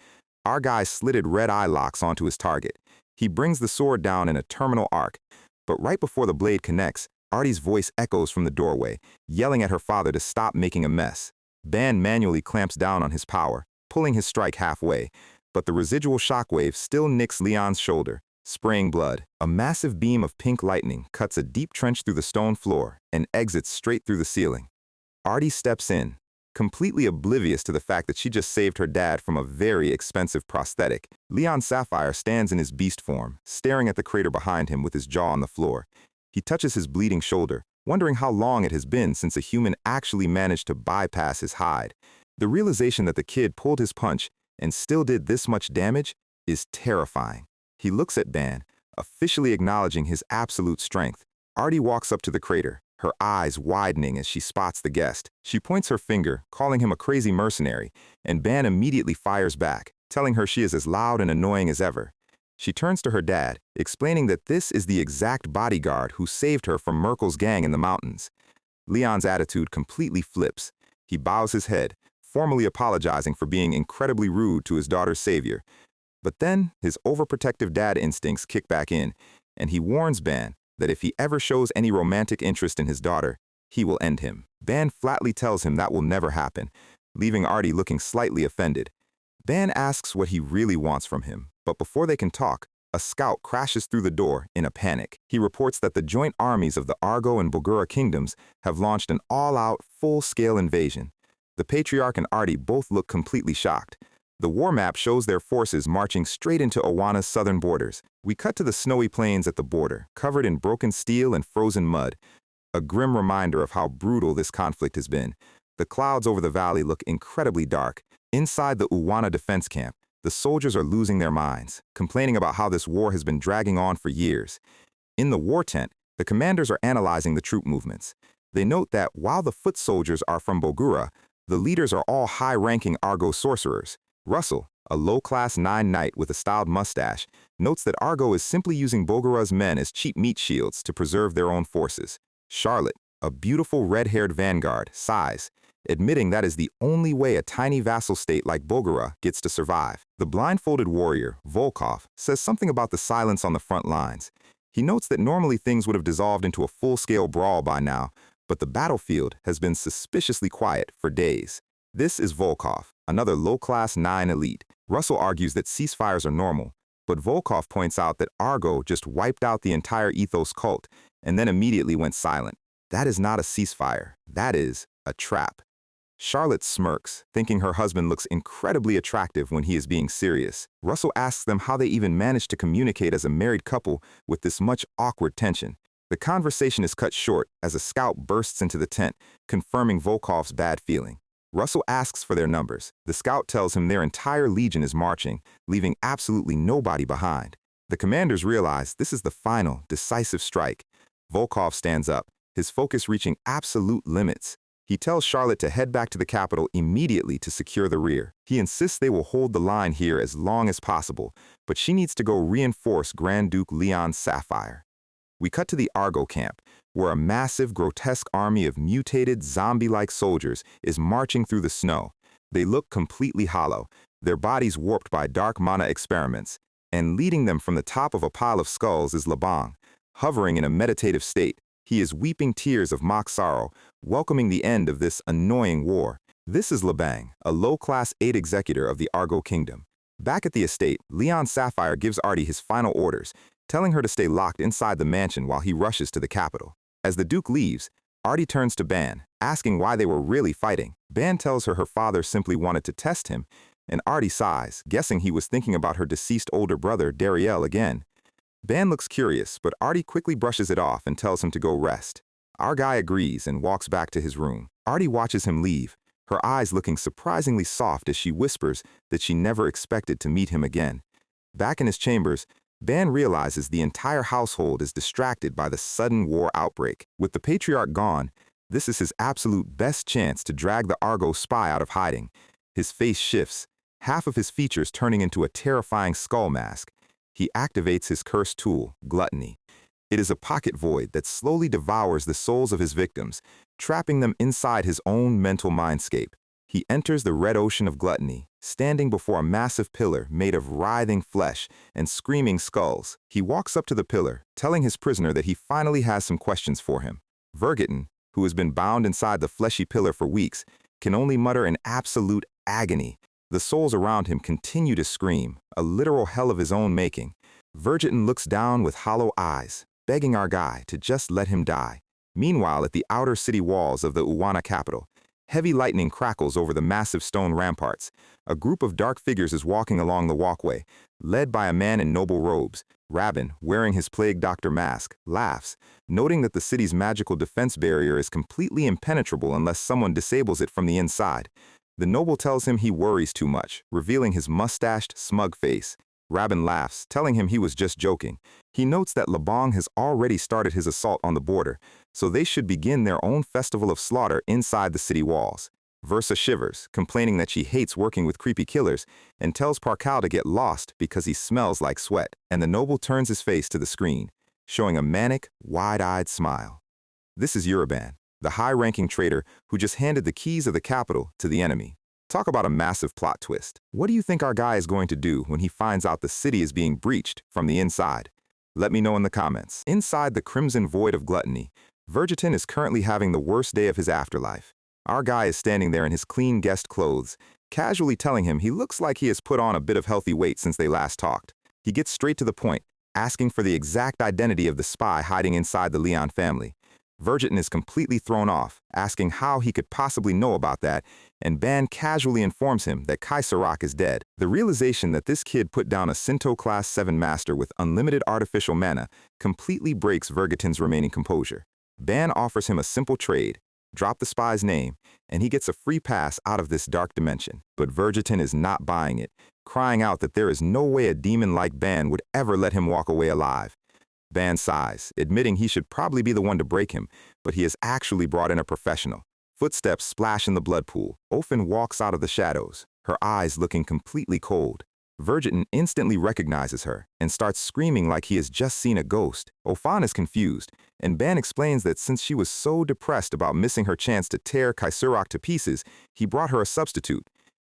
Our guy slitted red eye locks onto his target. He brings the sword down in a terminal arc, but right before the blade connects, Artie's voice echoes from the doorway, yelling at her father to stop making a mess. Ban manually clamps down on his power, pulling his strike halfway, but the residual shockwave still nicks Leon's shoulder, spraying blood. A massive beam of pink lightning cuts a deep trench through the stone floor and exits straight through the ceiling. Artie steps in, Completely oblivious to the fact that she just saved her dad from a very expensive prosthetic, Leon Sapphire stands in his beast form, staring at the crater behind him with his jaw on the floor. He touches his bleeding shoulder, wondering how long it has been since a human actually managed to bypass his hide. The realization that the kid pulled his punch and still did this much damage is terrifying. He looks at Ban, officially acknowledging his absolute strength. Artie walks up to the crater, her eyes widening as she spots the guest. She points her finger, calling him a crazy mercenary, and Ban immediately fires back, telling her she is as loud and annoying as ever. She turns to her dad, explaining that this is the exact bodyguard who saved her from Merkel's gang in the mountains. Leon's attitude completely flips. He bows his head, formally apologizing for being incredibly rude to his daughter's savior. But then, his overprotective dad instincts kick back in, and he warns Ban that if he ever shows any romantic interest in his daughter, he will end him. Ban flatly tells him that will never happen, leaving Artie looking slightly offended. Ban asks what he really wants from him, but before they can talk, a scout crashes through the door in a panic. He reports that the joint armies of the Argo and Bogura kingdoms have launched an all-out, full-scale invasion. The Patriarch and Artie both look completely shocked. The war map shows their forces marching straight into Owana's southern borders. We cut to the snowy plains at the border, covered in broken steel and frozen mud. A grim reminder of how brutal this conflict has been. The clouds over the valley look incredibly dark. Inside the Owana defense camp, the soldiers are losing their minds, complaining about how this war has been dragging on for years. In the war tent, the commanders are analyzing the troop movements. They note that while the foot soldiers are from Bogura, the leaders are all high-ranking Argo sorcerers. Russell, a low-class 9 knight with a styled mustache, notes that Argo is simply using Bogura's men as cheap meat shields to preserve their own forces. Charlotte, a beautiful red-haired vanguard, sighs, admitting that is the only way a tiny vassal state like Bogura gets to survive. The blindfolded warrior, Volkov, says something about the silence on the front lines. He notes that normally things would have dissolved into a full-scale brawl by now, but the battlefield has been suspiciously quiet for days. This is Volkov, another low-class 9 elite. Russell argues that ceasefires are normal, but Volkov points out that Argo just wiped out the entire Ethos cult and then immediately went silent. That is not a ceasefire. That is a trap. Charlotte smirks, thinking her husband looks incredibly attractive when he is being serious. Russell asks them how they even managed to communicate as a married couple with this much awkward tension. The conversation is cut short as a scout bursts into the tent, confirming Volkov's bad feeling. Russell asks for their numbers. The scout tells him their entire legion is marching, leaving absolutely nobody behind. The commanders realize this is the final, decisive strike. Volkov stands up, his focus reaching absolute limits. He tells Charlotte to head back to the capital immediately to secure the rear. He insists they will hold the line here as long as possible, but she needs to go reinforce Grand Duke Leon Sapphire. We cut to the Argo camp, where a massive, grotesque army of mutated, zombie-like soldiers is marching through the snow. They look completely hollow, their bodies warped by dark mana experiments, and leading them from the top of a pile of skulls is Labang. Hovering in a meditative state, he is weeping tears of mock sorrow, welcoming the end of this annoying war. This is Labang, a low-class 8 executor of the Argo kingdom. Back at the estate, Leon Sapphire gives Artie his final orders, telling her to stay locked inside the mansion while he rushes to the capital. As the Duke leaves, Artie turns to Ban, asking why they were really fighting. Ban tells her father simply wanted to test him, and Artie sighs, guessing he was thinking about her deceased older brother, Dariel, again. Ban looks curious, but Artie quickly brushes it off and tells him to go rest. Our guy agrees and walks back to his room. Artie watches him leave, her eyes looking surprisingly soft as she whispers that she never expected to meet him again. Back in his chambers, Ban realizes the entire household is distracted by the sudden war outbreak. With the Patriarch gone, this is his absolute best chance to drag the Argo spy out of hiding. His face shifts, half of his features turning into a terrifying skull mask. He activates his cursed tool, Gluttony. It is a pocket void that slowly devours the souls of his victims, trapping them inside his own mental mindscape. He enters the red ocean of gluttony, standing before a massive pillar made of writhing flesh and screaming skulls. He walks up to the pillar, telling his prisoner that he finally has some questions for him. Vergeton, who has been bound inside the fleshy pillar for weeks, can only mutter in absolute agony. The souls around him continue to scream, a literal hell of his own making. Vergeton looks down with hollow eyes, begging our guy to just let him die. Meanwhile, at the outer city walls of the Owana capital, Heavy lightning crackles over the massive stone ramparts. A group of dark figures is walking along the walkway, led by a man in noble robes. Rabin, wearing his plague doctor mask, laughs, noting that the city's magical defense barrier is completely impenetrable unless someone disables it from the inside. The noble tells him he worries too much, revealing his mustached, smug face. Rabin laughs, telling him he was just joking. He notes that Labong has already started his assault on the border, so they should begin their own festival of slaughter inside the city walls. Versa shivers, complaining that she hates working with creepy killers, and tells Parkal to get lost because he smells like sweat, and the noble turns his face to the screen, showing a manic, wide-eyed smile. This is Uraban, the high-ranking traitor who just handed the keys of the capital to the enemy. Talk about a massive plot twist. What do you think our guy is going to do when he finds out the city is being breached from the inside? Let me know in the comments. Inside the crimson void of gluttony, Vergeton is currently having the worst day of his afterlife. Our guy is standing there in his clean guest clothes, casually telling him he looks like he has put on a bit of healthy weight since they last talked. He gets straight to the point, asking for the exact identity of the spy hiding inside the Leon family. Vergeton is completely thrown off, asking how he could possibly know about that, and Ban casually informs him that Kai Sarak is dead. The realization that this kid put down a Sinto Class 7 master with unlimited artificial mana completely breaks Vergeton's remaining composure. Ban offers him a simple trade, drop the spy's name, and he gets a free pass out of this dark dimension. But Vergeton is not buying it, crying out that there is no way a demon like Ban would ever let him walk away alive. Ban sighs, admitting he should probably be the one to break him, but he has actually brought in a professional. Footsteps splash in the blood pool. Ophin walks out of the shadows, her eyes looking completely cold. Vergeton instantly recognizes her and starts screaming like he has just seen a ghost. Ophan is confused, and Ban explains that since she was so depressed about missing her chance to tear Kaisurak to pieces, he brought her a substitute.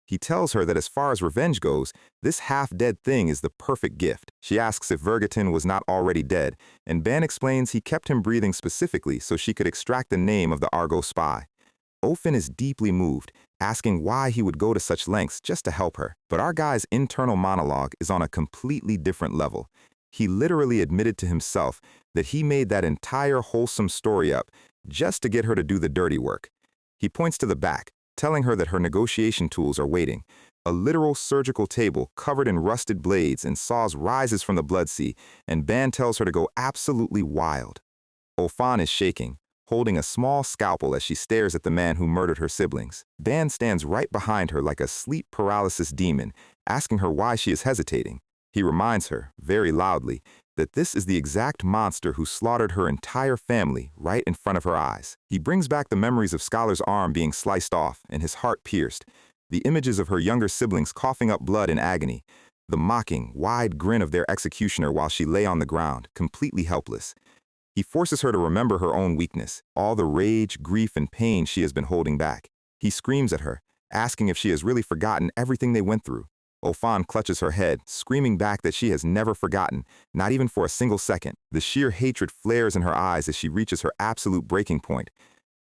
He tells her that as far as revenge goes, this half-dead thing is the perfect gift. She asks if Vergeton was not already dead, and Ban explains he kept him breathing specifically so she could extract the name of the Argo spy. Ophin is deeply moved, asking why he would go to such lengths just to help her. But our guy's internal monologue is on a completely different level. He literally admitted to himself that he made that entire wholesome story up just to get her to do the dirty work. He points to the back, telling her that her negotiation tools are waiting. A literal surgical table covered in rusted blades and saws rises from the blood sea, and Ban tells her to go absolutely wild. Ophan is shaking, holding a small scalpel as she stares at the man who murdered her siblings. Ban stands right behind her like a sleep paralysis demon, asking her why she is hesitating. He reminds her, very loudly, that this is the exact monster who slaughtered her entire family right in front of her eyes. He brings back the memories of Scholar's arm being sliced off and his heart pierced, the images of her younger siblings coughing up blood in agony, the mocking, wide grin of their executioner while she lay on the ground, completely helpless. He forces her to remember her own weakness, all the rage, grief, and pain she has been holding back. He screams at her, asking if she has really forgotten everything they went through. Ophan clutches her head, screaming back that she has never forgotten, not even for a single second. The sheer hatred flares in her eyes as she reaches her absolute breaking point.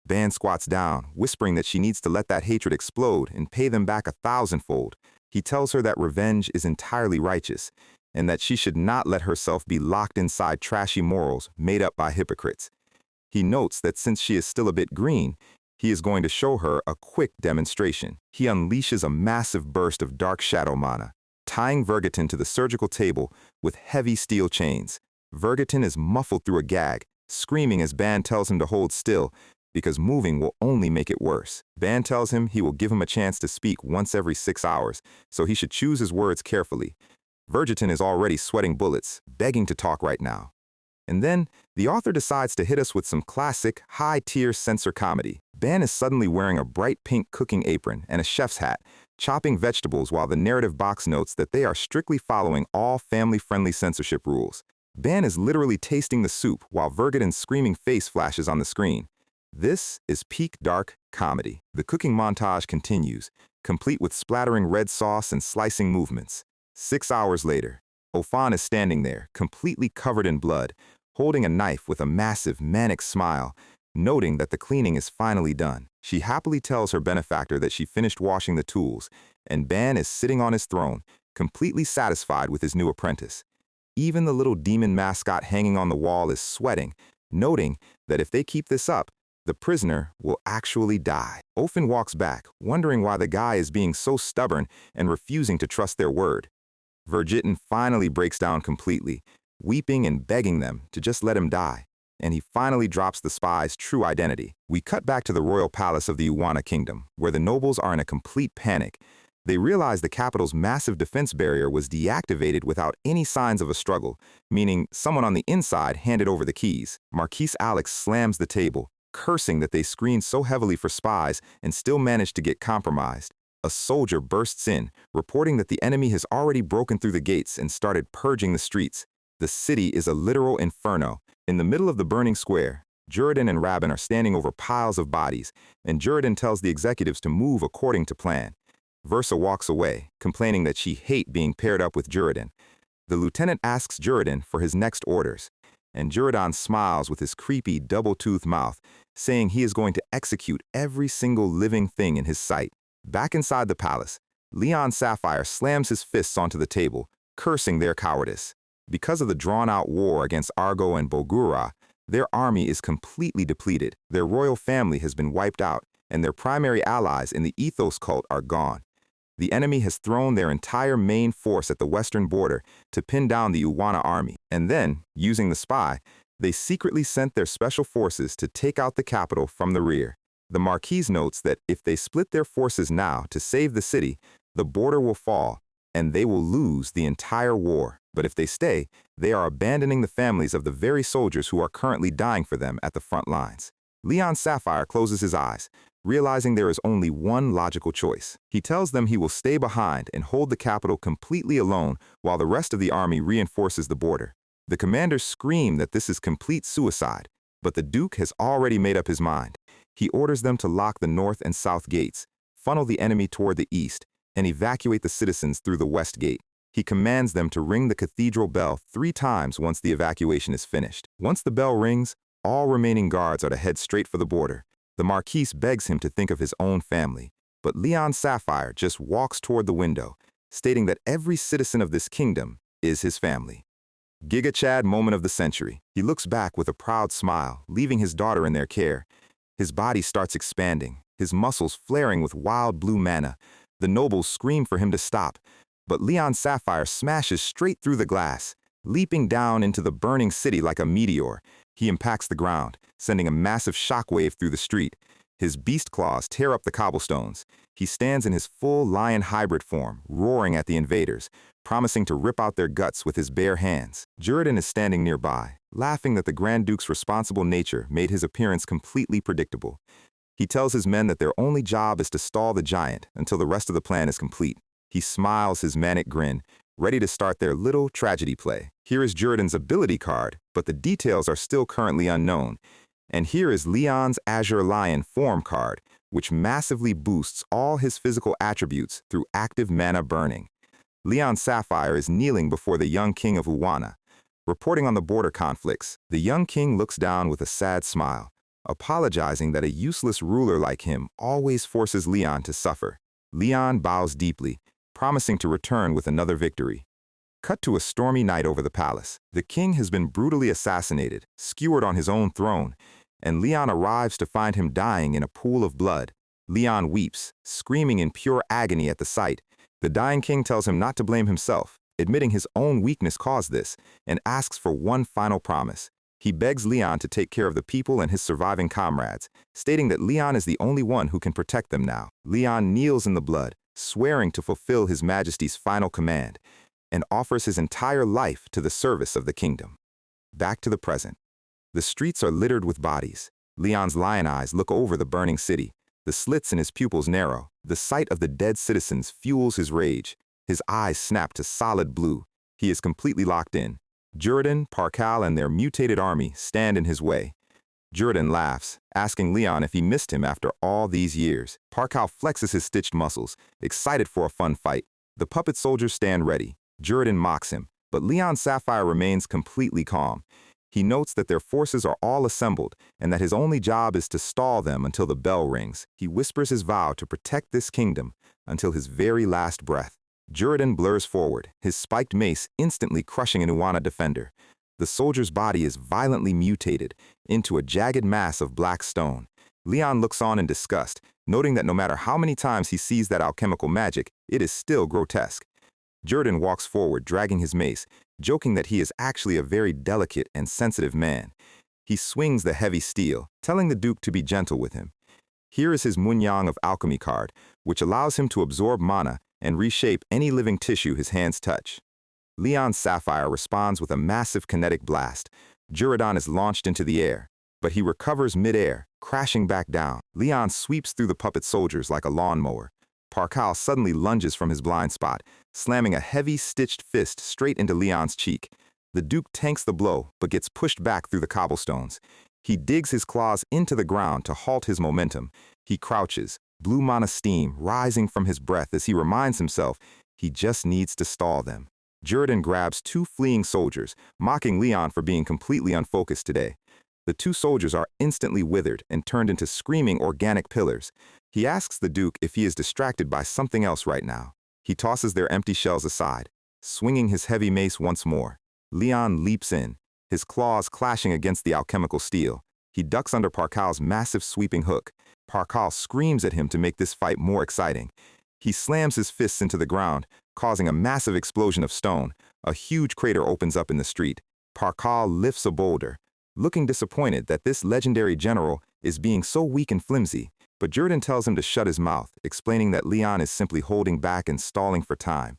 Ban squats down, whispering that she needs to let that hatred explode and pay them back 1,000-fold. He tells her that revenge is entirely righteous, and that she should not let herself be locked inside trashy morals made up by hypocrites. He notes that since she is still a bit green, he is going to show her a quick demonstration. He unleashes a massive burst of dark shadow mana, tying Vergeton to the surgical table with heavy steel chains. Vergeton is muffled through a gag, screaming as Ban tells him to hold still, because moving will only make it worse. Ban tells him he will give him a chance to speak once every 6 hours, so he should choose his words carefully. Vergeton is already sweating bullets, begging to talk right now. And then, the author decides to hit us with some classic, high-tier censor comedy. Ban is suddenly wearing a bright pink cooking apron and a chef's hat, chopping vegetables while the narrative box notes that they are strictly following all family-friendly censorship rules. Ban is literally tasting the soup while Vergeton's screaming face flashes on the screen. This is peak dark comedy. The cooking montage continues, complete with splattering red sauce and slicing movements. 6 hours later, Ophan is standing there, completely covered in blood, holding a knife with a massive, manic smile, noting that the cleaning is finally done. She happily tells her benefactor that she finished washing the tools, and Ban is sitting on his throne, completely satisfied with his new apprentice. Even the little demon mascot hanging on the wall is sweating, noting that if they keep this up, the prisoner will actually die. Ofen walks back, wondering why the guy is being so stubborn and refusing to trust their word. Verjitten finally breaks down completely, weeping and begging them to just let him die, and he finally drops the spy's true identity. We cut back to the royal palace of the Uwana kingdom, where the nobles are in a complete panic. They realize the capital's massive defense barrier was deactivated without any signs of a struggle, meaning someone on the inside handed over the keys. Marquise Alex slams the table, cursing that they screened so heavily for spies and still managed to get compromised. A soldier bursts in, reporting that the enemy has already broken through the gates and started purging the streets. The city is a literal inferno. In the middle of the burning square, Juridan and Rabin are standing over piles of bodies, and Juridan tells the executives to move according to plan. Versa walks away, complaining that she hates being paired up with Juridan. The lieutenant asks Juridan for his next orders, and Juridan smiles with his creepy double-toothed mouth, saying he is going to execute every single living thing in his sight. Back inside the palace, Leon Sapphire slams his fists onto the table, cursing their cowardice. Because of the drawn-out war against Argo and Bogura, their army is completely depleted, their royal family has been wiped out, and their primary allies in the Ethos cult are gone. The enemy has thrown their entire main force at the western border to pin down the Uwana army, and then, using the spy, they secretly sent their special forces to take out the capital from the rear. The Marquise notes that if they split their forces now to save the city, the border will fall, and they will lose the entire war. But if they stay, they are abandoning the families of the very soldiers who are currently dying for them at the front lines. Leon Sapphire closes his eyes, realizing there is only one logical choice. He tells them he will stay behind and hold the capital completely alone while the rest of the army reinforces the border. The commanders scream that this is complete suicide, but the Duke has already made up his mind. He orders them to lock the north and south gates, funnel the enemy toward the east, and evacuate the citizens through the west gate. He commands them to ring the cathedral bell 3 times once the evacuation is finished. Once the bell rings, all remaining guards are to head straight for the border. The Marquise begs him to think of his own family, but Leon Sapphire just walks toward the window, stating that every citizen of this kingdom is his family. Giga Chad moment of the century. He looks back with a proud smile, leaving his daughter in their care. His body starts expanding, his muscles flaring with wild blue mana. The nobles scream for him to stop, but Leon Sapphire smashes straight through the glass, leaping down into the burning city like a meteor. He impacts the ground, sending a massive shockwave through the street. His beast claws tear up the cobblestones. He stands in his full lion hybrid form, roaring at the invaders, promising to rip out their guts with his bare hands. Juridan is standing nearby, laughing that the Grand Duke's responsible nature made his appearance completely predictable. He tells his men that their only job is to stall the giant until the rest of the plan is complete. He smiles his manic grin, ready to start their little tragedy play. Here is Juridan's ability card, but the details are still currently unknown. And here is Leon's Azure Lion form card, which massively boosts all his physical attributes through active mana burning. Leon Sapphire is kneeling before the young king of Uwana. Reporting on the border conflicts, the young king looks down with a sad smile, apologizing that a useless ruler like him always forces Leon to suffer. Leon bows deeply, promising to return with another victory. Cut to a stormy night over the palace. The king has been brutally assassinated, skewered on his own throne, and Leon arrives to find him dying in a pool of blood. Leon weeps, screaming in pure agony at the sight. The dying king tells him not to blame himself, admitting his own weakness caused this, and asks for one final promise. He begs Leon to take care of the people and his surviving comrades, stating that Leon is the only one who can protect them now. Leon kneels in the blood, swearing to fulfill His Majesty's final command, and offers his entire life to the service of the kingdom. Back to the present. The streets are littered with bodies. Leon's lion eyes look over the burning city. The slits in his pupils narrow. The sight of the dead citizens fuels his rage. His eyes snap to solid blue. He is completely locked in. Juridan, Parkal, and their mutated army stand in his way. Juridan laughs, asking Leon if he missed him after all these years. Parkal flexes his stitched muscles, excited for a fun fight. The puppet soldiers stand ready. Juridan mocks him, but Leon Sapphire remains completely calm. He notes that their forces are all assembled and that his only job is to stall them until the bell rings. He whispers his vow to protect this kingdom until his very last breath. Juridan blurs forward, his spiked mace instantly crushing an Uwana defender. The soldier's body is violently mutated into a jagged mass of black stone. Leon looks on in disgust, noting that no matter how many times he sees that alchemical magic, it is still grotesque. Jordan walks forward, dragging his mace, joking that he is actually a very delicate and sensitive man. He swings the heavy steel, telling the Duke to be gentle with him. Here is his Munyang of Alchemy card, which allows him to absorb mana and reshape any living tissue his hands touch. Leon's Sapphire responds with a massive kinetic blast. Juradon is launched into the air, but he recovers mid-air, crashing back down. Leon sweeps through the puppet soldiers like a lawnmower. Parkal suddenly lunges from his blind spot, slamming a heavy, stitched fist straight into Leon's cheek. The Duke tanks the blow, but gets pushed back through the cobblestones. He digs his claws into the ground to halt his momentum. He crouches, blue mana steam rising from his breath as he reminds himself he just needs to stall them. Jordan grabs two fleeing soldiers, mocking Leon for being completely unfocused today. The two soldiers are instantly withered and turned into screaming organic pillars. He asks the Duke if he is distracted by something else right now. He tosses their empty shells aside, swinging his heavy mace once more. Leon leaps in, his claws clashing against the alchemical steel. He ducks under Parkal's massive sweeping hook. Parkal screams at him to make this fight more exciting. He slams his fists into the ground, causing a massive explosion of stone. A huge crater opens up in the street. Parkal lifts a boulder, looking disappointed that this legendary general is being so weak and flimsy, but Jordan tells him to shut his mouth, explaining that Leon is simply holding back and stalling for time.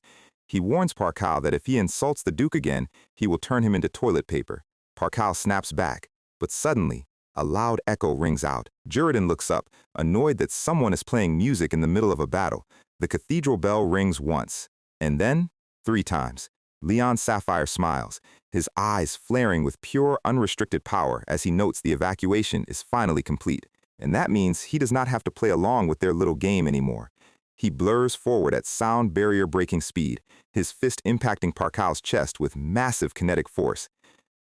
He warns Parkal that if he insults the Duke again, he will turn him into toilet paper. Parkal snaps back, but suddenly, a loud echo rings out. Jordan looks up, annoyed that someone is playing music in the middle of a battle. The cathedral bell rings once, and then 3 times. Leon Sapphire smiles, his eyes flaring with pure, unrestricted power as he notes the evacuation is finally complete. And that means he does not have to play along with their little game anymore. He blurs forward at sound barrier-breaking speed, his fist impacting Parkal's chest with massive kinetic force.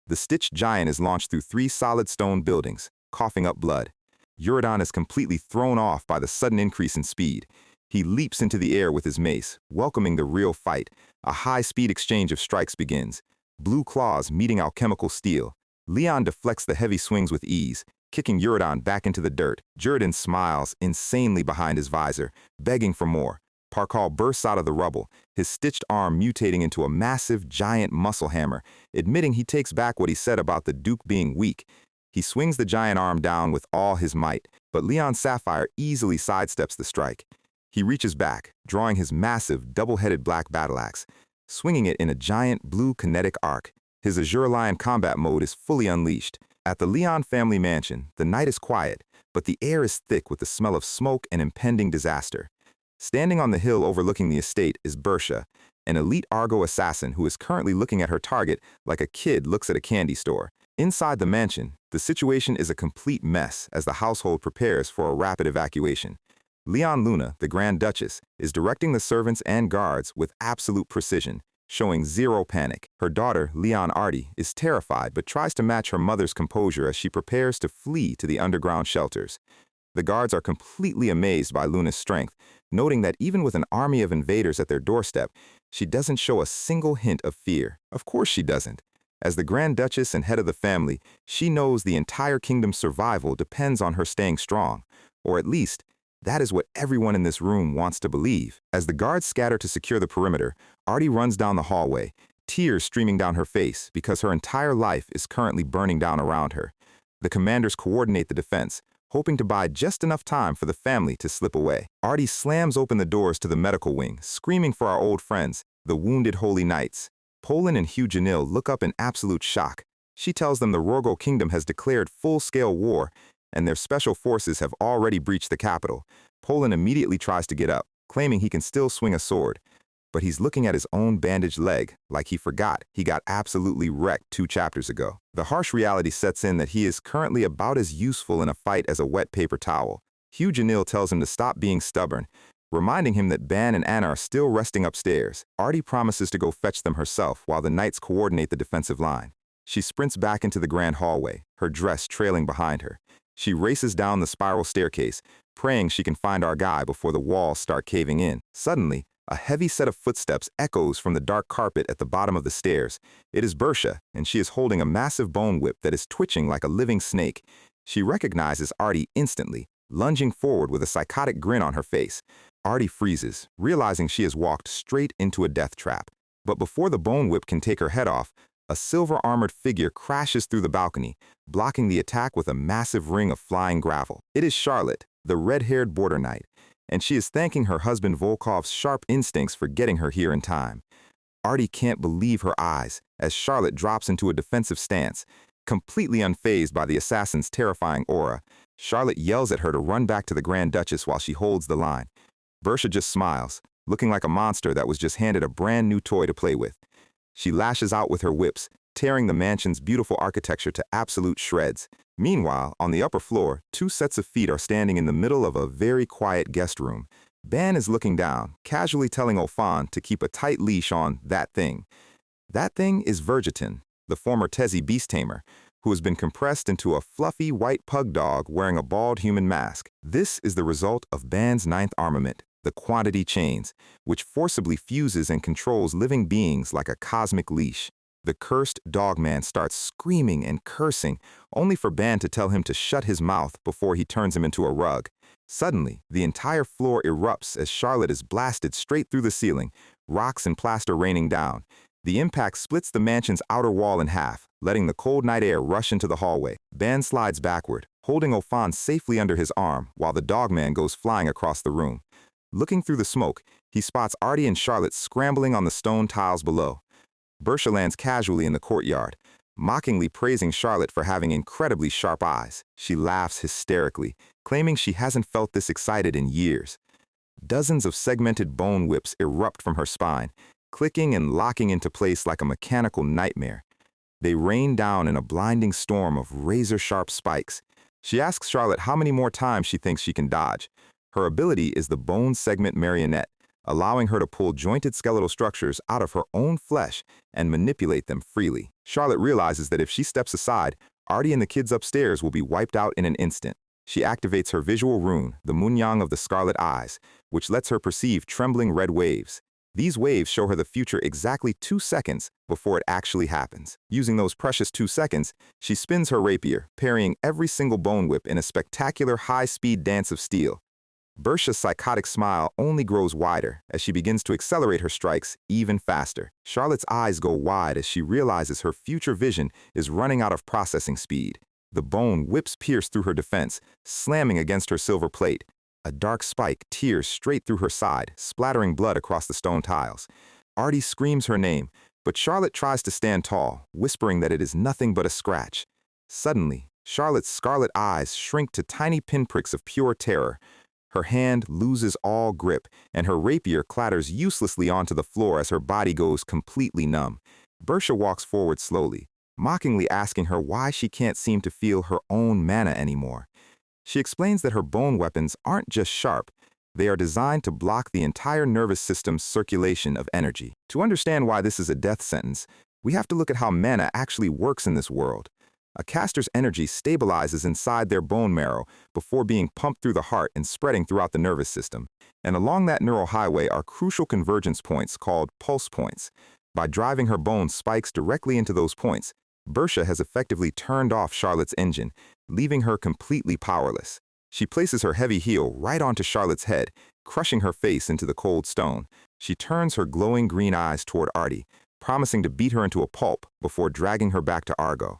The stitched giant is launched through 3 solid stone buildings, coughing up blood. Jordan is completely thrown off by the sudden increase in speed. He leaps into the air with his mace, welcoming the real fight. A high-speed exchange of strikes begins. Blue claws meeting alchemical steel. Leon deflects the heavy swings with ease, kicking Jordan back into the dirt. Jordan smiles insanely behind his visor, begging for more. Parkal bursts out of the rubble, his stitched arm mutating into a massive, giant muscle hammer, admitting he takes back what he said about the Duke being weak. He swings the giant arm down with all his might, but Leon Sapphire easily sidesteps the strike. He reaches back, drawing his massive, double-headed black battle axe, swinging it in a giant blue kinetic arc. His Azure Lion combat mode is fully unleashed. At the Leon family mansion, the night is quiet, but the air is thick with the smell of smoke and impending disaster. Standing on the hill overlooking the estate is Bersha, an elite Argo assassin who is currently looking at her target like a kid looks at a candy store. Inside the mansion, the situation is a complete mess as the household prepares for a rapid evacuation. Leon Luna, the Grand Duchess, is directing the servants and guards with absolute precision, showing zero panic. Her daughter, Leon Artie, is terrified but tries to match her mother's composure as she prepares to flee to the underground shelters. The guards are completely amazed by Luna's strength, noting that even with an army of invaders at their doorstep, she doesn't show a single hint of fear. Of course she doesn't. As the Grand Duchess and head of the family, she knows the entire kingdom's survival depends on her staying strong, or at least, that is what everyone in this room wants to believe. As the guards scatter to secure the perimeter, Artie runs down the hallway, tears streaming down her face because her entire life is currently burning down around her. The commanders coordinate the defense, hoping to buy just enough time for the family to slip away. Artie slams open the doors to the medical wing, screaming for our old friends, the wounded Holy Knights. Poland and Hugh Janil look up in absolute shock. She tells them the Rorgo Kingdom has declared full-scale war, and their special forces have already breached the capital. Poland immediately tries to get up, claiming he can still swing a sword. But he's looking at his own bandaged leg, like he forgot he got absolutely wrecked 2 chapters ago. The harsh reality sets in that he is currently about as useful in a fight as a wet paper towel. Hugh Janil tells him to stop being stubborn, reminding him that Ban and Anna are still resting upstairs. Artie promises to go fetch them herself while the knights coordinate the defensive line. She sprints back into the grand hallway, her dress trailing behind her. She races down the spiral staircase, praying she can find our guy before the walls start caving in. Suddenly, a heavy set of footsteps echoes from the dark carpet at the bottom of the stairs. It is Bersha, and she is holding a massive bone whip that is twitching like a living snake. She recognizes Artie instantly, lunging forward with a psychotic grin on her face. Artie freezes, realizing she has walked straight into a death trap. But before the bone whip can take her head off, a silver-armored figure crashes through the balcony, blocking the attack with a massive ring of flying gravel. It is Charlotte, the red-haired border knight, and she is thanking her husband Volkov's sharp instincts for getting her here in time. Artie can't believe her eyes as Charlotte drops into a defensive stance. Completely unfazed by the assassin's terrifying aura, Charlotte yells at her to run back to the Grand Duchess while she holds the line. Bersha just smiles, looking like a monster that was just handed a brand new toy to play with. She lashes out with her whips, tearing the mansion's beautiful architecture to absolute shreds. Meanwhile, on the upper floor, two sets of feet are standing in the middle of a very quiet guest room. Ban is looking down, casually telling Ophan to keep a tight leash on that thing. That thing is Vergeton, the former Tezi beast tamer, who has been compressed into a fluffy white pug dog wearing a bald human mask. This is the result of Ban's ninth armament, the quantity chains, which forcibly fuses and controls living beings like a cosmic leash. The cursed dogman starts screaming and cursing, only for Ban to tell him to shut his mouth before he turns him into a rug. Suddenly, the entire floor erupts as Charlotte is blasted straight through the ceiling, rocks and plaster raining down. The impact splits the mansion's outer wall in half, letting the cold night air rush into the hallway. Ban slides backward, holding Ophan safely under his arm, while the dogman goes flying across the room. Looking through the smoke, he spots Artie and Charlotte scrambling on the stone tiles below. Bersha lands casually in the courtyard, mockingly praising Charlotte for having incredibly sharp eyes. She laughs hysterically, claiming she hasn't felt this excited in years. Dozens of segmented bone whips erupt from her spine, clicking and locking into place like a mechanical nightmare. They rain down in a blinding storm of razor-sharp spikes. She asks Charlotte how many more times she thinks she can dodge. Her ability is the bone segment marionette, allowing her to pull jointed skeletal structures out of her own flesh and manipulate them freely. Charlotte realizes that if she steps aside, Artie and the kids upstairs will be wiped out in an instant. She activates her visual rune, the Munyang of the Scarlet Eyes, which lets her perceive trembling red waves. These waves show her the future exactly 2 seconds before it actually happens. Using those precious 2 seconds, she spins her rapier, parrying every single bone whip in a spectacular high-speed dance of steel. Bersha's psychotic smile only grows wider as she begins to accelerate her strikes even faster. Charlotte's eyes go wide as she realizes her future vision is running out of processing speed. The bone whips pierce through her defense, slamming against her silver plate. A dark spike tears straight through her side, splattering blood across the stone tiles. Artie screams her name, but Charlotte tries to stand tall, whispering that it is nothing but a scratch. Suddenly, Charlotte's scarlet eyes shrink to tiny pinpricks of pure terror. Her hand loses all grip, and her rapier clatters uselessly onto the floor as her body goes completely numb. Bersha walks forward slowly, mockingly asking her why she can't seem to feel her own mana anymore. She explains that her bone weapons aren't just sharp, they are designed to block the entire nervous system's circulation of energy. To understand why this is a death sentence, we have to look at how mana actually works in this world. A caster's energy stabilizes inside their bone marrow before being pumped through the heart and spreading throughout the nervous system. And along that neural highway are crucial convergence points called pulse points. By driving her bone spikes directly into those points, Bersha has effectively turned off Charlotte's engine, leaving her completely powerless. She places her heavy heel right onto Charlotte's head, crushing her face into the cold stone. She turns her glowing green eyes toward Artie, promising to beat her into a pulp before dragging her back to Argo.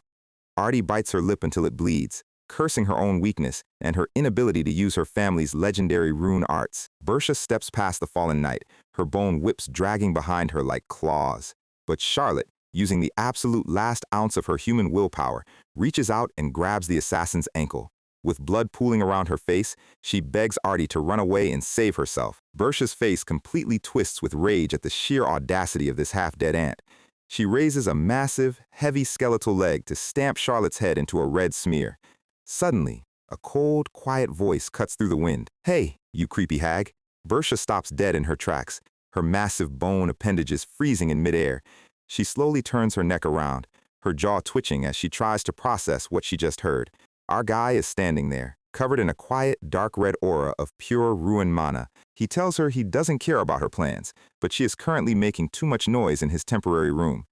Artie bites her lip until it bleeds, cursing her own weakness and her inability to use her family's legendary rune arts. Bersha steps past the fallen knight, her bone whips dragging behind her like claws. But Charlotte, using the absolute last ounce of her human willpower, reaches out and grabs the assassin's ankle. With blood pooling around her face, she begs Artie to run away and save herself. Bersha's face completely twists with rage at the sheer audacity of this half-dead ant. She raises a massive, heavy skeletal leg to stamp Charlotte's head into a red smear. Suddenly, a cold, quiet voice cuts through the wind. "Hey, you creepy hag." Bersha stops dead in her tracks, her massive bone appendages freezing in midair. She slowly turns her neck around, her jaw twitching as she tries to process what she just heard. Our guy is standing there, covered in a quiet, dark red aura of pure rune mana. He tells her he doesn't care about her plans, but she is currently making too much noise in his temporary room.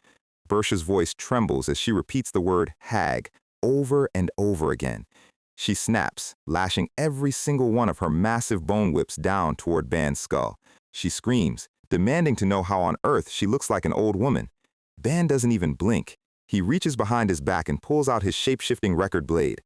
Bersha's voice trembles as she repeats the word hag over and over again. She snaps, lashing every single one of her massive bone whips down toward Ban's skull. She screams, demanding to know how on earth she looks like an old woman. Ban doesn't even blink. He reaches behind his back and pulls out his shape-shifting record blade.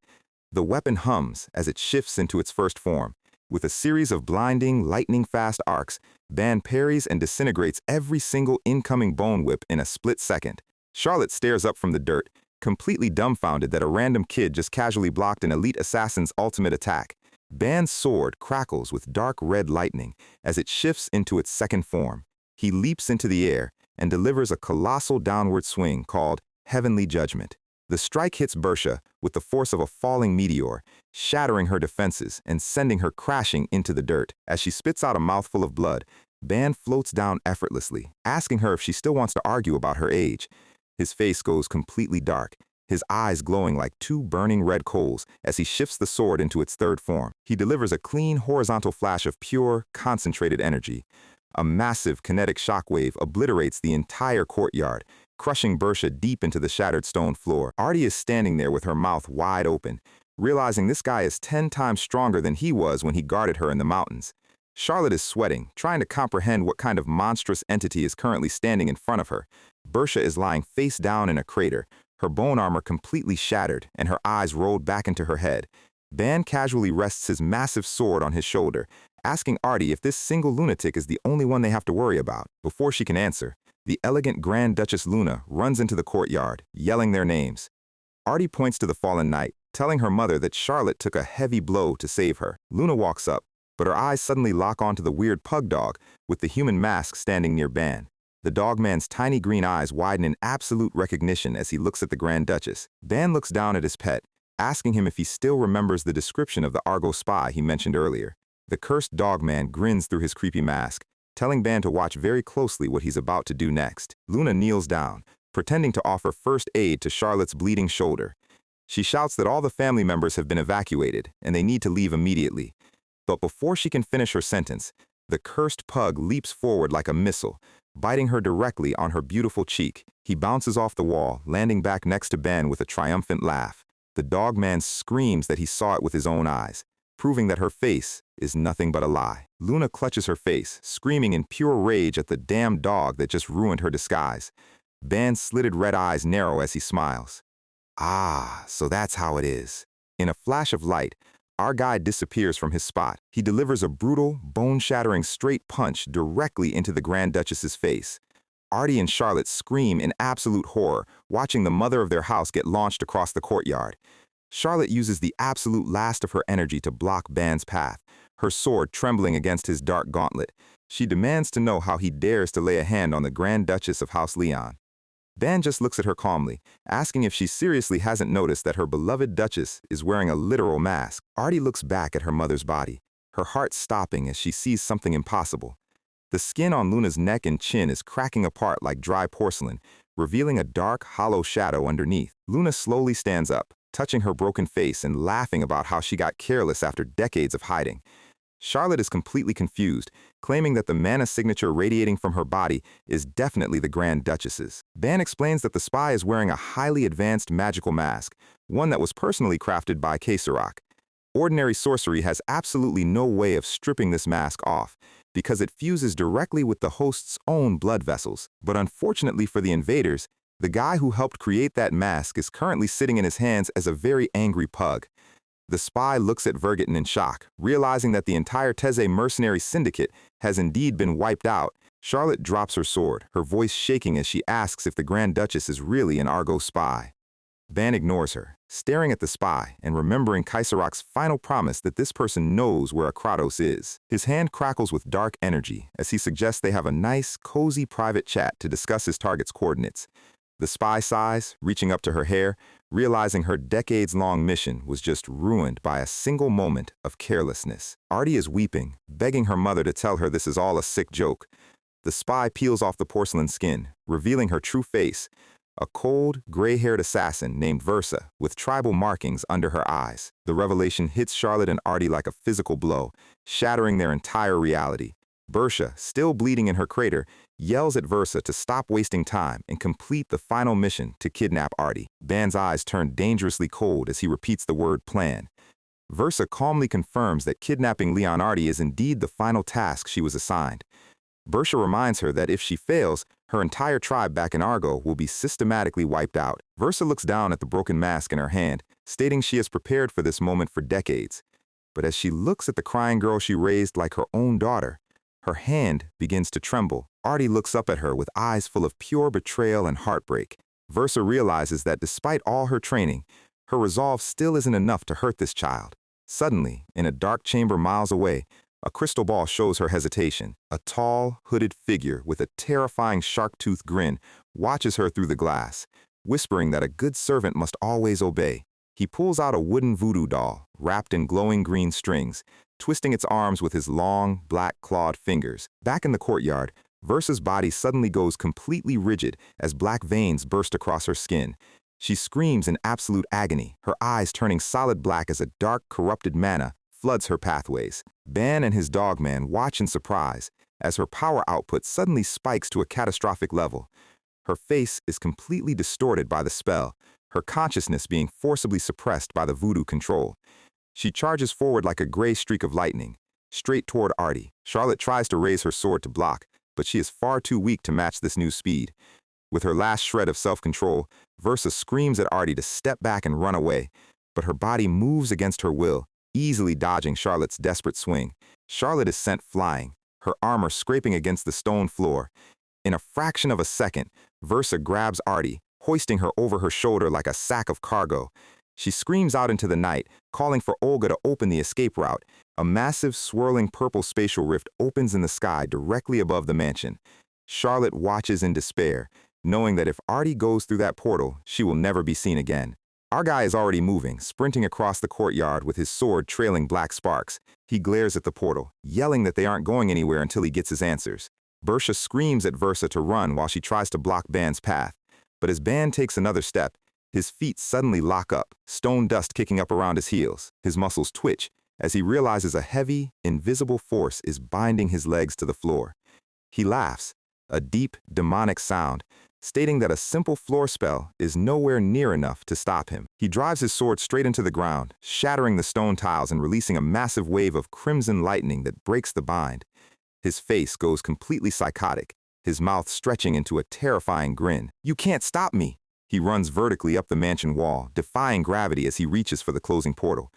The weapon hums as it shifts into its first form. With a series of blinding, lightning-fast arcs, Ban parries and disintegrates every single incoming bone whip in a split second. Charlotte stares up from the dirt, completely dumbfounded that a random kid just casually blocked an elite assassin's ultimate attack. Ban's sword crackles with dark red lightning as it shifts into its second form. He leaps into the air and delivers a colossal downward swing called Heavenly Judgment. The strike hits Bersha with the force of a falling meteor, shattering her defenses and sending her crashing into the dirt. As she spits out a mouthful of blood, Ban floats down effortlessly, asking her if she still wants to argue about her age. His face goes completely dark, his eyes glowing like two burning red coals as he shifts the sword into its third form. He delivers a clean horizontal flash of pure, concentrated energy. A massive kinetic shockwave obliterates the entire courtyard, crushing Bersha deep into the shattered stone floor. Artie is standing there with her mouth wide open, realizing this guy is 10 times stronger than he was when he guarded her in the mountains. Charlotte is sweating, trying to comprehend what kind of monstrous entity is currently standing in front of her. Bersha is lying face down in a crater, her bone armor completely shattered and her eyes rolled back into her head. Ban casually rests his massive sword on his shoulder, asking Artie if this single lunatic is the only one they have to worry about. Before she can answer, the elegant Grand Duchess Luna runs into the courtyard, yelling their names. Artie points to the fallen knight, telling her mother that Charlotte took a heavy blow to save her. Luna walks up, but her eyes suddenly lock onto the weird pug dog with the human mask standing near Ban. The dogman's tiny green eyes widen in absolute recognition as he looks at the Grand Duchess. Ban looks down at his pet, asking him if he still remembers the description of the Argo spy he mentioned earlier. The cursed dogman grins through his creepy mask, telling Ban to watch very closely what he's about to do next. Luna kneels down, pretending to offer first aid to Charlotte's bleeding shoulder. She shouts that all the family members have been evacuated and they need to leave immediately. But before she can finish her sentence, the cursed pug leaps forward like a missile, biting her directly on her beautiful cheek. He bounces off the wall, landing back next to Ben with a triumphant laugh. The dogman screams that he saw it with his own eyes, proving that her face is nothing but a lie. Luna clutches her face, screaming in pure rage at the damn dog that just ruined her disguise. Ban's slitted red eyes narrow as he smiles. Ah, so that's how it is. In a flash of light, our guy disappears from his spot. He delivers a brutal, bone-shattering straight punch directly into the Grand Duchess's face. Artie and Charlotte scream in absolute horror, watching the mother of their house get launched across the courtyard. Charlotte uses the absolute last of her energy to block Ban's path, her sword trembling against his dark gauntlet. She demands to know how he dares to lay a hand on the Grand Duchess of House Leon. Ban just looks at her calmly, asking if she seriously hasn't noticed that her beloved Duchess is wearing a literal mask. Artie looks back at her mother's body, her heart stopping as she sees something impossible. The skin on Luna's neck and chin is cracking apart like dry porcelain, revealing a dark, hollow shadow underneath. Luna slowly stands up, touching her broken face and laughing about how she got careless after decades of hiding. Charlotte is completely confused, claiming that the mana signature radiating from her body is definitely the Grand Duchess's. Ban explains that the spy is wearing a highly advanced magical mask, one that was personally crafted by Kesarok. Ordinary sorcery has absolutely no way of stripping this mask off, because it fuses directly with the host's own blood vessels. But unfortunately for the invaders, the guy who helped create that mask is currently sitting in his hands as a very angry pug. The spy looks at Vergeton in shock, realizing that the entire Teze mercenary syndicate has indeed been wiped out. Charlotte drops her sword, her voice shaking as she asks if the Grand Duchess is really an Argo spy. Ban ignores her, staring at the spy and remembering Kaisarok's final promise that this person knows where a Kratos is. His hand crackles with dark energy as he suggests they have a nice, cozy private chat to discuss his target's coordinates. The spy sighs, reaching up to her hair, realizing her decades-long mission was just ruined by a single moment of carelessness. Artie is weeping, begging her mother to tell her this is all a sick joke. The spy peels off the porcelain skin, revealing her true face, a cold, gray-haired assassin named Versa with tribal markings under her eyes. The revelation hits Charlotte and Artie like a physical blow, shattering their entire reality. Bersha, still bleeding in her crater, yells at Versa to stop wasting time and complete the final mission to kidnap Artie. Ban's eyes turn dangerously cold as he repeats the word plan. Versa calmly confirms that kidnapping Leonardi is indeed the final task she was assigned. Bersha reminds her that if she fails, her entire tribe back in Argo will be systematically wiped out. Versa looks down at the broken mask in her hand, stating she has prepared for this moment for decades. But as she looks at the crying girl she raised like her own daughter, her hand begins to tremble. Artie looks up at her with eyes full of pure betrayal and heartbreak. Versa realizes that despite all her training, her resolve still isn't enough to hurt this child. Suddenly, in a dark chamber miles away, a crystal ball shows her hesitation. A tall, hooded figure with a terrifying shark-toothed grin watches her through the glass, whispering that a good servant must always obey. He pulls out a wooden voodoo doll, wrapped in glowing green strings, twisting its arms with his long, black-clawed fingers. Back in the courtyard, Versa's body suddenly goes completely rigid as black veins burst across her skin. She screams in absolute agony, her eyes turning solid black as a dark, corrupted mana floods her pathways. Ban and his dogman watch in surprise as her power output suddenly spikes to a catastrophic level. Her face is completely distorted by the spell, her consciousness being forcibly suppressed by the voodoo control. She charges forward like a gray streak of lightning, straight toward Artie. Charlotte tries to raise her sword to block, but she is far too weak to match this new speed. With her last shred of self-control, Versa screams at Artie to step back and run away, but her body moves against her will, easily dodging Charlotte's desperate swing. Charlotte is sent flying, her armor scraping against the stone floor. In a fraction of a second, Versa grabs Artie, hoisting her over her shoulder like a sack of cargo. She screams out into the night, calling for Olga to open the escape route. A massive, swirling purple spatial rift opens in the sky directly above the mansion. Charlotte watches in despair, knowing that if Artie goes through that portal, she will never be seen again. Our guy is already moving, sprinting across the courtyard with his sword trailing black sparks. He glares at the portal, yelling that they aren't going anywhere until he gets his answers. Bersha screams at Versa to run while she tries to block Ban's path. But as Ban takes another step, his feet suddenly lock up, stone dust kicking up around his heels. His muscles twitch as he realizes a heavy, invisible force is binding his legs to the floor. He laughs, a deep, demonic sound, stating that a simple floor spell is nowhere near enough to stop him. He drives his sword straight into the ground, shattering the stone tiles and releasing a massive wave of crimson lightning that breaks the bind. His face goes completely psychotic, his mouth stretching into a terrifying grin. "You can't stop me!" He runs vertically up the mansion wall, defying gravity as he reaches for the closing portal.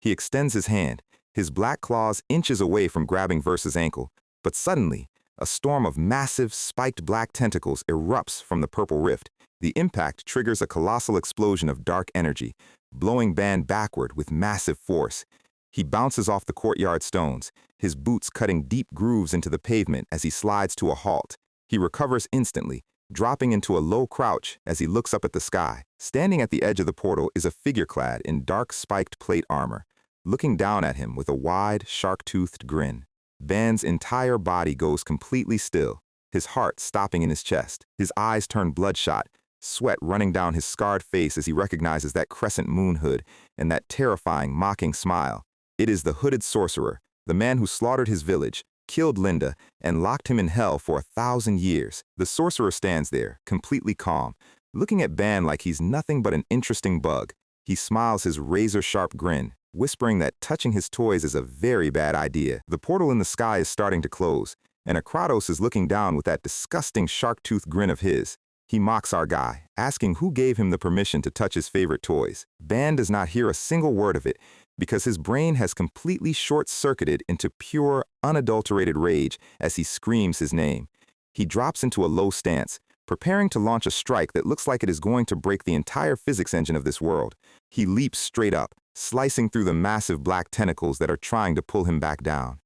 He extends his hand, his black claws inches away from grabbing Versa's ankle, but suddenly, a storm of massive, spiked black tentacles erupts from the purple rift. The impact triggers a colossal explosion of dark energy, blowing Ban backward with massive force. He bounces off the courtyard stones, his boots cutting deep grooves into the pavement as he slides to a halt. He recovers instantly, dropping into a low crouch as he looks up at the sky. Standing at the edge of the portal is a figure clad in dark spiked plate armor, looking down at him with a wide, shark-toothed grin. Ban's entire body goes completely still, his heart stopping in his chest. His eyes turn bloodshot, sweat running down his scarred face as he recognizes that crescent moon hood and that terrifying, mocking smile. It is the hooded sorcerer, the man who slaughtered his village, killed Linda, and locked him in hell for 1,000 years. The sorcerer stands there, completely calm, looking at Ban like he's nothing but an interesting bug. He smiles his razor-sharp grin, whispering that touching his toys is a very bad idea. The portal in the sky is starting to close, and Akratos is looking down with that disgusting shark-tooth grin of his. He mocks our guy, asking who gave him the permission to touch his favorite toys. Ban does not hear a single word of it, because his brain has completely short-circuited into pure, unadulterated rage as he screams his name. He drops into a low stance, preparing to launch a strike that looks like it is going to break the entire physics engine of this world. He leaps straight up, slicing through the massive black tentacles that are trying to pull him back down.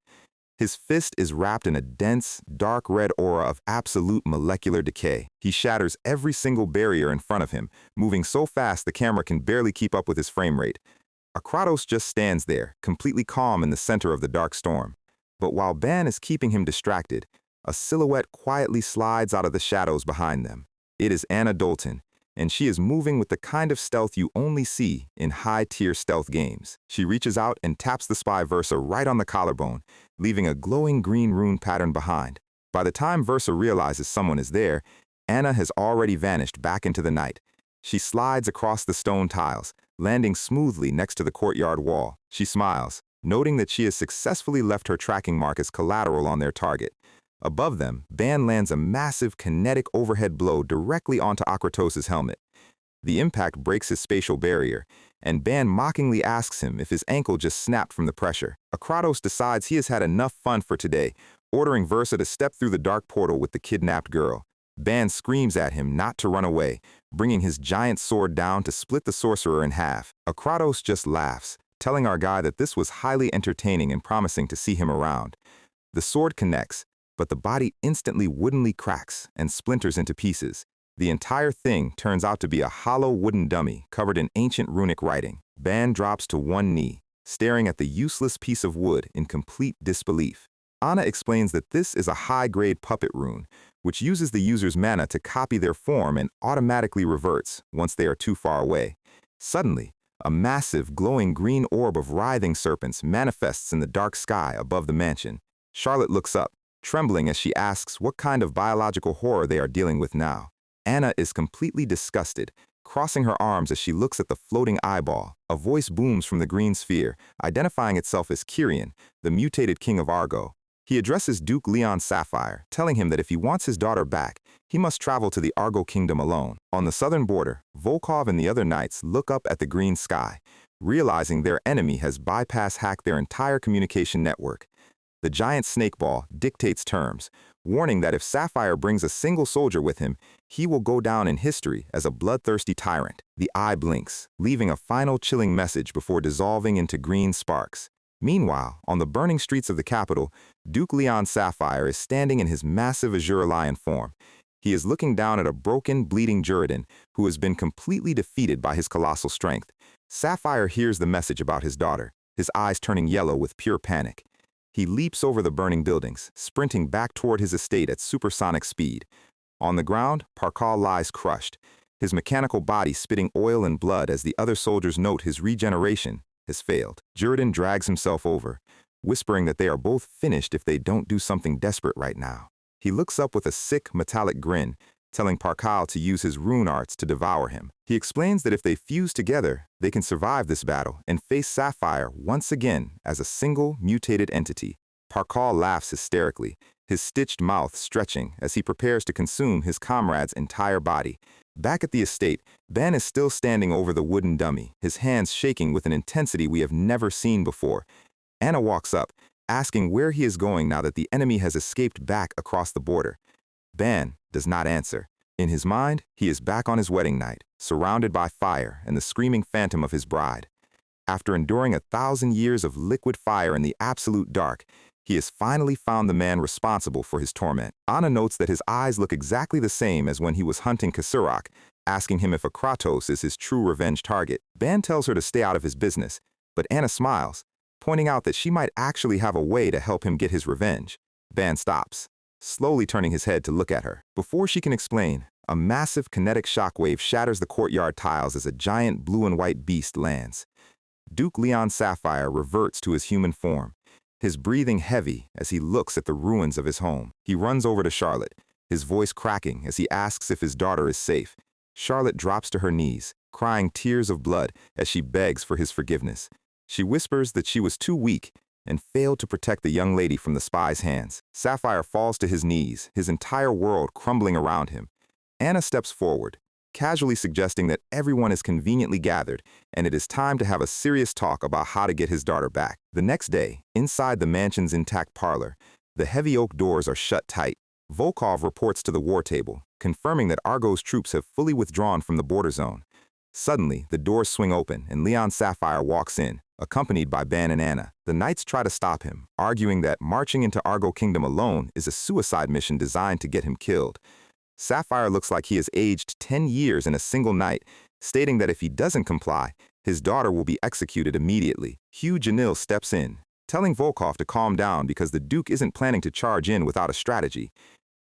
His fist is wrapped in a dense, dark red aura of absolute molecular decay. He shatters every single barrier in front of him, moving so fast the camera can barely keep up with his frame rate. Akratos just stands there, completely calm in the center of the dark storm. But while Ban is keeping him distracted, a silhouette quietly slides out of the shadows behind them. It is Anna Dalton, and she is moving with the kind of stealth you only see in high-tier stealth games. She reaches out and taps the spy Versa right on the collarbone, leaving a glowing green rune pattern behind. By the time Versa realizes someone is there, Anna has already vanished back into the night. She slides across the stone tiles, landing smoothly next to the courtyard wall. She smiles, noting that she has successfully left her tracking mark as collateral on their target. Above them, Ban lands a massive kinetic overhead blow directly onto Akratos' helmet. The impact breaks his spatial barrier, and Ban mockingly asks him if his ankle just snapped from the pressure. Akratos decides he has had enough fun for today, ordering Versa to step through the dark portal with the kidnapped girl. Ban screams at him not to run away, bringing his giant sword down to split the sorcerer in half. Akratos just laughs, telling our guy that this was highly entertaining and promising to see him around. The sword connects, but the body instantly woodenly cracks and splinters into pieces. The entire thing turns out to be a hollow wooden dummy covered in ancient runic writing. Ban drops to one knee, staring at the useless piece of wood in complete disbelief. Anna explains that this is a high-grade puppet rune, which uses the user's mana to copy their form and automatically reverts once they are too far away. Suddenly, a massive, glowing green orb of writhing serpents manifests in the dark sky above the mansion. Charlotte looks up, trembling as she asks what kind of biological horror they are dealing with now. Anna is completely disgusted, crossing her arms as she looks at the floating eyeball. A voice booms from the green sphere, identifying itself as Kyrian, the mutated king of Argo. He addresses Duke Leon Sapphire, telling him that if he wants his daughter back, he must travel to the Argo kingdom alone. On the southern border, Volkov and the other knights look up at the green sky, realizing their enemy has hacked their entire communication network. The giant snakeball dictates terms, warning that if Sapphire brings a single soldier with him, he will go down in history as a bloodthirsty tyrant. The eye blinks, leaving a final chilling message before dissolving into green sparks. Meanwhile, on the burning streets of the capital, Duke Leon Sapphire is standing in his massive azure lion form. He is looking down at a broken, bleeding Juridan who has been completely defeated by his colossal strength. Sapphire hears the message about his daughter, his eyes turning yellow with pure panic. He leaps over the burning buildings, sprinting back toward his estate at supersonic speed. On the ground, Parkal lies crushed, his mechanical body spitting oil and blood as the other soldiers note his regeneration has failed. Juridan drags himself over, whispering that they are both finished if they don't do something desperate right now. He looks up with a sick, metallic grin, telling Parkal to use his rune arts to devour him. He explains that if they fuse together, they can survive this battle and face Sapphire once again as a single, mutated entity. Parkal laughs hysterically, his stitched mouth stretching as he prepares to consume his comrade's entire body. Back at the estate, Ban is still standing over the wooden dummy, his hands shaking with an intensity we have never seen before. Anna walks up, asking where he is going now that the enemy has escaped back across the border. Ban does not answer. In his mind, he is back on his wedding night, surrounded by fire and the screaming phantom of his bride. After enduring 1,000 years of liquid fire in the absolute dark, he has finally found the man responsible for his torment. Anna notes that his eyes look exactly the same as when he was hunting Kasurak, asking him if Akratos is his true revenge target. Ban tells her to stay out of his business, but Anna smiles, pointing out that she might actually have a way to help him get his revenge. Ban stops, slowly turning his head to look at her. Before she can explain, a massive kinetic shockwave shatters the courtyard tiles as a giant blue and white beast lands. Duke Leon Sapphire reverts to his human form, his breathing heavy as he looks at the ruins of his home. He runs over to Charlotte, his voice cracking as he asks if his daughter is safe. Charlotte drops to her knees, crying tears of blood as she begs for his forgiveness. She whispers that she was too weak and failed to protect the young lady from the spy's hands. Sapphire falls to his knees, his entire world crumbling around him. Anna steps forward, casually suggesting that everyone is conveniently gathered and it is time to have a serious talk about how to get his daughter back. The next day, inside the mansion's intact parlor, the heavy oak doors are shut tight. Volkov reports to the war table, confirming that Argo's troops have fully withdrawn from the border zone. Suddenly, the doors swing open and Leon Sapphire walks in, accompanied by Ban and Anna. The knights try to stop him, arguing that marching into Argo Kingdom alone is a suicide mission designed to get him killed. Sapphire looks like he has aged 10 years in a single night, stating that if he doesn't comply, his daughter will be executed immediately. Hugh Janil steps in, telling Volkov to calm down because the Duke isn't planning to charge in without a strategy.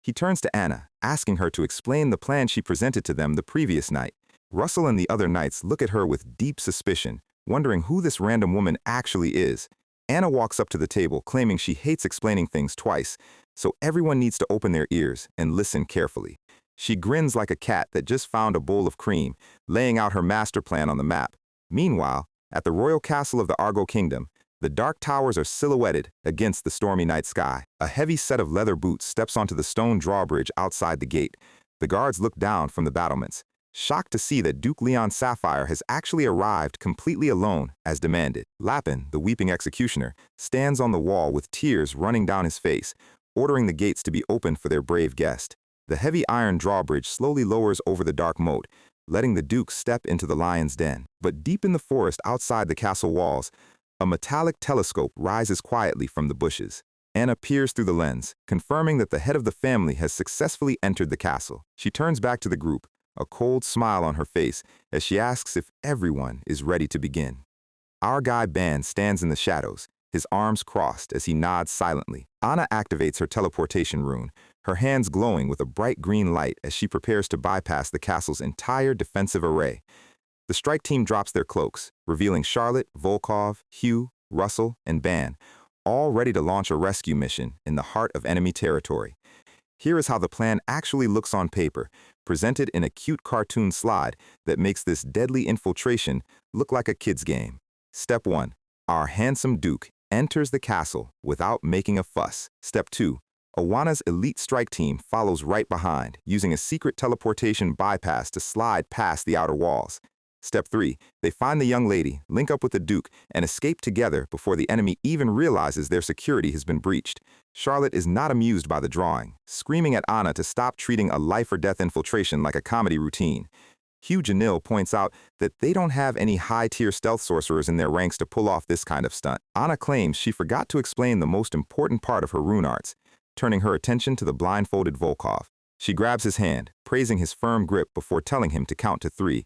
He turns to Anna, asking her to explain the plan she presented to them the previous night. Russell and the other knights look at her with deep suspicion, wondering who this random woman actually is. Anna walks up to the table, claiming she hates explaining things twice, so everyone needs to open their ears and listen carefully. She grins like a cat that just found a bowl of cream, laying out her master plan on the map. Meanwhile, at the royal castle of the Argo Kingdom, the dark towers are silhouetted against the stormy night sky. A heavy set of leather boots steps onto the stone drawbridge outside the gate. The guards look down from the battlements, shocked to see that Duke Leon Sapphire has actually arrived completely alone, as demanded. Lapin, the weeping executioner, stands on the wall with tears running down his face, ordering the gates to be opened for their brave guest. The heavy iron drawbridge slowly lowers over the dark moat, letting the Duke step into the lion's den. But deep in the forest outside the castle walls, a metallic telescope rises quietly from the bushes. Anna peers through the lens, confirming that the head of the family has successfully entered the castle. She turns back to the group, a cold smile on her face as she asks if everyone is ready to begin. Our guy Ban stands in the shadows, his arms crossed as he nods silently. Anna activates her teleportation rune, her hands glowing with a bright green light as she prepares to bypass the castle's entire defensive array. The strike team drops their cloaks, revealing Charlotte, Volkov, Hugh, Russell, and Ban, all ready to launch a rescue mission in the heart of enemy territory. Here is how the plan actually looks on paper, presented in a cute cartoon slide that makes this deadly infiltration look like a kid's game. Step 1. Our handsome Duke enters the castle without making a fuss. Step 2. Awana's elite strike team follows right behind, using a secret teleportation bypass to slide past the outer walls. Step 3. They find the young lady, link up with the Duke, and escape together before the enemy even realizes their security has been breached. Charlotte is not amused by the drawing, screaming at Anna to stop treating a life-or-death infiltration like a comedy routine. Hugh Janil points out that they don't have any high-tier stealth sorcerers in their ranks to pull off this kind of stunt. Anna claims she forgot to explain the most important part of her rune arts, turning her attention to the blindfolded Volkov. She grabs his hand, praising his firm grip before telling him to count to 3.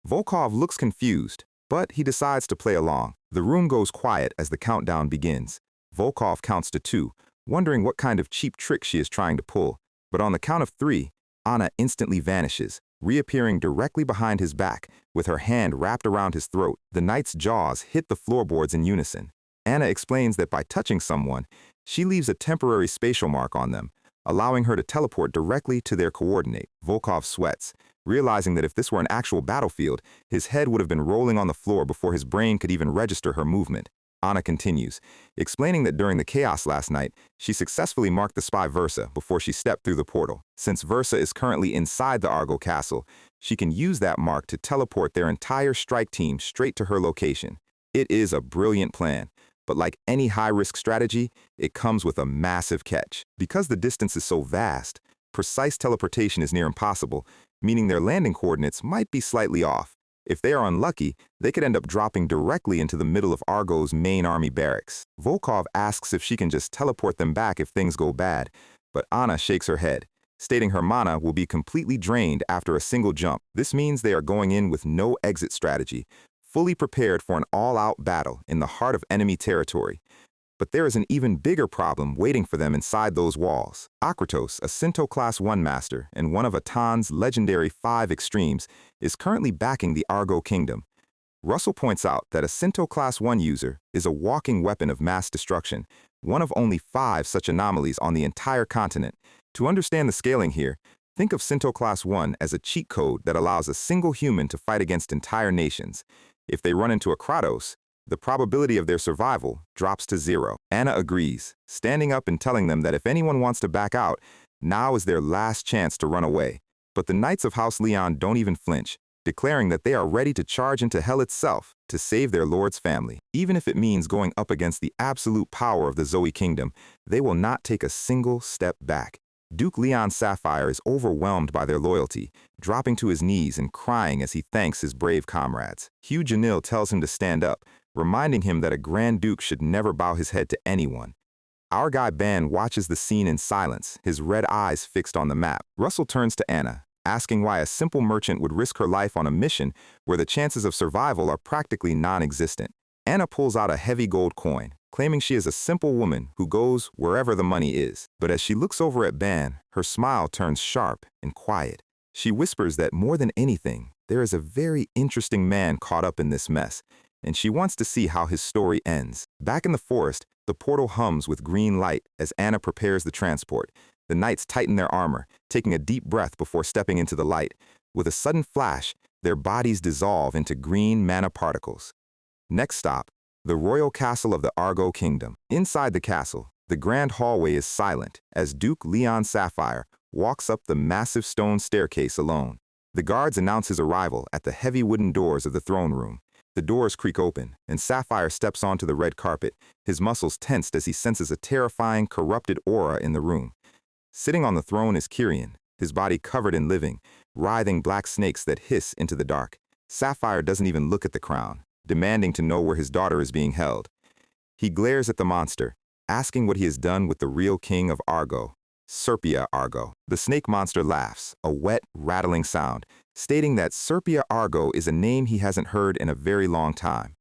Volkov looks confused, but he decides to play along. The room goes quiet as the countdown begins. Volkov counts to 2, wondering what kind of cheap trick she is trying to pull. But on the count of 3, Anna instantly vanishes, reappearing directly behind his back, with her hand wrapped around his throat. The knight's jaws hit the floorboards in unison. Anna explains that by touching someone, she leaves a temporary spatial mark on them, allowing her to teleport directly to their coordinate. Volkov sweats, realizing that if this were an actual battlefield, his head would have been rolling on the floor before his brain could even register her movement. Anna continues, explaining that during the chaos last night, she successfully marked the spy Versa before she stepped through the portal. Since Versa is currently inside the Argo castle, she can use that mark to teleport their entire strike team straight to her location. It is a brilliant plan, but like any high-risk strategy, it comes with a massive catch. Because the distance is so vast, precise teleportation is near impossible, meaning their landing coordinates might be slightly off. If they are unlucky, they could end up dropping directly into the middle of Argo's main army barracks. Volkov asks if she can just teleport them back if things go bad, but Anna shakes her head, stating her mana will be completely drained after a single jump. This means they are going in with no exit strategy, fully prepared for an all-out battle in the heart of enemy territory. But there is an even bigger problem waiting for them inside those walls. Akratos, a Sinto Class 1 master and one of Aton's legendary 5 extremes, is currently backing the Argo Kingdom. Russell points out that a Sinto Class 1 user is a walking weapon of mass destruction, one of only 5 such anomalies on the entire continent. To understand the scaling here, think of Sinto Class 1 as a cheat code that allows a single human to fight against entire nations. If they run into a Kratos, the probability of their survival drops to 0. Anna agrees, standing up and telling them that if anyone wants to back out, now is their last chance to run away. But the Knights of House Leon don't even flinch, declaring that they are ready to charge into hell itself to save their lord's family. Even if it means going up against the absolute power of the Zoe Kingdom, they will not take a single step back. Duke Leon Sapphire is overwhelmed by their loyalty, dropping to his knees and crying as he thanks his brave comrades. Hugh Janil tells him to stand up, reminding him that a Grand Duke should never bow his head to anyone. Our guy Ben watches the scene in silence, his red eyes fixed on the map. Russell turns to Anna, asking why a simple merchant would risk her life on a mission where the chances of survival are practically non-existent. Anna pulls out a heavy gold coin, claiming she is a simple woman who goes wherever the money is. But as she looks over at Ben, her smile turns sharp and quiet. She whispers that more than anything, there is a very interesting man caught up in this mess, and she wants to see how his story ends. Back in the forest, the portal hums with green light as Anna prepares the transport. The knights tighten their armor, taking a deep breath before stepping into the light. With a sudden flash, Their bodies dissolve into green mana particles. Next stop, the royal castle of the Argo Kingdom. Inside the castle, the grand hallway is silent as Duke Leon Sapphire walks up the massive stone staircase alone. The guards announce his arrival at the heavy wooden doors of the throne room. The doors creak open, and Sapphire steps onto the red carpet, his muscles tensed as he senses a terrifying, corrupted aura in the room. Sitting on the throne is Kyrian, his body covered in living, writhing black snakes that hiss into the dark. Sapphire doesn't even look at the crown, demanding to know where his daughter is being held. He glares at the monster, asking what he has done with the real king of Argo, Serpia Argo. The snake monster laughs, a wet, rattling sound, stating that Serpia Argo is a name he hasn't heard in a very long time.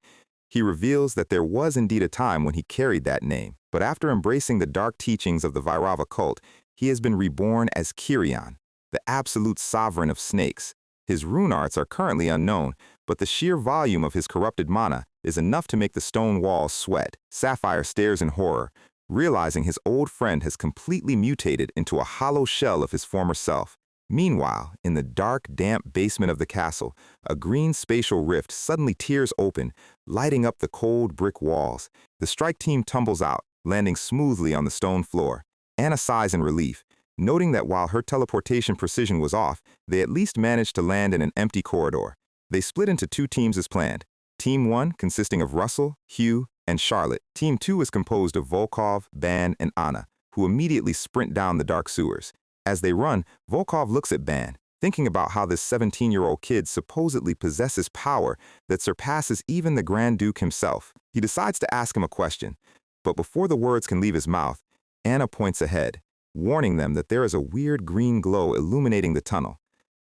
He reveals that there was indeed a time when he carried that name, but after embracing the dark teachings of the Vairava cult, he has been reborn as Kyrian, the absolute sovereign of snakes. His rune arts are currently unknown, but the sheer volume of his corrupted mana is enough to make the stone walls sweat. Sapphire stares in horror, realizing his old friend has completely mutated into a hollow shell of his former self. Meanwhile, in the dark, damp basement of the castle, a green spatial rift suddenly tears open, lighting up the cold brick walls. The strike team tumbles out, landing smoothly on the stone floor. Anna sighs in relief, noting that while her teleportation precision was off, they at least managed to land in an empty corridor. They split into two teams as planned. Team 1, consisting of Russell, Hugh, and Charlotte. Team 2 is composed of Volkov, Ban, and Anna, who immediately sprint down the dark sewers. As they run, Volkov looks at Ban, thinking about how this 17-year-old kid supposedly possesses power that surpasses even the Grand Duke himself. He decides to ask him a question, but before the words can leave his mouth, Anna points ahead, warning them that there is a weird green glow illuminating the tunnel.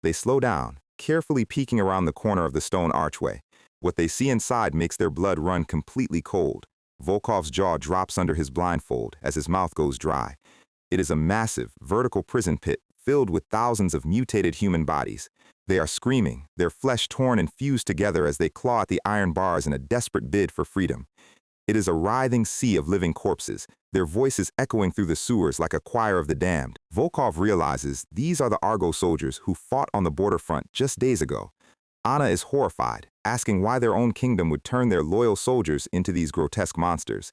They slow down, carefully peeking around the corner of the stone archway. What they see inside makes their blood run completely cold. Volkov's jaw drops under his blindfold as his mouth goes dry. It is a massive, vertical prison pit filled with thousands of mutated human bodies. They are screaming, their flesh torn and fused together as they claw at the iron bars in a desperate bid for freedom. It is a writhing sea of living corpses, their voices echoing through the sewers like a choir of the damned. Volkov realizes these are the Argo soldiers who fought on the border front just days ago. Anna is horrified, asking why their own kingdom would turn their loyal soldiers into these grotesque monsters.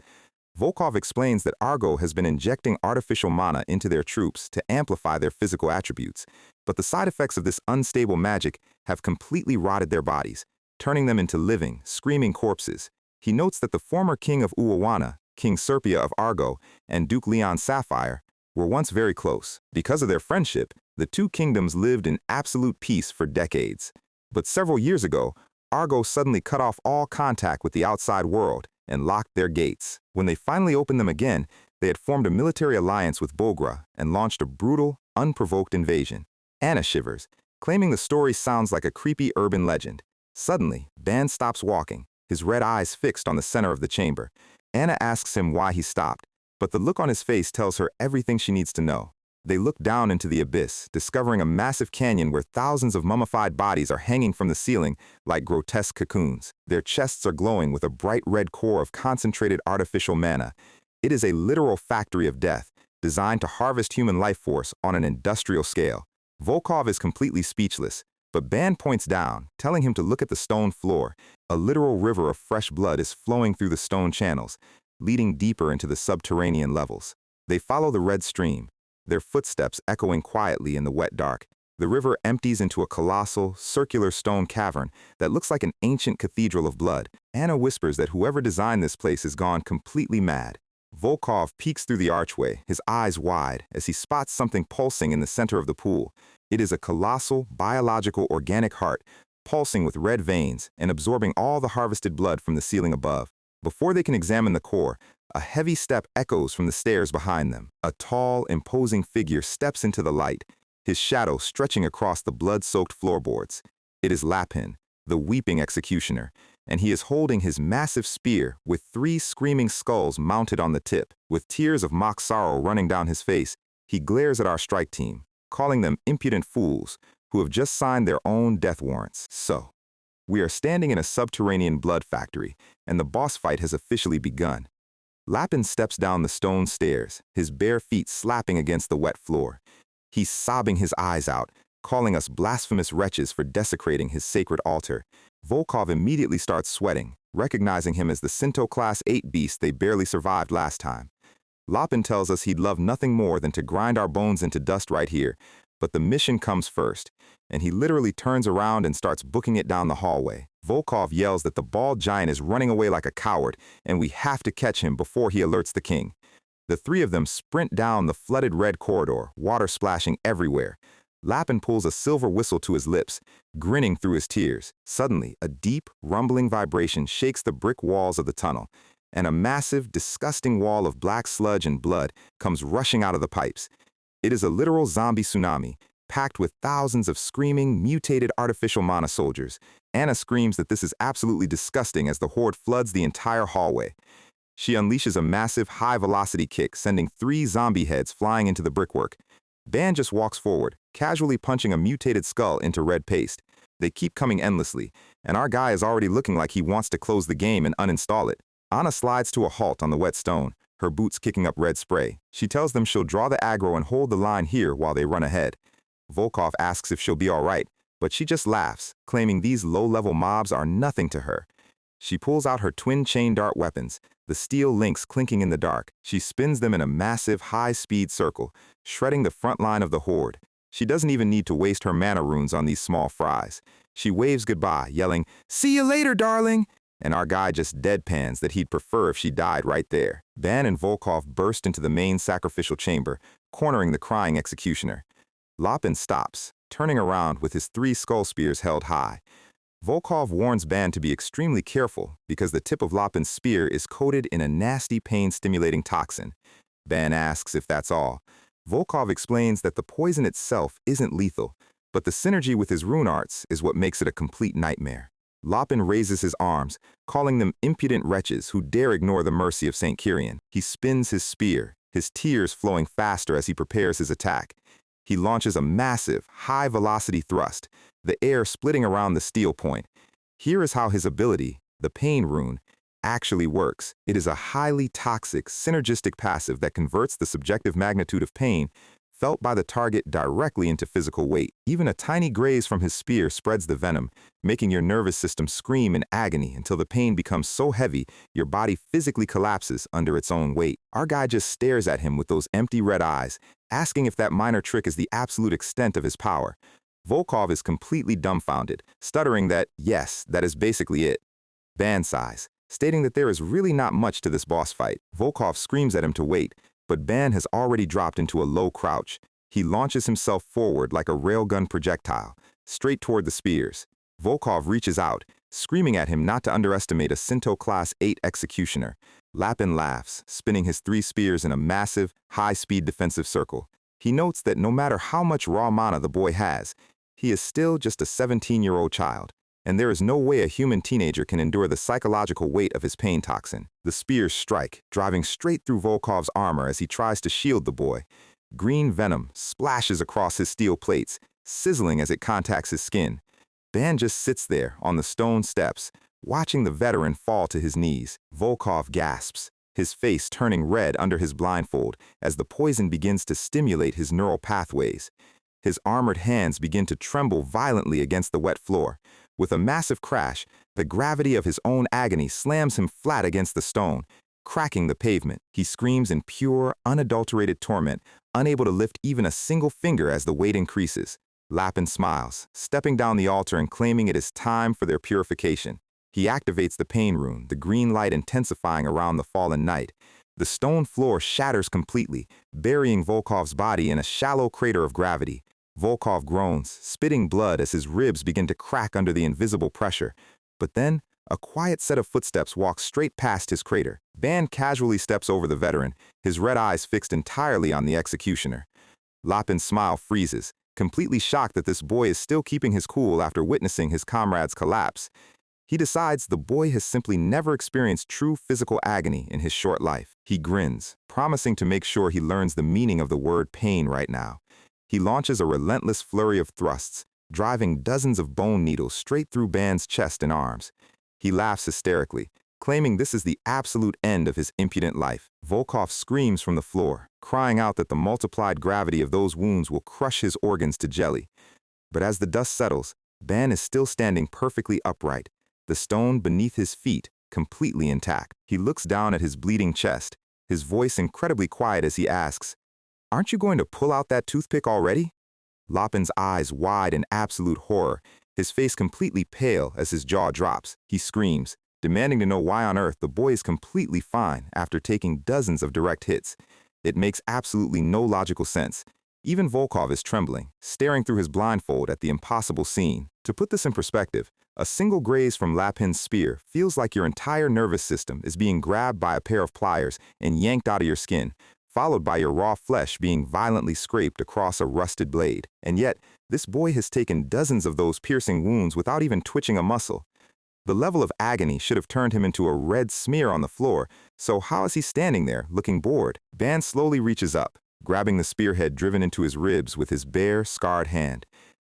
Volkov explains that Argo has been injecting artificial mana into their troops to amplify their physical attributes, but the side effects of this unstable magic have completely rotted their bodies, turning them into living, screaming corpses. He notes that the former king of Uawana, King Serpia of Argo, and Duke Leon Sapphire were once very close. Because of their friendship, the two kingdoms lived in absolute peace for decades. But several years ago, Argo suddenly cut off all contact with the outside world and locked their gates. When they finally opened them again, they had formed a military alliance with Bogra and launched a brutal, unprovoked invasion. Anna shivers, claiming the story sounds like a creepy urban legend. Suddenly, Ban stops walking, his red eyes fixed on the center of the chamber. Anna asks him why he stopped, but the look on his face tells her everything she needs to know. They look down into the abyss, discovering a massive canyon where thousands of mummified bodies are hanging from the ceiling like grotesque cocoons. Their chests are glowing with a bright red core of concentrated artificial mana. It is a literal factory of death, designed to harvest human life force on an industrial scale. Volkov is completely speechless, but Ban points down, telling him to look at the stone floor. A literal river of fresh blood is flowing through the stone channels, leading deeper into the subterranean levels. They follow the red stream, their footsteps echoing quietly in the wet dark. The river empties into a colossal, circular stone cavern that looks like an ancient cathedral of blood. Anna whispers that whoever designed this place has gone completely mad. Volkov peeks through the archway, his eyes wide, as he spots something pulsing in the center of the pool. It is a colossal, biological, organic heart, pulsing with red veins and absorbing all the harvested blood from the ceiling above. Before they can examine the core, a heavy step echoes from the stairs behind them. A tall, imposing figure steps into the light, his shadow stretching across the blood-soaked floorboards. It is Lapin, the weeping executioner, and he is holding his massive spear with 3 screaming skulls mounted on the tip. With tears of mock sorrow running down his face, he glares at our strike team, calling them impudent fools who have just signed their own death warrants. So, we are standing in a subterranean blood factory, and the boss fight has officially begun. Lapin steps down the stone stairs, his bare feet slapping against the wet floor. He's sobbing his eyes out, calling us blasphemous wretches for desecrating his sacred altar. Volkov immediately starts sweating, recognizing him as the Sinto Class 8 beast they barely survived last time. Lopin tells us he'd love nothing more than to grind our bones into dust right here, but the mission comes first, and he literally turns around and starts booking it down the hallway. Volkov yells that the bald giant is running away like a coward, and we have to catch him before he alerts the king. The three of them sprint down the flooded red corridor, water splashing everywhere. Lapin pulls a silver whistle to his lips, grinning through his tears. Suddenly, a deep, rumbling vibration shakes the brick walls of the tunnel, and a massive, disgusting wall of black sludge and blood comes rushing out of the pipes. It is a literal zombie tsunami, packed with thousands of screaming, mutated artificial mana soldiers. Anna screams that this is absolutely disgusting as the horde floods the entire hallway. She unleashes a massive, high-velocity kick, sending 3 zombie heads flying into the brickwork. Ban just walks forward, casually punching a mutated skull into red paste. They keep coming endlessly, and our guy is already looking like he wants to close the game and uninstall it. Anna slides to a halt on the wet stone, her boots kicking up red spray. She tells them she'll draw the aggro and hold the line here while they run ahead. Volkov asks if she'll be all right, but she just laughs, claiming these low-level mobs are nothing to her. She pulls out her twin chain dart weapons, the steel links clinking in the dark. She spins them in a massive, high-speed circle, shredding the front line of the horde. She doesn't even need to waste her mana runes on these small fries. She waves goodbye, yelling, "See you later, darling!" And our guy just deadpans that he'd prefer if she died right there. Ban and Volkov burst into the main sacrificial chamber, cornering the crying executioner. Lopin stops, turning around with his 3 skull spears held high. Volkov warns Ban to be extremely careful because the tip of Lopin's spear is coated in a nasty pain-stimulating toxin. Ban asks if that's all. Volkov explains that the poison itself isn't lethal, but the synergy with his rune arts is what makes it a complete nightmare. Lopin raises his arms, calling them impudent wretches who dare ignore the mercy of St. Kyrian. He spins his spear, his tears flowing faster as he prepares his attack. He launches a massive, high-velocity thrust, the air splitting around the steel point. Here is how his ability, the Pain Rune, actually works. It is a highly toxic, synergistic passive that converts the subjective magnitude of pain felt by the target directly into physical weight. Even a tiny graze from his spear spreads the venom, making your nervous system scream in agony until the pain becomes so heavy your body physically collapses under its own weight. Our guy just stares at him with those empty red eyes, asking if that minor trick is the absolute extent of his power. Volkov is completely dumbfounded, stuttering that, yes, that is basically it. Ban sighs, stating that there is really not much to this boss fight. Volkov screams at him to wait, but Ban has already dropped into a low crouch. He launches himself forward like a railgun projectile, straight toward the spears. Volkov reaches out, screaming at him not to underestimate a Sinto Class 8 executioner. Lapin laughs, spinning his 3 spears in a massive, high-speed defensive circle. He notes that no matter how much raw mana the boy has, he is still just a 17-year-old child, and there is no way a human teenager can endure the psychological weight of his pain toxin. The spears strike, driving straight through Volkov's armor as he tries to shield the boy. Green venom splashes across his steel plates, sizzling as it contacts his skin. Ban just sits there on the stone steps, watching the veteran fall to his knees. Volkov gasps, his face turning red under his blindfold as the poison begins to stimulate his neural pathways. His armored hands begin to tremble violently against the wet floor. With a massive crash, the gravity of his own agony slams him flat against the stone, cracking the pavement. He screams in pure, unadulterated torment, unable to lift even a single finger as the weight increases. Lapin smiles, stepping down the altar and claiming it is time for their purification. He activates the Pain Rune, the green light intensifying around the fallen knight. The stone floor shatters completely, burying Volkov's body in a shallow crater of gravity. Volkov groans, spitting blood as his ribs begin to crack under the invisible pressure. But then, a quiet set of footsteps walks straight past his crater. Ban casually steps over the veteran, his red eyes fixed entirely on the executioner. Lapin's smile freezes, completely shocked that this boy is still keeping his cool after witnessing his comrade's collapse. He decides the boy has simply never experienced true physical agony in his short life. He grins, promising to make sure he learns the meaning of the word pain right now. He launches a relentless flurry of thrusts, driving dozens of bone needles straight through Ban's chest and arms. He laughs hysterically, claiming this is the absolute end of his impudent life. Volkov screams from the floor, crying out that the multiplied gravity of those wounds will crush his organs to jelly. But as the dust settles, Ban is still standing perfectly upright, the stone beneath his feet completely intact. He looks down at his bleeding chest, his voice incredibly quiet as he asks, "Aren't you going to pull out that toothpick already?" Lopin's eyes wide in absolute horror, his face completely pale as his jaw drops. He screams, demanding to know why on earth the boy is completely fine after taking dozens of direct hits. It makes absolutely no logical sense. Even Volkov is trembling, staring through his blindfold at the impossible scene. To put this in perspective, a single graze from Lapin's spear feels like your entire nervous system is being grabbed by a pair of pliers and yanked out of your skin, followed by your raw flesh being violently scraped across a rusted blade. And yet, this boy has taken dozens of those piercing wounds without even twitching a muscle. The level of agony should have turned him into a red smear on the floor, so how is he standing there, looking bored? Ban slowly reaches up, grabbing the spearhead driven into his ribs with his bare, scarred hand.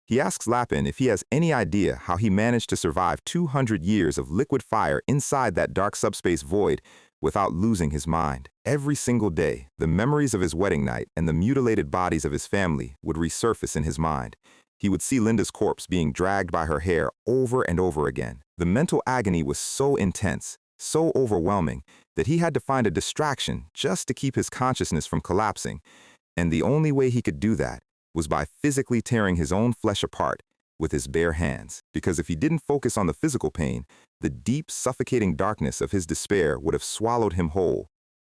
He asks Lapin if he has any idea how he managed to survive 200 years of liquid fire inside that dark subspace void without losing his mind. Every single day, the memories of his wedding night and the mutilated bodies of his family would resurface in his mind. He would see Linda's corpse being dragged by her hair over and over again. The mental agony was so intense, so overwhelming, that he had to find a distraction just to keep his consciousness from collapsing. And the only way he could do that was by physically tearing his own flesh apart with his bare hands. Because if he didn't focus on the physical pain, the deep, suffocating darkness of his despair would have swallowed him whole.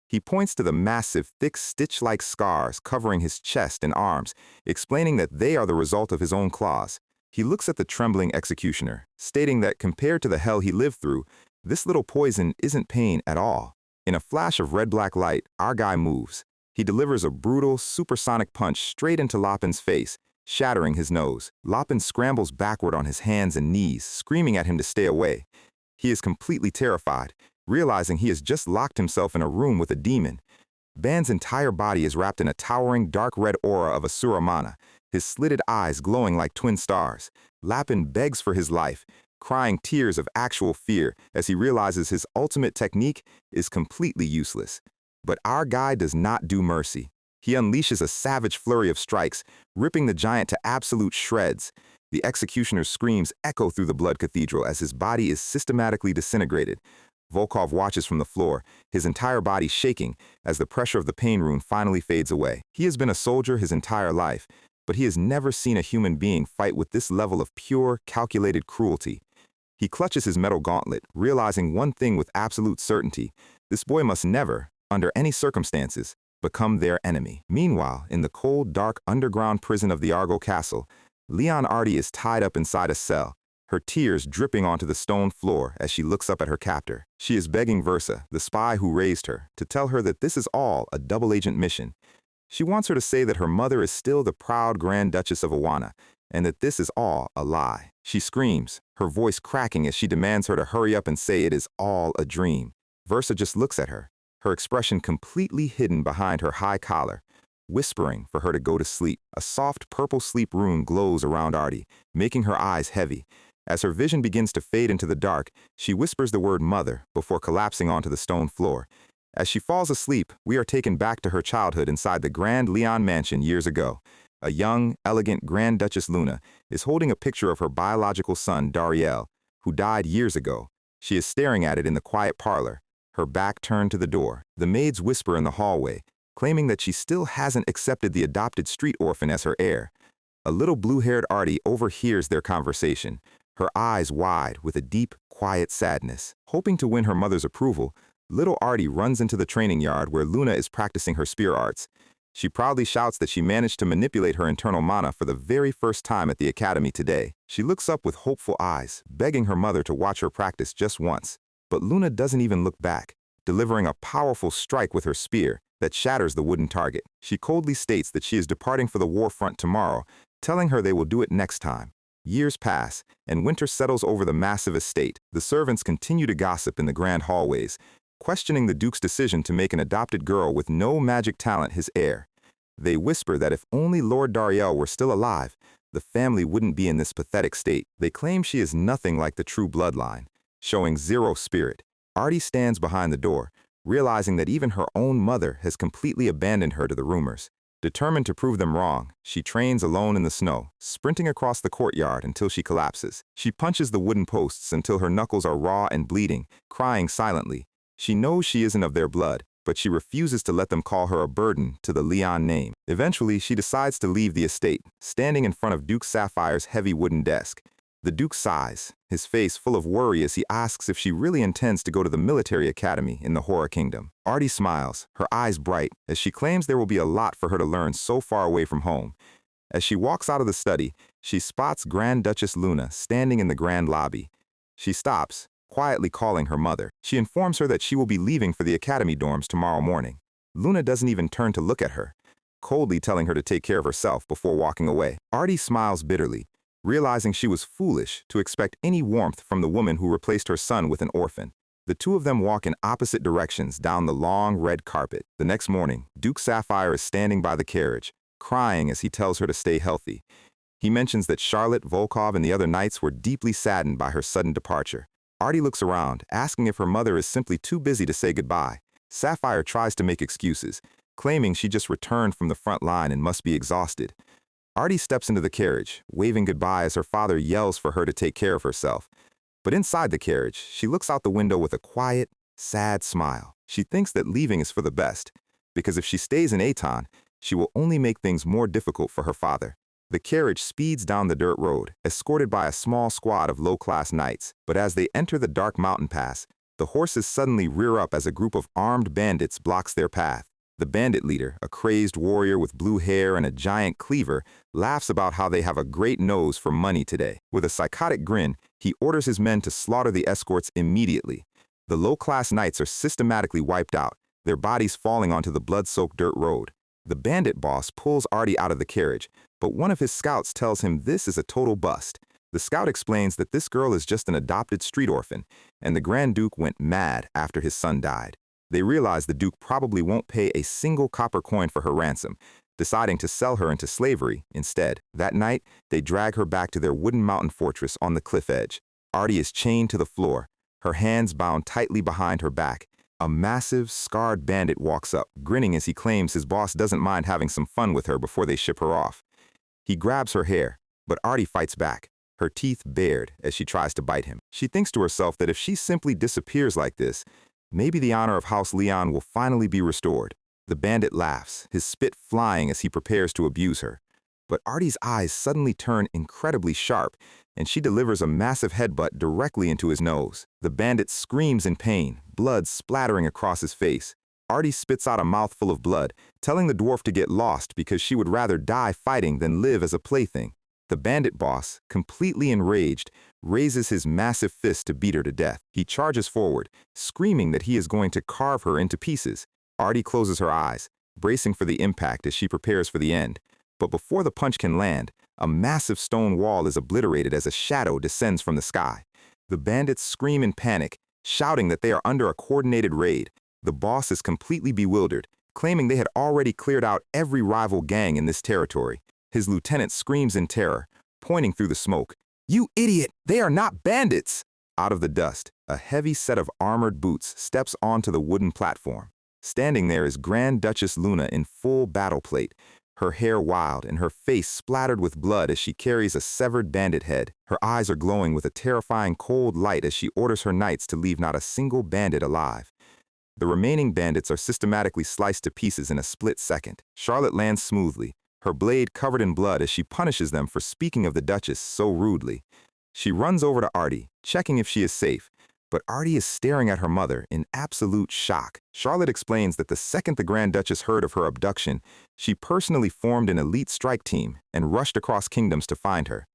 He points to the massive, thick stitch-like scars covering his chest and arms, explaining that they are the result of his own claws. He looks at the trembling executioner, stating that compared to the hell he lived through, this little poison isn't pain at all. In a flash of red-black light, our guy moves. He delivers a brutal, supersonic punch straight into Lopin's face, shattering his nose. Lopin scrambles backward on his hands and knees, screaming at him to stay away. He is completely terrified, realizing he has just locked himself in a room with a demon. Ban's entire body is wrapped in a towering dark red aura of asura mana, his slitted eyes glowing like twin stars. Lapin begs for his life, crying tears of actual fear as he realizes his ultimate technique is completely useless. But our guy does not do mercy. He unleashes a savage flurry of strikes, ripping the giant to absolute shreds. The executioner's screams echo through the blood cathedral as his body is systematically disintegrated. Volkov watches from the floor, his entire body shaking as the pressure of the pain rune finally fades away. He has been a soldier his entire life, but he has never seen a human being fight with this level of pure, calculated cruelty. He clutches his metal gauntlet, realizing one thing with absolute certainty: this boy must never, under any circumstances, become their enemy. Meanwhile, in the cold, dark underground prison of the Argo Castle, Leon Artie is tied up inside a cell, her tears dripping onto the stone floor as she looks up at her captor. She is begging Versa, the spy who raised her, to tell her that this is all a double-agent mission. She wants her to say that her mother is still the proud Grand Duchess of Awana, and that this is all a lie. She screams, her voice cracking as she demands her to hurry up and say it is all a dream. Versa just looks at her, her expression completely hidden behind her high collar, whispering for her to go to sleep. A soft purple sleep rune glows around Artie, making her eyes heavy. As her vision begins to fade into the dark, she whispers the word mother before collapsing onto the stone floor. As she falls asleep, we are taken back to her childhood inside the Grand Leon mansion years ago. A young, elegant Grand Duchess Luna is holding a picture of her biological son, Dariel, who died years ago. She is staring at it in the quiet parlor, her back turned to the door. The maids whisper in the hallway, claiming that she still hasn't accepted the adopted street orphan as her heir. A little blue-haired Artie overhears their conversation, her eyes wide with a deep, quiet sadness. Hoping to win her mother's approval, little Artie runs into the training yard where Luna is practicing her spear arts. She proudly shouts that she managed to manipulate her internal mana for the very first time at the academy today. She looks up with hopeful eyes, begging her mother to watch her practice just once. But Luna doesn't even look back, delivering a powerful strike with her spear that shatters the wooden target. She coldly states that she is departing for the war front tomorrow, telling her they will do it next time. Years pass, and winter settles over the massive estate. The servants continue to gossip in the grand hallways, questioning the Duke's decision to make an adopted girl with no magic talent his heir. They whisper that if only Lord Dariel were still alive, the family wouldn't be in this pathetic state. They claim she is nothing like the true bloodline, showing zero spirit. Artie stands behind the door, realizing that even her own mother has completely abandoned her to the rumors. Determined to prove them wrong, she trains alone in the snow, sprinting across the courtyard until she collapses. She punches the wooden posts until her knuckles are raw and bleeding, crying silently. She knows she isn't of their blood, but she refuses to let them call her a burden to the Leon name. Eventually, she decides to leave the estate, standing in front of Duke Sapphire's heavy wooden desk. The Duke sighs, his face full of worry as he asks if she really intends to go to the military academy in the Horror Kingdom. Artie smiles, her eyes bright, as she claims there will be a lot for her to learn so far away from home. As she walks out of the study, she spots Grand Duchess Luna standing in the grand lobby. She stops, quietly calling her mother. She informs her that she will be leaving for the academy dorms tomorrow morning. Luna doesn't even turn to look at her, coldly telling her to take care of herself before walking away. Artie smiles bitterly, realizing she was foolish to expect any warmth from the woman who replaced her son with an orphan. The two of them walk in opposite directions down the long red carpet. The next morning, Duke Sapphire is standing by the carriage, crying as he tells her to stay healthy. He mentions that Charlotte, Volkov, and the other knights were deeply saddened by her sudden departure. Artie looks around, asking if her mother is simply too busy to say goodbye. Sapphire tries to make excuses, claiming she just returned from the front line and must be exhausted. Artie steps into the carriage, waving goodbye as her father yells for her to take care of herself. But inside the carriage, she looks out the window with a quiet, sad smile. She thinks that leaving is for the best, because if she stays in Aton, she will only make things more difficult for her father. The carriage speeds down the dirt road, escorted by a small squad of low-class knights. But as they enter the dark mountain pass, the horses suddenly rear up as a group of armed bandits blocks their path. The bandit leader, a crazed warrior with blue hair and a giant cleaver, laughs about how they have a great nose for money today. With a psychotic grin, he orders his men to slaughter the escorts immediately. The low-class knights are systematically wiped out, their bodies falling onto the blood-soaked dirt road. The bandit boss pulls Artie out of the carriage, but one of his scouts tells him this is a total bust. The scout explains that this girl is just an adopted street orphan, and the Grand Duke went mad after his son died. They realize the Duke probably won't pay a single copper coin for her ransom, deciding to sell her into slavery instead. That night, they drag her back to their wooden mountain fortress on the cliff edge. Artie is chained to the floor, her hands bound tightly behind her back. A massive, scarred bandit walks up, grinning as he claims his boss doesn't mind having some fun with her before they ship her off. He grabs her hair, but Artie fights back, her teeth bared as she tries to bite him. She thinks to herself that if she simply disappears like this, maybe the honor of House Leon will finally be restored. The bandit laughs, his spit flying as he prepares to abuse her. But Artie's eyes suddenly turn incredibly sharp, and she delivers a massive headbutt directly into his nose. The bandit screams in pain, blood splattering across his face. Artie spits out a mouthful of blood, telling the dwarf to get lost because she would rather die fighting than live as a plaything. The bandit boss, completely enraged, raises his massive fist to beat her to death. He charges forward, screaming that he is going to carve her into pieces. Artie closes her eyes, bracing for the impact as she prepares for the end. But before the punch can land, a massive stone wall is obliterated as a shadow descends from the sky. The bandits scream in panic, shouting that they are under a coordinated raid. The boss is completely bewildered, claiming they had already cleared out every rival gang in this territory. His lieutenant screams in terror, pointing through the smoke. "You idiot! They are not bandits!" Out of the dust, a heavy set of armored boots steps onto the wooden platform. Standing there is Grand Duchess Luna in full battle plate, her hair wild and her face splattered with blood as she carries a severed bandit head. Her eyes are glowing with a terrifying cold light as she orders her knights to leave not a single bandit alive. The remaining bandits are systematically sliced to pieces in a split second. Charlotte lands smoothly, her blade covered in blood as she punishes them for speaking of the Duchess so rudely. She runs over to Artie, checking if she is safe, but Artie is staring at her mother in absolute shock. Charlotte explains that the second the Grand Duchess heard of her abduction, she personally formed an elite strike team and rushed across kingdoms to find her.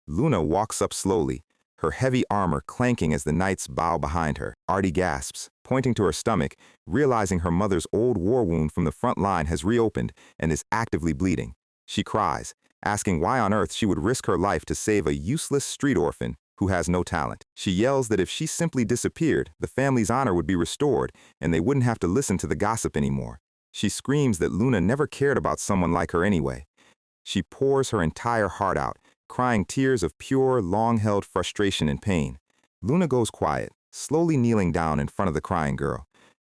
Luna walks up slowly, her heavy armor clanking as the knights bow behind her. Artie gasps, pointing to her stomach, realizing her mother's old war wound from the front line has reopened and is actively bleeding. She cries, asking why on earth she would risk her life to save a useless street orphan who has no talent. She yells that if she simply disappeared, the family's honor would be restored and they wouldn't have to listen to the gossip anymore. She screams that Luna never cared about someone like her anyway. She pours her entire heart out, crying tears of pure, long-held frustration and pain. Luna goes quiet, slowly kneeling down in front of the crying girl.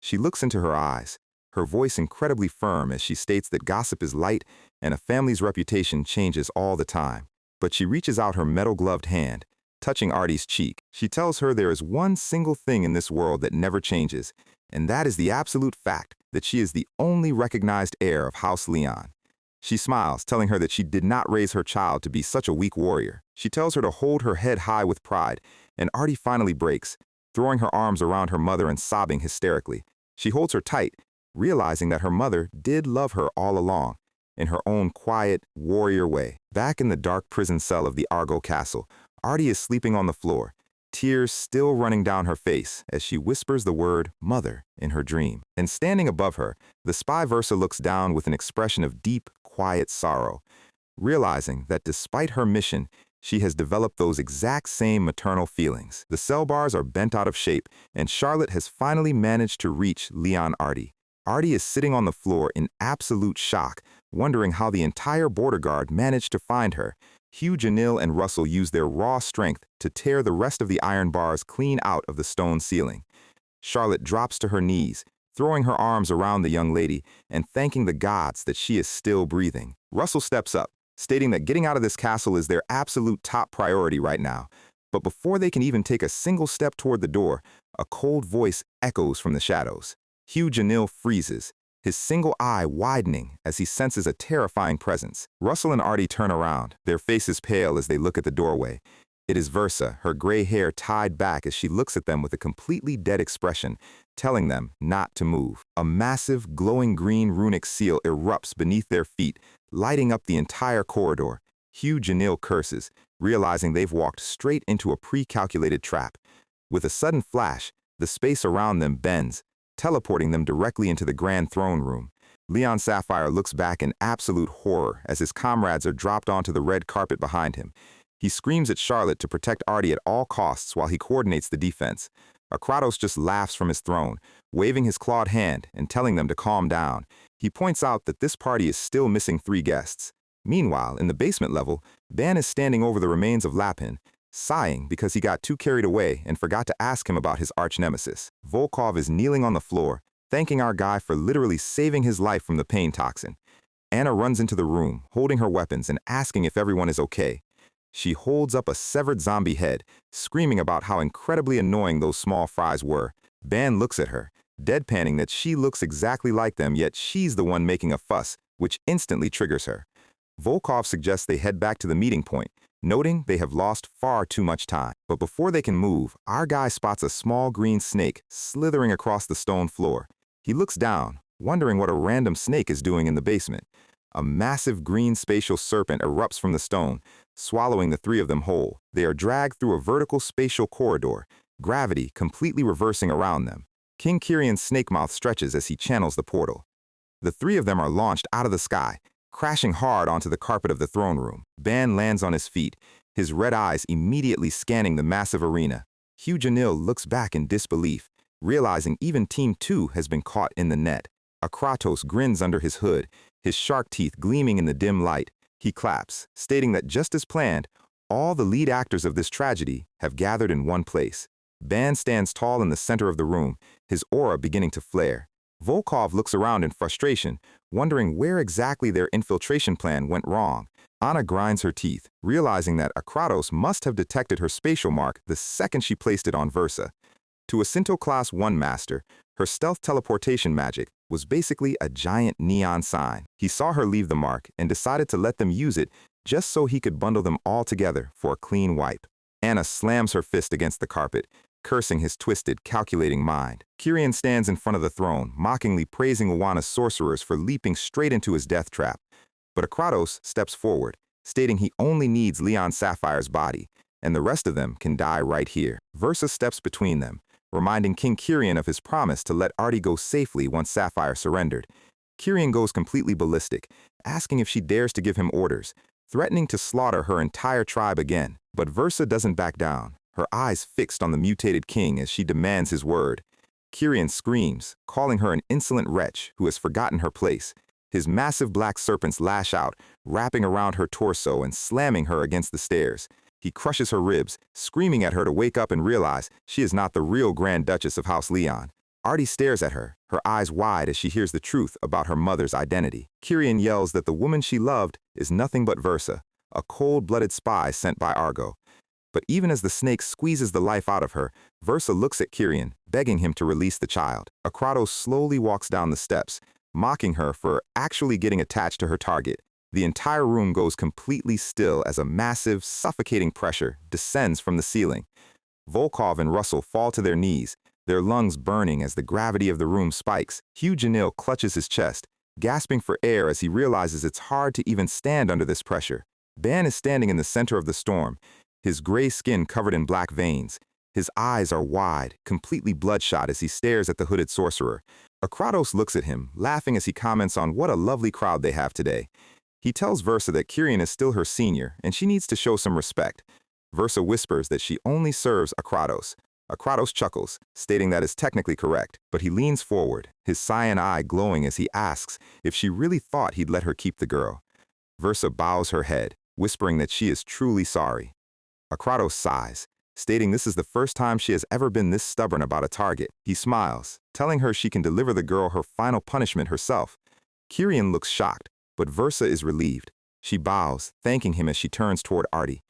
She looks into her eyes, her voice incredibly firm as she states that gossip is light and a family's reputation changes all the time. But she reaches out her metal-gloved hand, touching Artie's cheek. She tells her there is one single thing in this world that never changes, and that is the absolute fact that she is the only recognized heir of House Leon. She smiles, telling her that she did not raise her child to be such a weak warrior. She tells her to hold her head high with pride, and Artie finally breaks, throwing her arms around her mother and sobbing hysterically. She holds her tight, realizing that her mother did love her all along, in her own quiet, warrior way. Back in the dark prison cell of the Argo Castle, Artie is sleeping on the floor, tears still running down her face as she whispers the word mother in her dream. And standing above her, the spy Versa looks down with an expression of deep, quiet sorrow, realizing that despite her mission, she has developed those exact same maternal feelings. The cell bars are bent out of shape, and Charlotte has finally managed to reach Leon Artie. Artie is sitting on the floor in absolute shock, wondering how the entire border guard managed to find her. Hugh, Janil, and Russell use their raw strength to tear the rest of the iron bars clean out of the stone ceiling. Charlotte drops to her knees, throwing her arms around the young lady and thanking the gods that she is still breathing. Russell steps up, stating that getting out of this castle is their absolute top priority right now. But before they can even take a single step toward the door, a cold voice echoes from the shadows. Hugh Janil freezes, his single eye widening as he senses a terrifying presence. Russell and Artie turn around, their faces pale as they look at the doorway. It is Versa, her gray hair tied back as she looks at them with a completely dead expression, telling them not to move. A massive, glowing green runic seal erupts beneath their feet, lighting up the entire corridor. Hugh Janil curses, realizing they've walked straight into a pre-calculated trap. With a sudden flash, the space around them bends, teleporting them directly into the grand throne room. Leon Sapphire looks back in absolute horror as his comrades are dropped onto the red carpet behind him. He screams at Charlotte to protect Artie at all costs while he coordinates the defense. Akratos just laughs from his throne, waving his clawed hand and telling them to calm down. He points out that this party is still missing 3 guests. Meanwhile, in the basement level, Ban is standing over the remains of Lapin, sighing because he got too carried away and forgot to ask him about his arch-nemesis. Volkov is kneeling on the floor, thanking our guy for literally saving his life from the pain toxin. Anna runs into the room, holding her weapons and asking if everyone is okay. She holds up a severed zombie head, screaming about how incredibly annoying those small fries were. Ban looks at her, deadpanning that she looks exactly like them, yet she's the one making a fuss, which instantly triggers her. Volkov suggests they head back to the meeting point, noting they have lost far too much time. But before they can move, our guy spots a small green snake slithering across the stone floor. He looks down, wondering what a random snake is doing in the basement. A massive green spatial serpent erupts from the stone, swallowing the 3 of them whole. They are dragged through a vertical spatial corridor, gravity completely reversing around them. King Kyrion's snake mouth stretches as he channels the portal. The 3 of them are launched out of the sky, crashing hard onto the carpet of the throne room. Ban lands on his feet, his red eyes immediately scanning the massive arena. Hugh Janil looks back in disbelief, realizing even Team 2 has been caught in the net. Akratos grins under his hood, his shark teeth gleaming in the dim light. He claps, stating that just as planned, all the lead actors of this tragedy have gathered in one place. Ban stands tall in the center of the room, his aura beginning to flare. Volkov looks around in frustration, wondering where exactly their infiltration plan went wrong. Anna grinds her teeth, realizing that Akratos must have detected her spatial mark the second she placed it on Versa. To a Sinto Class 1 master, her stealth teleportation magic was basically a giant neon sign. He saw her leave the mark and decided to let them use it just so he could bundle them all together for a clean wipe. Anna slams her fist against the carpet, cursing his twisted, calculating mind. Kyrion stands in front of the throne, mockingly praising Uwana's sorcerers for leaping straight into his death trap. But Akratos steps forward, stating he only needs Leon Sapphire's body, and the rest of them can die right here. Versa steps between them, reminding King Kyrion of his promise to let Artie go safely once Sapphire surrendered. Kyrion goes completely ballistic, asking if she dares to give him orders, threatening to slaughter her entire tribe again. But Versa doesn't back down, her eyes fixed on the mutated king as she demands his word. Kyrion screams, calling her an insolent wretch who has forgotten her place. His massive black serpents lash out, wrapping around her torso and slamming her against the stairs. He crushes her ribs, screaming at her to wake up and realize she is not the real Grand Duchess of House Leon. Artie stares at her, her eyes wide as she hears the truth about her mother's identity. Kyrian yells that the woman she loved is nothing but Versa, a cold-blooded spy sent by Argo. But even as the snake squeezes the life out of her, Versa looks at Kyrian, begging him to release the child. Akratos slowly walks down the steps, mocking her for actually getting attached to her target. The entire room goes completely still as a massive, suffocating pressure descends from the ceiling. Volkov and Russell fall to their knees, their lungs burning as the gravity of the room spikes. Hugh Janil clutches his chest, gasping for air as he realizes it's hard to even stand under this pressure. Ban is standing in the center of the storm, his gray skin covered in black veins. His eyes are wide, completely bloodshot as he stares at the hooded sorcerer. Akratos looks at him, laughing as he comments on what a lovely crowd they have today. He tells Versa that Kyrian is still her senior, and she needs to show some respect. Versa whispers that she only serves Akratos. Akratos chuckles, stating that is technically correct, but he leans forward, his cyan eye glowing as he asks if she really thought he'd let her keep the girl. Versa bows her head, whispering that she is truly sorry. Akratos sighs, stating this is the first time she has ever been this stubborn about a target. He smiles, telling her she can deliver the girl her final punishment herself. Kyrian looks shocked, but Versa is relieved. She bows, thanking him as she turns toward Artie.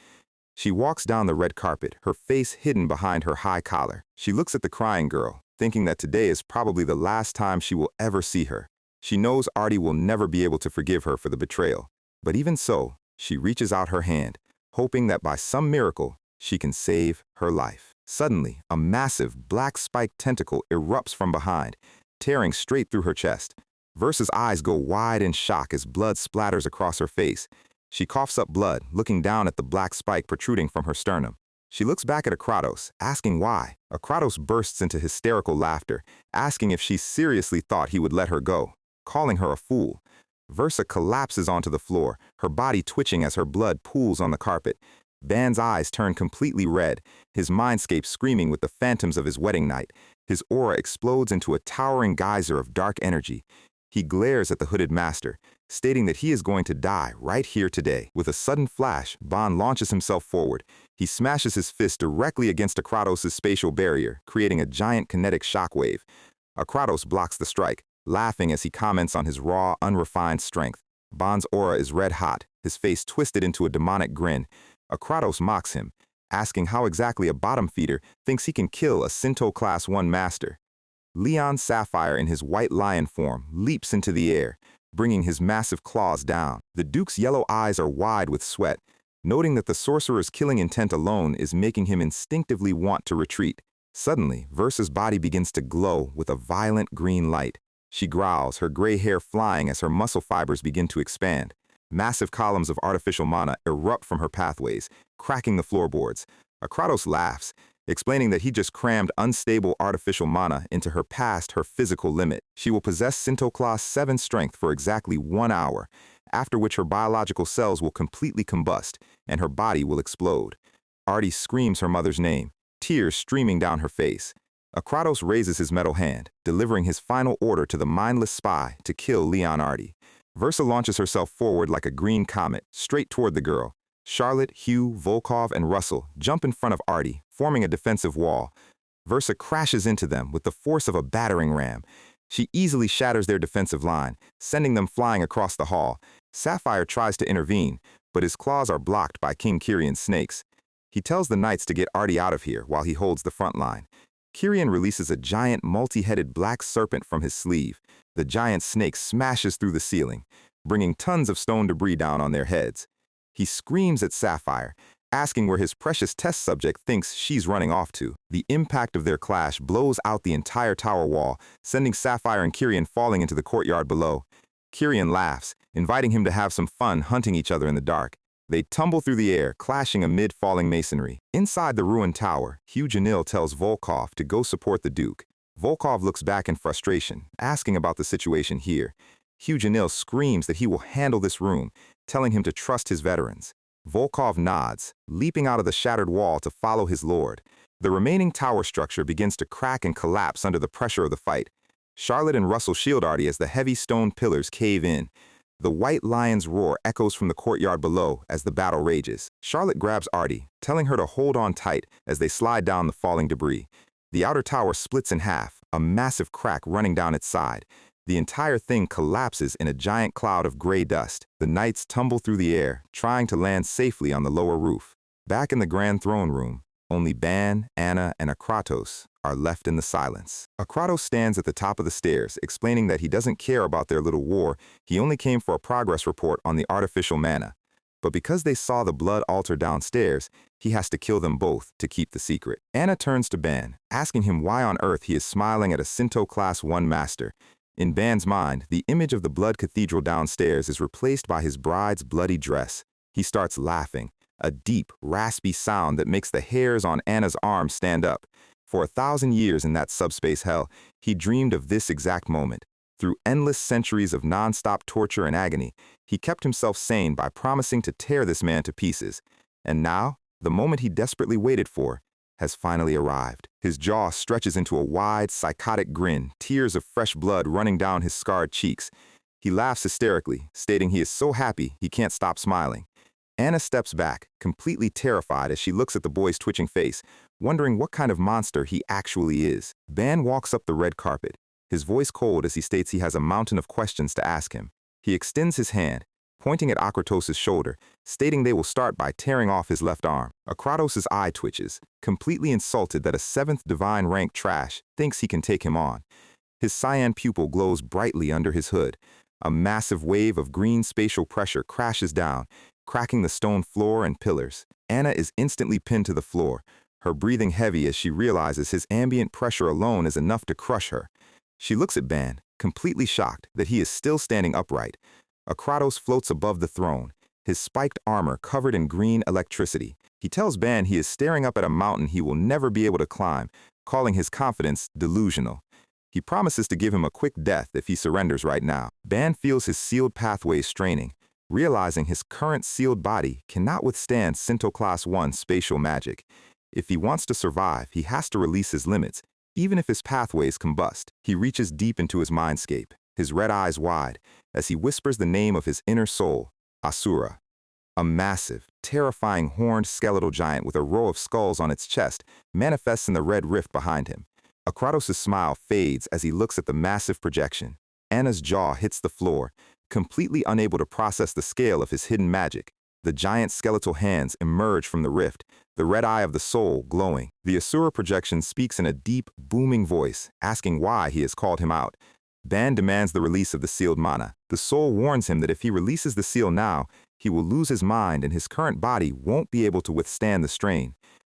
She walks down the red carpet, her face hidden behind her high collar. She looks at the crying girl, thinking that today is probably the last time she will ever see her. She knows Artie will never be able to forgive her for the betrayal. But even so, she reaches out her hand, hoping that by some miracle, she can save her life. Suddenly, a massive, black-spiked tentacle erupts from behind, tearing straight through her chest. Versa's eyes go wide in shock as blood splatters across her face. She coughs up blood, looking down at the black spike protruding from her sternum. She looks back at Akratos, asking why. Akratos bursts into hysterical laughter, asking if she seriously thought he would let her go, calling her a fool. Versa collapses onto the floor, her body twitching as her blood pools on the carpet. Ban's eyes turn completely red, his mindscape screaming with the phantoms of his wedding night. His aura explodes into a towering geyser of dark energy. He glares at the hooded master, stating that he is going to die right here today. With a sudden flash, Ban launches himself forward. He smashes his fist directly against Akratos' spatial barrier, creating a giant kinetic shockwave. Akratos blocks the strike, laughing as he comments on his raw, unrefined strength. Ban's aura is red hot, his face twisted into a demonic grin. Akratos mocks him, asking how exactly a bottom feeder thinks he can kill a Sinto Class 1 master. Leon Sapphire in his white lion form leaps into the air, bringing his massive claws down. The Duke's yellow eyes are wide with sweat, noting that the sorcerer's killing intent alone is making him instinctively want to retreat. Suddenly, Versa's body begins to glow with a violent green light. She growls, her gray hair flying as her muscle fibers begin to expand. Massive columns of artificial mana erupt from her pathways, cracking the floorboards. Akratos laughs, explaining that he just crammed unstable artificial mana into her past her physical limit. She will possess Sinto Class 7 strength for exactly 1 hour, after which her biological cells will completely combust, and her body will explode. Artie screams her mother's name, tears streaming down her face. Akratos raises his metal hand, delivering his final order to the mindless spy to kill Leon Artie. Versa launches herself forward like a green comet, straight toward the girl. Charlotte, Hugh, Volkov, and Russell jump in front of Artie, forming a defensive wall. Versa crashes into them with the force of a battering ram. She easily shatters their defensive line, sending them flying across the hall. Sapphire tries to intervene, but his claws are blocked by King Kyrian's snakes. He tells the knights to get Artie out of here while he holds the front line. Kyrian releases a giant multi-headed black serpent from his sleeve. The giant snake smashes through the ceiling, bringing tons of stone debris down on their heads. He screams at Sapphire, asking where his precious test subject thinks she's running off to. The impact of their clash blows out the entire tower wall, sending Sapphire and Kyrian falling into the courtyard below. Kyrian laughs, inviting him to have some fun hunting each other in the dark. They tumble through the air, clashing amid falling masonry. Inside the ruined tower, Hugh Janil tells Volkov to go support the Duke. Volkov looks back in frustration, asking about the situation here. Hugh Janil screams that he will handle this room, telling him to trust his veterans. Volkov nods, leaping out of the shattered wall to follow his lord. The remaining tower structure begins to crack and collapse under the pressure of the fight. Charlotte and Russell shield Artie as the heavy stone pillars cave in. The white lion's roar echoes from the courtyard below as the battle rages. Charlotte grabs Artie, telling her to hold on tight as they slide down the falling debris. The outer tower splits in half, a massive crack running down its side. The entire thing collapses in a giant cloud of gray dust. The knights tumble through the air, trying to land safely on the lower roof. Back in the grand throne room, only Ban, Anna, and Akratos are left in the silence. Akratos stands at the top of the stairs, explaining that he doesn't care about their little war, he only came for a progress report on the artificial mana. But because they saw the blood altar downstairs, he has to kill them both to keep the secret. Anna turns to Ban, asking him why on earth he is smiling at a Sinto Class 1 master. In Ban's mind, the image of the blood cathedral downstairs is replaced by his bride's bloody dress. He starts laughing, a deep, raspy sound that makes the hairs on Anna's arms stand up. For 1,000 years in that subspace hell, he dreamed of this exact moment. Through endless centuries of non-stop torture and agony, he kept himself sane by promising to tear this man to pieces. And now, the moment he desperately waited for has finally arrived. His jaw stretches into a wide, psychotic grin, tears of fresh blood running down his scarred cheeks. He laughs hysterically, stating he is so happy he can't stop smiling. Anna steps back, completely terrified as she looks at the boy's twitching face, wondering what kind of monster he actually is. Ban walks up the red carpet, his voice cold as he states he has a mountain of questions to ask him. He extends his hand, pointing at Akratos' shoulder, stating they will start by tearing off his left arm. Akratos' eye twitches, completely insulted that a 7th divine rank trash thinks he can take him on. His cyan pupil glows brightly under his hood. A massive wave of green spatial pressure crashes down, cracking the stone floor and pillars. Anna is instantly pinned to the floor, her breathing heavy as she realizes his ambient pressure alone is enough to crush her. She looks at Ban, completely shocked that he is still standing upright. Akratos floats above the throne, his spiked armor covered in green electricity. He tells Ban he is staring up at a mountain he will never be able to climb, calling his confidence delusional. He promises to give him a quick death if he surrenders right now. Ban feels his sealed pathways straining, realizing his current sealed body cannot withstand Sinto Class 1 spatial magic. If he wants to survive, he has to release his limits, even if his pathways combust. He reaches deep into his mindscape, his red eyes wide, as he whispers the name of his inner soul, Asura. A massive, terrifying horned skeletal giant with a row of skulls on its chest manifests in the red rift behind him. Akratos' smile fades as he looks at the massive projection. Anna's jaw hits the floor, completely unable to process the scale of his hidden magic. The giant skeletal hands emerge from the rift, the red eye of the soul glowing. The Asura projection speaks in a deep, booming voice, asking why he has called him out. Ban demands the release of the sealed mana. The soul warns him that if he releases the seal now, he will lose his mind and his current body won't be able to withstand the strain.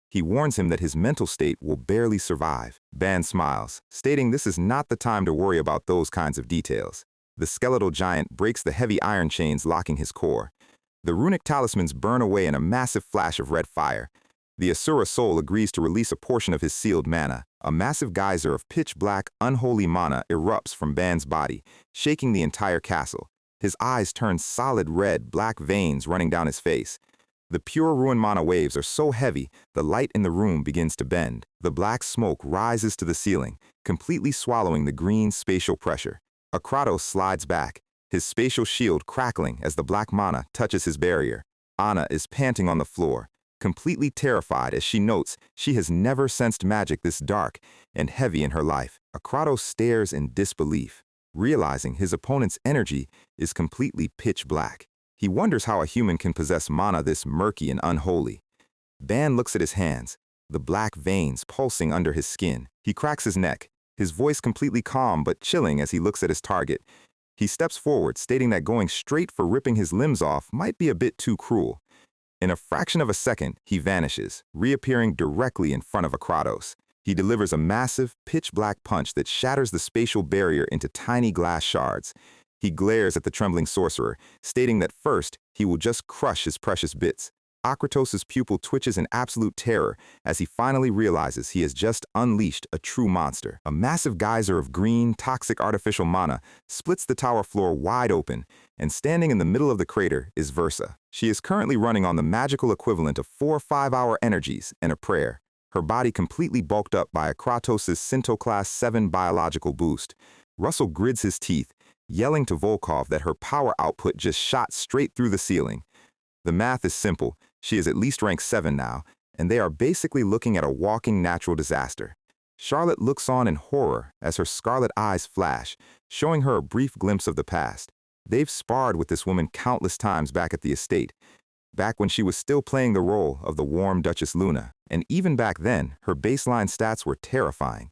He warns him that his mental state will barely survive. Ban smiles, stating this is not the time to worry about those kinds of details. The skeletal giant breaks the heavy iron chains locking his core. The runic talismans burn away in a massive flash of red fire. The Asura soul agrees to release a portion of his sealed mana. A massive geyser of pitch-black, unholy mana erupts from Ban's body, shaking the entire castle. His eyes turn solid red, black veins running down his face. The pure rune mana waves are so heavy, the light in the room begins to bend. The black smoke rises to the ceiling, completely swallowing the green spatial pressure. Akratos slides back, his spatial shield crackling as the black mana touches his barrier. Anna is panting on the floor, completely terrified as she notes she has never sensed magic this dark and heavy in her life. Akratos stares in disbelief, realizing his opponent's energy is completely pitch black. He wonders how a human can possess mana this murky and unholy. Ban looks at his hands, the black veins pulsing under his skin. He cracks his neck, his voice completely calm but chilling as he looks at his target. He steps forward, stating that going straight for ripping his limbs off might be a bit too cruel. In a fraction of a second, he vanishes, reappearing directly in front of Akratos. He delivers a massive, pitch-black punch that shatters the spatial barrier into tiny glass shards. He glares at the trembling sorcerer, stating that first, he will just crush his precious bits. Akratos' pupil twitches in absolute terror as he finally realizes he has just unleashed a true monster. A massive geyser of green, toxic artificial mana splits the tower floor wide open, and standing in the middle of the crater is Versa. She is currently running on the magical equivalent of 4 5-hour energies and a prayer, her body completely bulked up by Akratos' Sinto Class 7 biological boost. Russell grits his teeth, yelling to Volkov that her power output just shot straight through the ceiling. The math is simple. She is at least rank 7 now, and they are basically looking at a walking natural disaster. Charlotte looks on in horror as her scarlet eyes flash, showing her a brief glimpse of the past. They've sparred with this woman countless times back at the estate, back when she was still playing the role of the warm Duchess Luna, and even back then, her baseline stats were terrifying.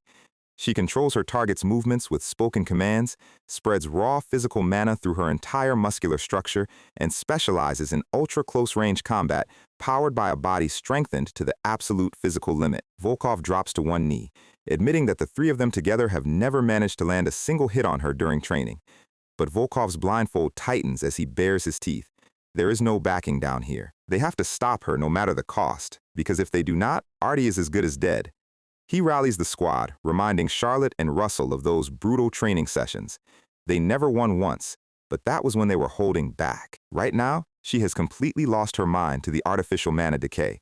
She controls her target's movements with spoken commands, spreads raw physical mana through her entire muscular structure, and specializes in ultra-close-range combat powered by a body strengthened to the absolute physical limit. Volkov drops to one knee, admitting that the three of them together have never managed to land a single hit on her during training. But Volkov's blindfold tightens as he bares his teeth. There is no backing down here. They have to stop her no matter the cost, because if they do not, Artie is as good as dead. He rallies the squad, reminding Charlotte and Russell of those brutal training sessions. They never won once, but that was when they were holding back. Right now, she has completely lost her mind to the artificial mana decay.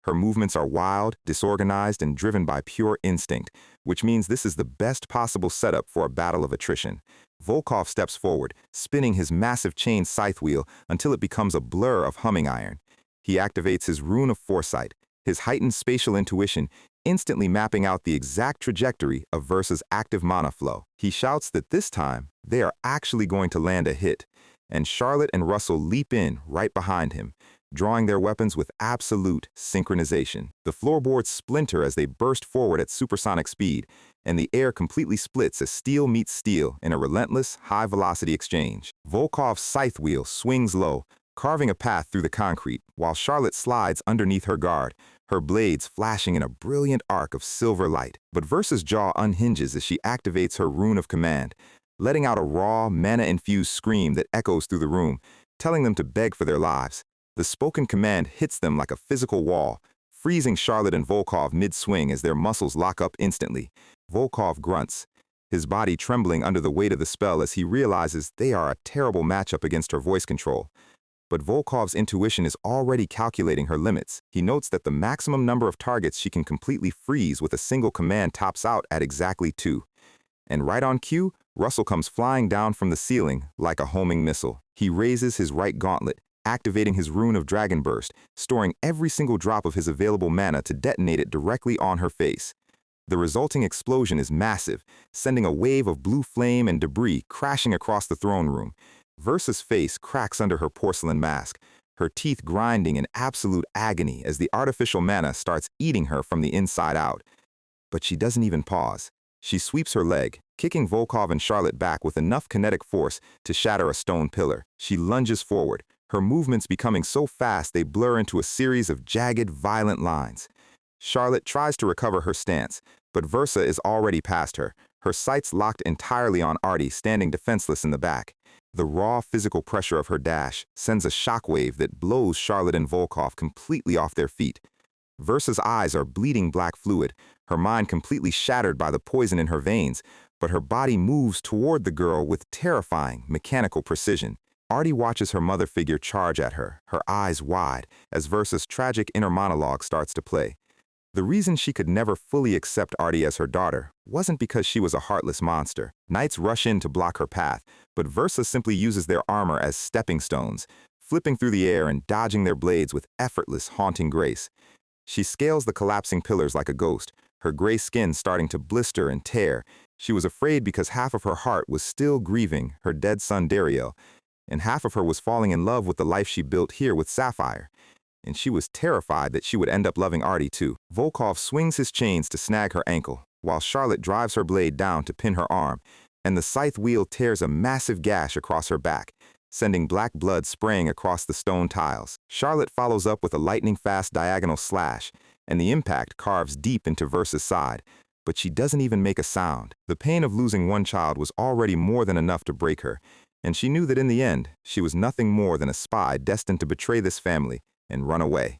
Her movements are wild, disorganized, and driven by pure instinct, which means this is the best possible setup for a battle of attrition. Volkov steps forward, spinning his massive chain scythe wheel until it becomes a blur of humming iron. He activates his rune of foresight, his heightened spatial intuition, instantly mapping out the exact trajectory of Versa's active mana flow. He shouts that this time, they are actually going to land a hit, and Charlotte and Russell leap in right behind him, drawing their weapons with absolute synchronization. The floorboards splinter as they burst forward at supersonic speed, and the air completely splits as steel meets steel in a relentless, high-velocity exchange. Volkov's scythe wheel swings low, carving a path through the concrete, while Charlotte slides underneath her guard, her blades flashing in a brilliant arc of silver light. But Versa's jaw unhinges as she activates her rune of command, letting out a raw, mana-infused scream that echoes through the room, telling them to beg for their lives. The spoken command hits them like a physical wall, freezing Charlotte and Volkov mid-swing as their muscles lock up instantly. Volkov grunts, his body trembling under the weight of the spell as he realizes they are a terrible matchup against her voice control. But Volkov's intuition is already calculating her limits. He notes that the maximum number of targets she can completely freeze with a single command tops out at exactly 2. And right on cue, Russell comes flying down from the ceiling like a homing missile. He raises his right gauntlet, activating his rune of Dragon Burst, storing every single drop of his available mana to detonate it directly on her face. The resulting explosion is massive, sending a wave of blue flame and debris crashing across the throne room. Versa's face cracks under her porcelain mask, her teeth grinding in absolute agony as the artificial mana starts eating her from the inside out. But she doesn't even pause. She sweeps her leg, kicking Volkov and Charlotte back with enough kinetic force to shatter a stone pillar. She lunges forward, her movements becoming so fast they blur into a series of jagged, violent lines. Charlotte tries to recover her stance, but Versa is already past her, her sights locked entirely on Artie standing defenseless in the back. The raw physical pressure of her dash sends a shockwave that blows Charlotte and Volkov completely off their feet. Versa's eyes are bleeding black fluid, her mind completely shattered by the poison in her veins, but her body moves toward the girl with terrifying, mechanical precision. Artie watches her mother figure charge at her, her eyes wide, as Versa's tragic inner monologue starts to play. The reason she could never fully accept Artie as her daughter wasn't because she was a heartless monster. Knights rush in to block her path, but Versa simply uses their armor as stepping stones, flipping through the air and dodging their blades with effortless, haunting grace. She scales the collapsing pillars like a ghost, her gray skin starting to blister and tear. She was afraid because half of her heart was still grieving her dead son Dario, and half of her was falling in love with the life she built here with Sapphire. And she was terrified that she would end up loving Artie too. Volkov swings his chains to snag her ankle, while Charlotte drives her blade down to pin her arm, and the scythe wheel tears a massive gash across her back, sending black blood spraying across the stone tiles. Charlotte follows up with a lightning-fast diagonal slash, and the impact carves deep into Versa's side, but she doesn't even make a sound. The pain of losing one child was already more than enough to break her, and she knew that in the end, she was nothing more than a spy destined to betray this family and run away.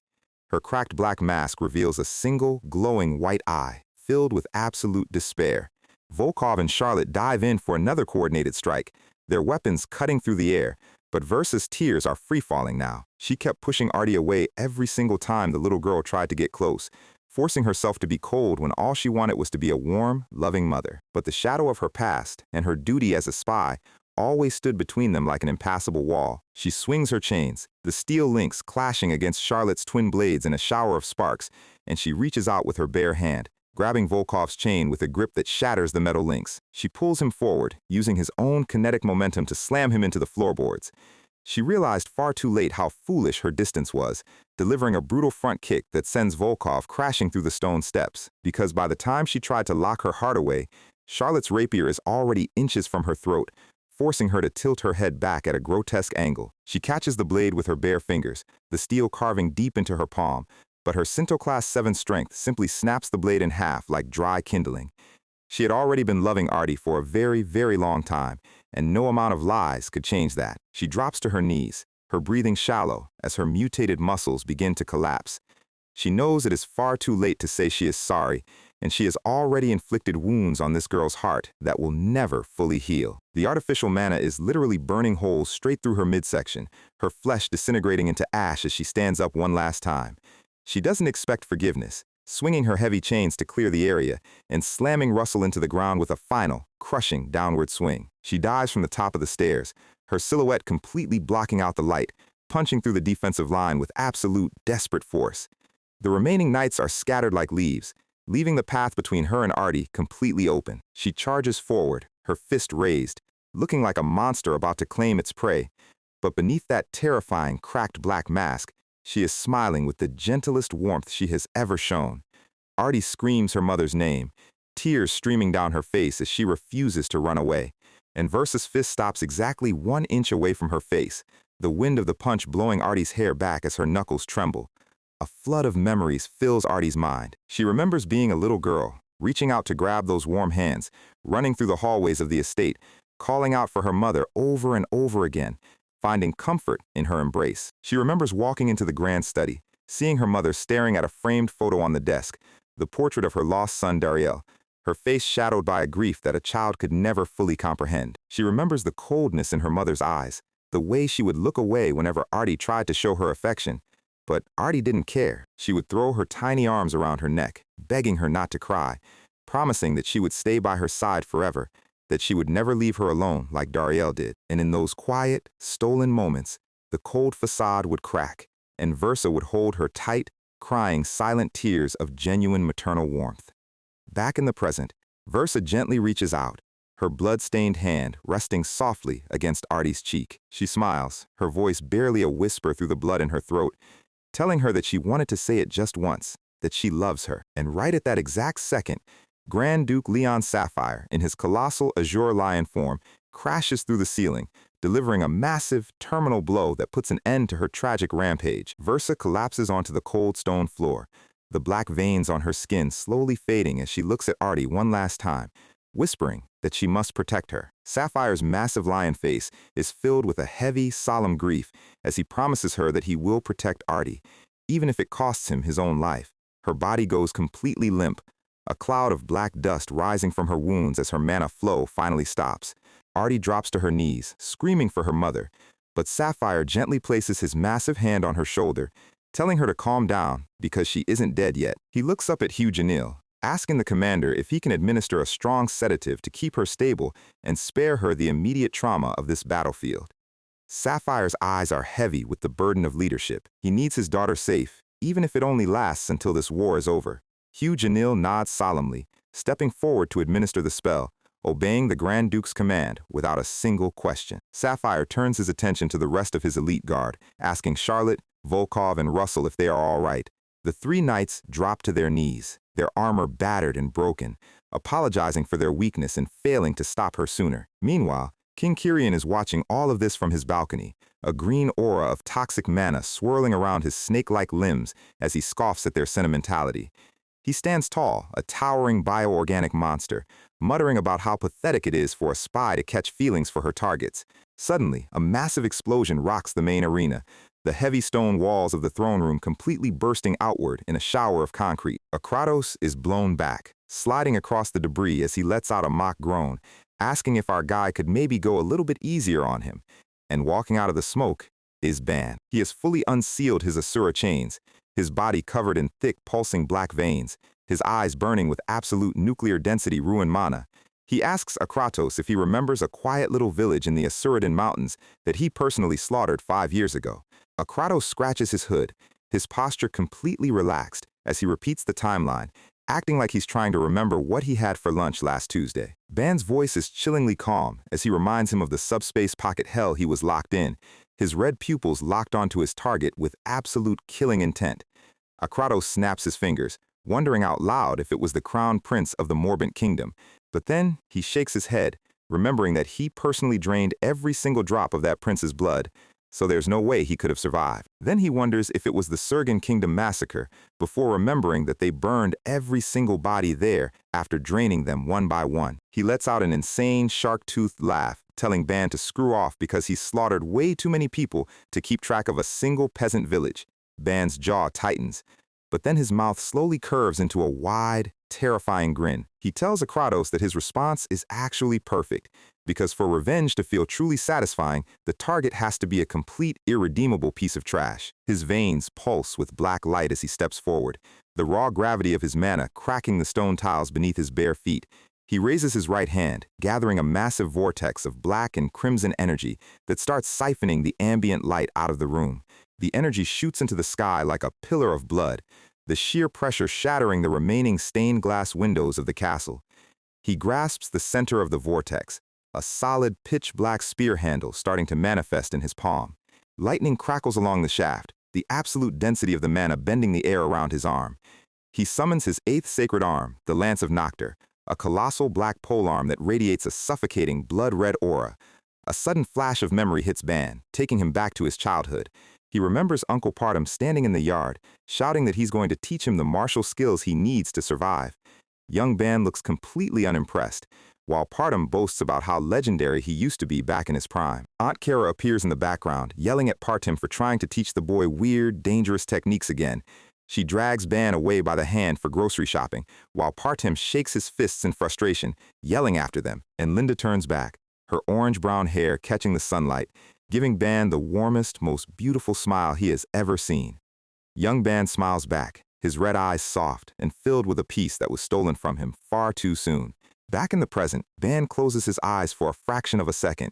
Her cracked black mask reveals a single, glowing white eye, filled with absolute despair. Volkov and Charlotte dive in for another coordinated strike, their weapons cutting through the air, but Versa's tears are free-falling now. She kept pushing Artie away every single time the little girl tried to get close, forcing herself to be cold when all she wanted was to be a warm, loving mother. But the shadow of her past and her duty as a spy always stood between them like an impassable wall. She swings her chains, the steel links clashing against Charlotte's twin blades in a shower of sparks, and she reaches out with her bare hand, grabbing Volkov's chain with a grip that shatters the metal links. She pulls him forward, using his own kinetic momentum to slam him into the floorboards. She realized far too late how foolish her distance was, delivering a brutal front kick that sends Volkov crashing through the stone steps, because by the time she tried to lock her heart away, Charlotte's rapier is already inches from her throat, forcing her to tilt her head back at a grotesque angle. She catches the blade with her bare fingers, the steel carving deep into her palm, but her Sinto Class 7 strength simply snaps the blade in half like dry kindling. She had already been loving Artie for a very, very long time, and no amount of lies could change that. She drops to her knees, her breathing shallow as her mutated muscles begin to collapse. She knows it is far too late to say she is sorry, and she has already inflicted wounds on this girl's heart that will never fully heal. The artificial mana is literally burning holes straight through her midsection, her flesh disintegrating into ash as she stands up one last time. She doesn't expect forgiveness, swinging her heavy chains to clear the area and slamming Russell into the ground with a final, crushing downward swing. She dives from the top of the stairs, her silhouette completely blocking out the light, punching through the defensive line with absolute, desperate force. The remaining knights are scattered like leaves, leaving the path between her and Artie completely open. She charges forward, her fist raised, looking like a monster about to claim its prey. But beneath that terrifying, cracked black mask, she is smiling with the gentlest warmth she has ever shown. Artie screams her mother's name, tears streaming down her face as she refuses to run away. And Versa's fist stops exactly 1 inch away from her face, the wind of the punch blowing Artie's hair back as her knuckles tremble. A flood of memories fills Artie's mind. She remembers being a little girl, reaching out to grab those warm hands, running through the hallways of the estate, calling out for her mother over and over again, finding comfort in her embrace. She remembers walking into the grand study, seeing her mother staring at a framed photo on the desk, the portrait of her lost son Dariel, her face shadowed by a grief that a child could never fully comprehend. She remembers the coldness in her mother's eyes, the way she would look away whenever Artie tried to show her affection. But Artie didn't care. She would throw her tiny arms around her neck, begging her not to cry, promising that she would stay by her side forever, that she would never leave her alone like Dariel did. And in those quiet, stolen moments, the cold facade would crack, and Versa would hold her tight, crying silent tears of genuine maternal warmth. Back in the present, Versa gently reaches out, her blood-stained hand resting softly against Artie's cheek. She smiles, her voice barely a whisper through the blood in her throat, telling her that she wanted to say it just once, that she loves her. And right at that exact second, Grand Duke Leon Sapphire, in his colossal azure lion form, crashes through the ceiling, delivering a massive, terminal blow that puts an end to her tragic rampage. Versa collapses onto the cold stone floor, the black veins on her skin slowly fading as she looks at Artie one last time, whispering that she must protect her. Sapphire's massive lion face is filled with a heavy, solemn grief as he promises her that he will protect Artie, even if it costs him his own life. Her body goes completely limp, a cloud of black dust rising from her wounds as her mana flow finally stops. Artie drops to her knees, screaming for her mother, but Sapphire gently places his massive hand on her shoulder, telling her to calm down because she isn't dead yet. He looks up at Hugh Janil, asking the commander if he can administer a strong sedative to keep her stable and spare her the immediate trauma of this battlefield. Sapphire's eyes are heavy with the burden of leadership. He needs his daughter safe, even if it only lasts until this war is over. Hugh Janil nods solemnly, stepping forward to administer the spell, obeying the Grand Duke's command without a single question. Sapphire turns his attention to the rest of his elite guard, asking Charlotte, Volkov, and Russell if they are all right. The 3 knights drop to their knees, their armor battered and broken, apologizing for their weakness and failing to stop her sooner. Meanwhile, King Kyrian is watching all of this from his balcony, a green aura of toxic mana swirling around his snake-like limbs as he scoffs at their sentimentality. He stands tall, a towering bioorganic monster, muttering about how pathetic it is for a spy to catch feelings for her targets. Suddenly, a massive explosion rocks the main arena, the heavy stone walls of the throne room completely bursting outward in a shower of concrete. Kratos is blown back, sliding across the debris as he lets out a mock groan, asking if our guy could maybe go a little bit easier on him. And walking out of the smoke is Ban. He has fully unsealed his Asura chains, his body covered in thick, pulsing black veins, his eyes burning with absolute nuclear density rune mana. He asks Kratos if he remembers a quiet little village in the Asuradin Mountains that he personally slaughtered 5 years ago. Kratos scratches his hood, his posture completely relaxed as he repeats the timeline, acting like he's trying to remember what he had for lunch last Tuesday. Ban's voice is chillingly calm as he reminds him of the subspace pocket hell he was locked in, his red pupils locked onto his target with absolute killing intent. Akratos snaps his fingers, wondering out loud if it was the crown prince of the Morbant Kingdom, but then he shakes his head, remembering that he personally drained every single drop of that prince's blood, so there's no way he could have survived. Then he wonders if it was the Surgan Kingdom massacre, before remembering that they burned every single body there after draining them one by one. He lets out an insane shark-toothed laugh, telling Ban to screw off because he's slaughtered way too many people to keep track of a single peasant village. Ban's jaw tightens, but then his mouth slowly curves into a wide, terrifying grin. He tells Akratos that his response is actually perfect, because for revenge to feel truly satisfying, the target has to be a complete, irredeemable piece of trash. His veins pulse with black light as he steps forward, the raw gravity of his mana cracking the stone tiles beneath his bare feet. He raises his right hand, gathering a massive vortex of black and crimson energy that starts siphoning the ambient light out of the room. The energy shoots into the sky like a pillar of blood, the sheer pressure shattering the remaining stained glass windows of the castle. He grasps the center of the vortex, a solid pitch-black spear handle starting to manifest in his palm. Lightning crackles along the shaft, the absolute density of the mana bending the air around his arm. He summons his 8th sacred arm, the Lance of Noctur, a colossal black polearm that radiates a suffocating blood-red aura. A sudden flash of memory hits Ban, taking him back to his childhood. He remembers Uncle Partum standing in the yard, shouting that he's going to teach him the martial skills he needs to survive. Young Ban looks completely unimpressed, while Partum boasts about how legendary he used to be back in his prime. Aunt Kara appears in the background, yelling at Partum for trying to teach the boy weird, dangerous techniques again. She drags Ban away by the hand for grocery shopping, while Partum shakes his fists in frustration, yelling after them, and Linda turns back, her orange-brown hair catching the sunlight, giving Ban the warmest, most beautiful smile he has ever seen. Young Ban smiles back, his red eyes soft and filled with a peace that was stolen from him far too soon. Back in the present, Ban closes his eyes for a fraction of a second,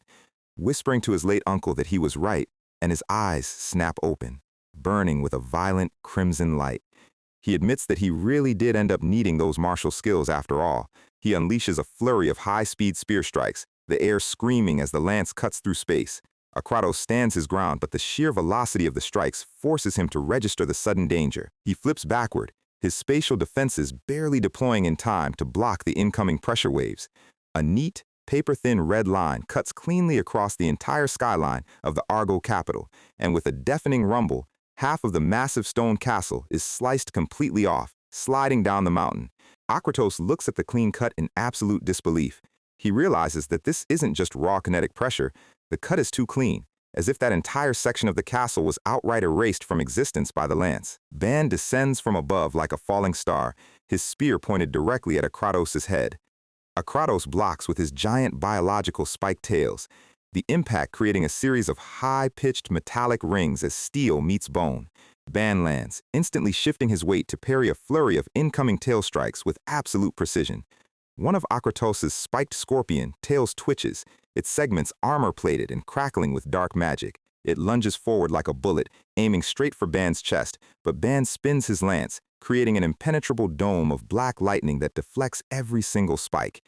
whispering to his late uncle that he was right, and his eyes snap open, burning with a violent crimson light. He admits that he really did end up needing those martial skills after all. He unleashes a flurry of high-speed spear strikes, the air screaming as the lance cuts through space. Akratos stands his ground, but the sheer velocity of the strikes forces him to register the sudden danger. He flips backward, his spatial defenses barely deploying in time to block the incoming pressure waves. A neat, paper-thin red line cuts cleanly across the entire skyline of the Argo capital, and with a deafening rumble, half of the massive stone castle is sliced completely off, sliding down the mountain. Akratos looks at the clean cut in absolute disbelief. He realizes that this isn't just raw kinetic pressure. The cut is too clean, as if that entire section of the castle was outright erased from existence by the lance. Ban descends from above like a falling star, his spear pointed directly at Akratos' head. Akratos blocks with his giant biological spiked tails, the impact creating a series of high-pitched metallic rings as steel meets bone. Ban lands, instantly shifting his weight to parry a flurry of incoming tail strikes with absolute precision. One of Akratos' spiked scorpion tails twitches, its segments armor-plated and crackling with dark magic. It lunges forward like a bullet, aiming straight for Ban's chest, but Ban spins his lance, creating an impenetrable dome of black lightning that deflects every single spike.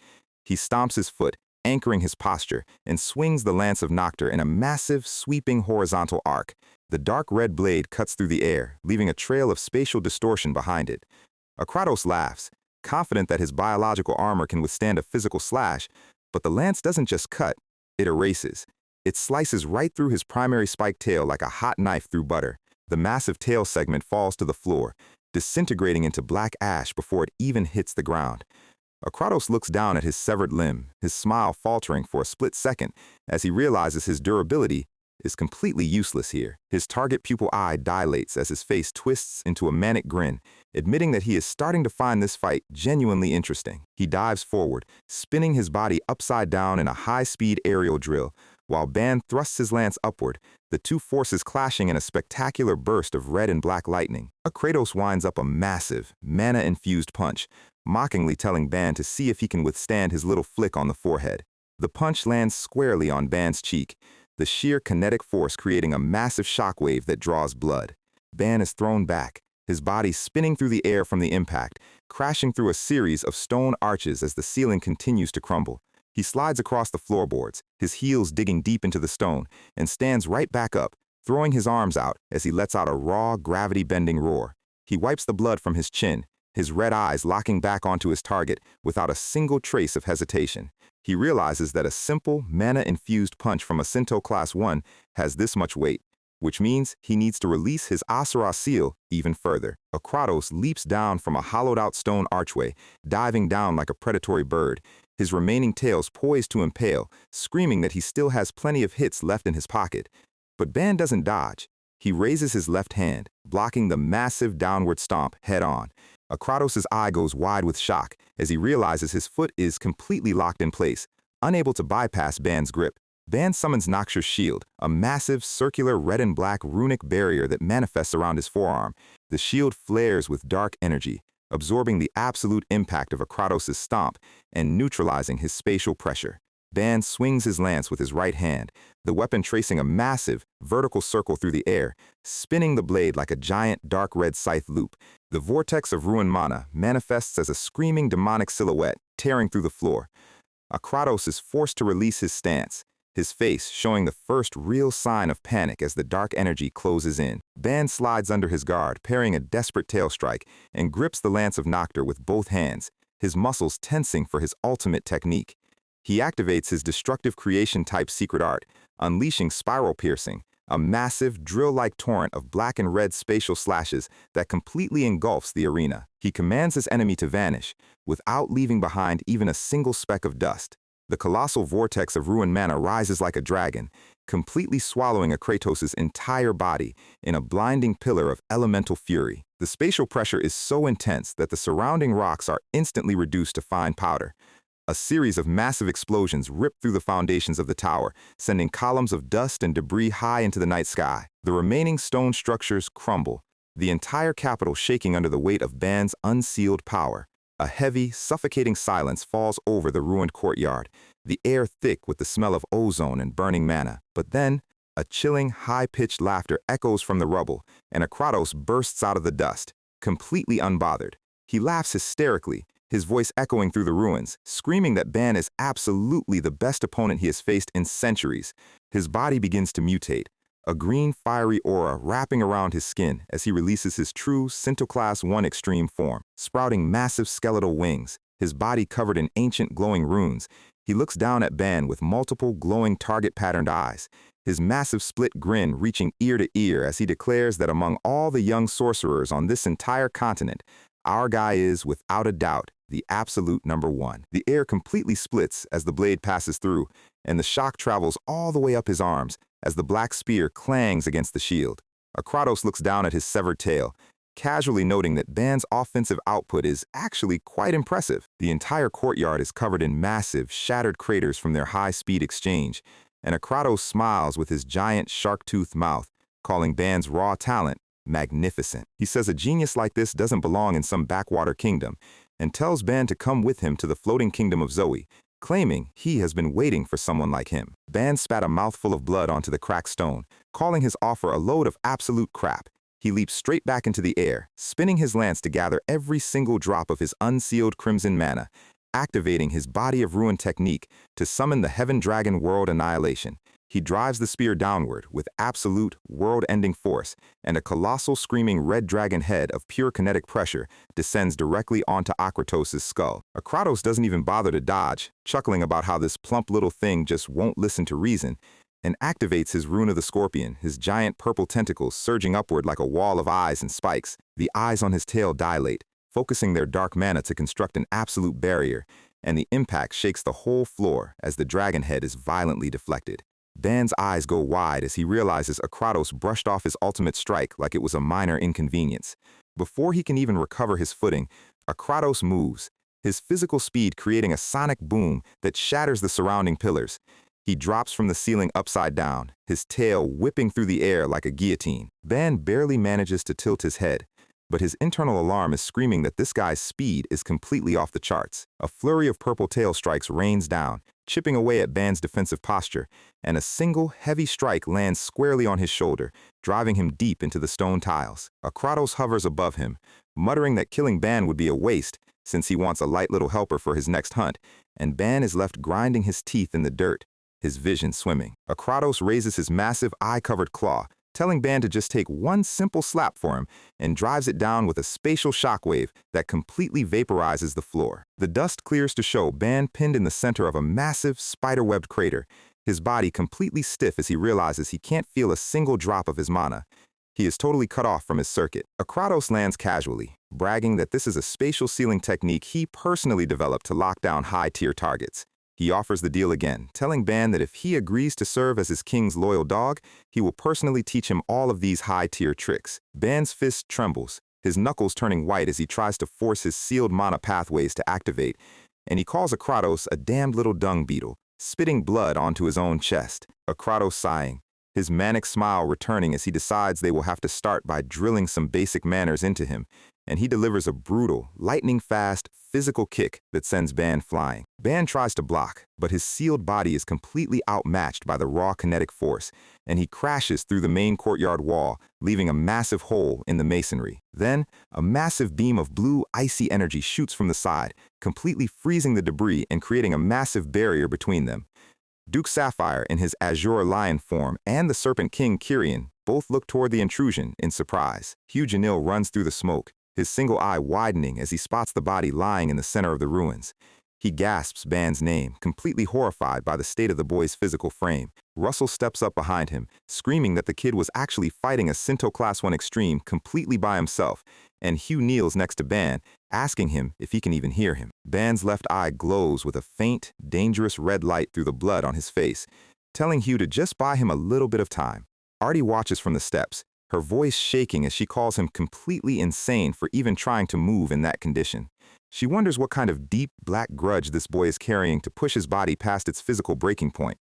He stomps his foot, anchoring his posture, and swings the Lance of Noctur in a massive, sweeping horizontal arc. The dark red blade cuts through the air, leaving a trail of spatial distortion behind it. Akratos laughs, confident that his biological armor can withstand a physical slash, but the lance doesn't just cut, it erases. It slices right through his primary spiked tail like a hot knife through butter. The massive tail segment falls to the floor, disintegrating into black ash before it even hits the ground. Akratos looks down at his severed limb, his smile faltering for a split second as he realizes his durability is completely useless here. His target pupil eye dilates as his face twists into a manic grin, admitting that he is starting to find this fight genuinely interesting. He dives forward, spinning his body upside down in a high-speed aerial drill, while Ban thrusts his lance upward, the two forces clashing in a spectacular burst of red and black lightning. Akratos winds up a massive, mana-infused punch, mockingly telling Ban to see if he can withstand his little flick on the forehead. The punch lands squarely on Ban's cheek, the sheer kinetic force creating a massive shockwave that draws blood. Ban is thrown back, his body spinning through the air from the impact, crashing through a series of stone arches as the ceiling continues to crumble. He slides across the floorboards, his heels digging deep into the stone, and stands right back up, throwing his arms out as he lets out a raw, gravity-bending roar. He wipes the blood from his chin, his red eyes locking back onto his target without a single trace of hesitation. He realizes that a simple, mana-infused punch from a Sinto Class 1 has this much weight, which means he needs to release his asura seal even further. Kratos leaps down from a hollowed-out stone archway, diving down like a predatory bird, his remaining tails poised to impale, screaming that he still has plenty of hits left in his pocket. But Ban doesn't dodge. He raises his left hand, blocking the massive downward stomp head-on. Kratos' eye goes wide with shock as he realizes his foot is completely locked in place, unable to bypass Ban's grip. Ban summons Noxur's shield, a massive circular red and black runic barrier that manifests around his forearm. The shield flares with dark energy, absorbing the absolute impact of Kratos' stomp and neutralizing his spatial pressure. Ban swings his lance with his right hand, the weapon tracing a massive, vertical circle through the air, spinning the blade like a giant dark red scythe loop. The vortex of ruined mana manifests as a screaming demonic silhouette, tearing through the floor. Kratos is forced to release his stance, his face showing the first real sign of panic as the dark energy closes in. Ban slides under his guard, parrying a desperate tail strike, and grips the lance of Noxur with both hands, his muscles tensing for his ultimate technique. He activates his destructive creation-type secret art, unleashing Spiral Piercing, a massive, drill-like torrent of black and red spatial slashes that completely engulfs the arena. He commands his enemy to vanish, without leaving behind even a single speck of dust. The colossal vortex of ruined mana rises like a dragon, completely swallowing Kratos' entire body in a blinding pillar of elemental fury. The spatial pressure is so intense that the surrounding rocks are instantly reduced to fine powder. A series of massive explosions rip through the foundations of the tower, sending columns of dust and debris high into the night sky. The remaining stone structures crumble, the entire capital shaking under the weight of Ban's unsealed power. A heavy, suffocating silence falls over the ruined courtyard, the air thick with the smell of ozone and burning mana. But then, a chilling, high-pitched laughter echoes from the rubble, and Kratos bursts out of the dust, completely unbothered. He laughs hysterically, his voice echoing through the ruins, screaming that Ban is absolutely the best opponent he has faced in centuries. His body begins to mutate, a green, fiery aura wrapping around his skin as he releases his true Sinto Class 1 extreme form, sprouting massive skeletal wings, his body covered in ancient glowing runes. He looks down at Ban with multiple glowing target-patterned eyes, his massive split grin reaching ear to ear as he declares that among all the young sorcerers on this entire continent, our guy is, without a doubt, the absolute #1. The air completely splits as the blade passes through, and the shock travels all the way up his arms as the black spear clangs against the shield. Kratos looks down at his severed tail, casually noting that Ban's offensive output is actually quite impressive. The entire courtyard is covered in massive, shattered craters from their high-speed exchange, and Kratos smiles with his giant shark-toothed mouth, calling Ban's raw talent magnificent. He says a genius like this doesn't belong in some backwater kingdom, and tells Ban to come with him to the floating kingdom of Zoe, claiming he has been waiting for someone like him. Ban spat a mouthful of blood onto the cracked stone, calling his offer a load of absolute crap. He leaps straight back into the air, spinning his lance to gather every single drop of his unsealed crimson mana, activating his Body of Ruin technique to summon the Heaven Dragon World Annihilation. He drives the spear downward with absolute, world-ending force, and a colossal screaming red dragon head of pure kinetic pressure descends directly onto Kratos' skull. Kratos doesn't even bother to dodge, chuckling about how this plump little thing just won't listen to reason, and activates his Rune of the Scorpion, his giant purple tentacles surging upward like a wall of eyes and spikes. The eyes on his tail dilate, focusing their dark mana to construct an absolute barrier, and the impact shakes the whole floor as the dragon head is violently deflected. Ban's eyes go wide as he realizes Kratos brushed off his ultimate strike like it was a minor inconvenience. Before he can even recover his footing, Kratos moves, his physical speed creating a sonic boom that shatters the surrounding pillars. He drops from the ceiling upside down, his tail whipping through the air like a guillotine. Ban barely manages to tilt his head, but his internal alarm is screaming that this guy's speed is completely off the charts. A flurry of purple tail strikes rains down, chipping away at Ban's defensive posture, and a single, heavy strike lands squarely on his shoulder, driving him deep into the stone tiles. Kratos hovers above him, muttering that killing Ban would be a waste, since he wants a light little helper for his next hunt, and Ban is left grinding his teeth in the dirt, his vision swimming. Kratos raises his massive eye-covered claw, telling Ban to just take one simple slap for him, and drives it down with a spatial shockwave that completely vaporizes the floor. The dust clears to show Ban pinned in the center of a massive, spider-webbed crater, his body completely stiff as he realizes he can't feel a single drop of his mana. He is totally cut off from his circuit. Kratos lands casually, bragging that this is a spatial sealing technique he personally developed to lock down high-tier targets. He offers the deal again, telling Ban that if he agrees to serve as his king's loyal dog, he will personally teach him all of these high-tier tricks. Ban's fist trembles, his knuckles turning white as he tries to force his sealed mana pathways to activate, and he calls Kratos a damned little dung beetle, spitting blood onto his own chest. Kratos sighing, his manic smile returning as he decides they will have to start by drilling some basic manners into him, and he delivers a brutal, lightning-fast, physical kick that sends Ban flying. Ban tries to block, but his sealed body is completely outmatched by the raw kinetic force, and he crashes through the main courtyard wall, leaving a massive hole in the masonry. Then, a massive beam of blue, icy energy shoots from the side, completely freezing the debris and creating a massive barrier between them. Duke Sapphire in his azure lion form and the Serpent King Kyrian both look toward the intrusion in surprise. Hugh Janil runs through the smoke, his single eye widening as he spots the body lying in the center of the ruins. He gasps Ban's name, completely horrified by the state of the boy's physical frame. Russell steps up behind him, screaming that the kid was actually fighting a Sinto Class 1 Extreme completely by himself, and Hugh kneels next to Ban, asking him if he can even hear him. Ban's left eye glows with a faint, dangerous red light through the blood on his face, telling Hugh to just buy him a little bit of time. Artie watches from the steps, her voice shaking as she calls him completely insane for even trying to move in that condition. She wonders what kind of deep, black grudge this boy is carrying to push his body past its physical breaking point.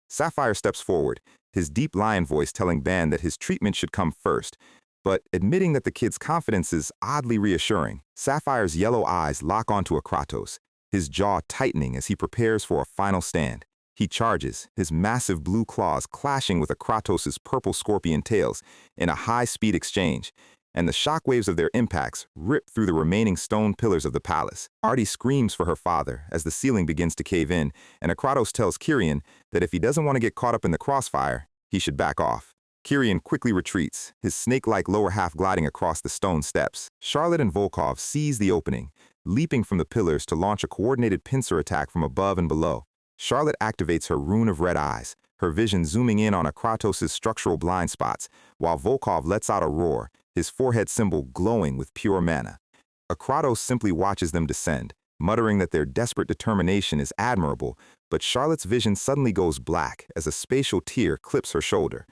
Sapphire steps forward, his deep lion voice telling Ban that his treatment should come first, but admitting that the kid's confidence is oddly reassuring. Sapphire's yellow eyes lock onto Kratos, his jaw tightening as he prepares for a final stand. He charges, his massive blue claws clashing with Kratos' purple scorpion tails in a high-speed exchange, and the shockwaves of their impacts rip through the remaining stone pillars of the palace. Artie screams for her father as the ceiling begins to cave in, and Kratos tells Kyrian that if he doesn't want to get caught up in the crossfire, he should back off. Kyrian quickly retreats, his snake-like lower half gliding across the stone steps. Charlotte and Volkov seize the opening, leaping from the pillars to launch a coordinated pincer attack from above and below. Charlotte activates her rune of red eyes, her vision zooming in on Kratos' structural blind spots, while Volkov lets out a roar, his forehead symbol glowing with pure mana. Kratos simply watches them descend, muttering that their desperate determination is admirable, but Charlotte's vision suddenly goes black as a spatial tear clips her shoulder.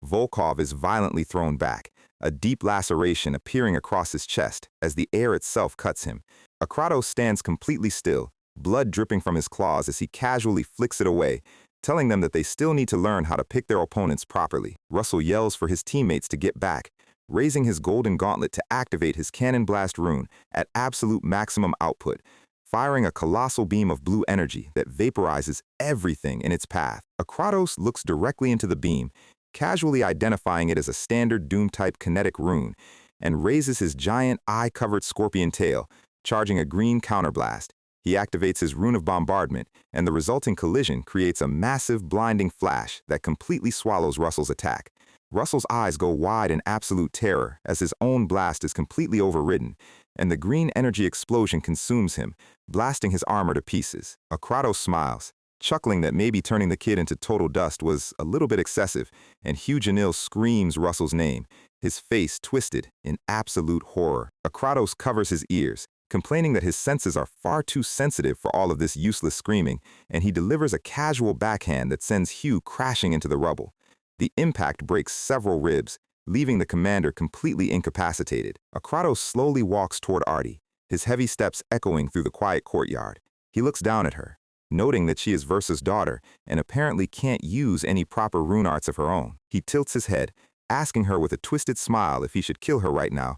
Volkov is violently thrown back, a deep laceration appearing across his chest as the air itself cuts him. Kratos stands completely still, blood dripping from his claws as he casually flicks it away, telling them that they still need to learn how to pick their opponents properly. Russell yells for his teammates to get back, raising his golden gauntlet to activate his cannon blast rune at absolute maximum output, firing a colossal beam of blue energy that vaporizes everything in its path. Kratos looks directly into the beam, casually identifying it as a standard Doom-type kinetic rune, and raises his giant eye-covered scorpion tail, charging a green counterblast. He activates his rune of bombardment, and the resulting collision creates a massive blinding flash that completely swallows Russell's attack. Russell's eyes go wide in absolute terror as his own blast is completely overridden, and the green energy explosion consumes him, blasting his armor to pieces. Kratos smiles, chuckling that maybe turning the kid into total dust was a little bit excessive, and Hugh Janil screams Russell's name, his face twisted in absolute horror. Kratos covers his ears, complaining that his senses are far too sensitive for all of this useless screaming, and he delivers a casual backhand that sends Hugh crashing into the rubble. The impact breaks several ribs, leaving the commander completely incapacitated. Kratos slowly walks toward Artie, his heavy steps echoing through the quiet courtyard. He looks down at her, noting that she is Versa's daughter and apparently can't use any proper rune arts of her own. He tilts his head, asking her with a twisted smile if he should kill her right now,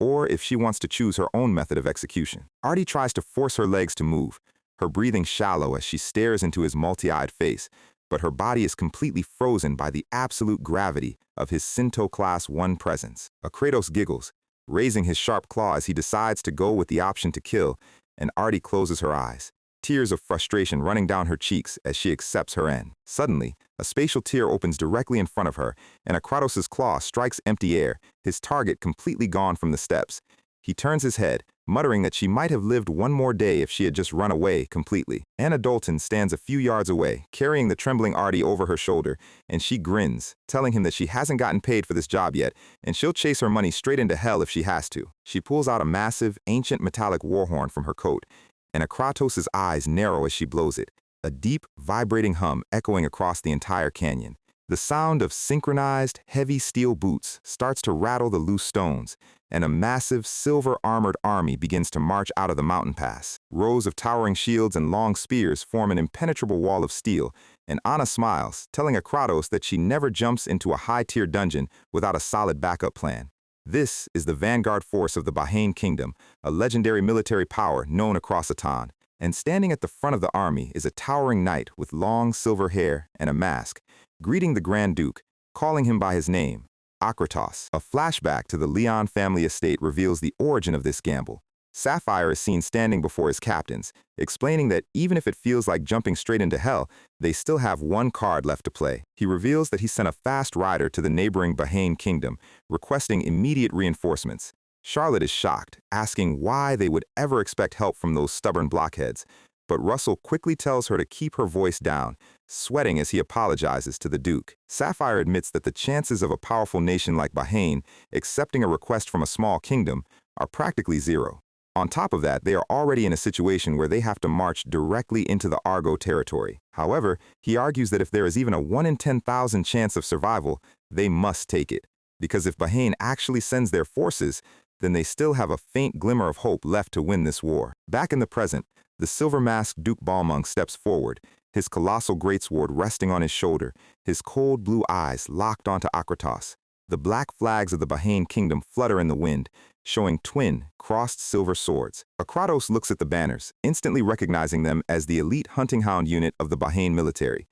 or if she wants to choose her own method of execution. Artie tries to force her legs to move, her breathing shallow as she stares into his multi-eyed face, but her body is completely frozen by the absolute gravity of his Sinto Class 1 presence. Kratos giggles, raising his sharp claw as he decides to go with the option to kill, and Artie closes her eyes, tears of frustration running down her cheeks as she accepts her end. Suddenly, a spatial tear opens directly in front of her, and Kratos' claw strikes empty air, his target completely gone from the steps. He turns his head, muttering that she might have lived one more day if she had just run away completely. Anna Dalton stands a few yards away, carrying the trembling Artie over her shoulder, and she grins, telling him that she hasn't gotten paid for this job yet, and she'll chase her money straight into hell if she has to. She pulls out a massive, ancient metallic war horn from her coat, and Kratos' eyes narrow as she blows it, a deep, vibrating hum echoing across the entire canyon. The sound of synchronized, heavy steel boots starts to rattle the loose stones, and a massive, silver-armored army begins to march out of the mountain pass. Rows of towering shields and long spears form an impenetrable wall of steel, and Anna smiles, telling Kratos that she never jumps into a high-tier dungeon without a solid backup plan. This is the vanguard force of the Bahane Kingdom, a legendary military power known across Aton, and standing at the front of the army is a towering knight with long silver hair and a mask, greeting the Grand Duke, calling him by his name, Akratos. A flashback to the Leon family estate reveals the origin of this gamble. Sapphire is seen standing before his captains, explaining that even if it feels like jumping straight into hell, they still have one card left to play. He reveals that he sent a fast rider to the neighboring Bahane Kingdom, requesting immediate reinforcements. Charlotte is shocked, asking why they would ever expect help from those stubborn blockheads, but Russell quickly tells her to keep her voice down, sweating as he apologizes to the Duke. Sapphire admits that the chances of a powerful nation like Bahane accepting a request from a small kingdom are practically zero. On top of that, they are already in a situation where they have to march directly into the Argo territory. However, he argues that if there is even a 1 in 10,000 chance of survival, they must take it, because if Bahane actually sends their forces, then they still have a faint glimmer of hope left to win this war. Back in the present, the silver-masked Duke Balmung steps forward, his colossal greatsword resting on his shoulder, his cold blue eyes locked onto Akratos. The black flags of the Bahane Kingdom flutter in the wind, showing twin, crossed silver swords. Kratos looks at the banners, instantly recognizing them as the elite hunting hound unit of the Bahane military.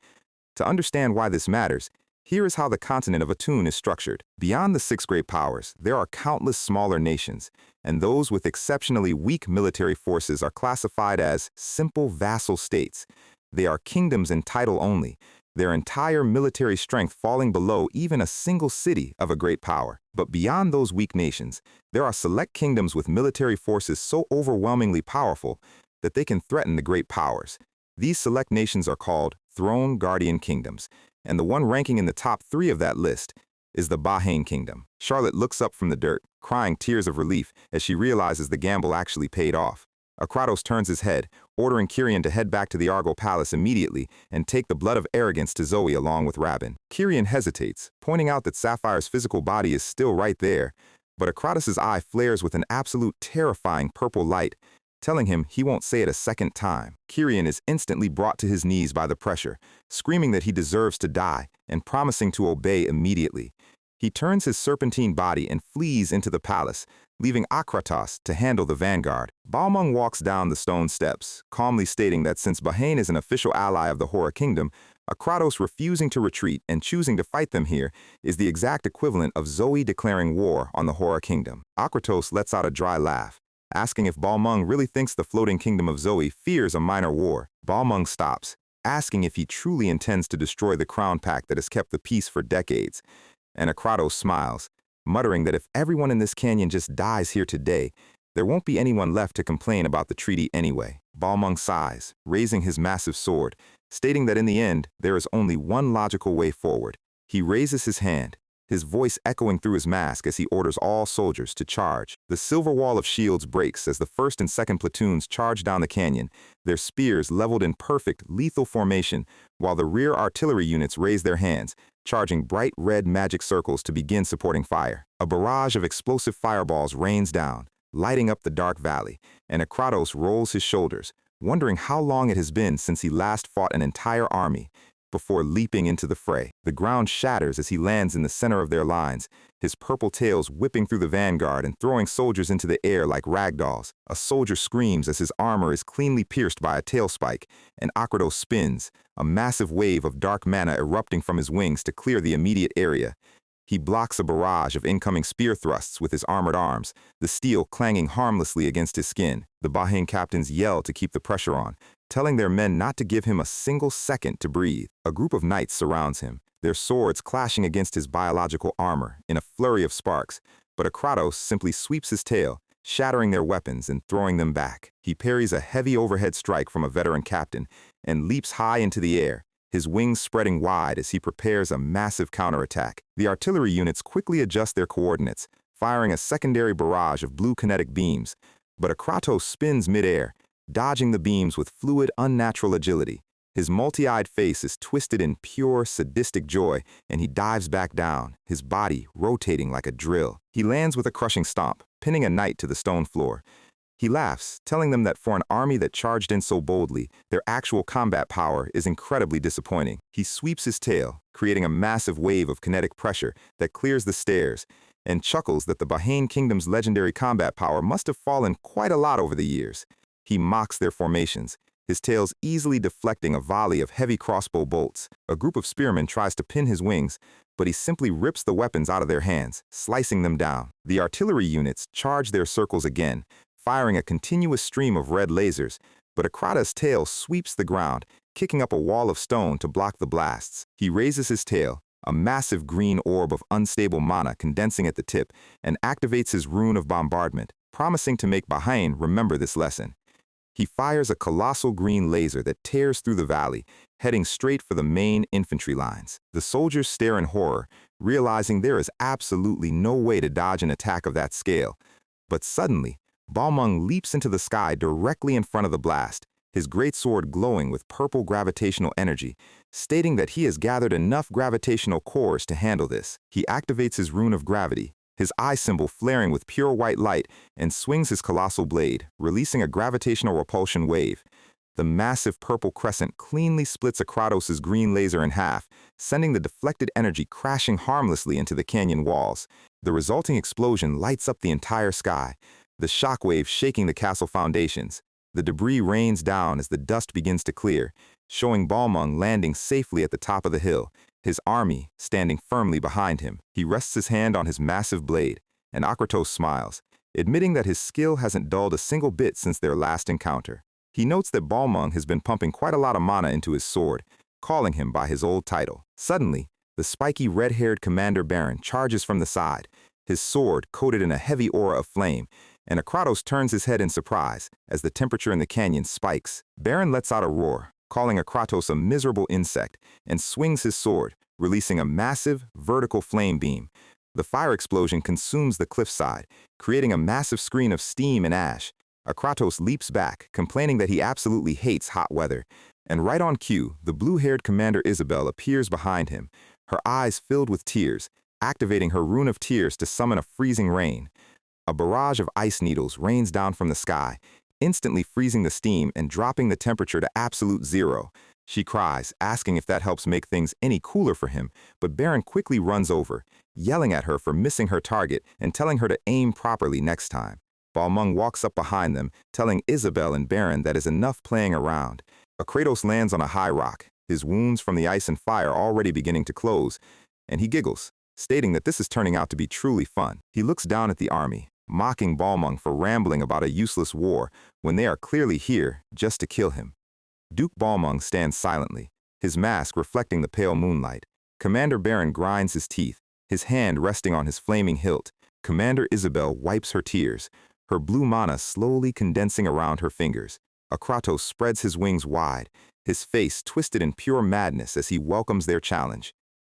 To understand why this matters, here is how the continent of Aton is structured. Beyond the 6 great powers, there are countless smaller nations, and those with exceptionally weak military forces are classified as simple vassal states. They are kingdoms in title only, their entire military strength falling below even a single city of a great power. But beyond those weak nations, there are select kingdoms with military forces so overwhelmingly powerful that they can threaten the great powers. These select nations are called Throne Guardian Kingdoms, and the one ranking in the top 3 of that list is the Bahane Kingdom. Charlotte looks up from the dirt, crying tears of relief as she realizes the gamble actually paid off. Kratos turns his head, ordering Kyrian to head back to the Argo Palace immediately and take the blood of arrogance to Zoe along with Rabin. Kyrian hesitates, pointing out that Sapphire's physical body is still right there, but Kratos' eye flares with an absolute terrifying purple light, telling him he won't say it a second time. Kyrian is instantly brought to his knees by the pressure, screaming that he deserves to die and promising to obey immediately. He turns his serpentine body and flees into the palace, leaving Akratos to handle the vanguard. Balmung walks down the stone steps, calmly stating that since Bahane is an official ally of the Horror Kingdom, Kratos refusing to retreat and choosing to fight them here is the exact equivalent of Zoe declaring war on the Horror Kingdom. Akratos lets out a dry laugh, asking if Balmung really thinks the floating kingdom of Zoe fears a minor war. Balmung stops, asking if he truly intends to destroy the crown pact that has kept the peace for decades. And Kratos smiles, muttering that if everyone in this canyon just dies here today, there won't be anyone left to complain about the treaty anyway. Balmung sighs, raising his massive sword, stating that in the end, there is only one logical way forward. He raises his hand, his voice echoing through his mask as he orders all soldiers to charge. The silver wall of shields breaks as the 1st and 2nd platoons charge down the canyon, their spears leveled in perfect, lethal formation, while the rear artillery units raise their hands, charging bright red magic circles to begin supporting fire. A barrage of explosive fireballs rains down, lighting up the dark valley, and Kratos rolls his shoulders, wondering how long it has been since he last fought an entire army. before leaping into the fray. The ground shatters as he lands in the center of their lines, his purple tails whipping through the vanguard and throwing soldiers into the air like ragdolls. A soldier screams as his armor is cleanly pierced by a tail spike, and Akratos spins, a massive wave of dark mana erupting from his wings to clear the immediate area. He blocks a barrage of incoming spear thrusts with his armored arms, the steel clanging harmlessly against his skin. The Bahrain captains yell to keep the pressure on, telling their men not to give him a single second to breathe. A group of knights surrounds him, their swords clashing against his biological armor in a flurry of sparks, but Akratos simply sweeps his tail, shattering their weapons and throwing them back. He parries a heavy overhead strike from a veteran captain and leaps high into the air, his wings spreading wide as he prepares a massive counterattack. The artillery units quickly adjust their coordinates, firing a secondary barrage of blue kinetic beams, but Akratos spins midair, dodging the beams with fluid, unnatural agility. His multi-eyed face is twisted in pure, sadistic joy, and he dives back down, his body rotating like a drill. He lands with a crushing stomp, pinning a knight to the stone floor. He laughs, telling them that for an army that charged in so boldly, their actual combat power is incredibly disappointing. He sweeps his tail, creating a massive wave of kinetic pressure that clears the stairs, and chuckles that the Bahrain Kingdom's legendary combat power must have fallen quite a lot over the years. He mocks their formations, his tails easily deflecting a volley of heavy crossbow bolts. A group of spearmen tries to pin his wings, but he simply rips the weapons out of their hands, slicing them down. The artillery units charge their circles again, firing a continuous stream of red lasers, but Akratos' tail sweeps the ground, kicking up a wall of stone to block the blasts. He raises his tail, a massive green orb of unstable mana condensing at the tip, and activates his rune of bombardment, promising to make Bahrain remember this lesson. He fires a colossal green laser that tears through the valley, heading straight for the main infantry lines. The soldiers stare in horror, realizing there is absolutely no way to dodge an attack of that scale. But suddenly, Balmung leaps into the sky directly in front of the blast, his greatsword glowing with purple gravitational energy, stating that he has gathered enough gravitational cores to handle this. He activates his rune of gravity, his eye symbol flaring with pure white light, and swings his colossal blade, releasing a gravitational repulsion wave. The massive purple crescent cleanly splits Akratos' green laser in half, sending the deflected energy crashing harmlessly into the canyon walls. The resulting explosion lights up the entire sky, the shockwave shaking the castle foundations. The debris rains down as the dust begins to clear, showing Balmung landing safely at the top of the hill, his army standing firmly behind him. He rests his hand on his massive blade, and Akratos smiles, admitting that his skill hasn't dulled a single bit since their last encounter. He notes that Balmung has been pumping quite a lot of mana into his sword, calling him by his old title. Suddenly, the spiky red-haired Commander Baron charges from the side, his sword coated in a heavy aura of flame, and Akratos turns his head in surprise as the temperature in the canyon spikes. Baron lets out a roar, calling Akratos a miserable insect, and swings his sword, releasing a massive, vertical flame beam. The fire explosion consumes the cliffside, creating a massive screen of steam and ash. Akratos leaps back, complaining that he absolutely hates hot weather, and right on cue, the blue-haired Commander Isabel appears behind him, her eyes filled with tears, activating her rune of tears to summon a freezing rain. A barrage of ice needles rains down from the sky, instantly freezing the steam and dropping the temperature to absolute zero. She cries, asking if that helps make things any cooler for him, but Baron quickly runs over, yelling at her for missing her target and telling her to aim properly next time. Balmung walks up behind them, telling Isabel and Baron that is enough playing around. Akratos lands on a high rock, his wounds from the ice and fire already beginning to close, and he giggles, stating that this is turning out to be truly fun. He looks down at the army, mocking Balmung for rambling about a useless war when they are clearly here just to kill him. Duke Balmung stands silently, his mask reflecting the pale moonlight. Commander Baron grinds his teeth, his hand resting on his flaming hilt. Commander Isabel wipes her tears, her blue mana slowly condensing around her fingers. Akratos spreads his wings wide, his face twisted in pure madness as he welcomes their challenge.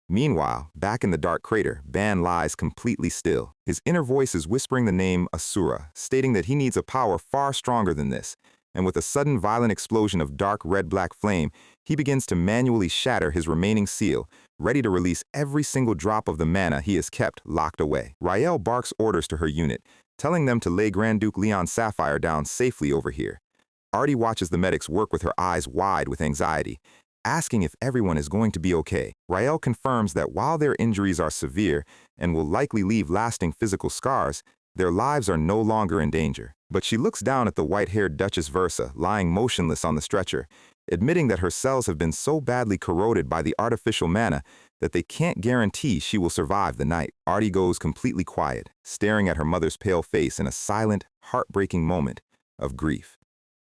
Meanwhile, back in the dark crater, Ban lies completely still. His inner voice is whispering the name Asura, stating that he needs a power far stronger than this. And with a sudden violent explosion of dark red-black flame, he begins to manually shatter his remaining seal, ready to release every single drop of the mana he has kept locked away. Rael barks orders to her unit, telling them to lay Grand Duke Leon Sapphire down safely over here. Artie watches the medics work with her eyes wide with anxiety, asking if everyone is going to be okay. Rael confirms that while their injuries are severe and will likely leave lasting physical scars, their lives are no longer in danger. But she looks down at the white-haired Duchess Versa lying motionless on the stretcher, admitting that her cells have been so badly corroded by the artificial mana that they can't guarantee she will survive the night. Artie goes completely quiet, staring at her mother's pale face in a silent, heartbreaking moment of grief.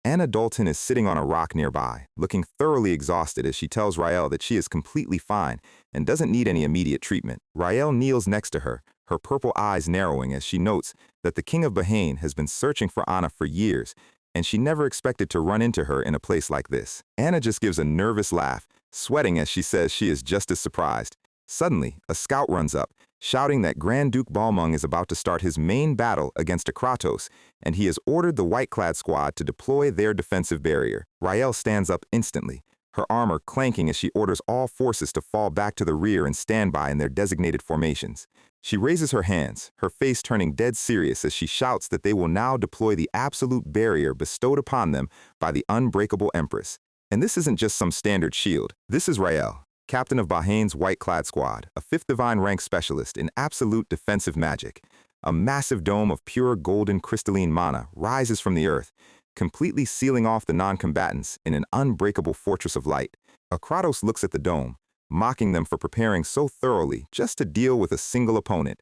Anna Dalton is sitting on a rock nearby, looking thoroughly exhausted as she tells Rael that she is completely fine and doesn't need any immediate treatment. Rael kneels next to her, her purple eyes narrowing as she notes that the King of Bahrain has been searching for Anna for years, and she never expected to run into her in a place like this. Anna just gives a nervous laugh, sweating as she says she is just as surprised. Suddenly, a scout runs up, shouting that Grand Duke Balmung is about to start his main battle against Akratos, and he has ordered the white-clad squad to deploy their defensive barrier. Rael stands up instantly, her armor clanking as she orders all forces to fall back to the rear and stand by in their designated formations. She raises her hands, her face turning dead serious as she shouts that they will now deploy the absolute barrier bestowed upon them by the unbreakable Empress. And this isn't just some standard shield. This is Rael, captain of Bahrain's white-clad squad, a 5th divine rank specialist in absolute defensive magic. A massive dome of pure golden crystalline mana rises from the earth, completely sealing off the non-combatants in an unbreakable fortress of light. Akratos looks at the dome, mocking them for preparing so thoroughly just to deal with a single opponent.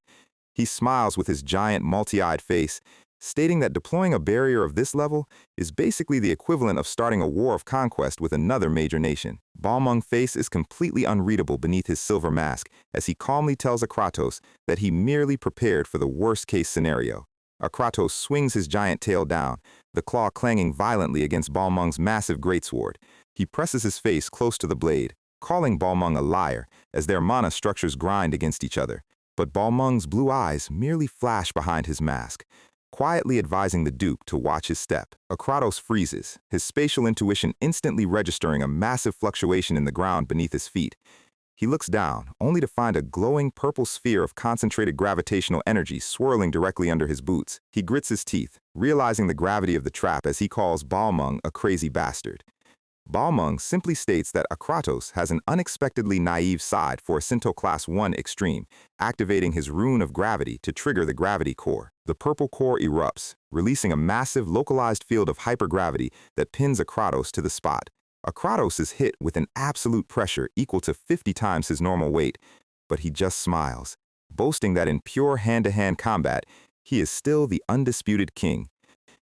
He smiles with his giant multi-eyed face, stating that deploying a barrier of this level is basically the equivalent of starting a war of conquest with another major nation. Balmung's face is completely unreadable beneath his silver mask as he calmly tells Akratos that he merely prepared for the worst-case scenario. Akratos swings his giant tail down, the claw clanging violently against Balmung's massive greatsword. He presses his face close to the blade, calling Balmung a liar as their mana structures grind against each other. But Balmung's blue eyes merely flash behind his mask, quietly advising the Duke to watch his step. Akratos freezes, his spatial intuition instantly registering a massive fluctuation in the ground beneath his feet. He looks down, only to find a glowing purple sphere of concentrated gravitational energy swirling directly under his boots. He grits his teeth, realizing the gravity of the trap as he calls Balmung a crazy bastard. Balmung simply states that Akratos has an unexpectedly naive side for a Sinto Class 1 extreme, activating his rune of gravity to trigger the gravity core. The purple core erupts, releasing a massive localized field of hypergravity that pins Akratos to the spot. Akratos is hit with an absolute pressure equal to 50 times his normal weight, but he just smiles, boasting that in pure hand-to-hand combat, he is still the undisputed king.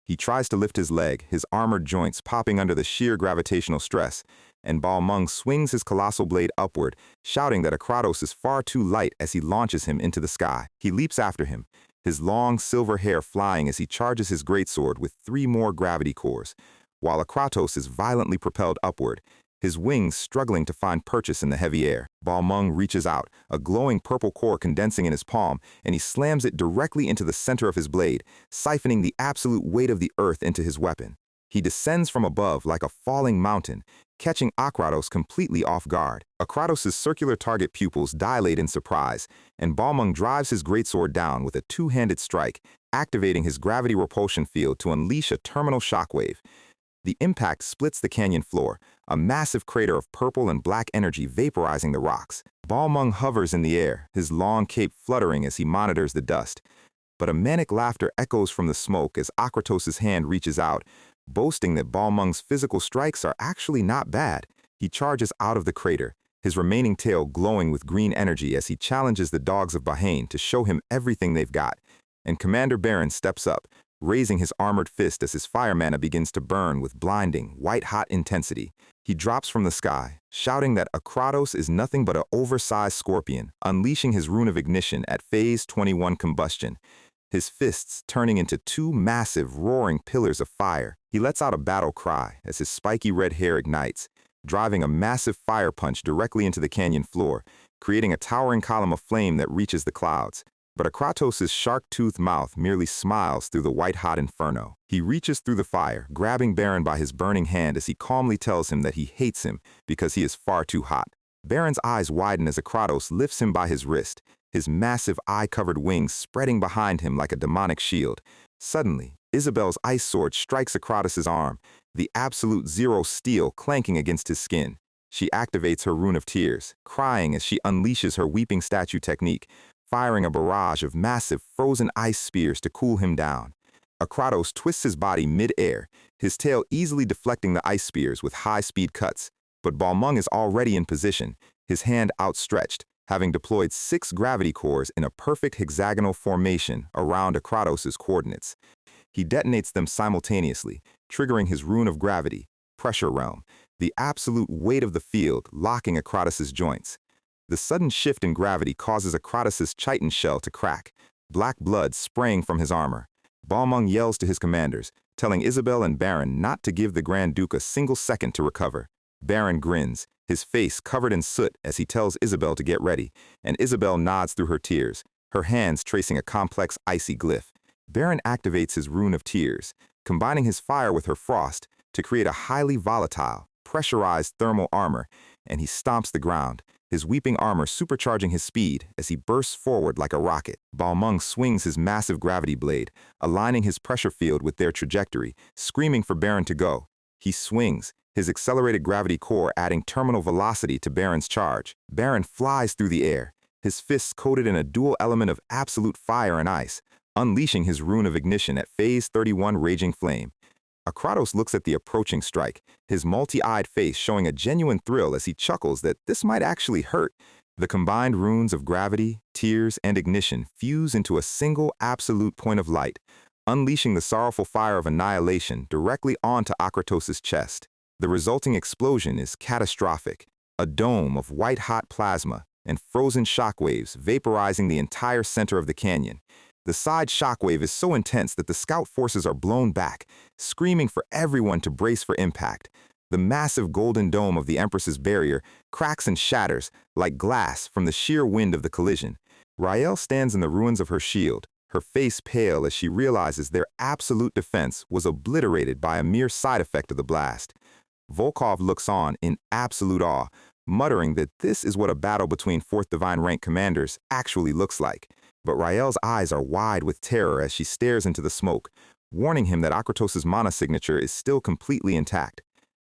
He tries to lift his leg, his armored joints popping under the sheer gravitational stress, and Balmung swings his colossal blade upward, shouting that Akratos is far too light as he launches him into the sky. He leaps after him, his long silver hair flying as he charges his greatsword with 3 more gravity cores, while Akratos is violently propelled upward, his wings struggling to find purchase in the heavy air. Balmung reaches out, a glowing purple core condensing in his palm, and he slams it directly into the center of his blade, siphoning the absolute weight of the earth into his weapon. He descends from above like a falling mountain, catching Akratos completely off guard. Akratos' circular target pupils dilate in surprise, and Balmung drives his greatsword down with a 2-handed strike, activating his gravity repulsion field to unleash a terminal shockwave. The impact splits the canyon floor, a massive crater of purple and black energy vaporizing the rocks. Balmung hovers in the air, his long cape fluttering as he monitors the dust. But a manic laughter echoes from the smoke as Akratos' hand reaches out, boasting that Balmung's physical strikes are actually not bad. He charges out of the crater, his remaining tail glowing with green energy as he challenges the dogs of Bahrain to show him everything they've got. And Commander Baron steps up, raising his armored fist as his fire mana begins to burn with blinding, white-hot intensity. He drops from the sky, shouting that Akratos is nothing but an oversized scorpion, unleashing his rune of ignition at Phase 21 combustion, his fists turning into 2 massive, roaring pillars of fire. He lets out a battle cry as his spiky red hair ignites, driving a massive fire punch directly into the canyon floor, creating a towering column of flame that reaches the clouds. But Akratos' shark-toothed mouth merely smiles through the white-hot inferno. He reaches through the fire, grabbing Baron by his burning hand as he calmly tells him that he hates him because he is far too hot. Baron's eyes widen as Akratos lifts him by his wrist, his massive eye-covered wings spreading behind him like a demonic shield. Suddenly, Isabel's ice sword strikes Akratos' arm, the absolute zero steel clanking against his skin. She activates her rune of tears, crying as she unleashes her weeping statue technique, firing a barrage of massive frozen ice spears to cool him down. Akratos twists his body mid-air, his tail easily deflecting the ice spears with high-speed cuts. But Balmung is already in position, his hand outstretched, having deployed 6 gravity cores in a perfect hexagonal formation around Akratos' coordinates. He detonates them simultaneously, triggering his rune of gravity, pressure realm, the absolute weight of the field locking Akratos' joints. The sudden shift in gravity causes Akratos' chitin shell to crack, black blood spraying from his armor. Balmung yells to his commanders, telling Isabel and Baron not to give the Grand Duke a single second to recover. Baron grins, his face covered in soot as he tells Isabel to get ready, and Isabel nods through her tears, her hands tracing a complex icy glyph. Baron activates his rune of tears, combining his fire with her frost to create a highly volatile, pressurized thermal armor, and he stomps the ground, his weeping armor supercharging his speed as he bursts forward like a rocket. Balmung swings his massive gravity blade, aligning his pressure field with their trajectory, screaming for Baron to go. He swings, his accelerated gravity core adding terminal velocity to Baron's charge. Baron flies through the air, his fists coated in a dual element of absolute fire and ice, unleashing his rune of ignition at phase 31 raging flame. Akratos looks at the approaching strike, his multi-eyed face showing a genuine thrill as he chuckles that this might actually hurt. The combined runes of gravity, tears, and ignition fuse into a single absolute point of light, unleashing the sorrowful fire of annihilation directly onto Akratos' chest. The resulting explosion is catastrophic, a dome of white-hot plasma and frozen shockwaves vaporizing the entire center of the canyon. The side shockwave is so intense that the scout forces are blown back, screaming for everyone to brace for impact. The massive golden dome of the Empress's barrier cracks and shatters like glass from the sheer wind of the collision. Rael stands in the ruins of her shield, her face pale as she realizes their absolute defense was obliterated by a mere side effect of the blast. Volkov looks on in absolute awe, muttering that this is what a battle between 4th Divine rank commanders actually looks like. But Rael's eyes are wide with terror as she stares into the smoke, warning him that Akratos' mana signature is still completely intact.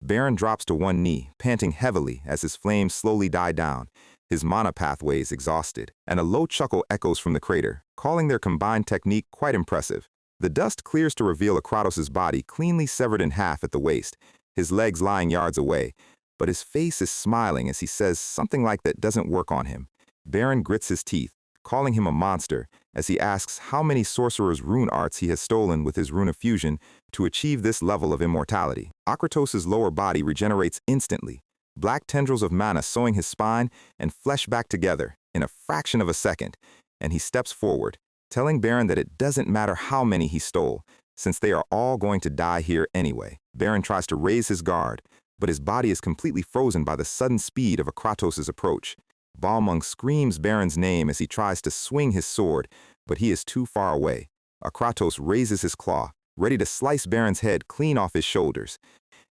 Baron drops to one knee, panting heavily as his flames slowly die down, his mana pathways exhausted, and a low chuckle echoes from the crater, calling their combined technique quite impressive. The dust clears to reveal Akratos' body cleanly severed in half at the waist, his legs lying yards away, but his face is smiling as he says something like that doesn't work on him. Baron grits his teeth, calling him a monster, as he asks how many sorcerer's rune arts he has stolen with his rune of fusion to achieve this level of immortality. Akratos' lower body regenerates instantly, black tendrils of mana sewing his spine and flesh back together in a fraction of a second, and he steps forward, telling Baron that it doesn't matter how many he stole, since they are all going to die here anyway. Baron tries to raise his guard, but his body is completely frozen by the sudden speed of Akratos' approach. Balmung screams Baron's name as he tries to swing his sword, but he is too far away. Akratos raises his claw, ready to slice Baron's head clean off his shoulders.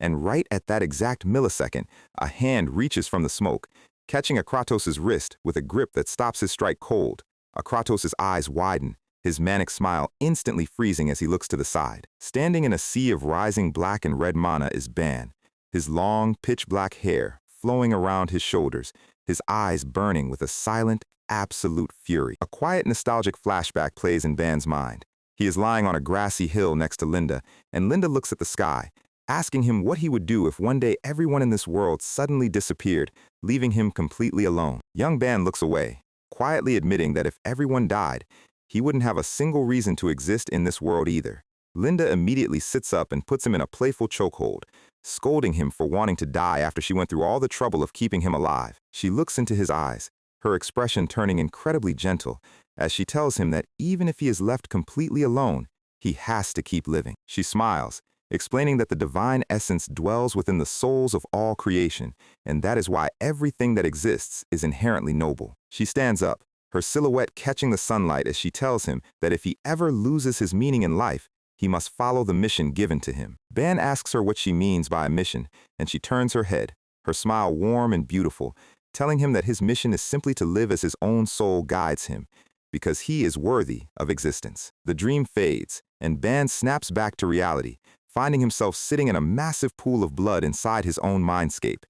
And right at that exact millisecond, a hand reaches from the smoke, catching Akratos' wrist with a grip that stops his strike cold. Akratos' eyes widen, his manic smile instantly freezing as he looks to the side. Standing in a sea of rising black and red mana is Ban, his long, pitch-black hair flowing around his shoulders, his eyes burning with a silent, absolute fury. A quiet, nostalgic flashback plays in Ban's mind. He is lying on a grassy hill next to Linda, and Linda looks at the sky, asking him what he would do if one day everyone in this world suddenly disappeared, leaving him completely alone. Young Ban looks away, quietly admitting that if everyone died, he wouldn't have a single reason to exist in this world either. Linda immediately sits up and puts him in a playful chokehold, scolding him for wanting to die after she went through all the trouble of keeping him alive. She looks into his eyes, her expression turning incredibly gentle, as she tells him that even if he is left completely alone, he has to keep living. She smiles, explaining that the divine essence dwells within the souls of all creation, and that is why everything that exists is inherently noble. She stands up, her silhouette catching the sunlight as she tells him that if he ever loses his meaning in life, he must follow the mission given to him. Ban asks her what she means by a mission, and she turns her head, her smile warm and beautiful, telling him that his mission is simply to live as his own soul guides him, because he is worthy of existence. The dream fades, and Ban snaps back to reality, finding himself sitting in a massive pool of blood inside his own mindscape.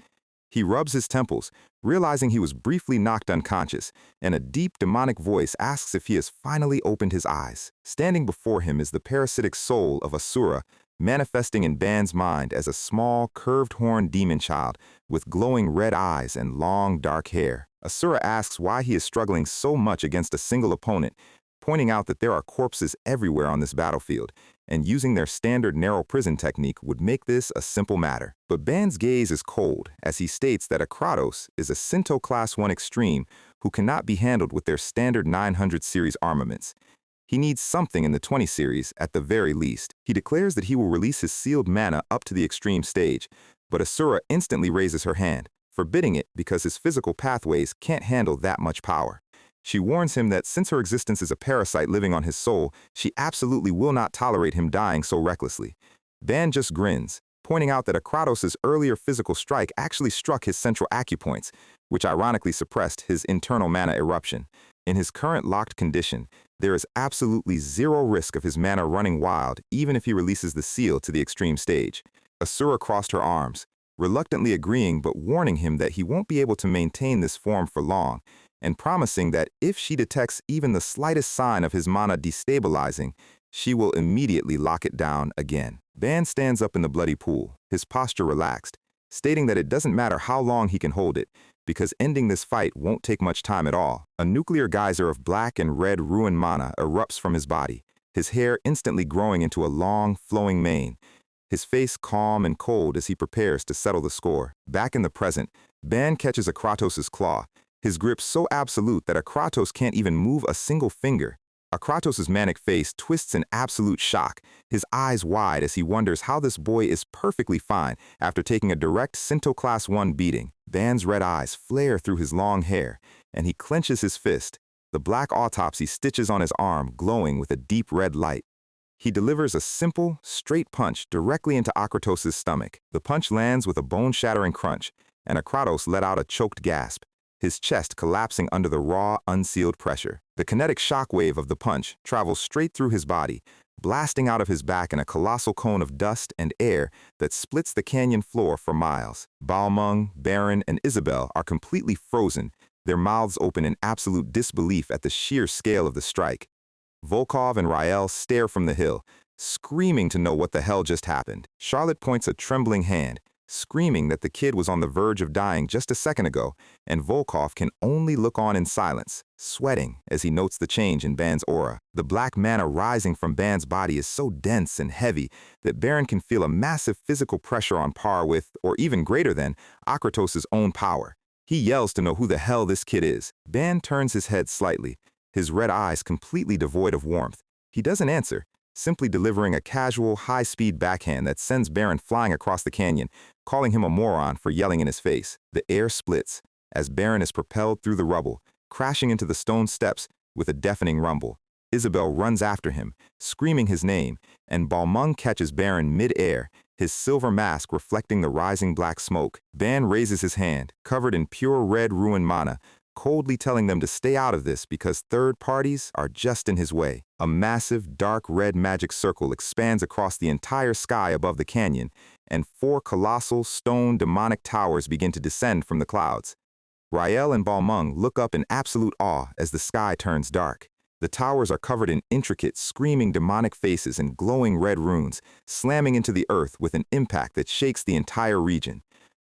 He rubs his temples, realizing he was briefly knocked unconscious, and a deep demonic voice asks if he has finally opened his eyes. Standing before him is the parasitic soul of Asura, manifesting in Ban's mind as a small, curved-horned demon child with glowing red eyes and long, dark hair. Asura asks why he is struggling so much against a single opponent, pointing out that there are corpses everywhere on this battlefield, and using their standard narrow prison technique would make this a simple matter. But Ban's gaze is cold as he states that Kratos is a Sinto Class 1 extreme who cannot be handled with their standard 900 series armaments. He needs something in the 20 series at the very least. He declares that he will release his sealed mana up to the extreme stage, but Asura instantly raises her hand, forbidding it because his physical pathways can't handle that much power. She warns him that since her existence is a parasite living on his soul, she absolutely will not tolerate him dying so recklessly. Ban just grins, pointing out that Kratos' earlier physical strike actually struck his central acupoints, which ironically suppressed his internal mana eruption. In his current locked condition, there is absolutely zero risk of his mana running wild even if he releases the seal to the extreme stage. Asura crossed her arms, reluctantly agreeing but warning him that he won't be able to maintain this form for long, and promising that if she detects even the slightest sign of his mana destabilizing, she will immediately lock it down again. Ban stands up in the bloody pool, his posture relaxed, stating that it doesn't matter how long he can hold it, because ending this fight won't take much time at all. A nuclear geyser of black and red rune mana erupts from his body, his hair instantly growing into a long, flowing mane, his face calm and cold as he prepares to settle the score. Back in the present, Ban catches Kratos' claw, his grip so absolute that Kratos can't even move a single finger. Kratos' manic face twists in absolute shock, his eyes wide as he wonders how this boy is perfectly fine after taking a direct Sinto Class 1 beating. Ban's red eyes flare through his long hair, and he clenches his fist, the black autopsy stitches on his arm glowing with a deep red light. He delivers a simple, straight punch directly into Kratos' stomach. The punch lands with a bone-shattering crunch, and Kratos let out a choked gasp, his chest collapsing under the raw, unsealed pressure. The kinetic shockwave of the punch travels straight through his body, blasting out of his back in a colossal cone of dust and air that splits the canyon floor for miles. Balmung, Baron, and Isabel are completely frozen, their mouths open in absolute disbelief at the sheer scale of the strike. Volkov and Rael stare from the hill, screaming to know what the hell just happened. Charlotte points a trembling hand, screaming that the kid was on the verge of dying just a second ago, and Volkov can only look on in silence, sweating as he notes the change in Ban's aura. The black mana rising from Ban's body is so dense and heavy that Baron can feel a massive physical pressure on par with, or even greater than, Kratos' own power. He yells to know who the hell this kid is. Ban turns his head slightly, his red eyes completely devoid of warmth. He doesn't answer, simply delivering a casual, high-speed backhand that sends Baron flying across the canyon, calling him a moron for yelling in his face. The air splits as Baron is propelled through the rubble, crashing into the stone steps with a deafening rumble. Isabel runs after him, screaming his name, and Balmung catches Baron mid-air, his silver mask reflecting the rising black smoke. Ban raises his hand, covered in pure red ruin mana, coldly telling them to stay out of this because third parties are just in his way. A massive, dark red magic circle expands across the entire sky above the canyon, and 4 colossal stone demonic towers begin to descend from the clouds. Rael and Balmung look up in absolute awe as the sky turns dark. The towers are covered in intricate, screaming demonic faces and glowing red runes, slamming into the earth with an impact that shakes the entire region.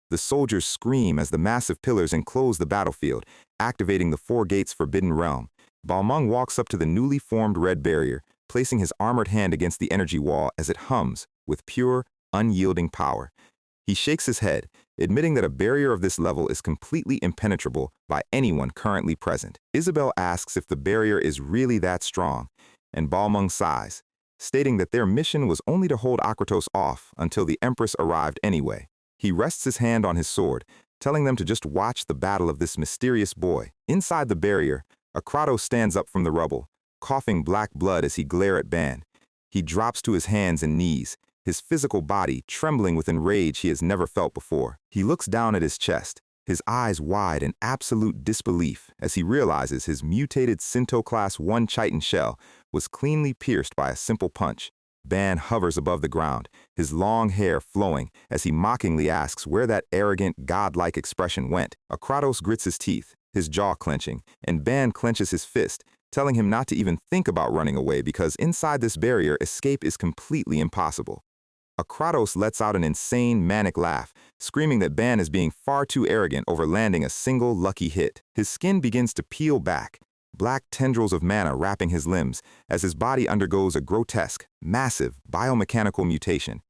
The soldiers scream as the massive pillars enclose the battlefield, activating the 4 gates Forbidden Realm. Balmung walks up to the newly formed red barrier, placing his armored hand against the energy wall as it hums with pure, unyielding power. He shakes his head, admitting that a barrier of this level is completely impenetrable by anyone currently present. Isabel asks if the barrier is really that strong, and Balmung sighs, stating that their mission was only to hold Kratos off until the Empress arrived anyway. He rests his hand on his sword, telling them to just watch the battle of this mysterious boy. Inside the barrier, Kratos stands up from the rubble, coughing black blood as he glares at Ban. He drops to his hands and knees, his physical body trembling with rage he has never felt before. He looks down at his chest, his eyes wide in absolute disbelief as he realizes his mutated Sinto Class 1 chitin shell was cleanly pierced by a simple punch. Ban hovers above the ground, his long hair flowing as he mockingly asks where that arrogant, godlike expression went. Akratos grits his teeth, his jaw clenching, and Ban clenches his fist, telling him not to even think about running away because inside this barrier, escape is completely impossible. Akratos lets out an insane, manic laugh, screaming that Ban is being far too arrogant over landing a single lucky hit. His skin begins to peel back, black tendrils of mana wrapping his limbs as his body undergoes a grotesque, massive biomechanical mutation.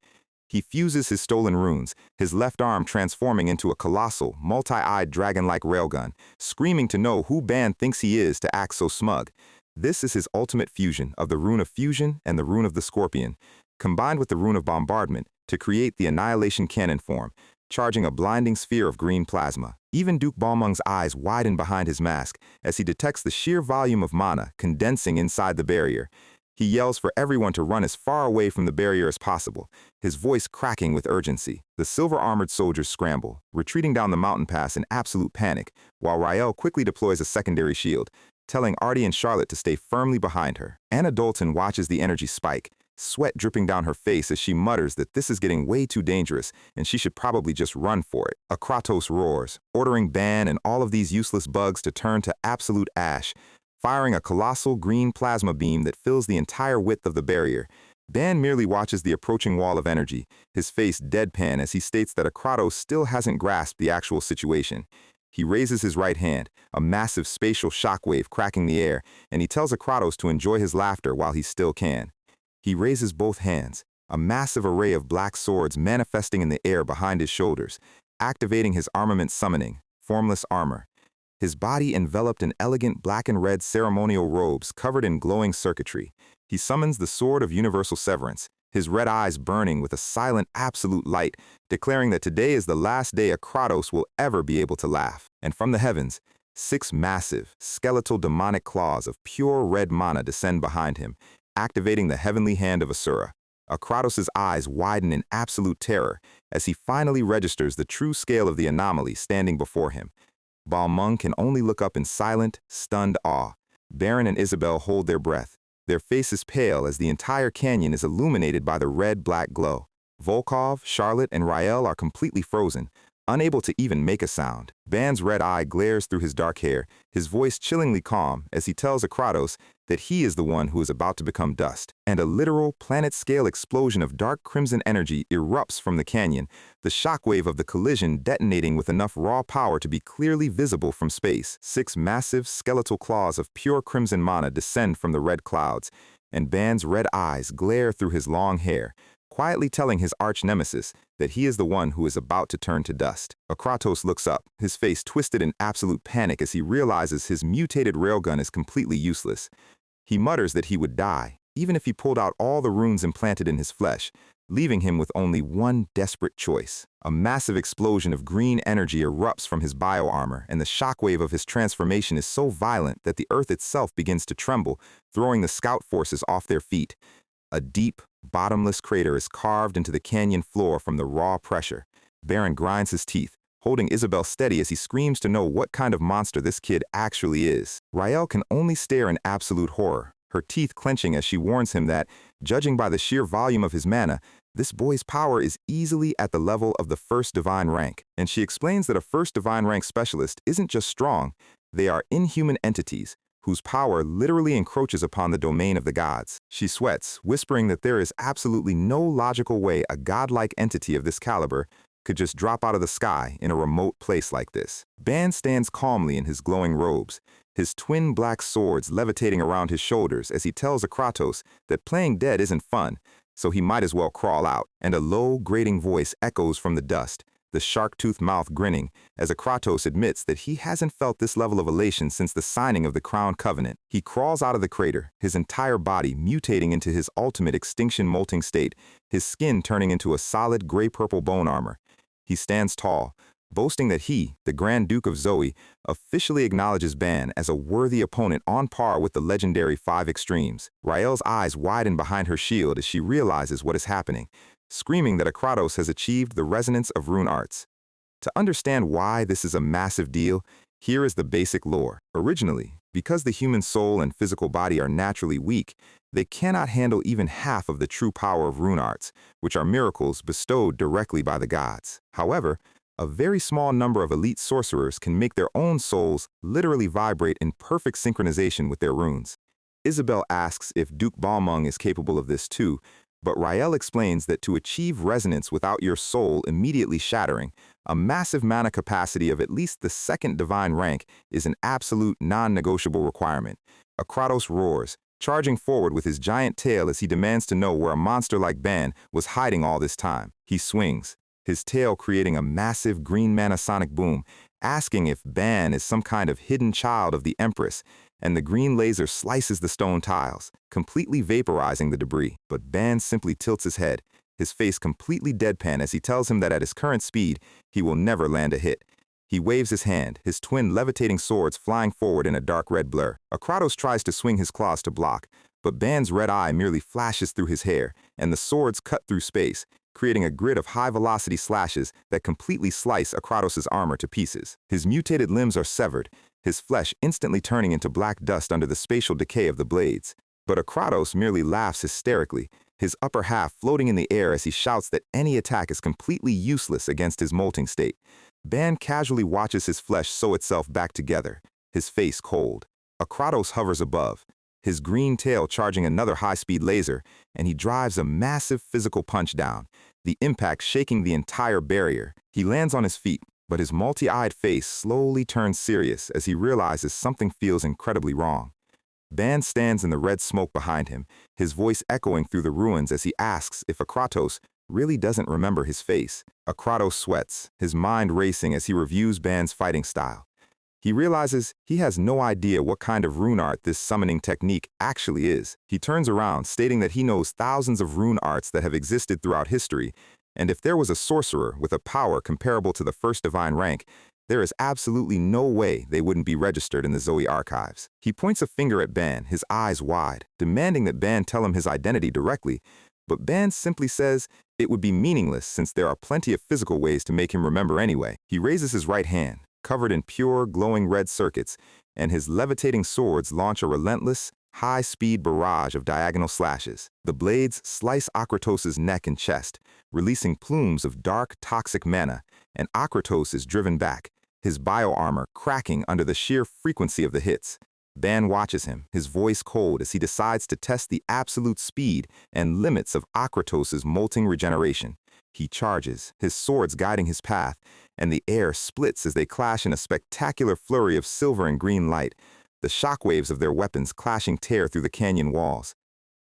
He fuses his stolen runes, his left arm transforming into a colossal, multi-eyed dragon-like railgun, screaming to know who Ban thinks he is to act so smug. This is his ultimate fusion of the rune of fusion and the rune of the scorpion, combined with the rune of bombardment to create the annihilation cannon form, charging a blinding sphere of green plasma. Even Duke Balmung's eyes widen behind his mask as he detects the sheer volume of mana condensing inside the barrier. He yells for everyone to run as far away from the barrier as possible, his voice cracking with urgency. The silver-armored soldiers scramble, retreating down the mountain pass in absolute panic, while Rael quickly deploys a secondary shield, telling Artie and Charlotte to stay firmly behind her. Anna Dalton watches the energy spike, sweat dripping down her face as she mutters that this is getting way too dangerous and she should probably just run for it. Akratos roars, ordering Ban and all of these useless bugs to turn to absolute ash, firing a colossal green plasma beam that fills the entire width of the barrier. Ban merely watches the approaching wall of energy, his face deadpan as he states that Akratos still hasn't grasped the actual situation. He raises his right hand, a massive spatial shockwave cracking the air, and he tells Akratos to enjoy his laughter while he still can. He raises both hands, a massive array of black swords manifesting in the air behind his shoulders, activating his armament summoning, formless armor. His body enveloped in elegant black and red ceremonial robes covered in glowing circuitry. He summons the Sword of Universal Severance, his red eyes burning with a silent absolute light, declaring that today is the last day Akratos will ever be able to laugh. And from the heavens, 6 massive, skeletal demonic claws of pure red mana descend behind him, activating the heavenly hand of Asura. Akratos' eyes widen in absolute terror as he finally registers the true scale of the anomaly standing before him. Balmung can only look up in silent, stunned awe. Baron and Isabel hold their breath, their faces pale as the entire canyon is illuminated by the red-black glow. Volkov, Charlotte, and Rael are completely frozen, unable to even make a sound. Ban's red eye glares through his dark hair, his voice chillingly calm as he tells Akratos that he is the one who is about to become dust. And a literal planet-scale explosion of dark crimson energy erupts from the canyon, the shockwave of the collision detonating with enough raw power to be clearly visible from space. 6 massive skeletal claws of pure crimson mana descend from the red clouds, and Ban's red eyes glare through his long hair, quietly telling his arch-nemesis that he is the one who is about to turn to dust. Akratos looks up, his face twisted in absolute panic as he realizes his mutated railgun is completely useless. He mutters that he would die, even if he pulled out all the runes implanted in his flesh, leaving him with only one desperate choice. A massive explosion of green energy erupts from his bioarmor, and the shockwave of his transformation is so violent that the earth itself begins to tremble, throwing the scout forces off their feet. A deep, bottomless crater is carved into the canyon floor from the raw pressure. Baron grinds his teeth, holding Isabel steady as he screams to know what kind of monster this kid actually is. Rael can only stare in absolute horror, her teeth clenching as she warns him that, judging by the sheer volume of his mana, this boy's power is easily at the level of the first divine rank. And she explains that a first divine rank specialist isn't just strong, they are inhuman entities, whose power literally encroaches upon the domain of the gods. She sweats, whispering that there is absolutely no logical way a godlike entity of this caliber could just drop out of the sky in a remote place like this. Ban stands calmly in his glowing robes, his twin black swords levitating around his shoulders as he tells Akratos that playing dead isn't fun, so he might as well crawl out. And a low, grating voice echoes from the dust, the shark-toothed mouth grinning, as Akratos admits that he hasn't felt this level of elation since the signing of the Crown Covenant. He crawls out of the crater, his entire body mutating into his ultimate extinction-molting state, his skin turning into a solid gray-purple bone armor. He stands tall, boasting that he, the Grand Duke of Zoe, officially acknowledges Ban as a worthy opponent on par with the legendary 5 Extremes. Rael's eyes widen behind her shield as she realizes what is happening, screaming that Akratos has achieved the resonance of rune arts. To understand why this is a massive deal, here is the basic lore. Originally, Because the human soul and physical body are naturally weak, they cannot handle even half of the true power of rune arts, which are miracles bestowed directly by the gods. However, a very small number of elite sorcerers can make their own souls literally vibrate in perfect synchronization with their runes. Isabel asks if Duke Balmung is capable of this too, but Rael explains that to achieve resonance without your soul immediately shattering, a massive mana capacity of at least the second divine rank is an absolute non-negotiable requirement. Akratos roars, charging forward with his giant tail as he demands to know where a monster like Ban was hiding all this time. He swings, his tail creating a massive green mana sonic boom, asking if Ban is some kind of hidden child of the Empress, and the green laser slices the stone tiles, completely vaporizing the debris. But Ban simply tilts his head, his face completely deadpan as he tells him that at his current speed, he will never land a hit. He waves his hand, his twin levitating swords flying forward in a dark red blur. Akratos tries to swing his claws to block, but Ban's red eye merely flashes through his hair, and the swords cut through space, creating a grid of high-velocity slashes that completely slice Akratos' armor to pieces. His mutated limbs are severed, his flesh instantly turning into black dust under the spatial decay of the blades. But Akratos merely laughs hysterically, his upper half floating in the air as he shouts that any attack is completely useless against his molting state. Ban casually watches his flesh sew itself back together, his face cold. Akratos hovers above, his green tail charging another high-speed laser, and he drives a massive physical punch down, the impact shaking the entire barrier. He lands on his feet, but his multi-eyed face slowly turns serious as he realizes something feels incredibly wrong. Ban stands in the red smoke behind him, his voice echoing through the ruins as he asks if Akratos really doesn't remember his face. Akratos sweats, his mind racing as he reviews Ban's fighting style. He realizes he has no idea what kind of rune art this summoning technique actually is. He turns around, stating that he knows thousands of rune arts that have existed throughout history, and if there was a sorcerer with a power comparable to the first divine rank, there is absolutely no way they wouldn't be registered in the Zoe archives. He points a finger at Ban, his eyes wide, demanding that Ban tell him his identity directly, but Ban simply says it would be meaningless since there are plenty of physical ways to make him remember anyway. He raises his right hand, covered in pure, glowing red circuits, and his levitating swords launch a relentless, high-speed barrage of diagonal slashes. The blades slice Akratos' neck and chest, releasing plumes of dark, toxic mana, and Akratos is driven back, his bioarmor cracking under the sheer frequency of the hits. Ban watches him, his voice cold as he decides to test the absolute speed and limits of Akratos' molting regeneration. He charges, his swords guiding his path, and the air splits as they clash in a spectacular flurry of silver and green light, the shockwaves of their weapons clashing tear through the canyon walls.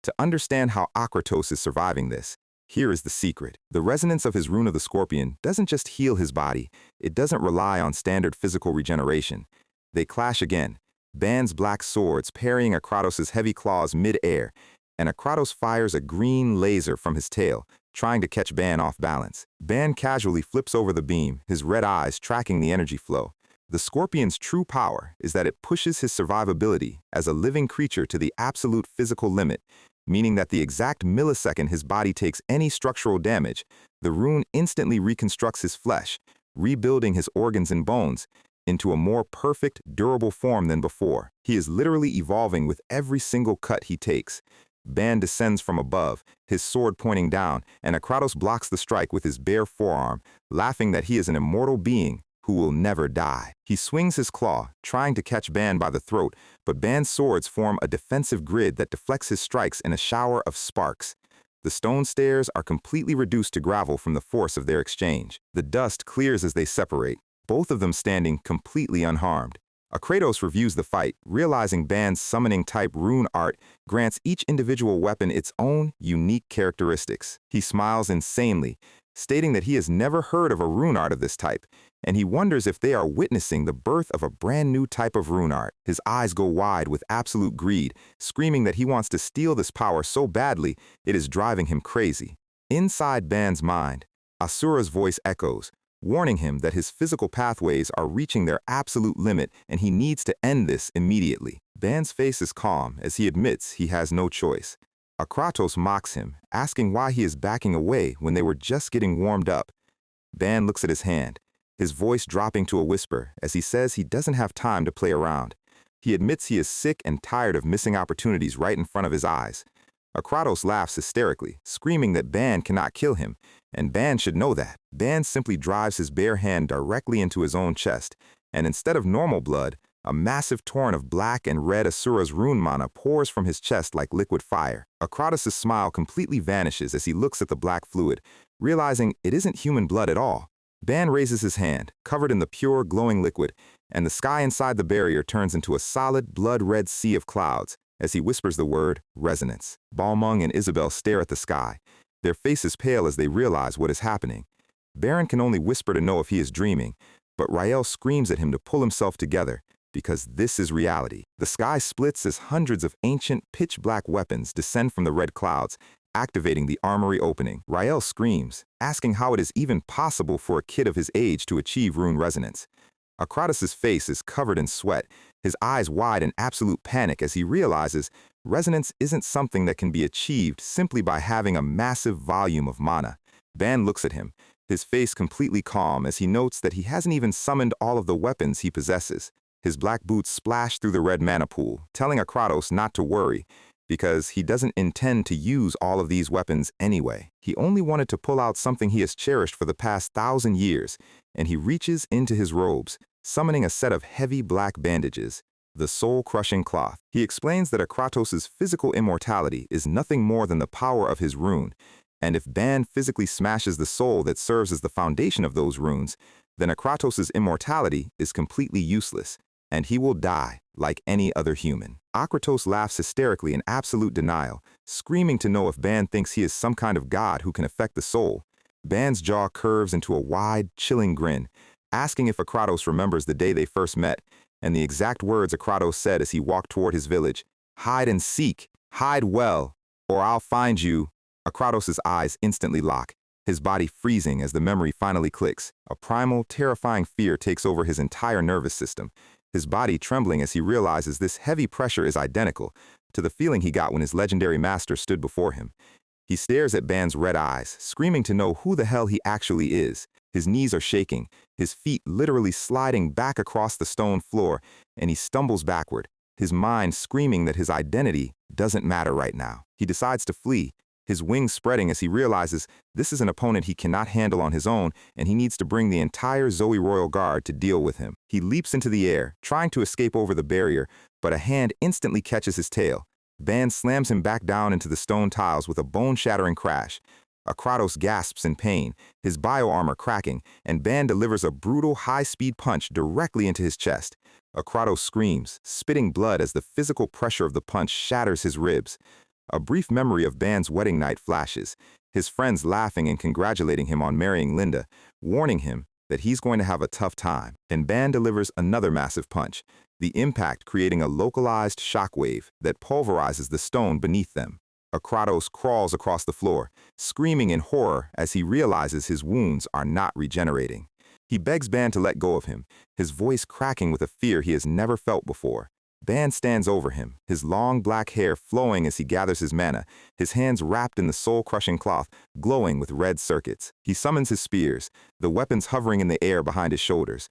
To understand how Akratos is surviving this, here is the secret. The resonance of his rune of the Scorpion doesn't just heal his body, it doesn't rely on standard physical regeneration. They clash again, Ban's black swords parrying Akratos' heavy claws mid-air, and Akratos fires a green laser from his tail, trying to catch Ban off balance. Ban casually flips over the beam, his red eyes tracking the energy flow. The Scorpion's true power is that it pushes his survivability as a living creature to the absolute physical limit, meaning that the exact millisecond his body takes any structural damage, the rune instantly reconstructs his flesh, rebuilding his organs and bones into a more perfect, durable form than before. He is literally evolving with every single cut he takes. Ban descends from above, his sword pointing down, and Akratos blocks the strike with his bare forearm, laughing that he is an immortal being who will never die. He swings his claw, trying to catch Ban by the throat, but Ban's swords form a defensive grid that deflects his strikes in a shower of sparks. The stone stairs are completely reduced to gravel from the force of their exchange. The dust clears as they separate, both of them standing completely unharmed. Akratos reviews the fight, realizing Ban's summoning-type rune art grants each individual weapon its own unique characteristics. He smiles insanely, stating that he has never heard of a rune art of this type, and he wonders if they are witnessing the birth of a brand new type of rune art. His eyes go wide with absolute greed, screaming that he wants to steal this power so badly it is driving him crazy. Inside Ban's mind, Asura's voice echoes, warning him that his physical pathways are reaching their absolute limit and he needs to end this immediately. Ban's face is calm as he admits he has no choice. Akratos mocks him, asking why he is backing away when they were just getting warmed up. Ban looks at his hand, his voice dropping to a whisper as he says he doesn't have time to play around. He admits he is sick and tired of missing opportunities right in front of his eyes. Akratos laughs hysterically, screaming that Ban cannot kill him, and Ban should know that. Ban simply drives his bare hand directly into his own chest, and instead of normal blood, a massive torrent of black and red Asura's rune mana pours from his chest like liquid fire. Akratos' smile completely vanishes as he looks at the black fluid, realizing it isn't human blood at all. Ban raises his hand, covered in the pure, glowing liquid, and the sky inside the barrier turns into a solid, blood-red sea of clouds as he whispers the word, resonance. Balmung and Isabel stare at the sky, their faces pale as they realize what is happening. Baron can only whisper to know if he is dreaming, but Rael screams at him to pull himself together, because this is reality. The sky splits as hundreds of ancient, pitch-black weapons descend from the red clouds, activating the armory opening. Rael screams, asking how it is even possible for a kid of his age to achieve rune resonance. Akratos' face is covered in sweat, his eyes wide in absolute panic as he realizes resonance isn't something that can be achieved simply by having a massive volume of mana. Ban looks at him, his face completely calm as he notes that he hasn't even summoned all of the weapons he possesses. His black boots splash through the red mana pool, telling Akratos not to worry, because he doesn't intend to use all of these weapons anyway. He only wanted to pull out something he has cherished for the past 1,000 years, and he reaches into his robes, summoning a set of heavy black bandages, the soul-crushing cloth. He explains that Akratos' physical immortality is nothing more than the power of his rune, and if Ban physically smashes the soul that serves as the foundation of those runes, then Akratos' immortality is completely useless, and he will die like any other human. Akratos laughs hysterically in absolute denial, screaming to know if Ban thinks he is some kind of god who can affect the soul. Ban's jaw curves into a wide, chilling grin, asking if Akratos remembers the day they first met, and the exact words Akratos said as he walked toward his village. "Hide and seek, hide well, or I'll find you." Akratos' eyes instantly lock, his body freezing as the memory finally clicks. A primal, terrifying fear takes over his entire nervous system, his body trembling as he realizes this heavy pressure is identical to the feeling he got when his legendary master stood before him. He stares at Ban's red eyes, screaming to know who the hell he actually is. His knees are shaking, his feet literally sliding back across the stone floor, and he stumbles backward, his mind screaming that his identity doesn't matter right now. He decides to flee, his wings spreading as he realizes this is an opponent he cannot handle on his own, and he needs to bring the entire Zoe Royal Guard to deal with him. He leaps into the air, trying to escape over the barrier, but a hand instantly catches his tail. Ban slams him back down into the stone tiles with a bone-shattering crash. Akratos gasps in pain, his bio-armor cracking, and Ban delivers a brutal, high-speed punch directly into his chest. Akratos screams, spitting blood as the physical pressure of the punch shatters his ribs. A brief memory of Ban's wedding night flashes, his friends laughing and congratulating him on marrying Linda, warning him that he's going to have a tough time. And Ban delivers another massive punch, the impact creating a localized shockwave that pulverizes the stone beneath them. Akratos crawls across the floor, screaming in horror as he realizes his wounds are not regenerating. He begs Ban to let go of him, his voice cracking with a fear he has never felt before. Ban stands over him, his long black hair flowing as he gathers his mana, his hands wrapped in the soul-crushing cloth, glowing with red circuits. He summons his spears, the weapons hovering in the air behind his shoulders.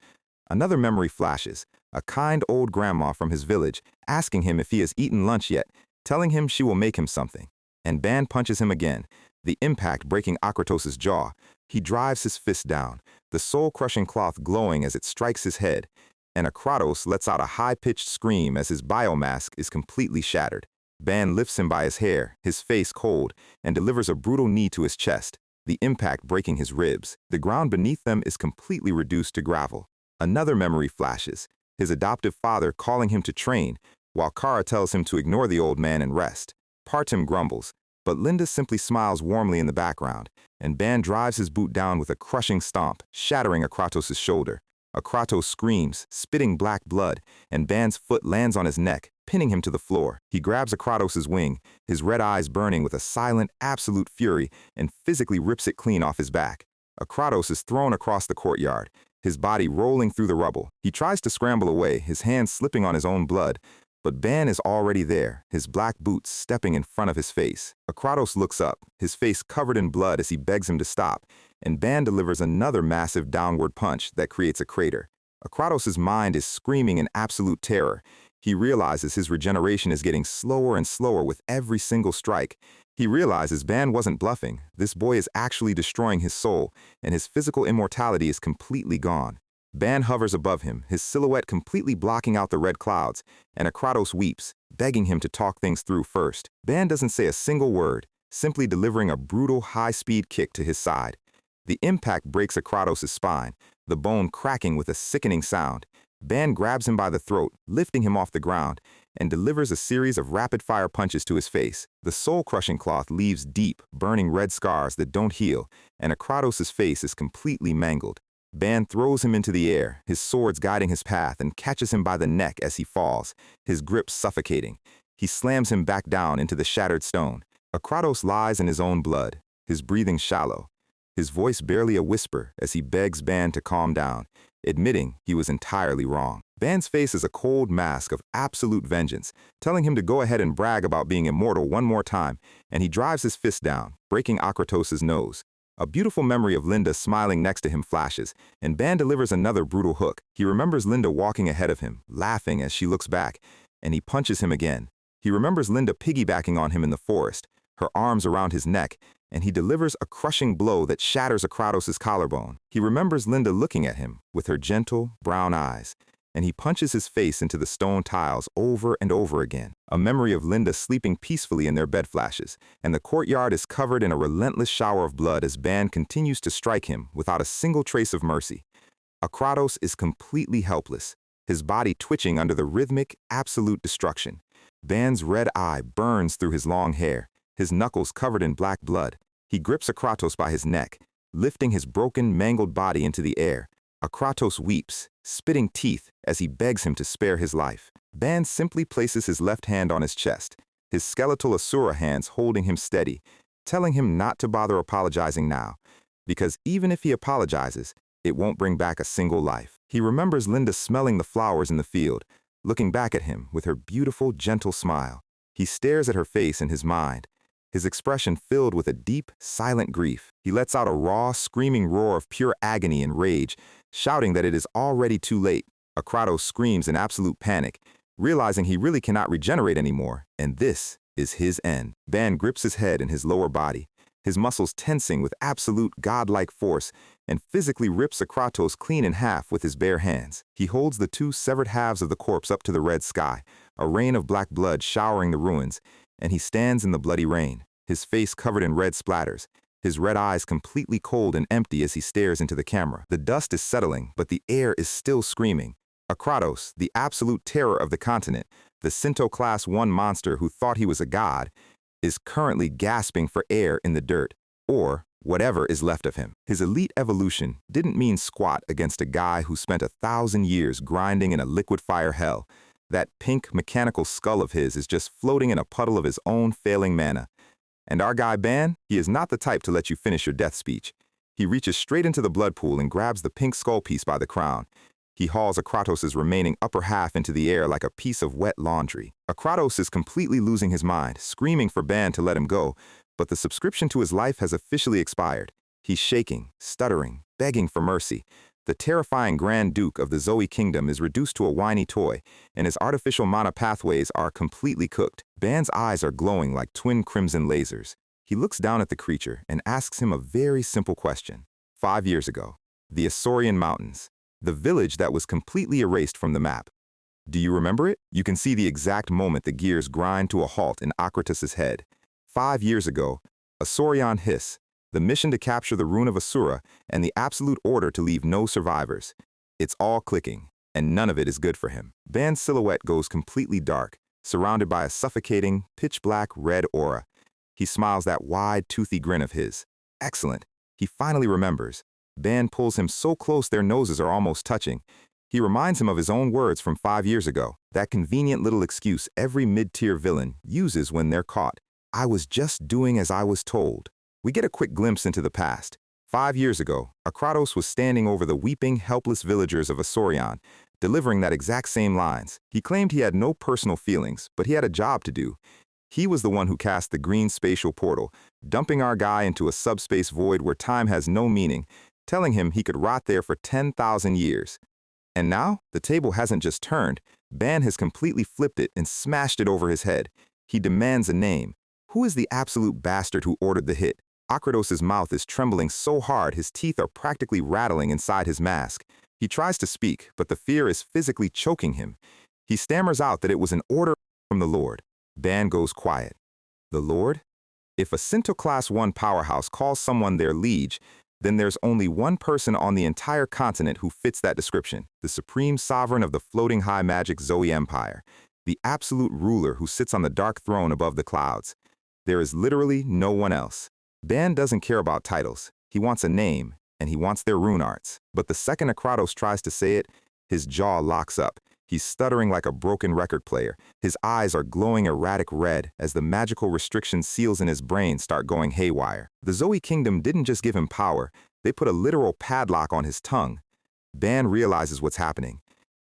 Another memory flashes, a kind old grandma from his village, asking him if he has eaten lunch yet, telling him she will make him something. And Ban punches him again, the impact breaking Akratos' jaw. He drives his fist down, the soul-crushing cloth glowing as it strikes his head, and Akratos lets out a high-pitched scream as his biomask is completely shattered. Ban lifts him by his hair, his face cold, and delivers a brutal knee to his chest, the impact breaking his ribs. The ground beneath them is completely reduced to gravel. Another memory flashes, his adoptive father calling him to train, while Kara tells him to ignore the old man and rest. Partim grumbles, but Linda simply smiles warmly in the background, and Ban drives his boot down with a crushing stomp, shattering Akratos' shoulder. Akratos screams, spitting black blood, and Ban's foot lands on his neck, pinning him to the floor. He grabs Akratos' wing, his red eyes burning with a silent, absolute fury, and physically rips it clean off his back. Akratos is thrown across the courtyard, his body rolling through the rubble. He tries to scramble away, his hands slipping on his own blood, but Ban is already there, his black boots stepping in front of his face. Akratos looks up, his face covered in blood as he begs him to stop, and Ban delivers another massive downward punch that creates a crater. Akratos' mind is screaming in absolute terror. He realizes his regeneration is getting slower and slower with every single strike. He realizes Ban wasn't bluffing. This boy is actually destroying his soul, and his physical immortality is completely gone. Ban hovers above him, his silhouette completely blocking out the red clouds, and Akratos weeps, begging him to talk things through first. Ban doesn't say a single word, simply delivering a brutal, high-speed kick to his side. The impact breaks Akratos' spine, the bone cracking with a sickening sound. Ban grabs him by the throat, lifting him off the ground, and delivers a series of rapid-fire punches to his face. The soul-crushing cloth leaves deep, burning red scars that don't heal, and Akratos' face is completely mangled. Ban throws him into the air, his swords guiding his path, and catches him by the neck as he falls, his grip suffocating. He slams him back down into the shattered stone. Akratos lies in his own blood, his breathing shallow, his voice barely a whisper as he begs Ban to calm down, admitting he was entirely wrong. Ban's face is a cold mask of absolute vengeance, telling him to go ahead and brag about being immortal one more time, and he drives his fist down, breaking Akratos' nose. A beautiful memory of Linda smiling next to him flashes, and Ban delivers another brutal hook. He remembers Linda walking ahead of him, laughing as she looks back, and he punches him again. He remembers Linda piggybacking on him in the forest, her arms around his neck, and he delivers a crushing blow that shatters Akratos' collarbone. He remembers Linda looking at him with her gentle, brown eyes, and he punches his face into the stone tiles over and over again. A memory of Linda sleeping peacefully in their bed flashes, and the courtyard is covered in a relentless shower of blood as Ban continues to strike him without a single trace of mercy. Akratos is completely helpless, his body twitching under the rhythmic, absolute destruction. Ban's red eye burns through his long hair, his knuckles covered in black blood. He grips Akratos by his neck, lifting his broken, mangled body into the air. Akratos weeps, spitting teeth as he begs him to spare his life. Ban simply places his left hand on his chest, his skeletal asura hands holding him steady, telling him not to bother apologizing now, because even if he apologizes, it won't bring back a single life. He remembers Linda smelling the flowers in the field, looking back at him with her beautiful, gentle smile. He stares at her face in his mind, his expression filled with a deep, silent grief. He lets out a raw, screaming roar of pure agony and rage, shouting that it is already too late. Akratos screams in absolute panic, realizing he really cannot regenerate anymore, and this is his end. Ban grips his head and his lower body, his muscles tensing with absolute godlike force, and physically rips Akratos clean in half with his bare hands. He holds the two severed halves of the corpse up to the red sky, a rain of black blood showering the ruins, and he stands in the bloody rain, his face covered in red splatters, his red eyes completely cold and empty as he stares into the camera. The dust is settling, but the air is still screaming. Akratos, the absolute terror of the continent, the Sinto Class 1 monster who thought he was a god, is currently gasping for air in the dirt, or whatever is left of him. His elite evolution didn't mean squat against a guy who spent 1,000 years grinding in a liquid fire hell. That pink mechanical skull of his is just floating in a puddle of his own failing mana. And our guy Ban, he is not the type to let you finish your death speech. He reaches straight into the blood pool and grabs the pink skull piece by the crown. He hauls Akratos' remaining upper half into the air like a piece of wet laundry. Akratos is completely losing his mind, screaming for Ban to let him go, but the subscription to his life has officially expired. He's shaking, stuttering, begging for mercy. The terrifying Grand Duke of the Zoe Kingdom is reduced to a whiny toy, and his artificial mana pathways are completely cooked. Ban's eyes are glowing like twin crimson lasers. He looks down at the creature and asks him a very simple question. 5 years ago, the Asaurian Mountains, the village that was completely erased from the map. Do you remember it? You can see the exact moment the gears grind to a halt in Akratos' head. 5 years ago, Asaurian Hiss, the mission to capture the rune of Asura, and the absolute order to leave no survivors. It's all clicking, and none of it is good for him. Ban's silhouette goes completely dark, surrounded by a suffocating, pitch-black red aura. He smiles that wide, toothy grin of his. Excellent. He finally remembers. Ban pulls him so close their noses are almost touching. He reminds him of his own words from 5 years ago, that convenient little excuse every mid-tier villain uses when they're caught. I was just doing as I was told. We get a quick glimpse into the past. 5 years ago, Akratos was standing over the weeping, helpless villagers of Asaurion, delivering that exact same lines. He claimed he had no personal feelings, but he had a job to do. He was the one who cast the green spatial portal, dumping our guy into a subspace void where time has no meaning, telling him he could rot there for 10,000 years. And now, the table hasn't just turned. Ban has completely flipped it and smashed it over his head. He demands a name. Who is the absolute bastard who ordered the hit? Akratos' mouth is trembling so hard his teeth are practically rattling inside his mask. He tries to speak, but the fear is physically choking him. He stammers out that it was an order from the Lord. Ban goes quiet. The Lord? If a Sinto Class 1 powerhouse calls someone their liege, then there's only one person on the entire continent who fits that description, the supreme sovereign of the floating high magic Zoe Empire, the absolute ruler who sits on the dark throne above the clouds. There is literally no one else. Ban doesn't care about titles. He wants a name, and he wants their rune arts. But the second Akratos tries to say it, his jaw locks up. He's stuttering like a broken record player. His eyes are glowing erratic red as the magical restriction seals in his brain start going haywire. The Zoe Kingdom didn't just give him power, they put a literal padlock on his tongue. Ban realizes what's happening.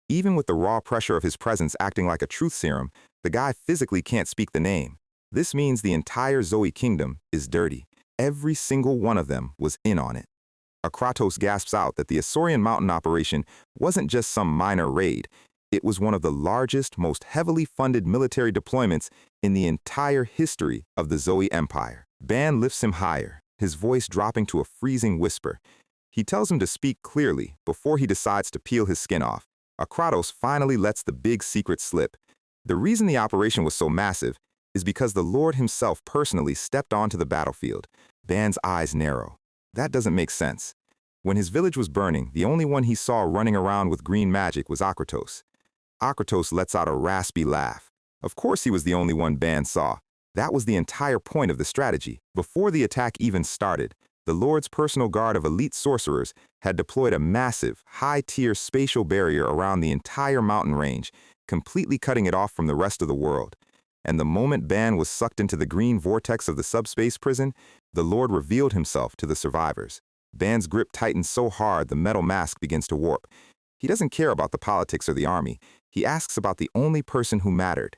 Even with the raw pressure of his presence acting like a truth serum, the guy physically can't speak the name. This means the entire Zoe Kingdom is dirty. Every single one of them was in on it. Akratos gasps out that the Asaurian mountain operation wasn't just some minor raid. It was one of the largest, most heavily funded military deployments in the entire history of the Zoe Empire. Ban lifts him higher, his voice dropping to a freezing whisper. He tells him to speak clearly before he decides to peel his skin off. Akratos finally lets the big secret slip. The reason the operation was so massive is because the Lord himself personally stepped onto the battlefield. Ban's eyes narrow. That doesn't make sense. When his village was burning, the only one he saw running around with green magic was Akratos. Akratos lets out a raspy laugh. Of course he was the only one Ban saw. That was the entire point of the strategy. Before the attack even started, the Lord's personal guard of elite sorcerers had deployed a massive, high-tier spatial barrier around the entire mountain range, completely cutting it off from the rest of the world. And the moment Ban was sucked into the green vortex of the subspace prison, the Lord revealed himself to the survivors. Ban's grip tightens so hard the metal mask begins to warp. He doesn't care about the politics or the army. He asks about the only person who mattered.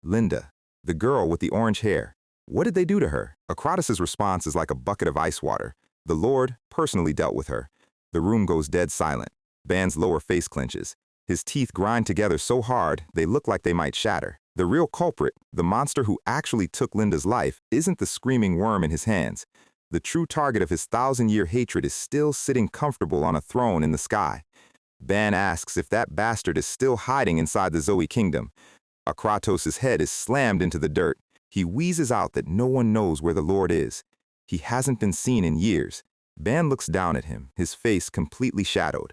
Linda, the girl with the orange hair. What did they do to her? Akratos' response is like a bucket of ice water. The Lord personally dealt with her. The room goes dead silent. Ban's lower face clenches. His teeth grind together so hard they look like they might shatter. The real culprit, the monster who actually took Linda's life, isn't the screaming worm in his hands. The true target of his 1,000-year hatred is still sitting comfortable on a throne in the sky. Ban asks if that bastard is still hiding inside the Zoe Kingdom. Akratos' head is slammed into the dirt. He wheezes out that no one knows where the Lord is. He hasn't been seen in years. Ban looks down at him, his face completely shadowed.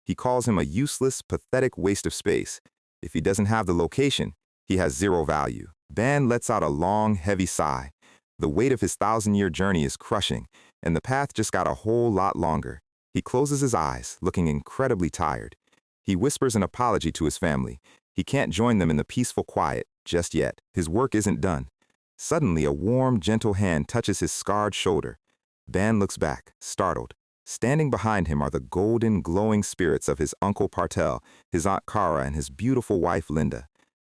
He calls him a useless, pathetic waste of space. If he doesn't have the location, he has zero value. Ban lets out a long, heavy sigh. The weight of his 1,000-year journey is crushing, and the path just got a whole lot longer. He closes his eyes, looking incredibly tired. He whispers an apology to his family. He can't join them in the peaceful quiet just yet. His work isn't done. Suddenly, a warm, gentle hand touches his scarred shoulder. Ban looks back, startled. Standing behind him are the golden, glowing spirits of his uncle Partel, his aunt Kara, and his beautiful wife Linda.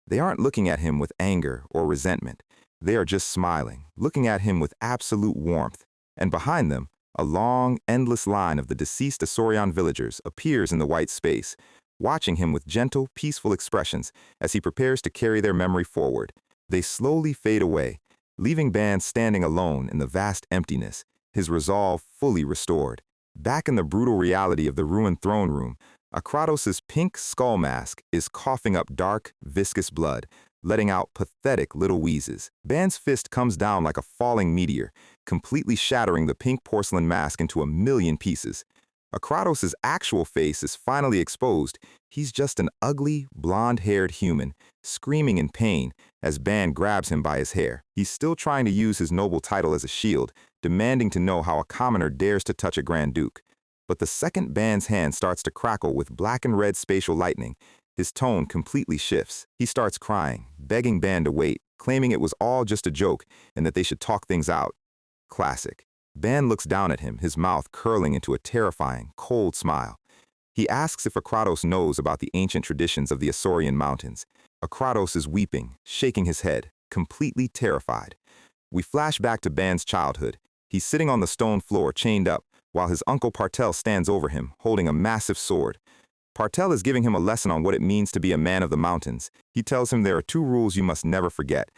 They aren't looking at him with anger or resentment. They are just smiling, looking at him with absolute warmth. And behind them, a long, endless line of the deceased Asaurian villagers appears in the white space, watching him with gentle, peaceful expressions as he prepares to carry their memory forward. They slowly fade away, leaving Ban standing alone in the vast emptiness, his resolve fully restored. Back in the brutal reality of the ruined throne room, Akratos' pink skull mask is coughing up dark, viscous blood, letting out pathetic little wheezes. Ban's fist comes down like a falling meteor, completely shattering the pink porcelain mask into a million pieces. Akratos' actual face is finally exposed. He's just an ugly, blonde-haired human, screaming in pain as Ban grabs him by his hair. He's still trying to use his noble title as a shield, demanding to know how a commoner dares to touch a Grand Duke. But the second Ban's hand starts to crackle with black and red spatial lightning, his tone completely shifts. He starts crying, begging Ban to wait, claiming it was all just a joke and that they should talk things out. Classic. Ban looks down at him, his mouth curling into a terrifying, cold smile. He asks if Akratos knows about the ancient traditions of the Asaurian mountains. Akratos is weeping, shaking his head, completely terrified. We flash back to Ban's childhood. He's sitting on the stone floor, chained up, while his uncle Partel stands over him, holding a massive sword. Partel is giving him a lesson on what it means to be a man of the mountains. He tells him there are two rules you must never forget.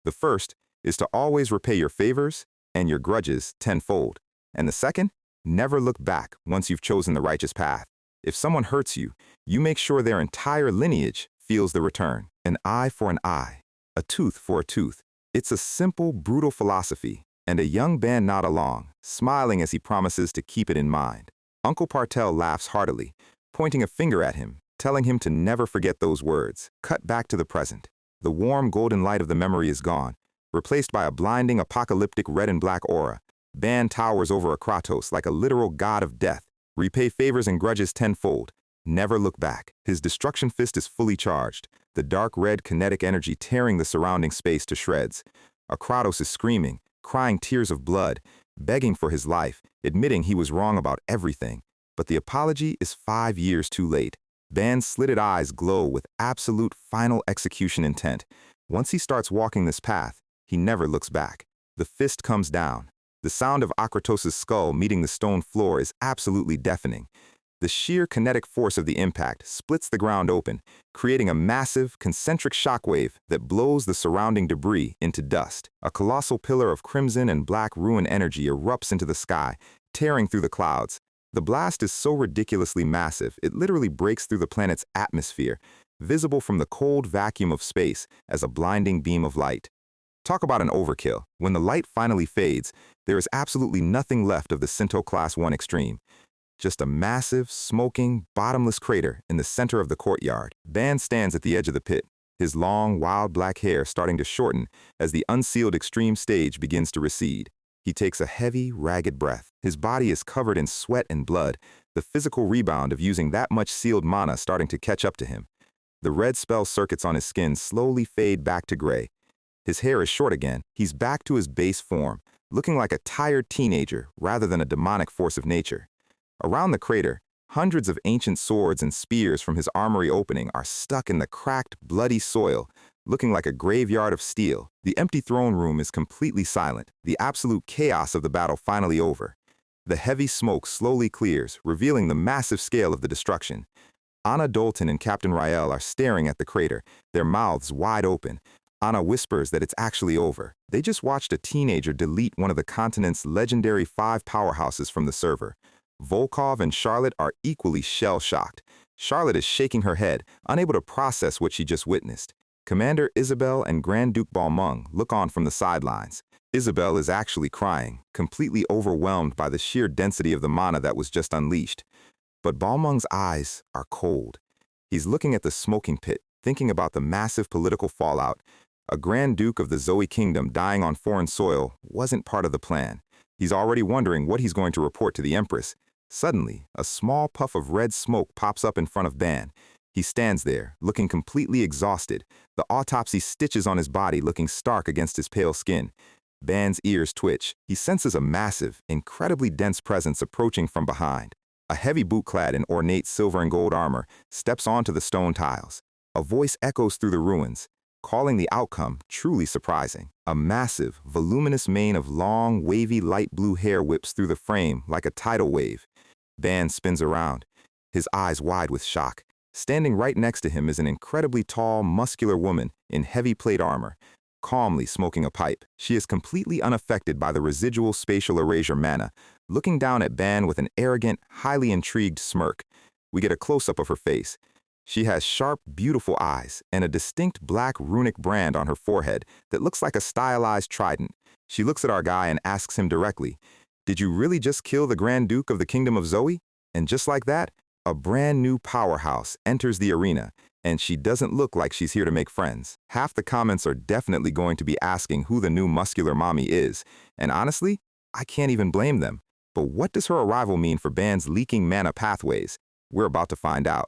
The first is to always repay your favors and your grudges tenfold. And the second, never look back once you've chosen the righteous path. If someone hurts you, you make sure their entire lineage feels the return. An eye for an eye, a tooth for a tooth. It's a simple, brutal philosophy, and a young band nod along, smiling as he promises to keep it in mind. Uncle Partel laughs heartily, pointing a finger at him, telling him to never forget those words. Cut back to the present. The warm golden light of the memory is gone, replaced by a blinding apocalyptic red and black aura. Ban towers over Kratos like a literal god of death. Repay favors and grudges tenfold. Never look back. His destruction fist is fully charged, the dark red kinetic energy tearing the surrounding space to shreds. Kratos is screaming, crying tears of blood, begging for his life, admitting he was wrong about everything. But the apology is 5 years too late. Ban's slitted eyes glow with absolute final execution intent. Once he starts walking this path, he never looks back. The fist comes down. The sound of Kratos' skull meeting the stone floor is absolutely deafening. The sheer kinetic force of the impact splits the ground open, creating a massive, concentric shockwave that blows the surrounding debris into dust. A colossal pillar of crimson and black rune energy erupts into the sky, tearing through the clouds. The blast is so ridiculously massive, it literally breaks through the planet's atmosphere, visible from the cold vacuum of space as a blinding beam of light. Talk about an overkill. When the light finally fades, there is absolutely nothing left of the Sinto Class 1 Extreme. Just a massive, smoking, bottomless crater in the center of the courtyard. Ban stands at the edge of the pit, his long, wild black hair starting to shorten as the unsealed extreme stage begins to recede. He takes a heavy, ragged breath. His body is covered in sweat and blood, the physical rebound of using that much sealed mana starting to catch up to him. The red spell circuits on his skin slowly fade back to gray. His hair is short again. He's back to his base form, looking like a tired teenager rather than a demonic force of nature. Around the crater, hundreds of ancient swords and spears from his armory opening are stuck in the cracked, bloody soil, looking like a graveyard of steel. The empty throne room is completely silent, the absolute chaos of the battle finally over. The heavy smoke slowly clears, revealing the massive scale of the destruction. Anna Dalton and Captain Rael are staring at the crater, their mouths wide open. Anna whispers that it's actually over. They just watched a teenager delete one of the continent's legendary 5 powerhouses from the server. Volkov and Charlotte are equally shell-shocked. Charlotte is shaking her head, unable to process what she just witnessed. Commander Isabel and Grand Duke Balmung look on from the sidelines. Isabel is actually crying, completely overwhelmed by the sheer density of the mana that was just unleashed. But Balmung's eyes are cold. He's looking at the smoking pit, thinking about the massive political fallout. A Grand Duke of the Zoe Kingdom dying on foreign soil wasn't part of the plan. He's already wondering what he's going to report to the Empress. Suddenly, a small puff of red smoke pops up in front of Ban. He stands there, looking completely exhausted, the autopsy stitches on his body looking stark against his pale skin. Ban's ears twitch. He senses a massive, incredibly dense presence approaching from behind. A heavy boot clad in ornate silver and gold armor steps onto the stone tiles. A voice echoes through the ruins, calling the outcome truly surprising. A massive, voluminous mane of long, wavy light blue hair whips through the frame like a tidal wave. Ban spins around, his eyes wide with shock. Standing right next to him is an incredibly tall, muscular woman in heavy plate armor, calmly smoking a pipe. She is completely unaffected by the residual spatial erasure mana, looking down at Ban with an arrogant, highly intrigued smirk. We get a close-up of her face. She has sharp, beautiful eyes and a distinct black runic brand on her forehead that looks like a stylized trident. She looks at our guy and asks him directly, "Did you really just kill the Grand Duke of the Kingdom of Zoe?" And just like that, a brand new powerhouse enters the arena, and she doesn't look like she's here to make friends. Half the comments are definitely going to be asking who the new muscular mommy is, and honestly, I can't even blame them. But what does her arrival mean for Ban's leaking mana pathways? We're about to find out.